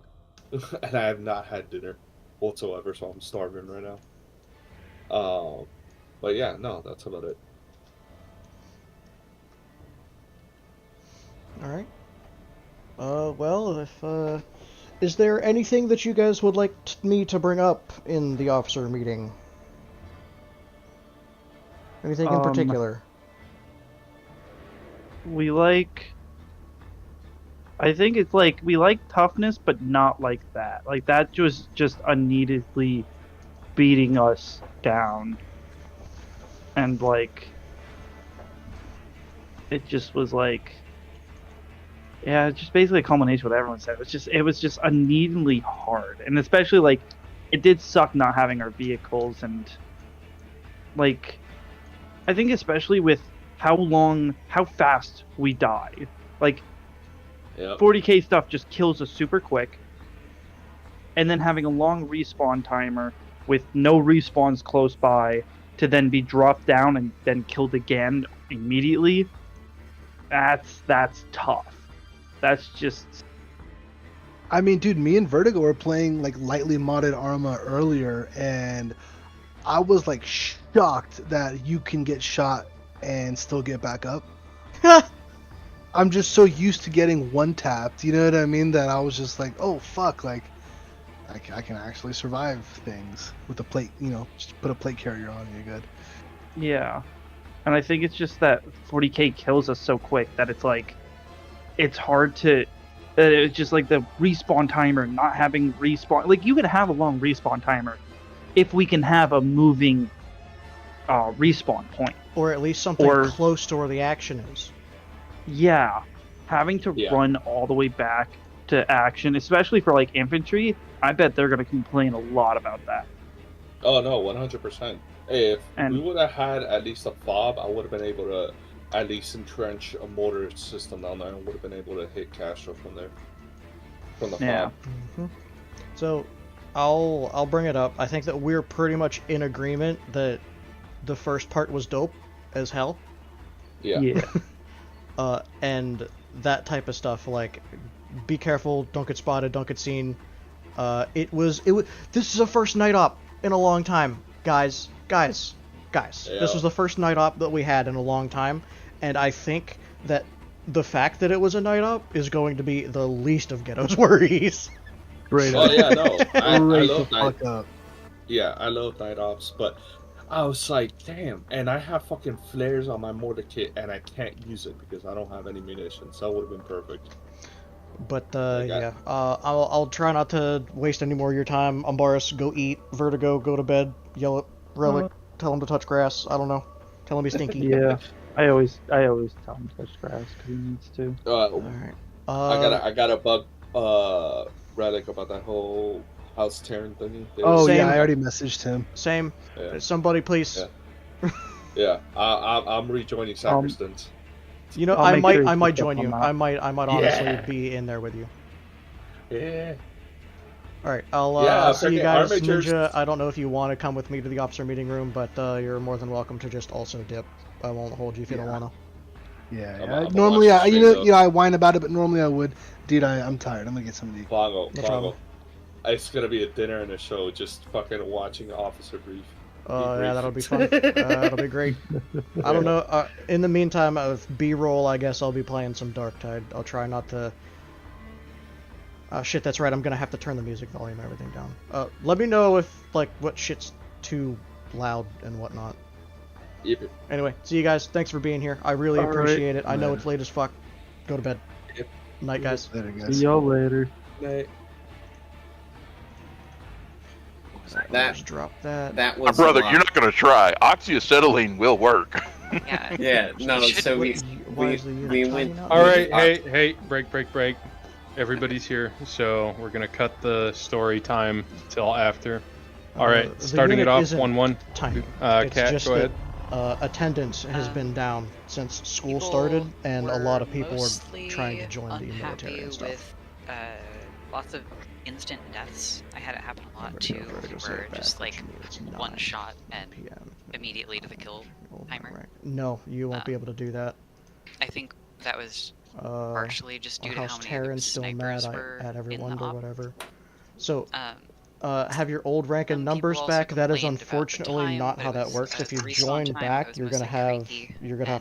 and I have not had dinner whatsoever, so I'm starving right now. But yeah, no, that's about it. All right. Well, if is there anything that you guys would like me to bring up in the officer meeting? Anything in particular? I think it's like, we like toughness, but not like that. Like, that was just unneededly beating us down. And, like, it just was like, yeah, it's just basically a culmination of what everyone said. It was just unneededly hard. And especially, like, it did suck not having our vehicles, and, like, I think especially with how fast we die. Like, yep. 40k stuff just kills us super quick. And then having a long respawn timer with no respawns close by to then be dropped down and then killed again immediately, that's tough. That's just... I mean, dude, me and Vertigo were playing, like, lightly modded Arma earlier, and I was, like, shocked that you can get shot and still get back up. I'm just so used to getting one-tapped, you know what I mean, that I was just like, oh, fuck, like, I can actually survive things with a plate, you know, just put a plate carrier on, you're good. Yeah. And I think it's just that 40k kills us so quick that it's like, it's hard to... It's just like the respawn timer, not having respawn... Like, you can have a long respawn timer if we can have a moving respawn point. Or at least something close to where the action is. Yeah. Having to run all the way back to action, especially for, like, infantry, I bet they're going to complain a lot about that. Oh, no, 100%. Hey, if we would have had at least a fob, I would have been able to at least entrench a mortar system down there and would have been able to hit Castro from there. From the fob. Mm-hmm. So, I'll bring it up. I think that we're pretty much in agreement that the first part was dope as hell. Yeah. And that type of stuff, like, be careful, don't get spotted, don't get seen. This is the first night op in a long time, guys. Yeah. This was the first night op that we had in a long time, and I think that the fact that it was a night op is going to be the least of Ghetto's worries. Right. Oh yeah, no, I love fuck up. Yeah, I love night ops, but I was like, damn, and I have fucking flares on my mortar kit, and I can't use it because I don't have any munitions. That would have been perfect. But I'll try not to waste any more of your time. Umbaris, go eat. Vertigo, go to bed. Yell at Relic, tell him to touch grass. I don't know. Tell him he's stinky. Yeah, I always tell him to touch grass because he needs to. Alright. I gotta bug Relic about that whole house tearing thingy. Oh yeah, I already messaged him. Same. Yeah. Somebody please. Yeah, I'm rejoining Sacristans. You know, I might join you. I might honestly be in there with you. Yeah. Alright, I'll see you guys. Armatures. Ninja, I don't know if you want to come with me to the officer meeting room, but you're more than welcome to just also dip. I won't hold you if you don't want to. Yeah. Normally, I whine about it, but normally I would. Dude, I'm tired. I'm gonna get something to eat. Vago. It's gonna be a dinner and a show, just fucking watching Officer Brief. Oh, yeah, that'll be fun. That'll be great. I don't know. In the meantime, of B-roll, I guess I'll be playing some Darktide. I'll try not to... shit, that's right. I'm gonna have to turn the music volume and everything down. Let me know if, like, what shit's too loud and whatnot. Yep. Anyway, see you guys. Thanks for being here. I really appreciate it. I know it's late as fuck. Go to bed. Yep. Night, guys. Later, guys. See y'all later. Night. Drop that. That was brother, you're not gonna try. Oxyacetylene will work. Yeah. Yeah. No. So we went. All right. Hey. Break. Everybody's here, so we're gonna cut the story time till after. All right. Starting it off 1-1. Kat, go ahead. Attendance has been down since school started, and a lot of people are trying to join the military and stuff. With lots of instant deaths. I had it happen a lot too, where just like one shot and immediately to the kill timer. No, you won't be able to do that. I think that was partially just due to how many Terran's still snipers mad were at in everyone the or op. whatever. So, have your old rank and numbers back. That is unfortunately not how that works. If you join back, you're gonna have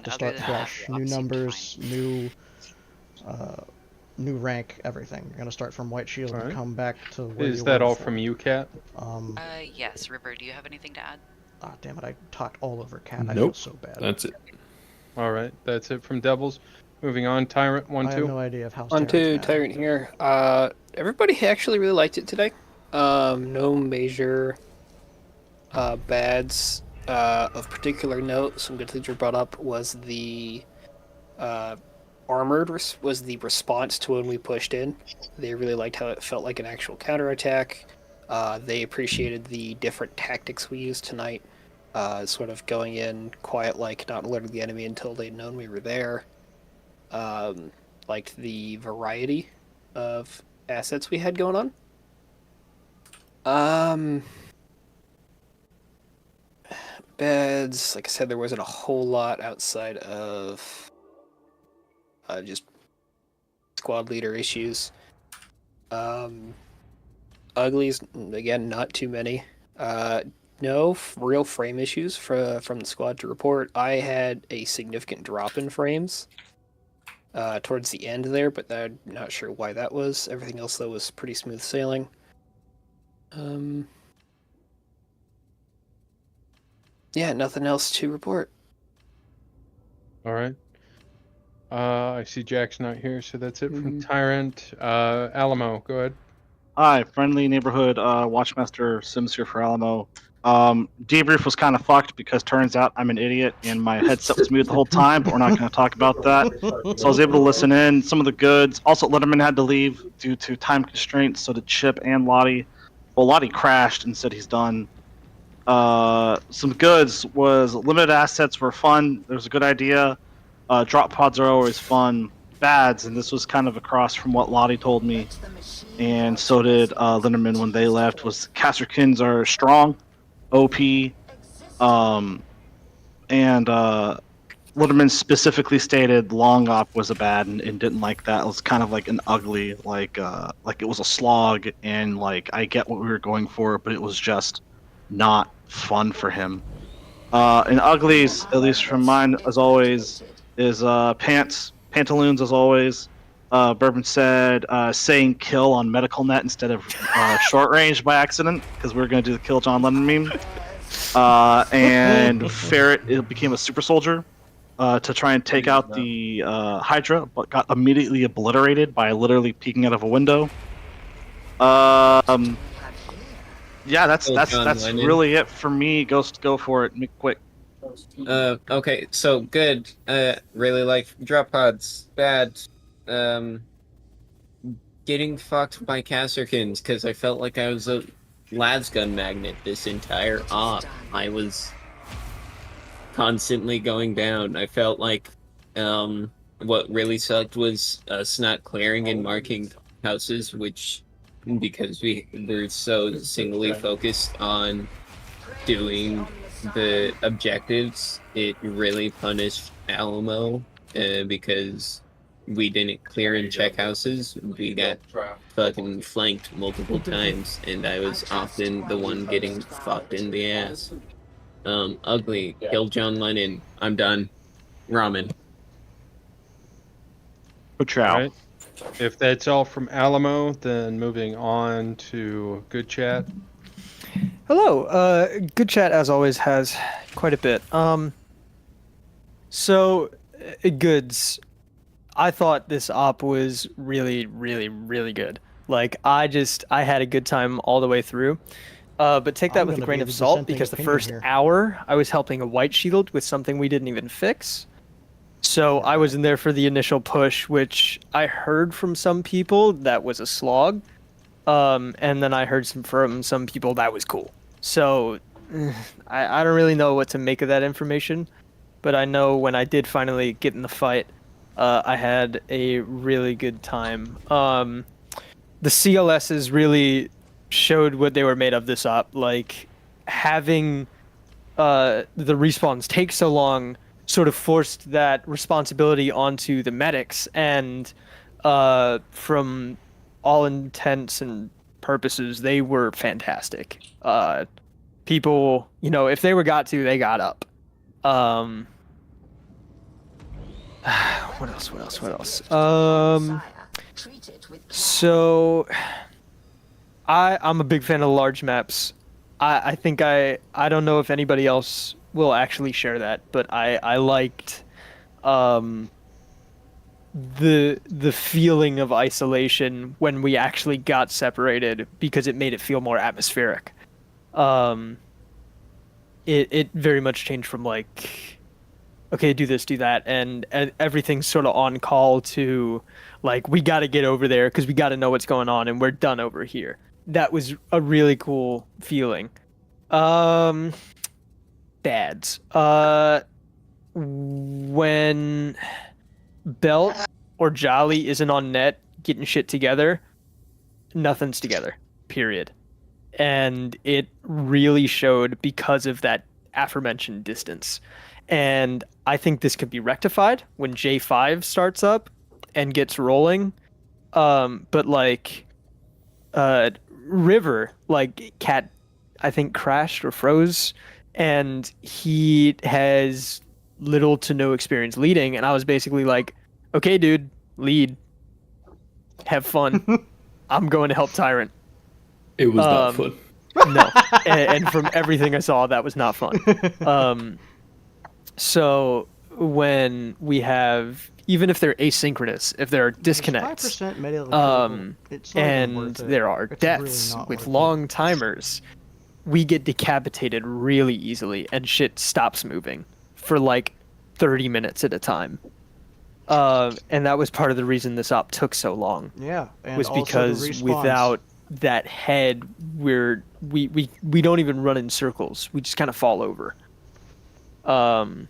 to start fresh. New numbers, new rank, everything. You're gonna start from White Shield and come back to where you were. Is that all from you, Kat? Yes. River, do you have anything to add? Ah, damn it! I talked all over Kat. I feel so bad. That's it. All right. That's it from Devils. Moving on. Tyrant 1-2. I have no idea of how. 1-2. Tyrant here. Everybody actually really liked it today. No major bads of particular note. Some good things were brought up was the armored was the response to when we pushed in. They really liked how it felt like an actual counterattack. They appreciated the different tactics we used tonight. Sort of going in quiet, like not alerting the enemy until they'd known we were there. Liked the variety of assets we had going on. Beds, like I said, there wasn't a whole lot outside of just squad leader issues. Uglies, again, not too many. No real frame issues from the squad to report. I had a significant drop in frames towards the end there, but I'm not sure why that was. Everything else, though, was pretty smooth sailing. Yeah, nothing else to report. All right. I see Jack's not here, so that's it from Tyrant. Alamo, go ahead. Hi, friendly neighborhood Watchmaster Sims here for Alamo. Debrief was kind of fucked because turns out I'm an idiot and my headset was muted the whole time, but we're not going to talk about that. So I was able to listen in. Some of the goods. Also, Letterman had to leave due to time constraints, so did Chip and Lottie. Well, Lottie crashed and said he's done. Some goods was limited assets were fun. There was a good idea. Drop pods are always fun. Bads, and this was kind of across from what Lottie told me, and so did Linderman when they left, was Casterkins are strong, OP, and Linderman specifically stated long op was a bad and didn't like that. It was kind of like an ugly, like it was a slog, and like I get what we were going for, but it was just not fun for him. And uglies, at least from mine, as always, is pantaloons as always. Bourbon said saying kill on medical net instead of short range by accident because we were going to do the kill John Lennon meme. And Ferret became a super soldier to try and take out the Hydra, but got immediately obliterated by literally peeking out of a window. Yeah, that's really it for me. Ghost, go for it. Make it quick. Okay, so good. Really like drop pods. Bad. Getting fucked by Casterkins because I felt like I was a lads gun magnet this entire op. I was constantly going down. I felt like what really sucked was us not clearing and marking houses, which because we were so singly focused on doing the objectives, it really punished Alamo because we didn't clear and check houses. We got fucking flanked multiple times, and I was often the one getting fucked in the ass. Ugly, kill John Lennon. I'm done. Ramen. All right. If that's all from Alamo, then moving on to Good Chat. Hello. Good Chat, as always, has quite a bit. So, goods. I thought this op was really, really, really good. Like, I had a good time all the way through. But take that with a grain of salt, because the first hour I was helping a white shield with something we didn't even fix. So I was in there for the initial push, which I heard from some people that was a slog. And then I heard from some people that was cool. So I don't really know what to make of that information. But I know when I did finally get in the fight, I had a really good time. The CLSs really showed what they were made of this op. Like, having the respawns take so long sort of forced that responsibility onto the medics, and from all intents and purposes, they were fantastic. People, if they were got to, they got up. What else? So I'm a big fan of large maps. I think I don't know if anybody else will actually share that, but I liked the feeling of isolation when we actually got separated, because it made it feel more atmospheric. It very much changed from like, okay, do this, do that, and everything's sort of on call to like, we got to get over there because we got to know what's going on, and we're done over here. That was a really cool feeling. Dads. When Belt or Jolly isn't on net getting shit together, nothing's together. Period. And it really showed because of that aforementioned distance. And I think this could be rectified when J5 starts up and gets rolling. But like River, like Cat, I think crashed or froze, and he has little to no experience leading, and I was basically like, okay, dude, lead. Have fun. I'm going to help Tyrant. It was not fun. No. And from everything I saw, that was not fun. So when we have, even if they're asynchronous, if there are disconnects, and there are deaths with long timers, we get decapitated really easily, and shit stops moving for like 30 minutes at a time. And that was part of the reason this op took so long. Yeah, and was also because without that head, we don't even run in circles. We just kind of fall over. So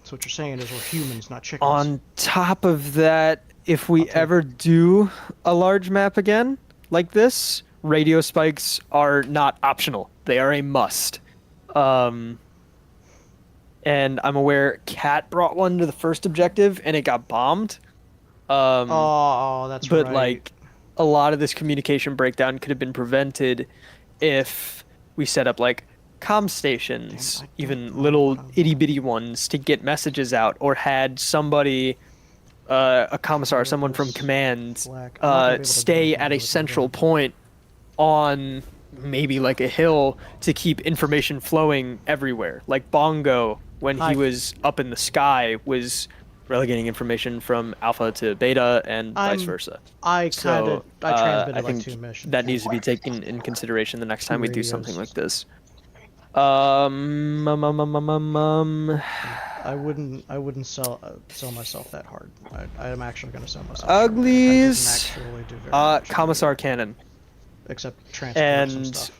what you're saying is we're humans, not chickens. On top of that, if we ever do a large map again like this, radio spikes are not optional. They are a must. And I'm aware Cat brought one to the first objective and it got bombed. That's right. But like, a lot of this communication breakdown could have been prevented if we set up like comm stations, even little itty bitty ones, to get messages out, or had somebody, a commissar, someone from command, stay at a central point on maybe like a hill to keep information flowing everywhere. Like Bongo, when he was up in the sky, was relegating information from alpha to beta and vice versa. I transmitted I like think 2 missions. that needs to be taken in consideration the next time we do something like this. I wouldn't sell myself that hard. I am actually going to sell myself. Uglies. I didn't actually do very much. Commissar Cannon. Except transport some And stuff.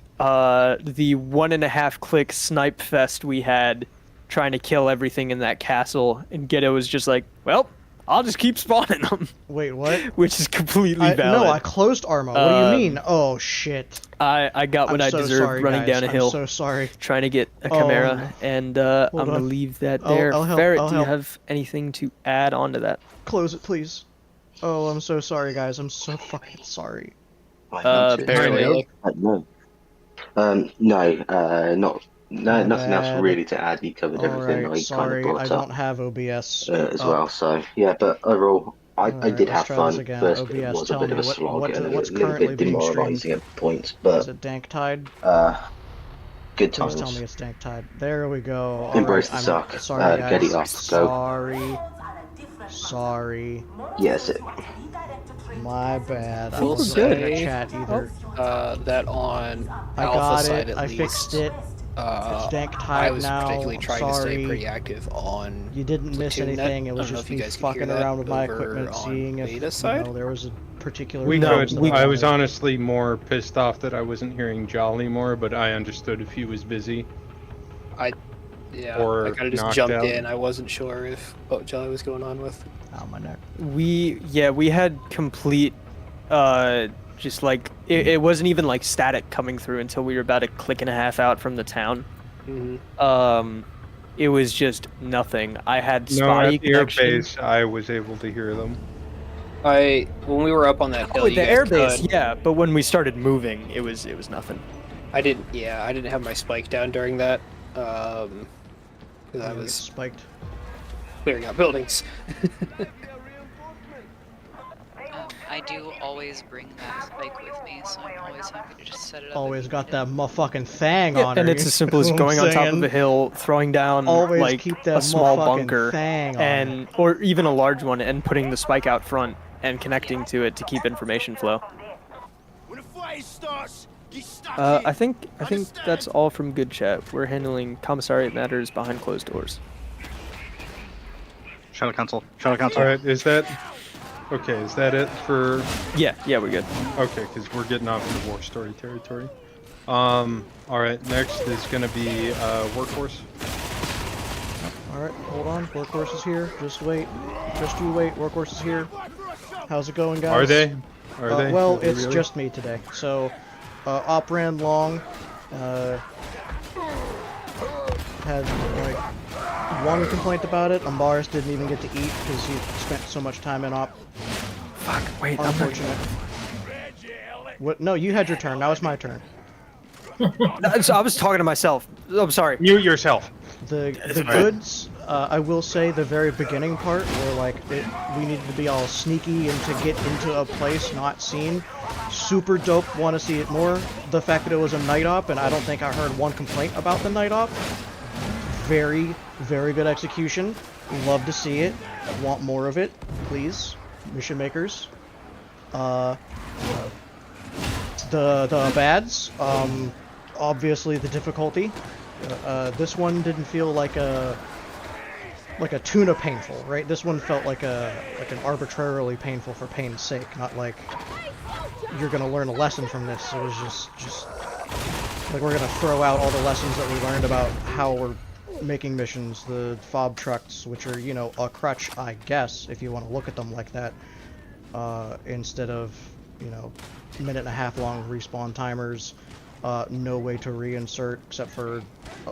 the 1.5 click snipe fest we had trying to kill everything in that castle, and Ghetto was just like, well, I'll just keep spawning them. Wait, what? Which is completely valid. No, I closed Arma. What do you mean? Oh shit. I got what I so deserved sorry, running guys. down a hill. I'm so sorry. Trying to get a Chimera, and I'm gonna leave that there. I'll help, Ferret, I'll do you help. have anything to add on to that? Close it, please. Oh, I'm so sorry, guys. I'm so fucking sorry. Barely. No. Not. No, nothing else bad. really to add. You covered everything Alright, I sorry, kind of I brought don't up have OBS as up. well. So yeah, but overall, I Alright, did let's have try fun. this again. First bit OBS, was a tell bit me of a slog what's and a little currently bit being demoralising streamed. at points, Is but it Dank Tide? good Please times. tell me it's Dank Tide. There we go. Embrace Alright, the I'm suck. sorry, guys. Get it off. Go. Sorry. Yes. My bad. I Will wasn't in the say chat either. that on I Alpha got side it. at I least, fixed it. It's Dank I Tide was now. particularly trying to Sorry. stay pretty active on. You didn't miss Platoon net. anything. It was I don't know just if you me guys could hear fucking that around with my over equipment, on seeing if Beta side. there was a particular. We thing could. that I was wanted. honestly more pissed off that I wasn't hearing Jolly more, but I understood if he was busy. Yeah, Or I kind of just knocked jumped out. in. I wasn't sure if what Jelly was going on with. Oh, my neck. We had complete, just like it wasn't even like static coming through until we were about a click and a half out from the town. It was just nothing. I had spotty at the air connection. base, I was able to hear them. When we were up on that hill, Oh, you the guys airbase, could. yeah. But when we started moving, it was nothing. I didn't have my spike down during that. Because I was spiked. Clearing out buildings. I do always bring that spike with me, so I'm always happy to just set it up. Always got that motherfucking thang Yeah, on and her. it's as simple as going on top of a hill, throwing down Always like keep that a small motherfucking bunker, thang on and or even a large one, and putting the spike out front and connecting to it to keep information flow. I think that's all from good chat. We're handling commissariat matters behind closed doors. Shadow Council. Shadow Council. All right, is that okay? Is that it for? Yeah, we're good. Okay, because we're getting off into war story territory. All right, next is gonna be workhorse. Alright, hold on. Workhorse is here. Just wait. Just you wait. Workhorse is here. How's it going, guys? Are they? Are they? Well, Are they it's really? just me today. So, Op ran long. Had like one complaint about it. Ambaris didn't even get to eat because he spent so much time in Op. Fuck, wait, unfortunate. What? No, you had your turn. Now it's my turn. I was talking to myself. I'm sorry. You yourself. The goods, I will say the very beginning part where like we needed to be all sneaky and to get into a place not seen. Super dope, want to see it more. The fact that it was a night op and I don't think I heard one complaint about the night op. Very, very good execution. Love to see it. Want more of it, please. Mission makers. The bads, obviously the difficulty. This one didn't feel like a tuna painful, right? This one felt like an arbitrarily painful for pain's sake, not like you're gonna learn a lesson from this. It was just like we're gonna throw out all the lessons that we learned about how we're making missions, the fob trucks, which are, you know, a crutch, I guess, if you want to look at them like that, instead of, you know, minute-and-a-half long respawn timers. No way to reinsert except for,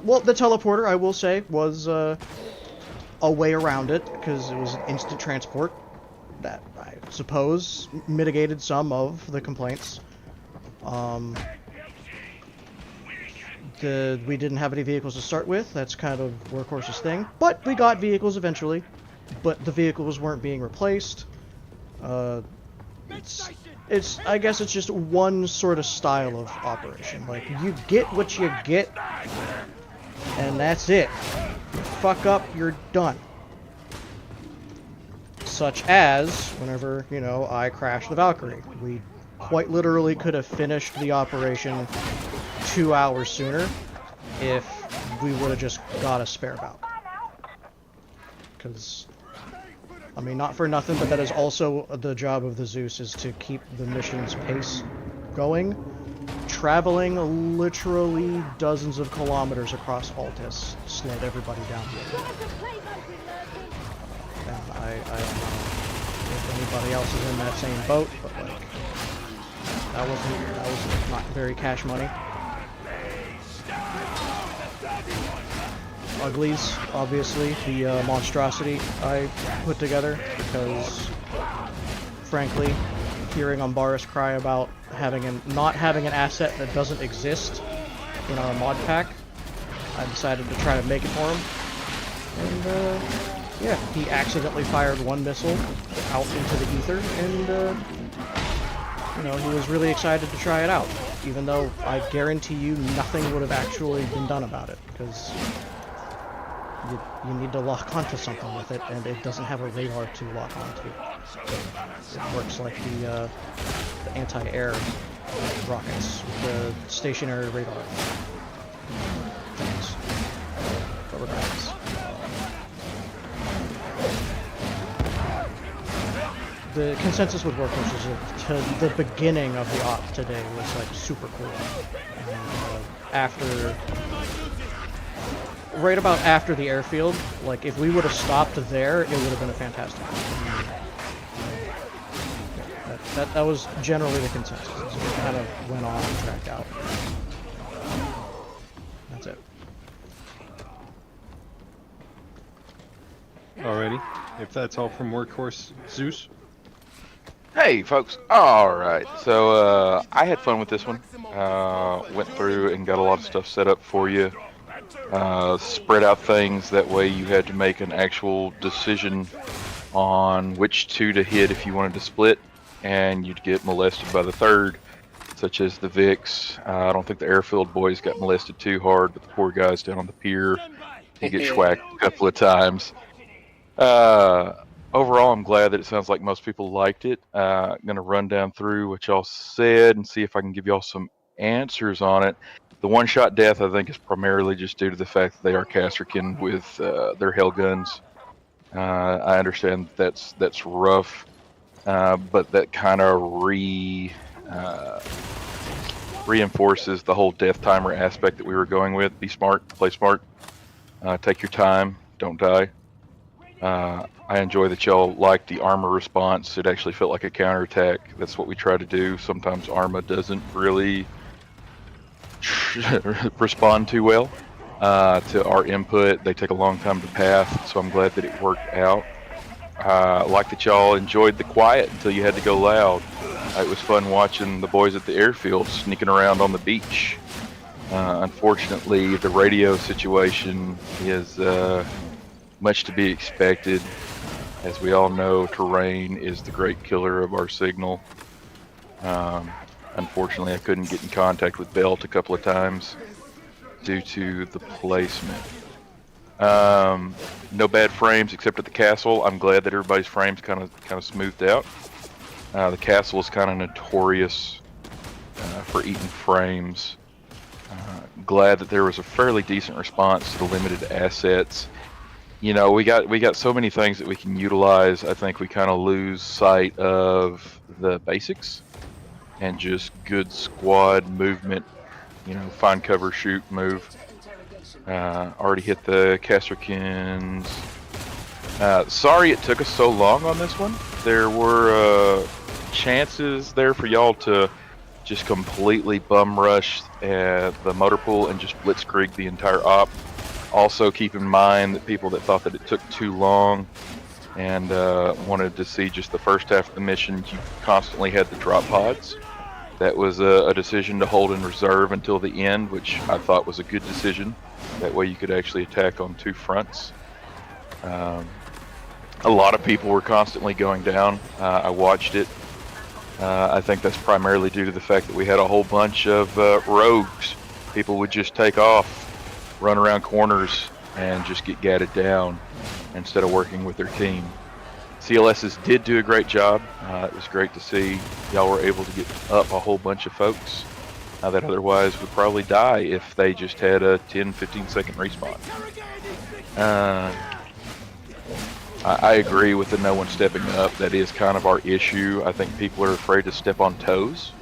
well, the teleporter, I will say, was a way around it because it was an instant transport that I suppose mitigated some of the complaints. We didn't have any vehicles to start with. That's kind of Workhorse's thing, but we got vehicles eventually. But the vehicles weren't being replaced. I guess it's just one sort of style of operation. Like, you get what you get, and that's it. You fuck up, you're done. Such as, whenever, you know, I crashed the Valkyrie. We quite literally could have finished the operation 2 hours sooner if we would have just got a spare Valkyrie. Because, I mean, not for nothing, but that is also the job of the Zeus, is to keep the mission's pace going. Traveling literally dozens of kilometers across Altus slowed everybody down here. and I don't know if anybody else is in that same boat, but like that was not very cash money. Uglies, obviously, the monstrosity I put together, because frankly, hearing Umbaris cry about not having an asset that doesn't exist in our mod pack, I decided to try to make it for him. And yeah, he accidentally fired one missile out into the ether, and you know, he was really excited to try it out, even though I guarantee you nothing would have actually been done about it, because you need to lock onto something with it, and it doesn't have a radar to lock onto. It works like the anti-air rockets, the stationary radar things. But regardless. The consensus with workers is that the beginning of the op today was like super cool. And, right about after the airfield, like if we would have stopped there, it would have been a fantastic one. That was generally the consensus. So it kind of went on and tracked out. That's it. Alrighty, if that's all from Workhorse Zeus. Hey folks, alright, so I had fun with this one. Went through and got a lot of stuff set up for you. Spread out things, that way you had to make an actual decision on which two to hit if you wanted to split, and you'd get molested by the third, such as the Vix. I don't think the airfield boys got molested too hard, but the poor guys down on the pier did get schwacked a couple of times. Overall, I'm glad that it sounds like most people liked it. I'm going to run down through what y'all said and see if I can give y'all some answers on it. The one-shot death, I think, is primarily just due to the fact that they are Casterkin with their hell guns. I understand that's rough, but that kind of reinforces the whole death timer aspect that we were going with. Be smart, play smart, take your time, don't die. I enjoy that y'all like the armor response. It actually felt like a counterattack. That's what we try to do. Sometimes Arma doesn't really respond too well to our input. They take a long time to path, so I'm glad that it worked out. I like that y'all enjoyed the quiet until you had to go loud. It was fun watching the boys at the airfield sneaking around on the beach. Unfortunately, the radio situation is much to be expected. As we all know, terrain is the great killer of our signal. Unfortunately, I couldn't get in contact with Belt a couple of times due to the placement. No bad frames except at the castle. I'm glad that everybody's frames kind of smoothed out. The castle is kind of notorious for eating frames. Glad that there was a fairly decent response to the limited assets. You know, we got so many things that we can utilize. I think we kind of lose sight of the basics and just good squad movement. You know, find cover, shoot, move. Already hit the Casterkins. Sorry it took us so long on this one. There were chances there for y'all to just completely bum rush the motor pool and just blitzkrieg the entire op. Also keep in mind that people that thought that it took too long and wanted to see just the first half of the mission, you constantly had the drop pods. That was a decision to hold in reserve until the end, which I thought was a good decision. That way you could actually attack on two fronts. A lot of people were constantly going down. I watched it. I think that's primarily due to the fact that we had a whole bunch of rogues. People would just take off, run around corners, and just get gatted down instead of working with their team. CLSs did do a great job. It was great to see y'all were able to get up a whole bunch of folks that otherwise would probably die if they just had a 10-15 second respawn. I agree with the no one stepping up. That is kind of our issue. I think people are afraid to step on toes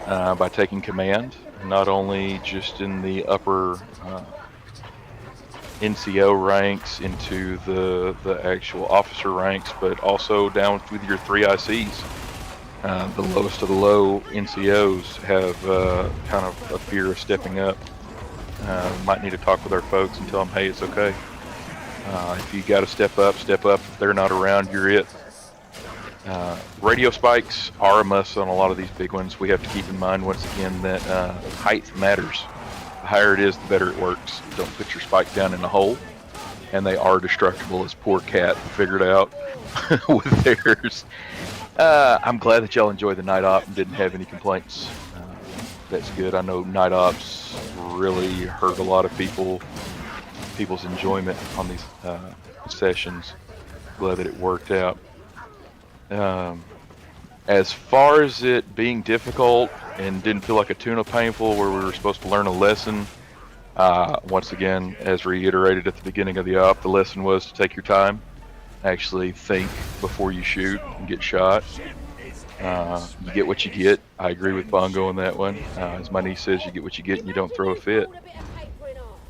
by taking command, not only just in the upper NCO ranks into the actual officer ranks, but also down with your 3 ICs. The lowest of the low NCOs have kind of a fear of stepping up. Might need to talk with our folks and tell them, hey, it's okay. If you got to step up, step up. If they're not around, you're it. Radio spikes are a must on a lot of these big ones. We have to keep in mind, once again, that height matters. The higher it is, the better it works. Don't put your spike down in a hole. And they are destructible, as poor Cat figured out with theirs. I'm glad that y'all enjoyed the night op and didn't have any complaints. That's good. I know night ops really hurt a lot of people's enjoyment on these sessions. Glad that it worked out. As far as it being difficult and didn't feel like a tuna painful where we were supposed to learn a lesson, once again, as reiterated at the beginning of the op, the lesson was to take your time, actually think before you shoot and get shot. You get what you get. I agree with Bongo on that one. As my niece says, you get what you get and you don't throw a fit.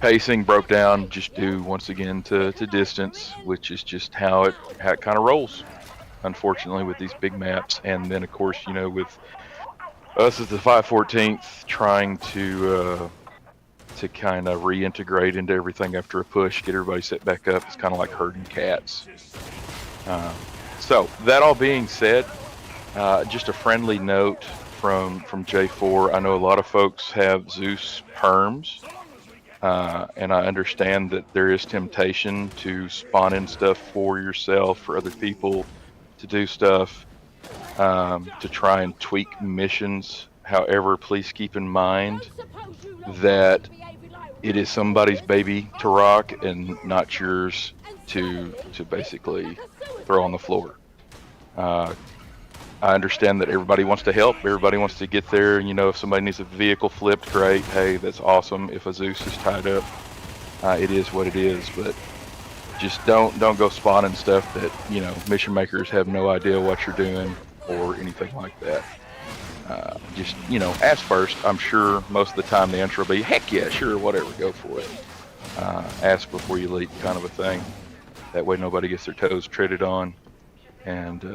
Pacing broke down just due, once again, to distance, which is just how it kind of rolls, unfortunately, with these big maps. And then, of course, you know, with us as the 514th trying to kind of reintegrate into everything after a push, get everybody set back up, it's kind of like herding cats. So, that all being said, just a friendly note from J4. I know a lot of folks have Zeus perms. And I understand that there is temptation to spawn in stuff for yourself, for other people to do stuff, to try and tweak missions. However, please keep in mind that it is somebody's baby to rock and not yours to basically throw on the floor. I understand that everybody wants to help. Everybody wants to get there. You know, if somebody needs a vehicle flipped, great. Hey, that's awesome. If a Zeus is tied up, it is what it is. But just don't go spawning stuff that, you know, mission makers have no idea what you're doing or anything like that. Just, you know, ask first. I'm sure most of the time the answer will be, heck yeah, sure, whatever, go for it. Ask before you leap, kind of a thing. That way nobody gets their toes treaded on. And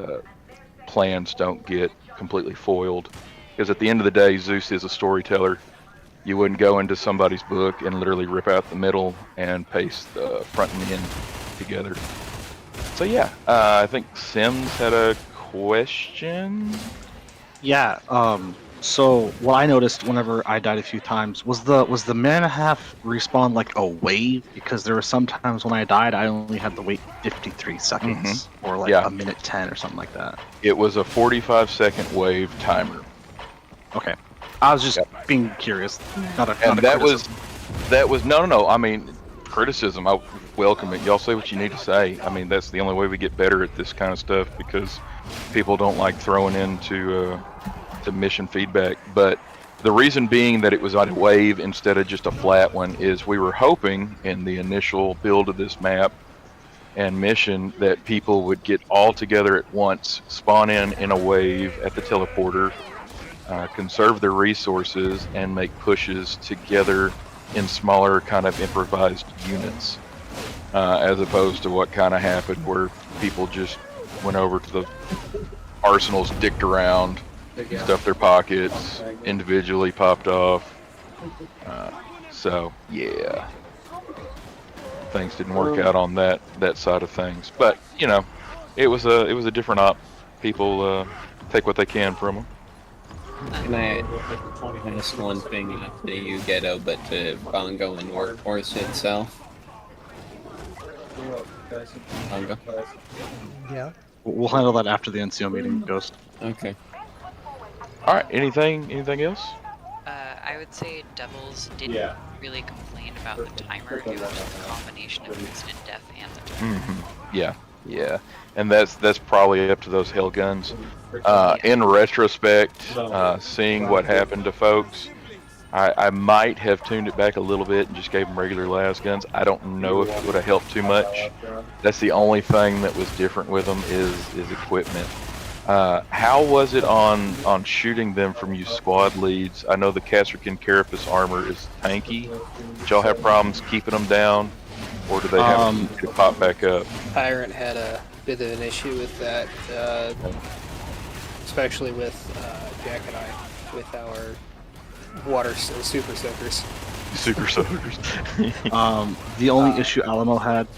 plans don't get completely foiled, because at the end of the day, Zeus is a storyteller. You wouldn't go into somebody's book and literally rip out the middle and paste the front and end together. So yeah, I think Sims had a question. Yeah. So what I noticed whenever I died a few times was the minute and a half respawn like a wave, because there were some times when I died I only had to wait 53 seconds or like a minute 10 or something like that. It was a 45-second wave timer. Okay. I was just being curious. Not a that was no. I mean, criticism. I welcome it. Y'all say what you need to say. I mean, that's the only way we get better at this kind of stuff, because people don't like throwing into to mission feedback. But the reason being that it was on a wave instead of just a flat one is we were hoping in the initial build of this map and mission that people would get all together at once, spawn in a wave at the teleporter, conserve their resources, and make pushes together in smaller kind of improvised units, as opposed to what kind of happened where people just went over to the arsenals, dicked around, stuffed their pockets, individually popped off. So yeah, things didn't work out on that side of things. But you know, it was a different op. People take what they can from them. Can I ask one thing, not to you, Ghetto, but to Bongo and Workhorse itself? Bongo? Yeah. We'll handle that after the NCO meeting, Ghost. Okay. Alright, anything else? I would say Devils didn't really complain about the timer. It was just a combination of instant death and the timer. Yeah. And that's probably up to those hell guns. In retrospect, seeing what happened to folks, I might have tuned it back a little bit and just gave them regular las guns. I don't know if it would have helped too much. That's the only thing that was different with them is equipment. How was it on shooting them from you squad leads? I know the Castrican Carapace armor is tanky. Did y'all have problems keeping them down? or do they have to pop back up? Tyrant had a bit of an issue with that, especially with Jack and I, with our super soakers. Super soakers. The only issue Alamo had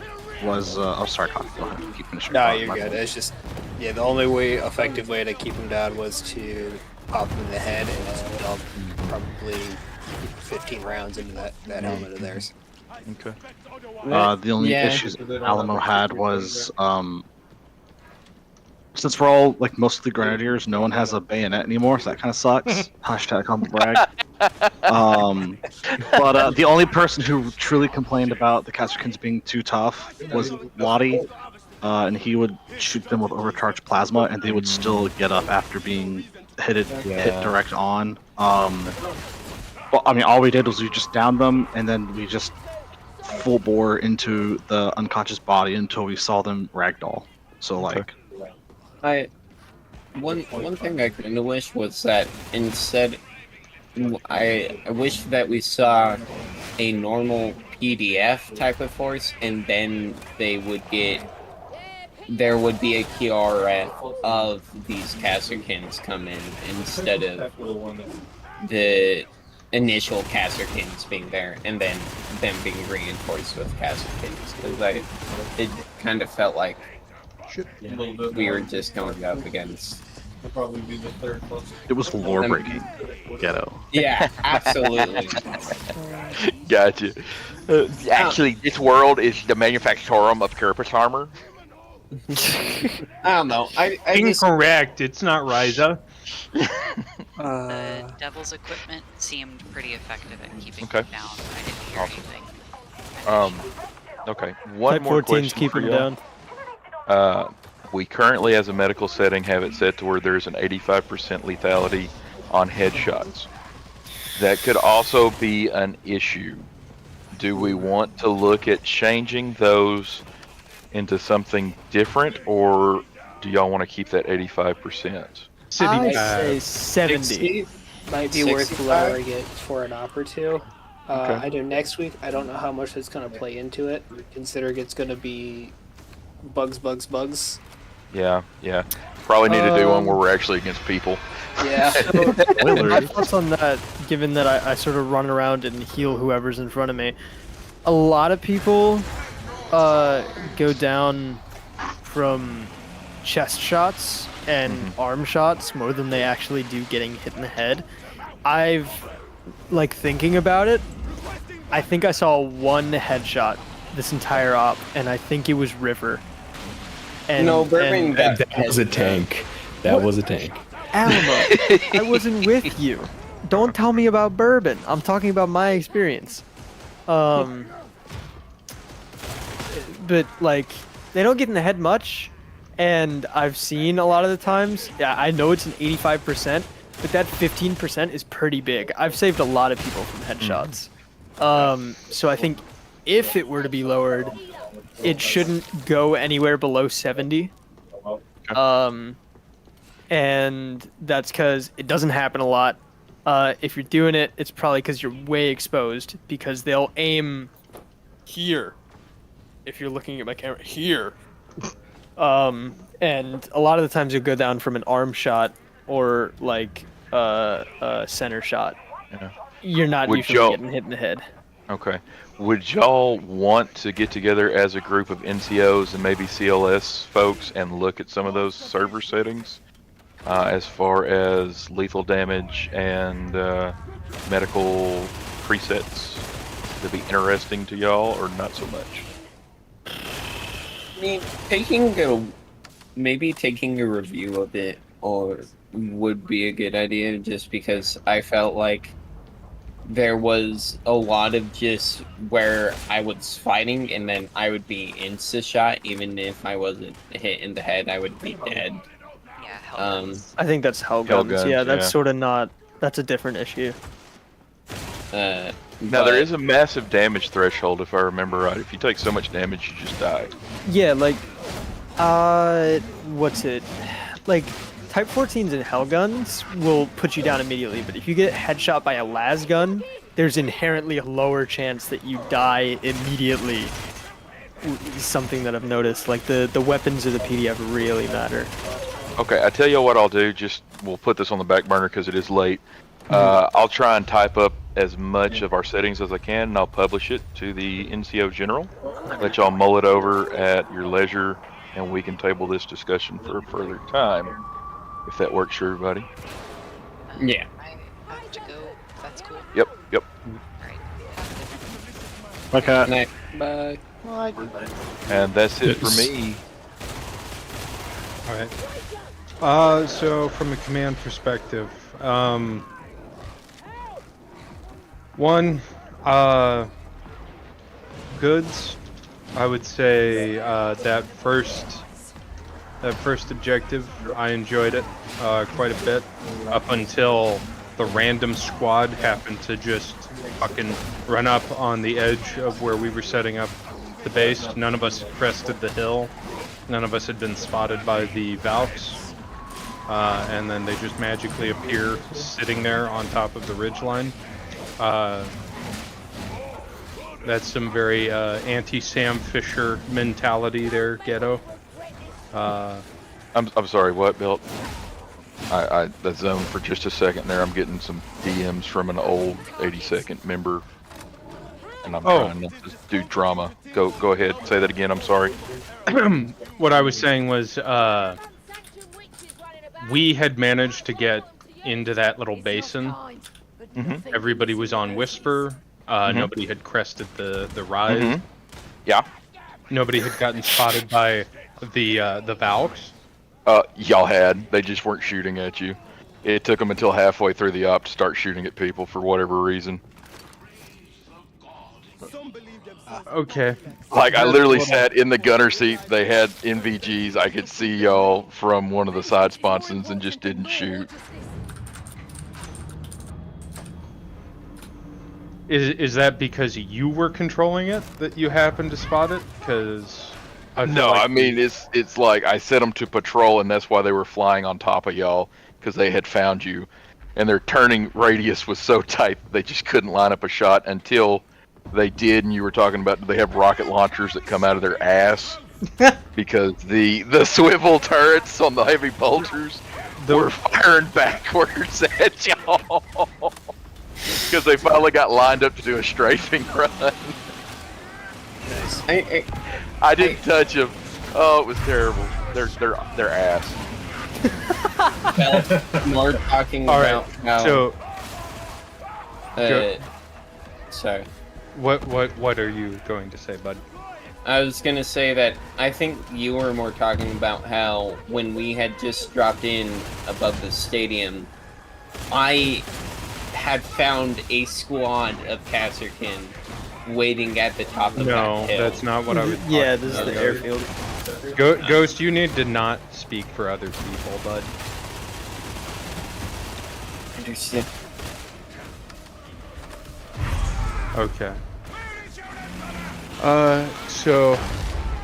was oh sorry, Connor, go ahead. Keep finishing. No, you're good. It's just the only effective way to keep him down was to pop him in the head and just dump probably 15 rounds into that helmet of theirs. Okay. The only issues Alamo had was since we're all like mostly grenadiers, no one has a bayonet anymore, so that kind of sucks. Hashtag humble brag. But the only person who truly complained about the Casterkins being too tough was Lottie, and he would shoot them with overcharged plasma, and they would still get up after being hit direct on. Well, I mean, all we did was we just downed them, and then we just full bore into the unconscious body until we saw them ragdoll. So like. One thing I kind of wish was that instead, I wish that we saw a normal PDF type of force, and then there would be a KRF of these Casterkins come in instead of the initial Casterkins being there and then them being reinforced with Casterkins, because it kind of felt like we were just going up against. Probably be the third closest. It was lore breaking. Ghetto. Yeah, absolutely. Gotcha. Actually, this world is the manufactorum of carapace armor. I don't know. I Incorrect. It's not Ryza. The Devil's equipment seemed pretty effective at keeping them down. I didn't hear anything. Okay. One Type more 14's question keeping for them y'all. We currently, as a medical setting, have it set to where there's an 85% lethality on headshots. That could also be an issue. Do we want to look at changing those into something different, or do y'all want to keep that 85%? I'd say 70. Might be worth 65? lowering it for an op or two. Okay. I do next week. I don't know how much it's going to play into it, considering it's going to be bugs. Yeah. Probably need to do one where we're actually against people. Yeah. My thoughts on that, given that I sort of run around and heal whoever's in front of me, a lot of people go down from chest shots and arm shots more than they actually do getting hit in the head. Thinking about it, I think I saw one headshot this entire op, and I think it was River. And, no, Bourbon That was a tank. That was a tank. Alamo, I wasn't with you. Don't tell me about Bourbon. I'm talking about my experience. But they don't get in the head much, and I've seen a lot of the times. Yeah, I know it's an 85%, but that 15% is pretty big. I've saved a lot of people from headshots. So I think if it were to be lowered, it shouldn't go anywhere below 70. And that's because it doesn't happen a lot. If you're doing it, it's probably because you're way exposed, because they'll aim here. If you're looking at my camera, here. And a lot of the times you'll go down from an arm shot or a center shot. Yeah. You're not usually getting hit in the head. Okay. Would y'all want to get together as a group of NCOs and maybe CLS folks and look at some of those server settings as far as lethal damage and medical presets? Would be interesting to y'all, or not so much? I mean, taking a review of it would be a good idea, just because I felt like there was a lot of just where I was fighting and then I would be insta-shot, even if I wasn't hit in the head, I would be dead. Yeah, I think that's Hellguns. Yeah, that's sort of not... That's a different issue. Now, there is a massive damage threshold, if I remember right. If you take so much damage, you just die. Yeah, what's it? Type 14s and Hellguns will put you down immediately, but if you get headshot by a las gun, there's inherently a lower chance that you die immediately something that I've noticed. Like the weapons of the PDF really matter. Okay, I tell you what I'll do. Just we'll put this on the back burner because it is late. I'll try and type up as much of our settings as I can, and I'll publish it to the NCO General. Let y'all mull it over at your leisure, and we can table this discussion for a further time, if that works for everybody. Yeah. I have to go. If that's cool. Yep. Bye, Cat. Bye. And that's it for me. Alright. So from a command perspective, goods, I would say that first objective, I enjoyed it quite a bit, up until the random squad happened to just fucking run up on the edge of where we were setting up the base. None of us had crested the hill. None of us had been spotted by the Valks. And then they just magically appear sitting there on top of the ridgeline. That's some very anti-Sam Fisher mentality there, Ghetto. I'm sorry, what, Bill? I that zoned for just a second there. I'm getting some DMs from an old 82nd member, and I'm trying not to do drama. Go ahead, say that again. I'm sorry. What I was saying was, we had managed to get into that little basin. Everybody was on Whisper. Nobody had crested the rise. Yeah. Nobody had gotten spotted by the Valks. Y'all had. They just weren't shooting at you. It took them until halfway through the op to start shooting at people for whatever reason. Okay. Like, I literally sat in the gunner seat. They had NVGs. I could see y'all from one of the side sponsons and just didn't shoot. Is that because you were controlling it that you happened to spot it? Because I mean it's like I set them to patrol, and that's why they were flying on top of y'all, because they had found you, and their turning radius was so tight they just couldn't line up a shot until they did. And you were talking about, do they have rocket launchers that come out of their ass? Because the swivel turrets on the heavy bolters were firing backwards at y'all. Because they finally got lined up to do a strafing run. I didn't touch them. Oh, it was terrible. Their ass. Well, more talking about how. So, sorry. What are you going to say, bud? I was gonna say that I think you were more talking about how when we had just dropped in above the stadium, I had found a squad of Kasserkin waiting at the top of that hill. No, that's not what I was talking Yeah, this is about. the airfield. Ghost, you need to not speak for other people, bud. Understand. Okay. So,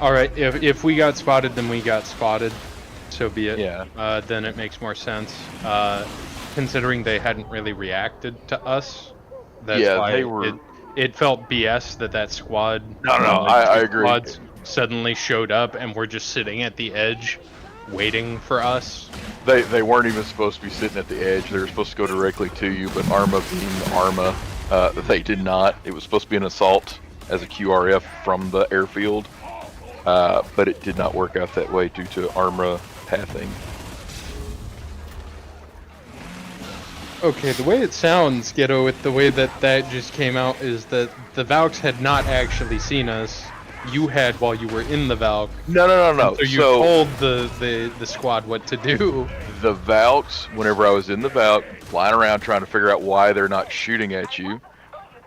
alright, if we got spotted, then we got spotted. So be it. Yeah. Then it makes more sense. Considering they hadn't really reacted to us. That's why they were. It felt BS that squad. No, I agree. Squads suddenly showed up and were just sitting at the edge, waiting for us. They weren't even supposed to be sitting at the edge. They were supposed to go directly to you, but Arma being Arma, they did not. It was supposed to be an assault as a QRF from the airfield, but it did not work out that way due to Arma pathing. Okay, the way it sounds, Ghetto, with the way that just came out, is that the Valks had not actually seen us. You had while you were in the Valk. No. So you told the squad what to do. The Valks, whenever I was in the Valk, flying around trying to figure out why they're not shooting at you,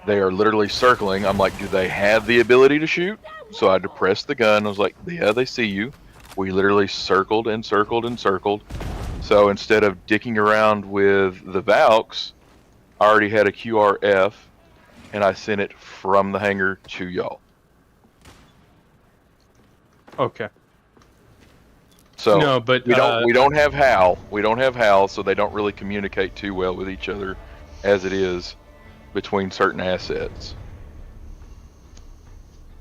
they are literally circling. I'm like, do they have the ability to shoot? So I depressed the gun. I was like, yeah, they see you. We literally circled and circled and circled. So instead of dicking around with the Valks, I already had a QRF, and I sent it from the hangar to y'all. Okay. So no, but we don't have HAL. We don't have HAL, so they don't really communicate too well with each other, as it is between certain assets.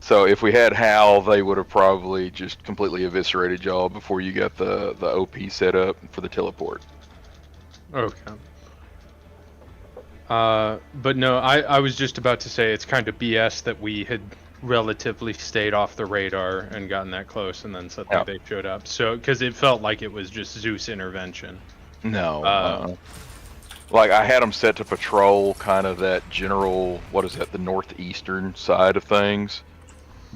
So if we had Hal, they would have probably just completely eviscerated y'all before you got the OP set up for the teleport. Okay. But no, I was just about to say it's kind of BS that we had relatively stayed off the radar and gotten that close, and then suddenly they showed up. So, because it felt like it was just Zeus intervention. No. Like, I had them set to patrol kind of that general, what is that, the northeastern side of things.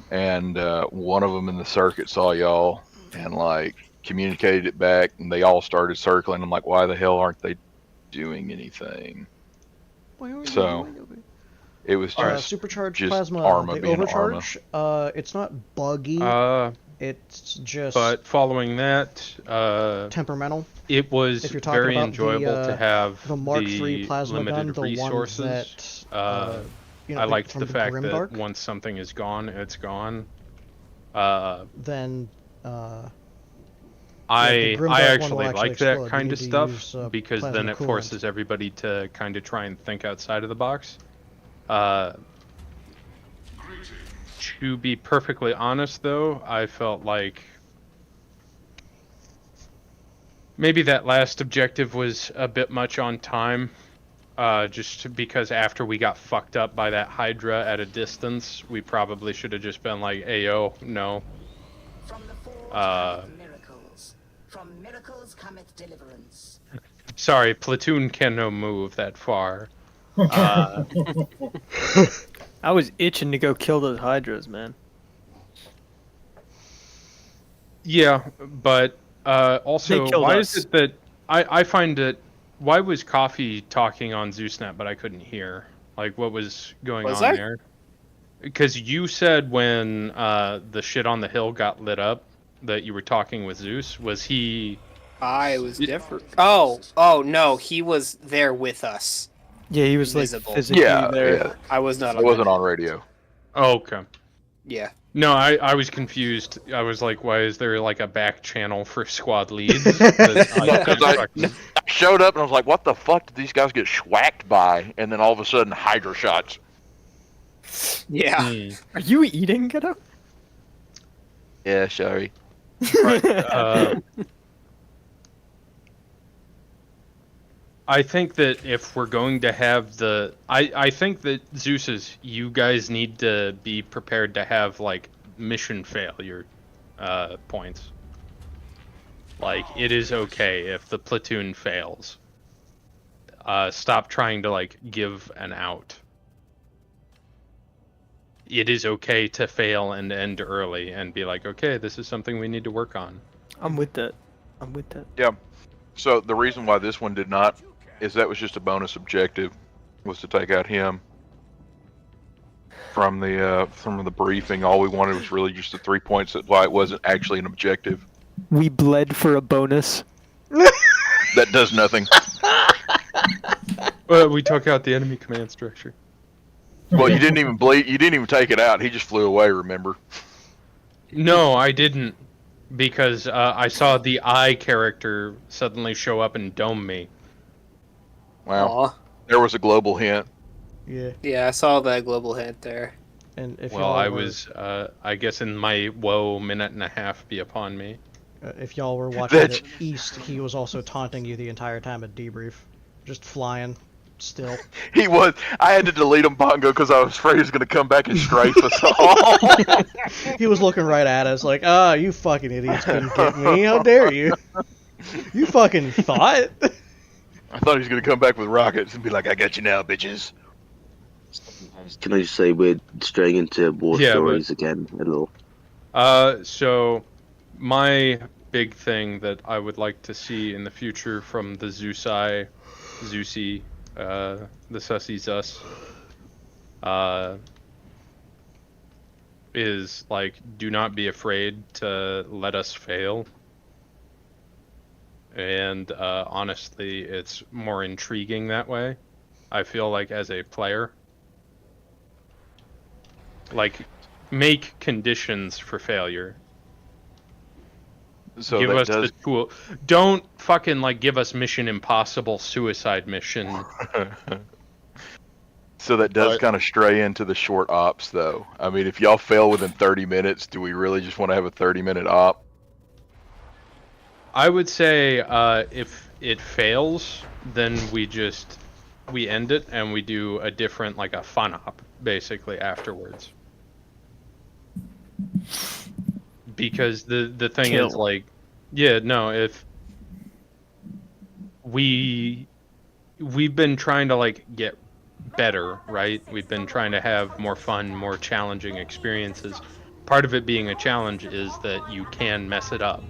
And one of them in the circuit saw y'all and, like, communicated it back, and they all started circling. I'm like, why the hell aren't they doing anything? So, it was just supercharged plasma. Arma They being overcharge. It's not buggy. It's just. But following that, temperamental. It was if you're talking very about enjoyable to have the Mark III plasma limited gun, the resources. one that, I liked from the fact Grimdark. that once something is gone, it's gone. Then. I Grimdark one actually will like explode. that You kind need of to stuff use, because then plasma it coolant. forces everybody to kind of try and think outside of the box. To be perfectly honest, though, I felt like maybe that last objective was a bit much on time. Just because after we got fucked up by that Hydra at a distance, we probably should have just been like, "Ayo, no." From miracles cometh deliverance. Sorry, platoon can no move that far. I was itching to go kill those Hydras, man. Yeah, but also, why is it that I find it? Why was Coffee talking on ZeusNet, but I couldn't hear? Like, what was going on there? Because you said when the shit on the hill got lit up that you were talking with Zeus. Was he? I was different. Oh no, he was there with us. Yeah, he was Invisible. like physically there. Yeah. I was not. It wasn't on radio. Oh, okay. Yeah. No, I was confused. I was like, why is there like a back channel for squad leads? I showed up and I was like, what the fuck did these guys get schwacked by? And then all of a sudden, Hydra shots. Yeah. Are you eating, kiddo? Yeah, sorry. Right. I think that if we're going to have I think that Zeus's, you guys need to be prepared to have like mission failure points. Like, it is okay if the platoon fails. Stop trying to like give an out. It is okay to fail and end early and be like, okay, this is something we need to work on. I'm with that. Yeah. So the reason why this one did not is that was just a bonus objective, was to take out him. From the briefing, all we wanted was really just the 3 points. That's why it wasn't actually an objective. We bled for a bonus. That does nothing. We took out the enemy command structure. Well, you didn't even bleed. You didn't even take it out. He just flew away. Remember? No, I didn't, because I saw the I character suddenly show up and dome me. Wow. There was a global hint. Yeah. Yeah, I saw that global hint there. And if well, I was, I guess, in my woe minute and a half be upon me. If y'all were watching it east, he was also taunting you the entire time at debrief, just flying. Still. He was. I had to delete him, Bongo, because I was afraid he was going to come back and strafe us all. He was looking right at us like, you fucking idiots couldn't get me. How dare you? You fucking thought? I thought he was going to come back with rockets and be like, I got you now, bitches. Can I just say we're straying into war stories again a little? So my big thing that I would like to see in the future from the Zeusy, the Sussy Zus, is like, do not be afraid to let us fail. And honestly, it's more intriguing that way. I feel like as a player, like, make conditions for failure. So give us the tool. Don't fucking like give us Mission Impossible suicide mission. So that does kind of stray into the short ops, though. I mean, if y'all fail within 30 minutes, do we really just want to have a 30-minute op? I would say if it fails, then we end it and we do a different, like a fun op, basically, afterwards. Because the thing is, like, yeah, no, if we've been trying to, like, get better, right? We've been trying to have more fun, more challenging experiences. Part of it being a challenge is that you can mess it up.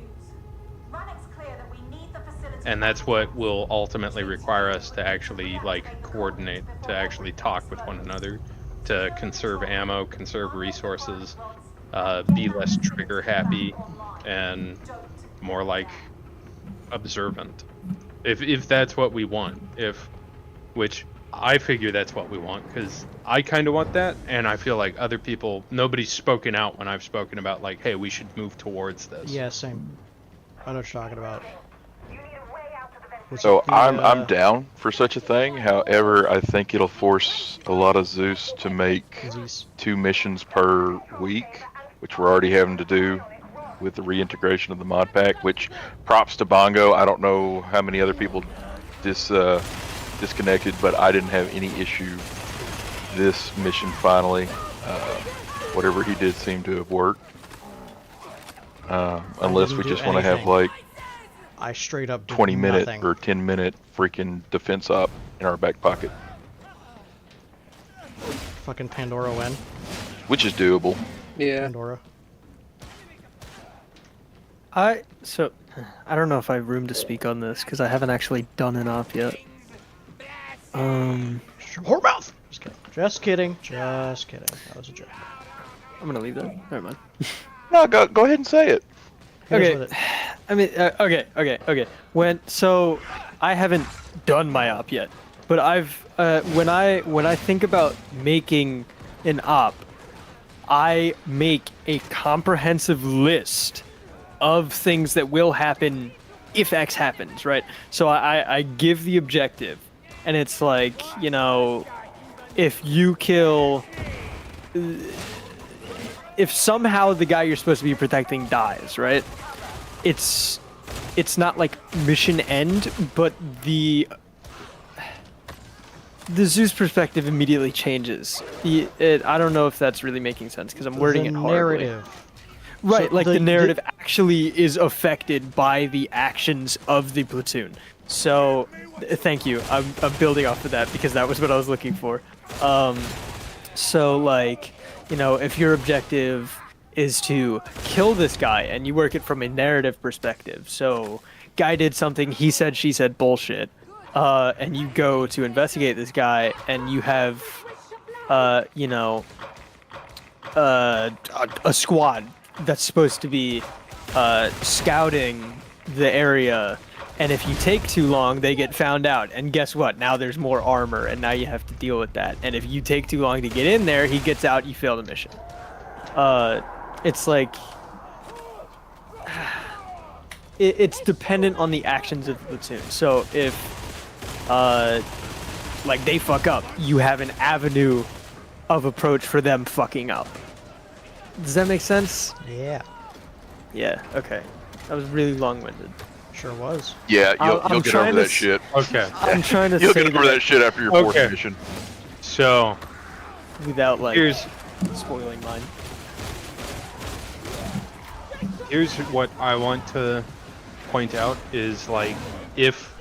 And that's what will ultimately require us to actually, like, coordinate, to actually talk with one another, to conserve ammo, conserve resources, be less trigger happy, and more, like, observant. If that's what we want. Which I figure that's what we want, because I kind of want that, and I feel like other people, nobody's spoken out when I've spoken about, like, hey, we should move towards this. Yeah, same. I know what you're talking about. So I'm down for such a thing. However, I think it'll force a lot of Zeus to make 2 missions per week, which we're already having to do with the reintegration of the mod pack. Which, props to Bongo. I don't know how many other people disconnected, but I didn't have any issue this mission finally. Whatever he did seemed to have worked. Unless we just want to have, like, I straight up 20-minute or 10-minute freaking defense op in our back pocket. Fucking Pandora win. Which is doable. Yeah. Pandora. I don't know if I have room to speak on this because I haven't actually done an op yet. Whoremouth! Just kidding. Just kidding. That was a joke. I'm gonna leave that. Never mind. No, go ahead and say it. Okay. I mean, okay. So I haven't done my op yet, but I've when I think about making an op, I make a comprehensive list of things that will happen if X happens, right? So I give the objective, and it's like, you know, if you kill, if somehow the guy you're supposed to be protecting dies, right? It's not like mission end, but the Zeus perspective immediately changes. I don't know if that's really making sense because I'm wording it horribly. Narrative. Right, So like the narrative actually is affected by the actions of the platoon. So, thank you. I'm building off of that because that was what I was looking for. So, like, you know, if your objective is to kill this guy and you work it from a narrative perspective. So, guy did something, he said, she said bullshit. And you go to investigate this guy and you have, you know, a squad that's supposed to be scouting the area, and if you take too long, they get found out. And guess what? Now there's more armor, and now you have to deal with that. And if you take too long to get in there, he gets out, you fail the mission. It's like... it's dependent on the actions of the platoon. So if, like, they fuck up, you have an avenue of approach for them fucking up. Does that make sense? Yeah. Yeah, okay. That was really long-winded. Sure was. Yeah, you'll get over that shit. Okay. I'm trying to You'll say get over that shit after your fourth mission. So, without, like, spoiling mine. Here's what I want to point out is, like, if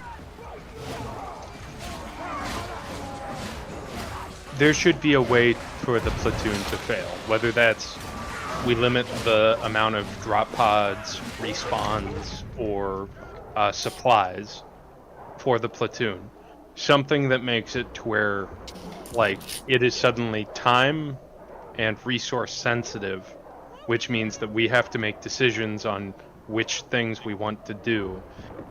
there should be a way for the platoon to fail, whether that's we limit the amount of drop pods, respawns, or supplies for the platoon. Something that makes it to where, like, it is suddenly time and resource sensitive, which means that we have to make decisions on which things we want to do.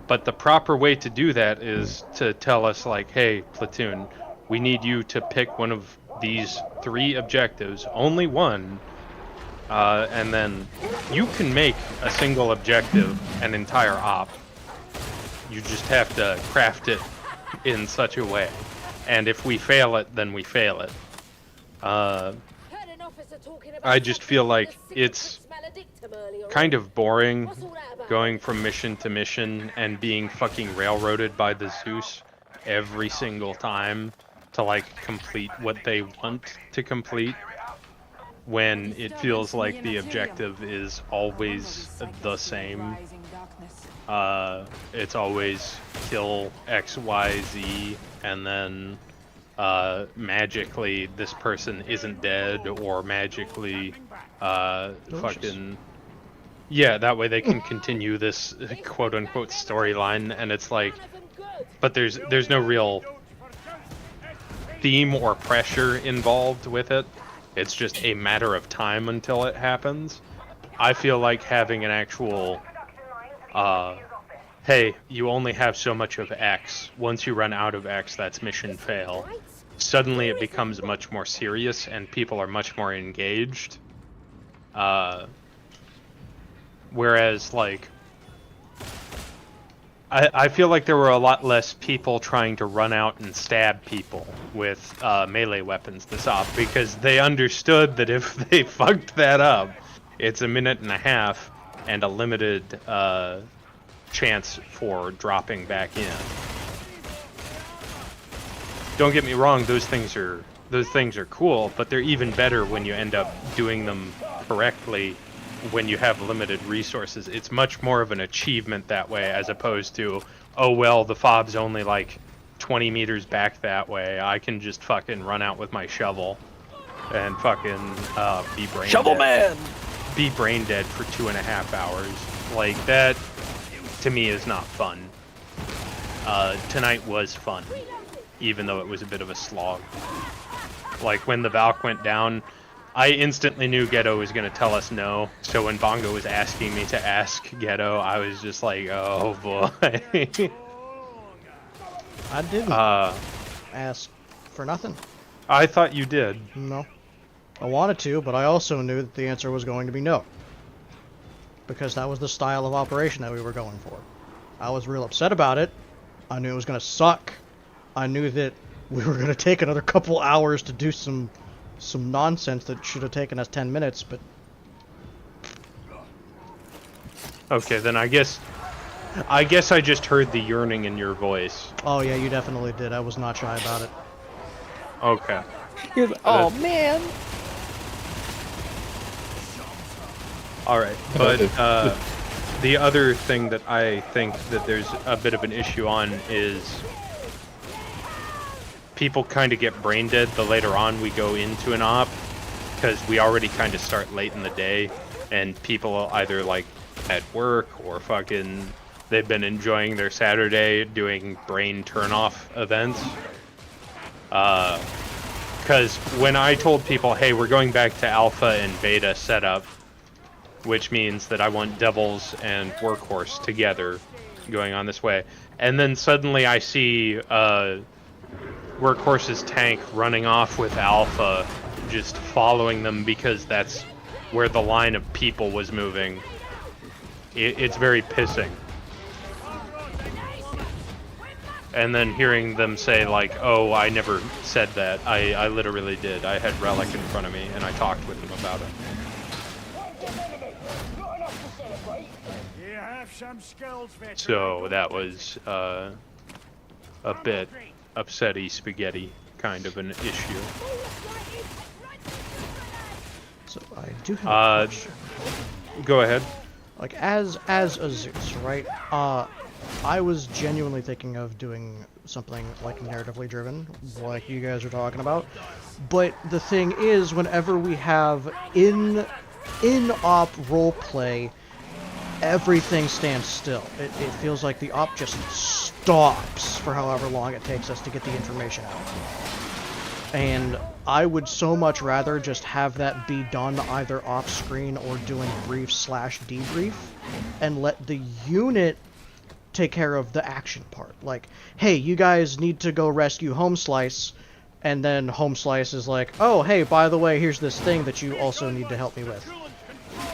But the proper way to do that is to tell us, like, hey, platoon, we need you to pick one of these 3 objectives, only one, and then you can make a single objective an entire op. You just have to craft it in such a way. And if we fail it, then we fail it. I just feel like it's kind of boring going from mission to mission and being fucking railroaded by the Zeus every single time to like complete what they want to complete, when it feels like the objective is always the same. It's always kill X, Y, Z, and then magically this person isn't dead, or magically fucking yeah, that way they can continue this quote unquote storyline, and it's like, but there's no real theme or pressure involved with it. It's just a matter of time until it happens. I feel like having an actual hey, you only have so much of X. Once you run out of X, that's mission fail. Suddenly it becomes much more serious and people are much more engaged. Whereas, like, I feel like there were a lot less people trying to run out and stab people with melee weapons this op, because they understood that if they fucked that up, it's a minute and a half and a limited chance for dropping back in. Don't get me wrong, those things are cool, but they're even better when you end up doing them correctly when you have limited resources. It's much more of an achievement that way, as opposed to, oh well, the fob's only like 20 meters back that way, I can just fucking run out with my shovel and fucking be brain Shovel dead. Man! Be brain dead for 2.5 hours. Like, that to me is not fun. Tonight was fun, even though it was a bit of a slog. Like, when the Valk went down, I instantly knew Ghetto was going to tell us no, so when Bongo was asking me to ask Ghetto, I was just like, oh boy. I didn't ask for nothing. I thought you did. No. I wanted to, but I also knew that the answer was going to be no. Because that was the style of operation that we were going for. I was real upset about it. I knew it was going to suck. I knew that we were going to take another couple hours to do some nonsense that should have taken us 10 minutes, but... Okay, then I guess I just heard the yearning in your voice. Oh yeah, you definitely did. I was not shy about it. Okay. You're like, oh man! Alright, but the other thing that I think that there's a bit of an issue on is people kind of get brain dead the later on we go into an op, because we already kind of start late in the day, and people either like at work or fucking they've been enjoying their Saturday doing brain turn-off events. Because when I told people, hey, we're going back to alpha and beta setup, which means that I want Devils and Workhorse together going on this way, and then suddenly I see Workhorse's tank running off with Alpha, just following them because that's where the line of people was moving. It's very pissing. And then hearing them say like, oh, I never said that. I literally did. I had Relic in front of me and I talked with them about it. So that was a bit upsetty spaghetti kind of an issue. So I do have a question. Go ahead. Like, as a Zeus, right? I was genuinely thinking of doing something like narratively driven, like you guys are talking about. But the thing is, whenever we have in-op roleplay, everything stands still. It feels like the op just stops for however long it takes us to get the information out. And I would so much rather just have that be done either off screen or doing brief/debrief, and let the unit take care of the action part. Like, hey, you guys need to go rescue Home Slice, and then Home Slice is like, oh, hey, by the way, here's this thing that you also need to help me with.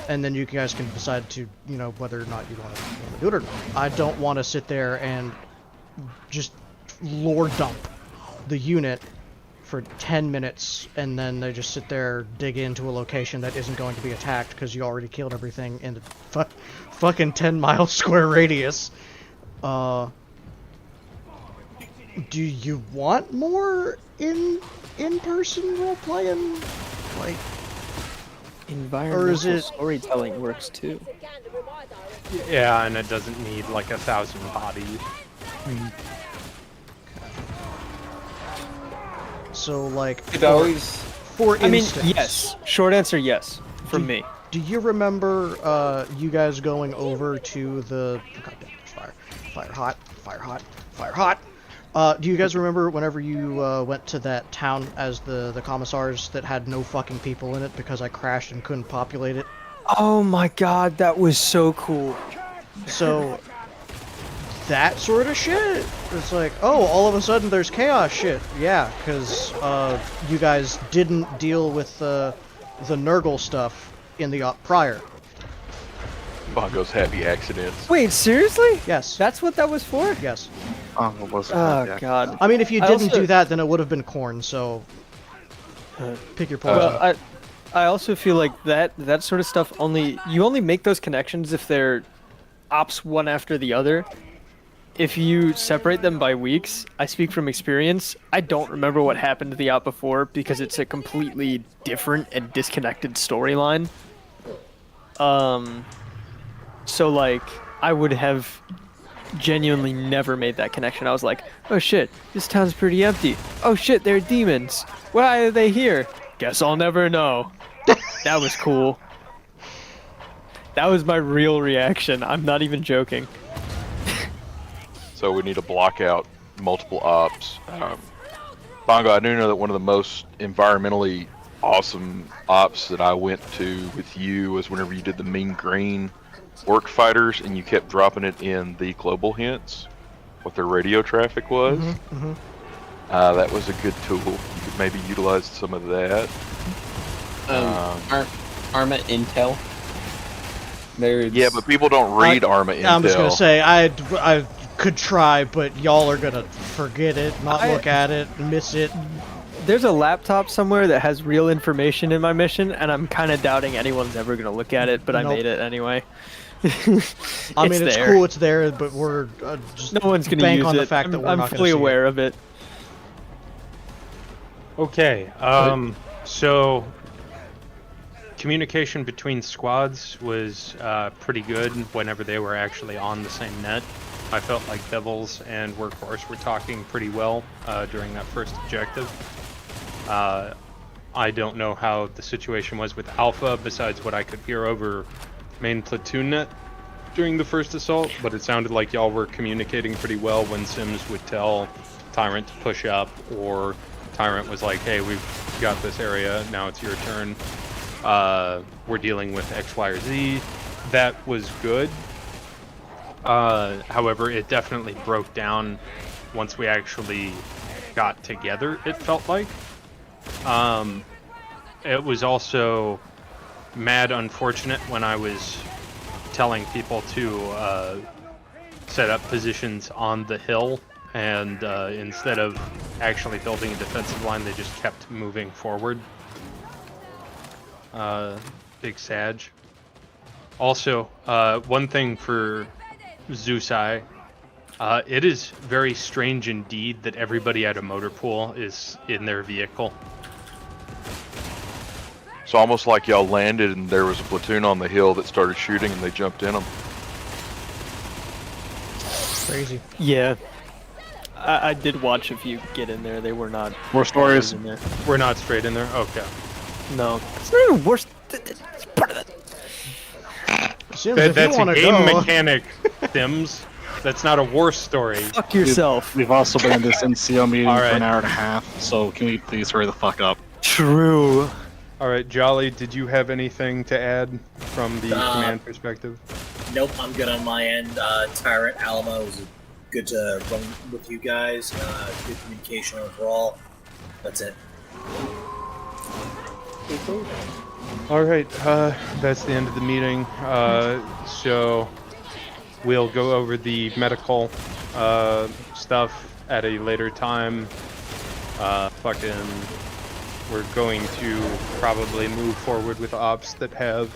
And then you guys can decide to, you know, whether or not you want to do it or not. I don't want to sit there and just lore dump the unit for 10 minutes, and then they just sit there, dig into a location that isn't going to be attacked because you already killed everything in the fucking 10-mile square radius. Do you want more in-person role-playing? Like, environmental storytelling works too. Yeah, and it doesn't need like 1,000 bodies. So, like, It always. for I mean, instance, yes. Short answer, yes, from me. do you remember you guys going over to the goddamn fire hot? Do you guys remember whenever you went to that town as the commissars that had no fucking people in it because I crashed and couldn't populate it? Oh my god, that was so cool. So that sort of shit. It's like, oh, all of a sudden there's chaos shit. Yeah, because you guys didn't deal with the Nurgle stuff in the op prior. Bongo's happy accidents. Wait, seriously? Yes. That's what that was for? Yes. Oh, was Oh god. I mean, if you I didn't also- do that, then it would have been corn. So pick your poison. Well, I also feel like that sort of stuff you only make those connections if they're ops one after the other. If you separate them by weeks, I speak from experience, I don't remember what happened to the op before because it's a completely different and disconnected storyline. So like, I would have genuinely never made that connection. I was like, oh shit, this town's pretty empty. Oh shit, they're demons. Why are they here? Guess I'll never know. That was cool. That was my real reaction. I'm not even joking. So we need to block out multiple ops. Bongo, I do know that one of the most environmentally awesome ops that I went to with you was whenever you did the Mean Green Orc Fighters and you kept dropping it in the global hints, what their radio traffic was. That was a good tool. You could maybe utilize some of that. Arma Intel. There's... Yeah, but people don't read Arma Intel. I'm just gonna say I could try, but y'all are gonna forget it, not look at it, miss it. There's a laptop somewhere that has real information in my mission, and I'm kind of doubting anyone's ever gonna look at it, but I made it anyway. I mean, it's there. cool, it's there, but we're just No one's gonna bank use on it. the fact that we're I'm not gonna fully see aware of it. Okay, so communication between squads was pretty good whenever they were actually on the same net. I felt like Devils and Workhorse were talking pretty well during that first objective. I don't know how the situation was with Alpha besides what I could hear over main platoon net during the first assault, but it sounded like y'all were communicating pretty well when Sims would tell Tyrant to push up, or Tyrant was like, hey, we've got this area, now it's your turn. We're dealing with X, Y, or Z. That was good. However, it definitely broke down once we actually got together, it felt like. It was also mad unfortunate when I was telling people to set up positions on the hill, and instead of actually building a defensive line, they just kept moving forward. Big Sag. Also, one thing for Zeusai, it is very strange indeed that everybody at a motor pool is in their vehicle. It's almost like y'all landed and there was a platoon on the hill that started shooting and they jumped in them. Crazy. Yeah. I did watch a few get in there. They were not. More stories. In there. We're not straight in there? Okay. No. It's not even worse. It's part of it. Sims, That's a game mechanic, Sims. That's not a war story. Fuck yourself. We've also been in this NCO meeting All for right. an hour and a half, so can we please hurry the fuck up? True. All right, Jolly, did you have anything to add from the command perspective? Nope, I'm good on my end. Tyrant, Alamo, was good to run with you guys. Good communication overall. That's it. All right, that's the end of the meeting. So we'll go over the medical stuff at a later time. We're going to probably move forward with ops that have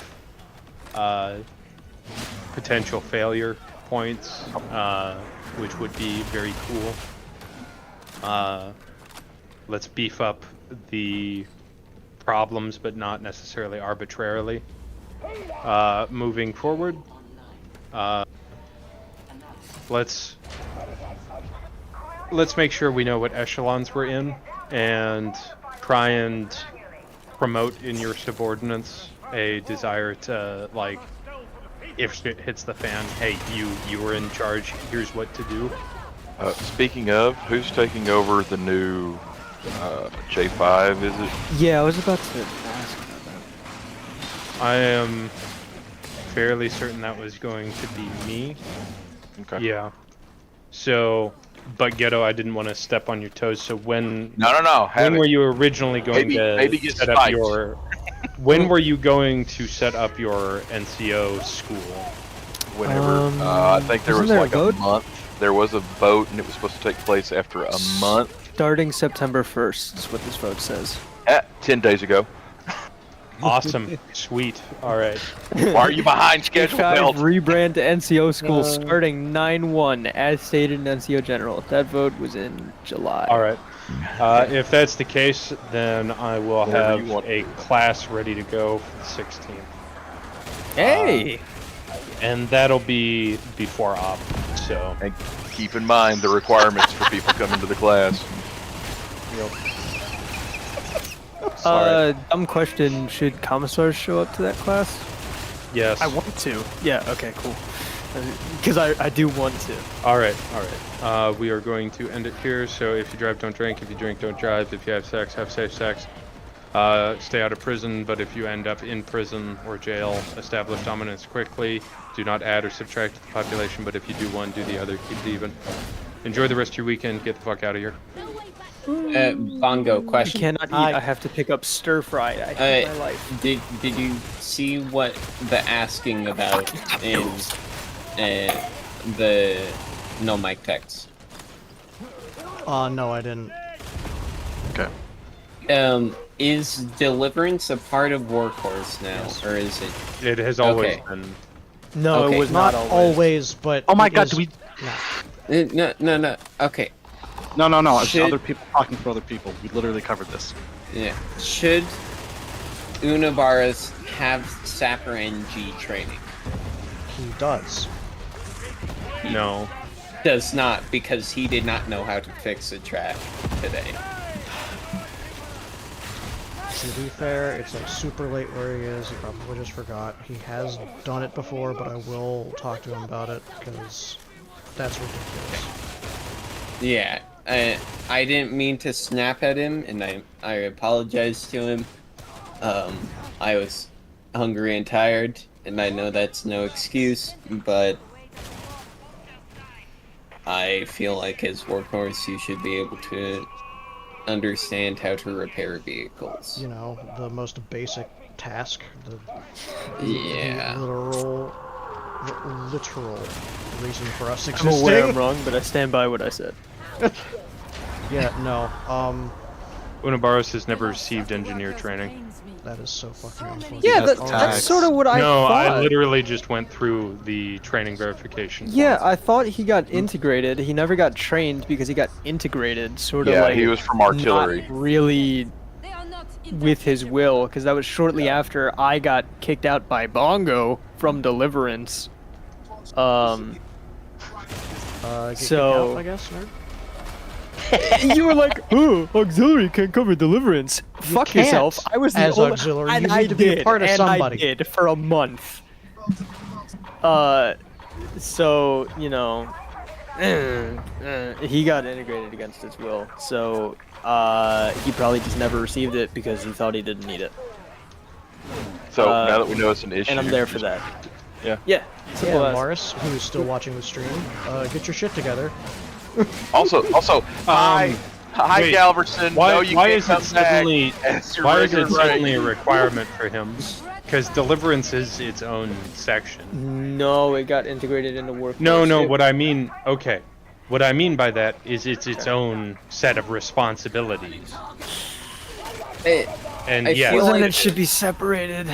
potential failure points, which would be very cool. Let's beef up the problems, but not necessarily arbitrarily. Moving forward, let's make sure we know what echelons we're in, and try and promote in your subordinates a desire to, like, if shit hits the fan, hey, you were in charge, here's what to do. Speaking of, who's taking over the new J5, is it? Yeah, I was about to ask about that. I am fairly certain that was going to be me. Okay. Yeah. So, but Ghetto, I didn't want to step on your toes, so when... No. When were you originally going maybe to set up your... When were you going to set up your NCO school? Whenever. I think there was like a month. There was a vote, and it was supposed to take place after a month. Starting September 1st is what this vote says. 10 days ago. Awesome. Sweet. All right. Why are you behind schedule, Bill? Rebrand to NCO school starting 9/1 as stated in NCO General. That vote was in July. All right. If that's the case, then I will have a class ready to go for the 16th. Hey! And that'll be before op, so... And keep in mind the requirements for people coming to the class. Dumb question. Should commissars show up to that class? Yes. I want to. Yeah, okay, cool. Because I do want to. Alright. We are going to end it here, so if you drive, don't drink. If you drink, don't drive. If you have sex, have safe sex. Stay out of prison, but if you end up in prison or jail, establish dominance quickly. Do not add or subtract to the population, but if you do one, do the other. Keep it even. Enjoy the rest of your weekend. Get the fuck out of here. Bongo question. I cannot eat. I have to pick up stir fry. I hate my life. Did you see what the asking about in the no mic text? No, I didn't. Okay. Is Deliverance a part of Warhorse now, or is it? It has always been. No, okay. it was Not always, but. Oh my it god, is... do we? No. Okay. No. It's other people talking for other people. We literally covered this. Yeah. Should Unabaras have Sapper NG training? He does. No. Does not, because he did not know how to fix a track today. To be fair, it's like super late where he is. He probably just forgot. He has done it before, but I will talk to him about it because that's ridiculous. Yeah, I didn't mean to snap at him, and I apologize to him. I was hungry and tired, and I know that's no excuse, but I feel like as Workhorse, you should be able to understand how to repair vehicles. You know, the most basic task. The literal reason for us existing. I'm aware I'm wrong, but I stand by what I said. Yeah, no. Unabaras has never received engineer training. That is so fucking unfortunate. Yeah, that's sort of what I thought. No, I literally just went through the training verification. Yeah, I thought he got integrated. He never got trained because he got integrated, sort of like... he was from artillery. Not really with his will, because that was shortly after I got kicked out by Bongo from Deliverance. Get kicked out, I guess, nerd? You were like, oh, auxiliary can't cover Deliverance. Fuck can't. yourself. I was the As only... auxiliary, and you I need to be a did, part of and somebody. I did for a month. So, you know, he got integrated against his will. So, he probably just never received it because he thought he didn't need it. So now that we know it's an issue, and I'm there for that. Yeah. Yeah. Simple as. Morris, who is still watching the stream, get your shit together. Also, hi, wait, Galverson. Why, no, you why can't is come it suddenly? back as your Why is it regular suddenly a rank. requirement for him? Because Deliverance is its own section. No, it got integrated into Workhorse. No. What I mean, okay, What I mean by that is it's its own set of responsibilities. And I yeah, feel like it should be separated.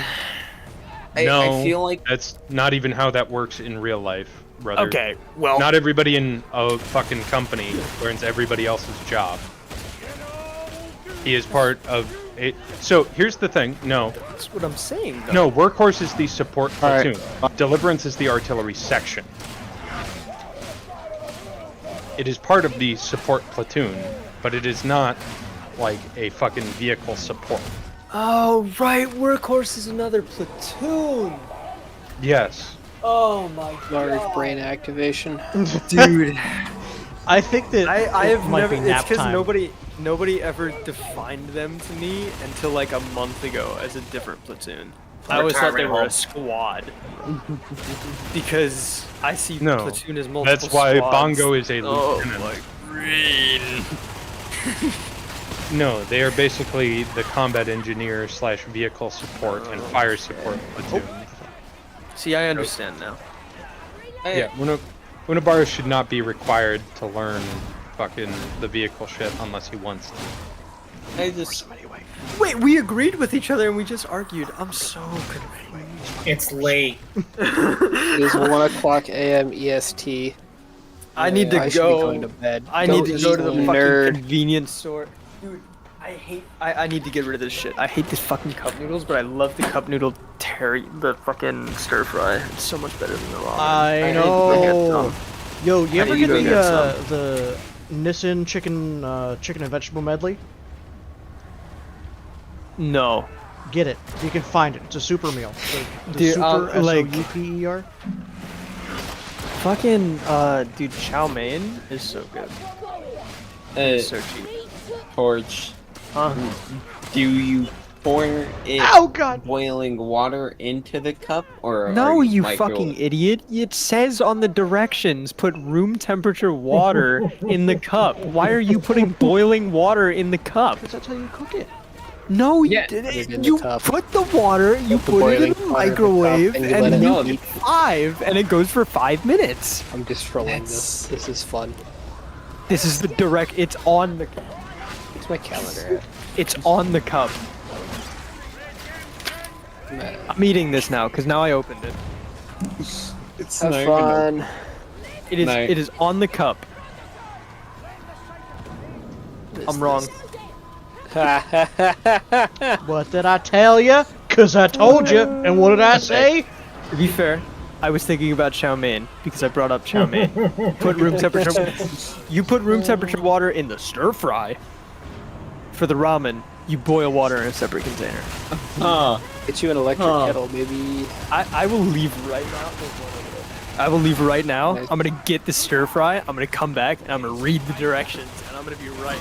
no, I feel like that's not even how that works in real life, brother. Okay, well, not everybody in a fucking company learns everybody else's job. He is part of it. So here's the thing. No, that's what I'm saying. Though. No, Workhorse is the support platoon. Right. Deliverance is the artillery section. It is part of the support platoon, but it is not like a fucking vehicle support. Oh, right. Workhorse is another platoon. Yes. Oh my god. Large brain activation. Dude. I think that I have might never. be It's nap because time. nobody ever defined them to me until like a month ago as a different platoon. I always thought they were a squad because I see No, platoon as multiple. that's why squads. Bongo is a Oh lieutenant. my green. No, they are basically the combat engineer slash vehicle support and fire support platoon. See, I understand now. Yeah, Unabaru should not be required to learn fucking the vehicle shit unless he wants to. I just Wait, we agreed with each other and we just argued. I'm so confused. It's late. It is 1:00 a.m. EST. I need to I should be going to bed. I need to go to the fucking nerd. convenience store. Dude, I need to get rid of this shit. I hate this fucking cup noodles, but I love the cup noodle the fucking stir fry. It's so much better than the ramen. I need to go get know. some. Yo, you I ever need get to go get the Nissin chicken and vegetable medley? No. Get it. You can find it. It's a super meal. The Dude, super like- SOUPER. Fucking dude, chow mein is so good. It's so cheap. Torch. Huh? Do you pour it Oh, God. boiling water into the cup or No, are you micro- fucking idiot. It says on the directions, put room temperature water in the cup. Why are you putting boiling water in the cup? Because that's how you cook it. No, Yeah. you Put it in didn't. the You cup. put the water, you Put the put it in boiling the water in the cup, microwave, and you and let it you cook. hit 5, and it goes for 5 minutes. I'm just trolling this. This is fun. This is the direct. It's on the. Where's my calendar It's on the cup. at? I'm eating this now because now I opened it. It's Have not even fun. It is. No. It is on the cup. I'm wrong. What did I tell you? Because I told you. And what did I say? To be fair, I was thinking about chow mein because I brought up chow mein. Put room temperature. You put room temperature water in the stir fry. For the ramen, you boil water in a separate container. Get you an electric kettle, maybe. I will leave right now. I will leave right now. I'm gonna get the stir fry. I'm gonna come back and I'm gonna read the directions and I'm gonna be right.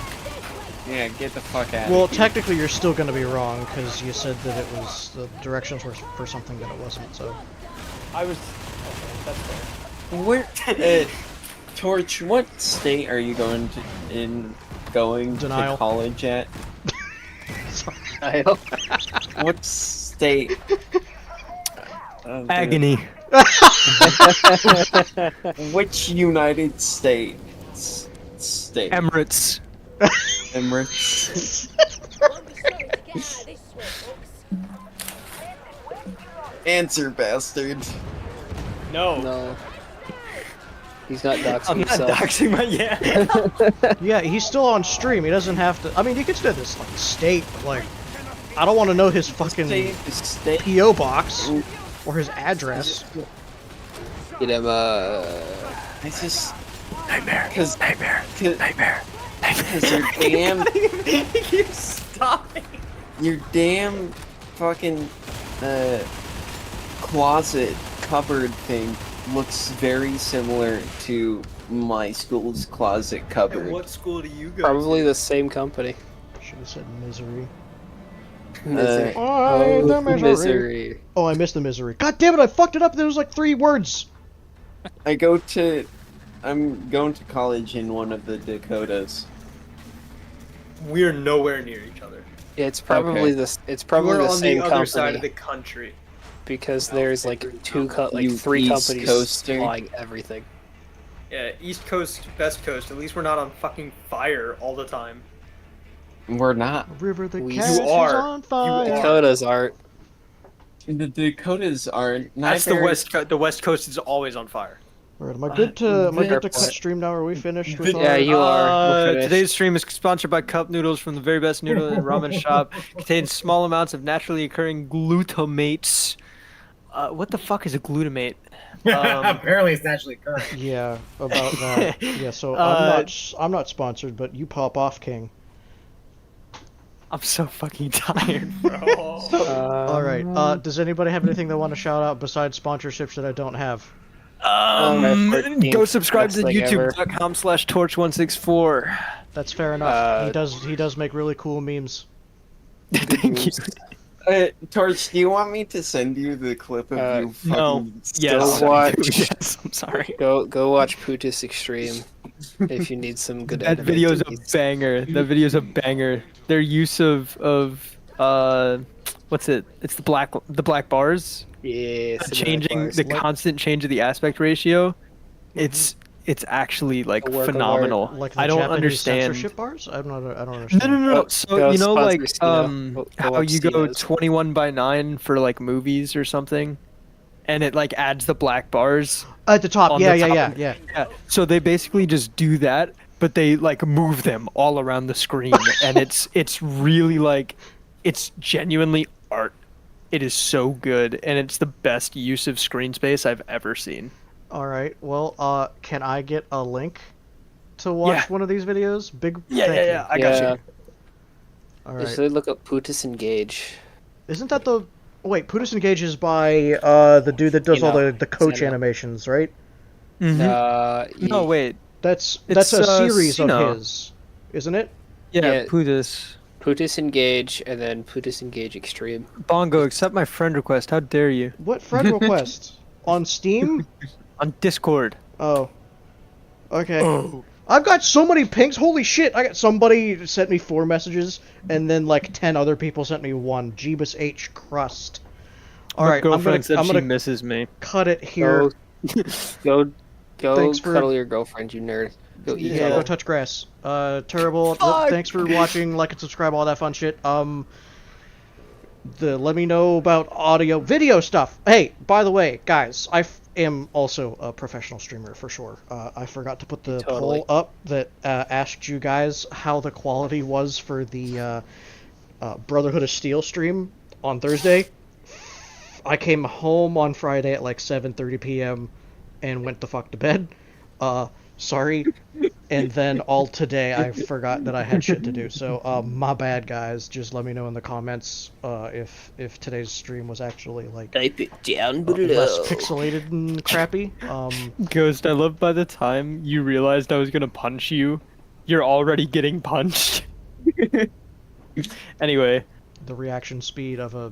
Yeah, get the fuck out Well, of here. technically, you're still going to be wrong because you said that it was the directions were for something that it wasn't. So. I was. Okay, that's fair. Where Torch, what state are you going to Denial. college at? Denial. What state? of the- Agony. Which United States state? Emirates. Emirates. Answer, bastard. No. No. He's not doxing I'm not himself. doxing my Yeah, he's still on stream. He doesn't have to. I mean, you could say this like state, but like, I don't want to know his fucking State. PO box or his address. Get him I just nightmare. Cause Nightmare. Because your damn Stopping. your damn fucking closet cupboard thing looks very similar to my school's closet cupboard. What school do you go Probably the same company. Should have said misery. Misery. Oh, the misery. Misery. Oh, I missed the misery. God damn it! I fucked it up. There was like 3 words. I'm going to college in one of the Dakotas. We're nowhere near each other. It's probably Okay. this. It's probably We're the on same the other company side of the country. because there's like You 3 East companies Coaster. supplying everything. Yeah, East Coast, West Coast. At least we're not on fucking fire all the time. We're not. River the We- cash You are. is on fire. Dakotas aren't. The Dakotas aren't. That's the West Coast. The West Coast is always on fire. Alright, am I good to cut stream now? Are we finished with Yeah, our... you are. We're finished. Today's stream is sponsored by Cup Noodles from the very best noodle and ramen shop. Contains small amounts of naturally occurring glutamates. What the fuck is a glutamate? Apparently, it's naturally occurring. Yeah, about that. Yeah, so I'm not sponsored, but you pop off, King. I'm so fucking tired, bro. Alright, does anybody have anything they want to shout out besides sponsorships that I don't have? Go subscribe to youtube.com/torch164. That's fair enough. He does make really cool memes. Thank you. Torch, do you want me to send you the clip of you fucking... No. Yes. Go watch. Yes, I'm sorry. Go watch Putis Extreme if you need some good. That video's a banger. That video's a banger. Their use of what's it? It's the black bars. Yeah. Changing the constant change of the aspect ratio. It's actually like phenomenal. Like the I don't Japanese understand. censorship bars? I don't understand. No. So you know, like Go how watch you go Cena's. 21:9 for like movies or something, and it like adds the black bars At the top, on yeah. the top. So they basically just do that, but they like move them all around the screen, and it's really like, it's genuinely art. It is so good, and it's the best use of screen space I've ever seen. Alright, well, can I get a link to watch one of these videos? Thank you. I got you. Alright. Just look up Putis Engage. Isn't that the... Wait, Putis Engage is by the dude that does all the coach animations, right? No, wait. That's a It's, series of Sino. his, isn't it? Yeah, Putis. Putis Engage and then Putis Engage Extreme. Bongo, accept my friend request. How dare you? What friend request? On Steam? On Discord. Oh. Okay. I've got so many pings. Holy shit! I got somebody sent me 4 messages, and then like 10 other people sent me 1. Jeebus H crust. All right, I'm gonna misses me. cut it here. Go Thanks for- cuddle your girlfriend, you nerd. Go eat. Yeah, go touch grass. Terrible. Thanks for watching. Like and subscribe. All that fun shit. Let me know about audio, video stuff. Hey, by the way, guys, I am also a professional streamer for sure. I forgot to put the poll up that asked you guys how the quality was for the Brotherhood of Steel stream on Thursday. I came home on Friday at like 7:30 p.m. and went the fuck to bed. Sorry. And then all today I forgot that I had shit to do. So my bad, guys. Just let me know in the comments if today's stream was actually like type it down below. Less pixelated and crappy. Ghost, I love by the time you realized I was gonna punch you, you're already getting punched. Anyway. The reaction speed of a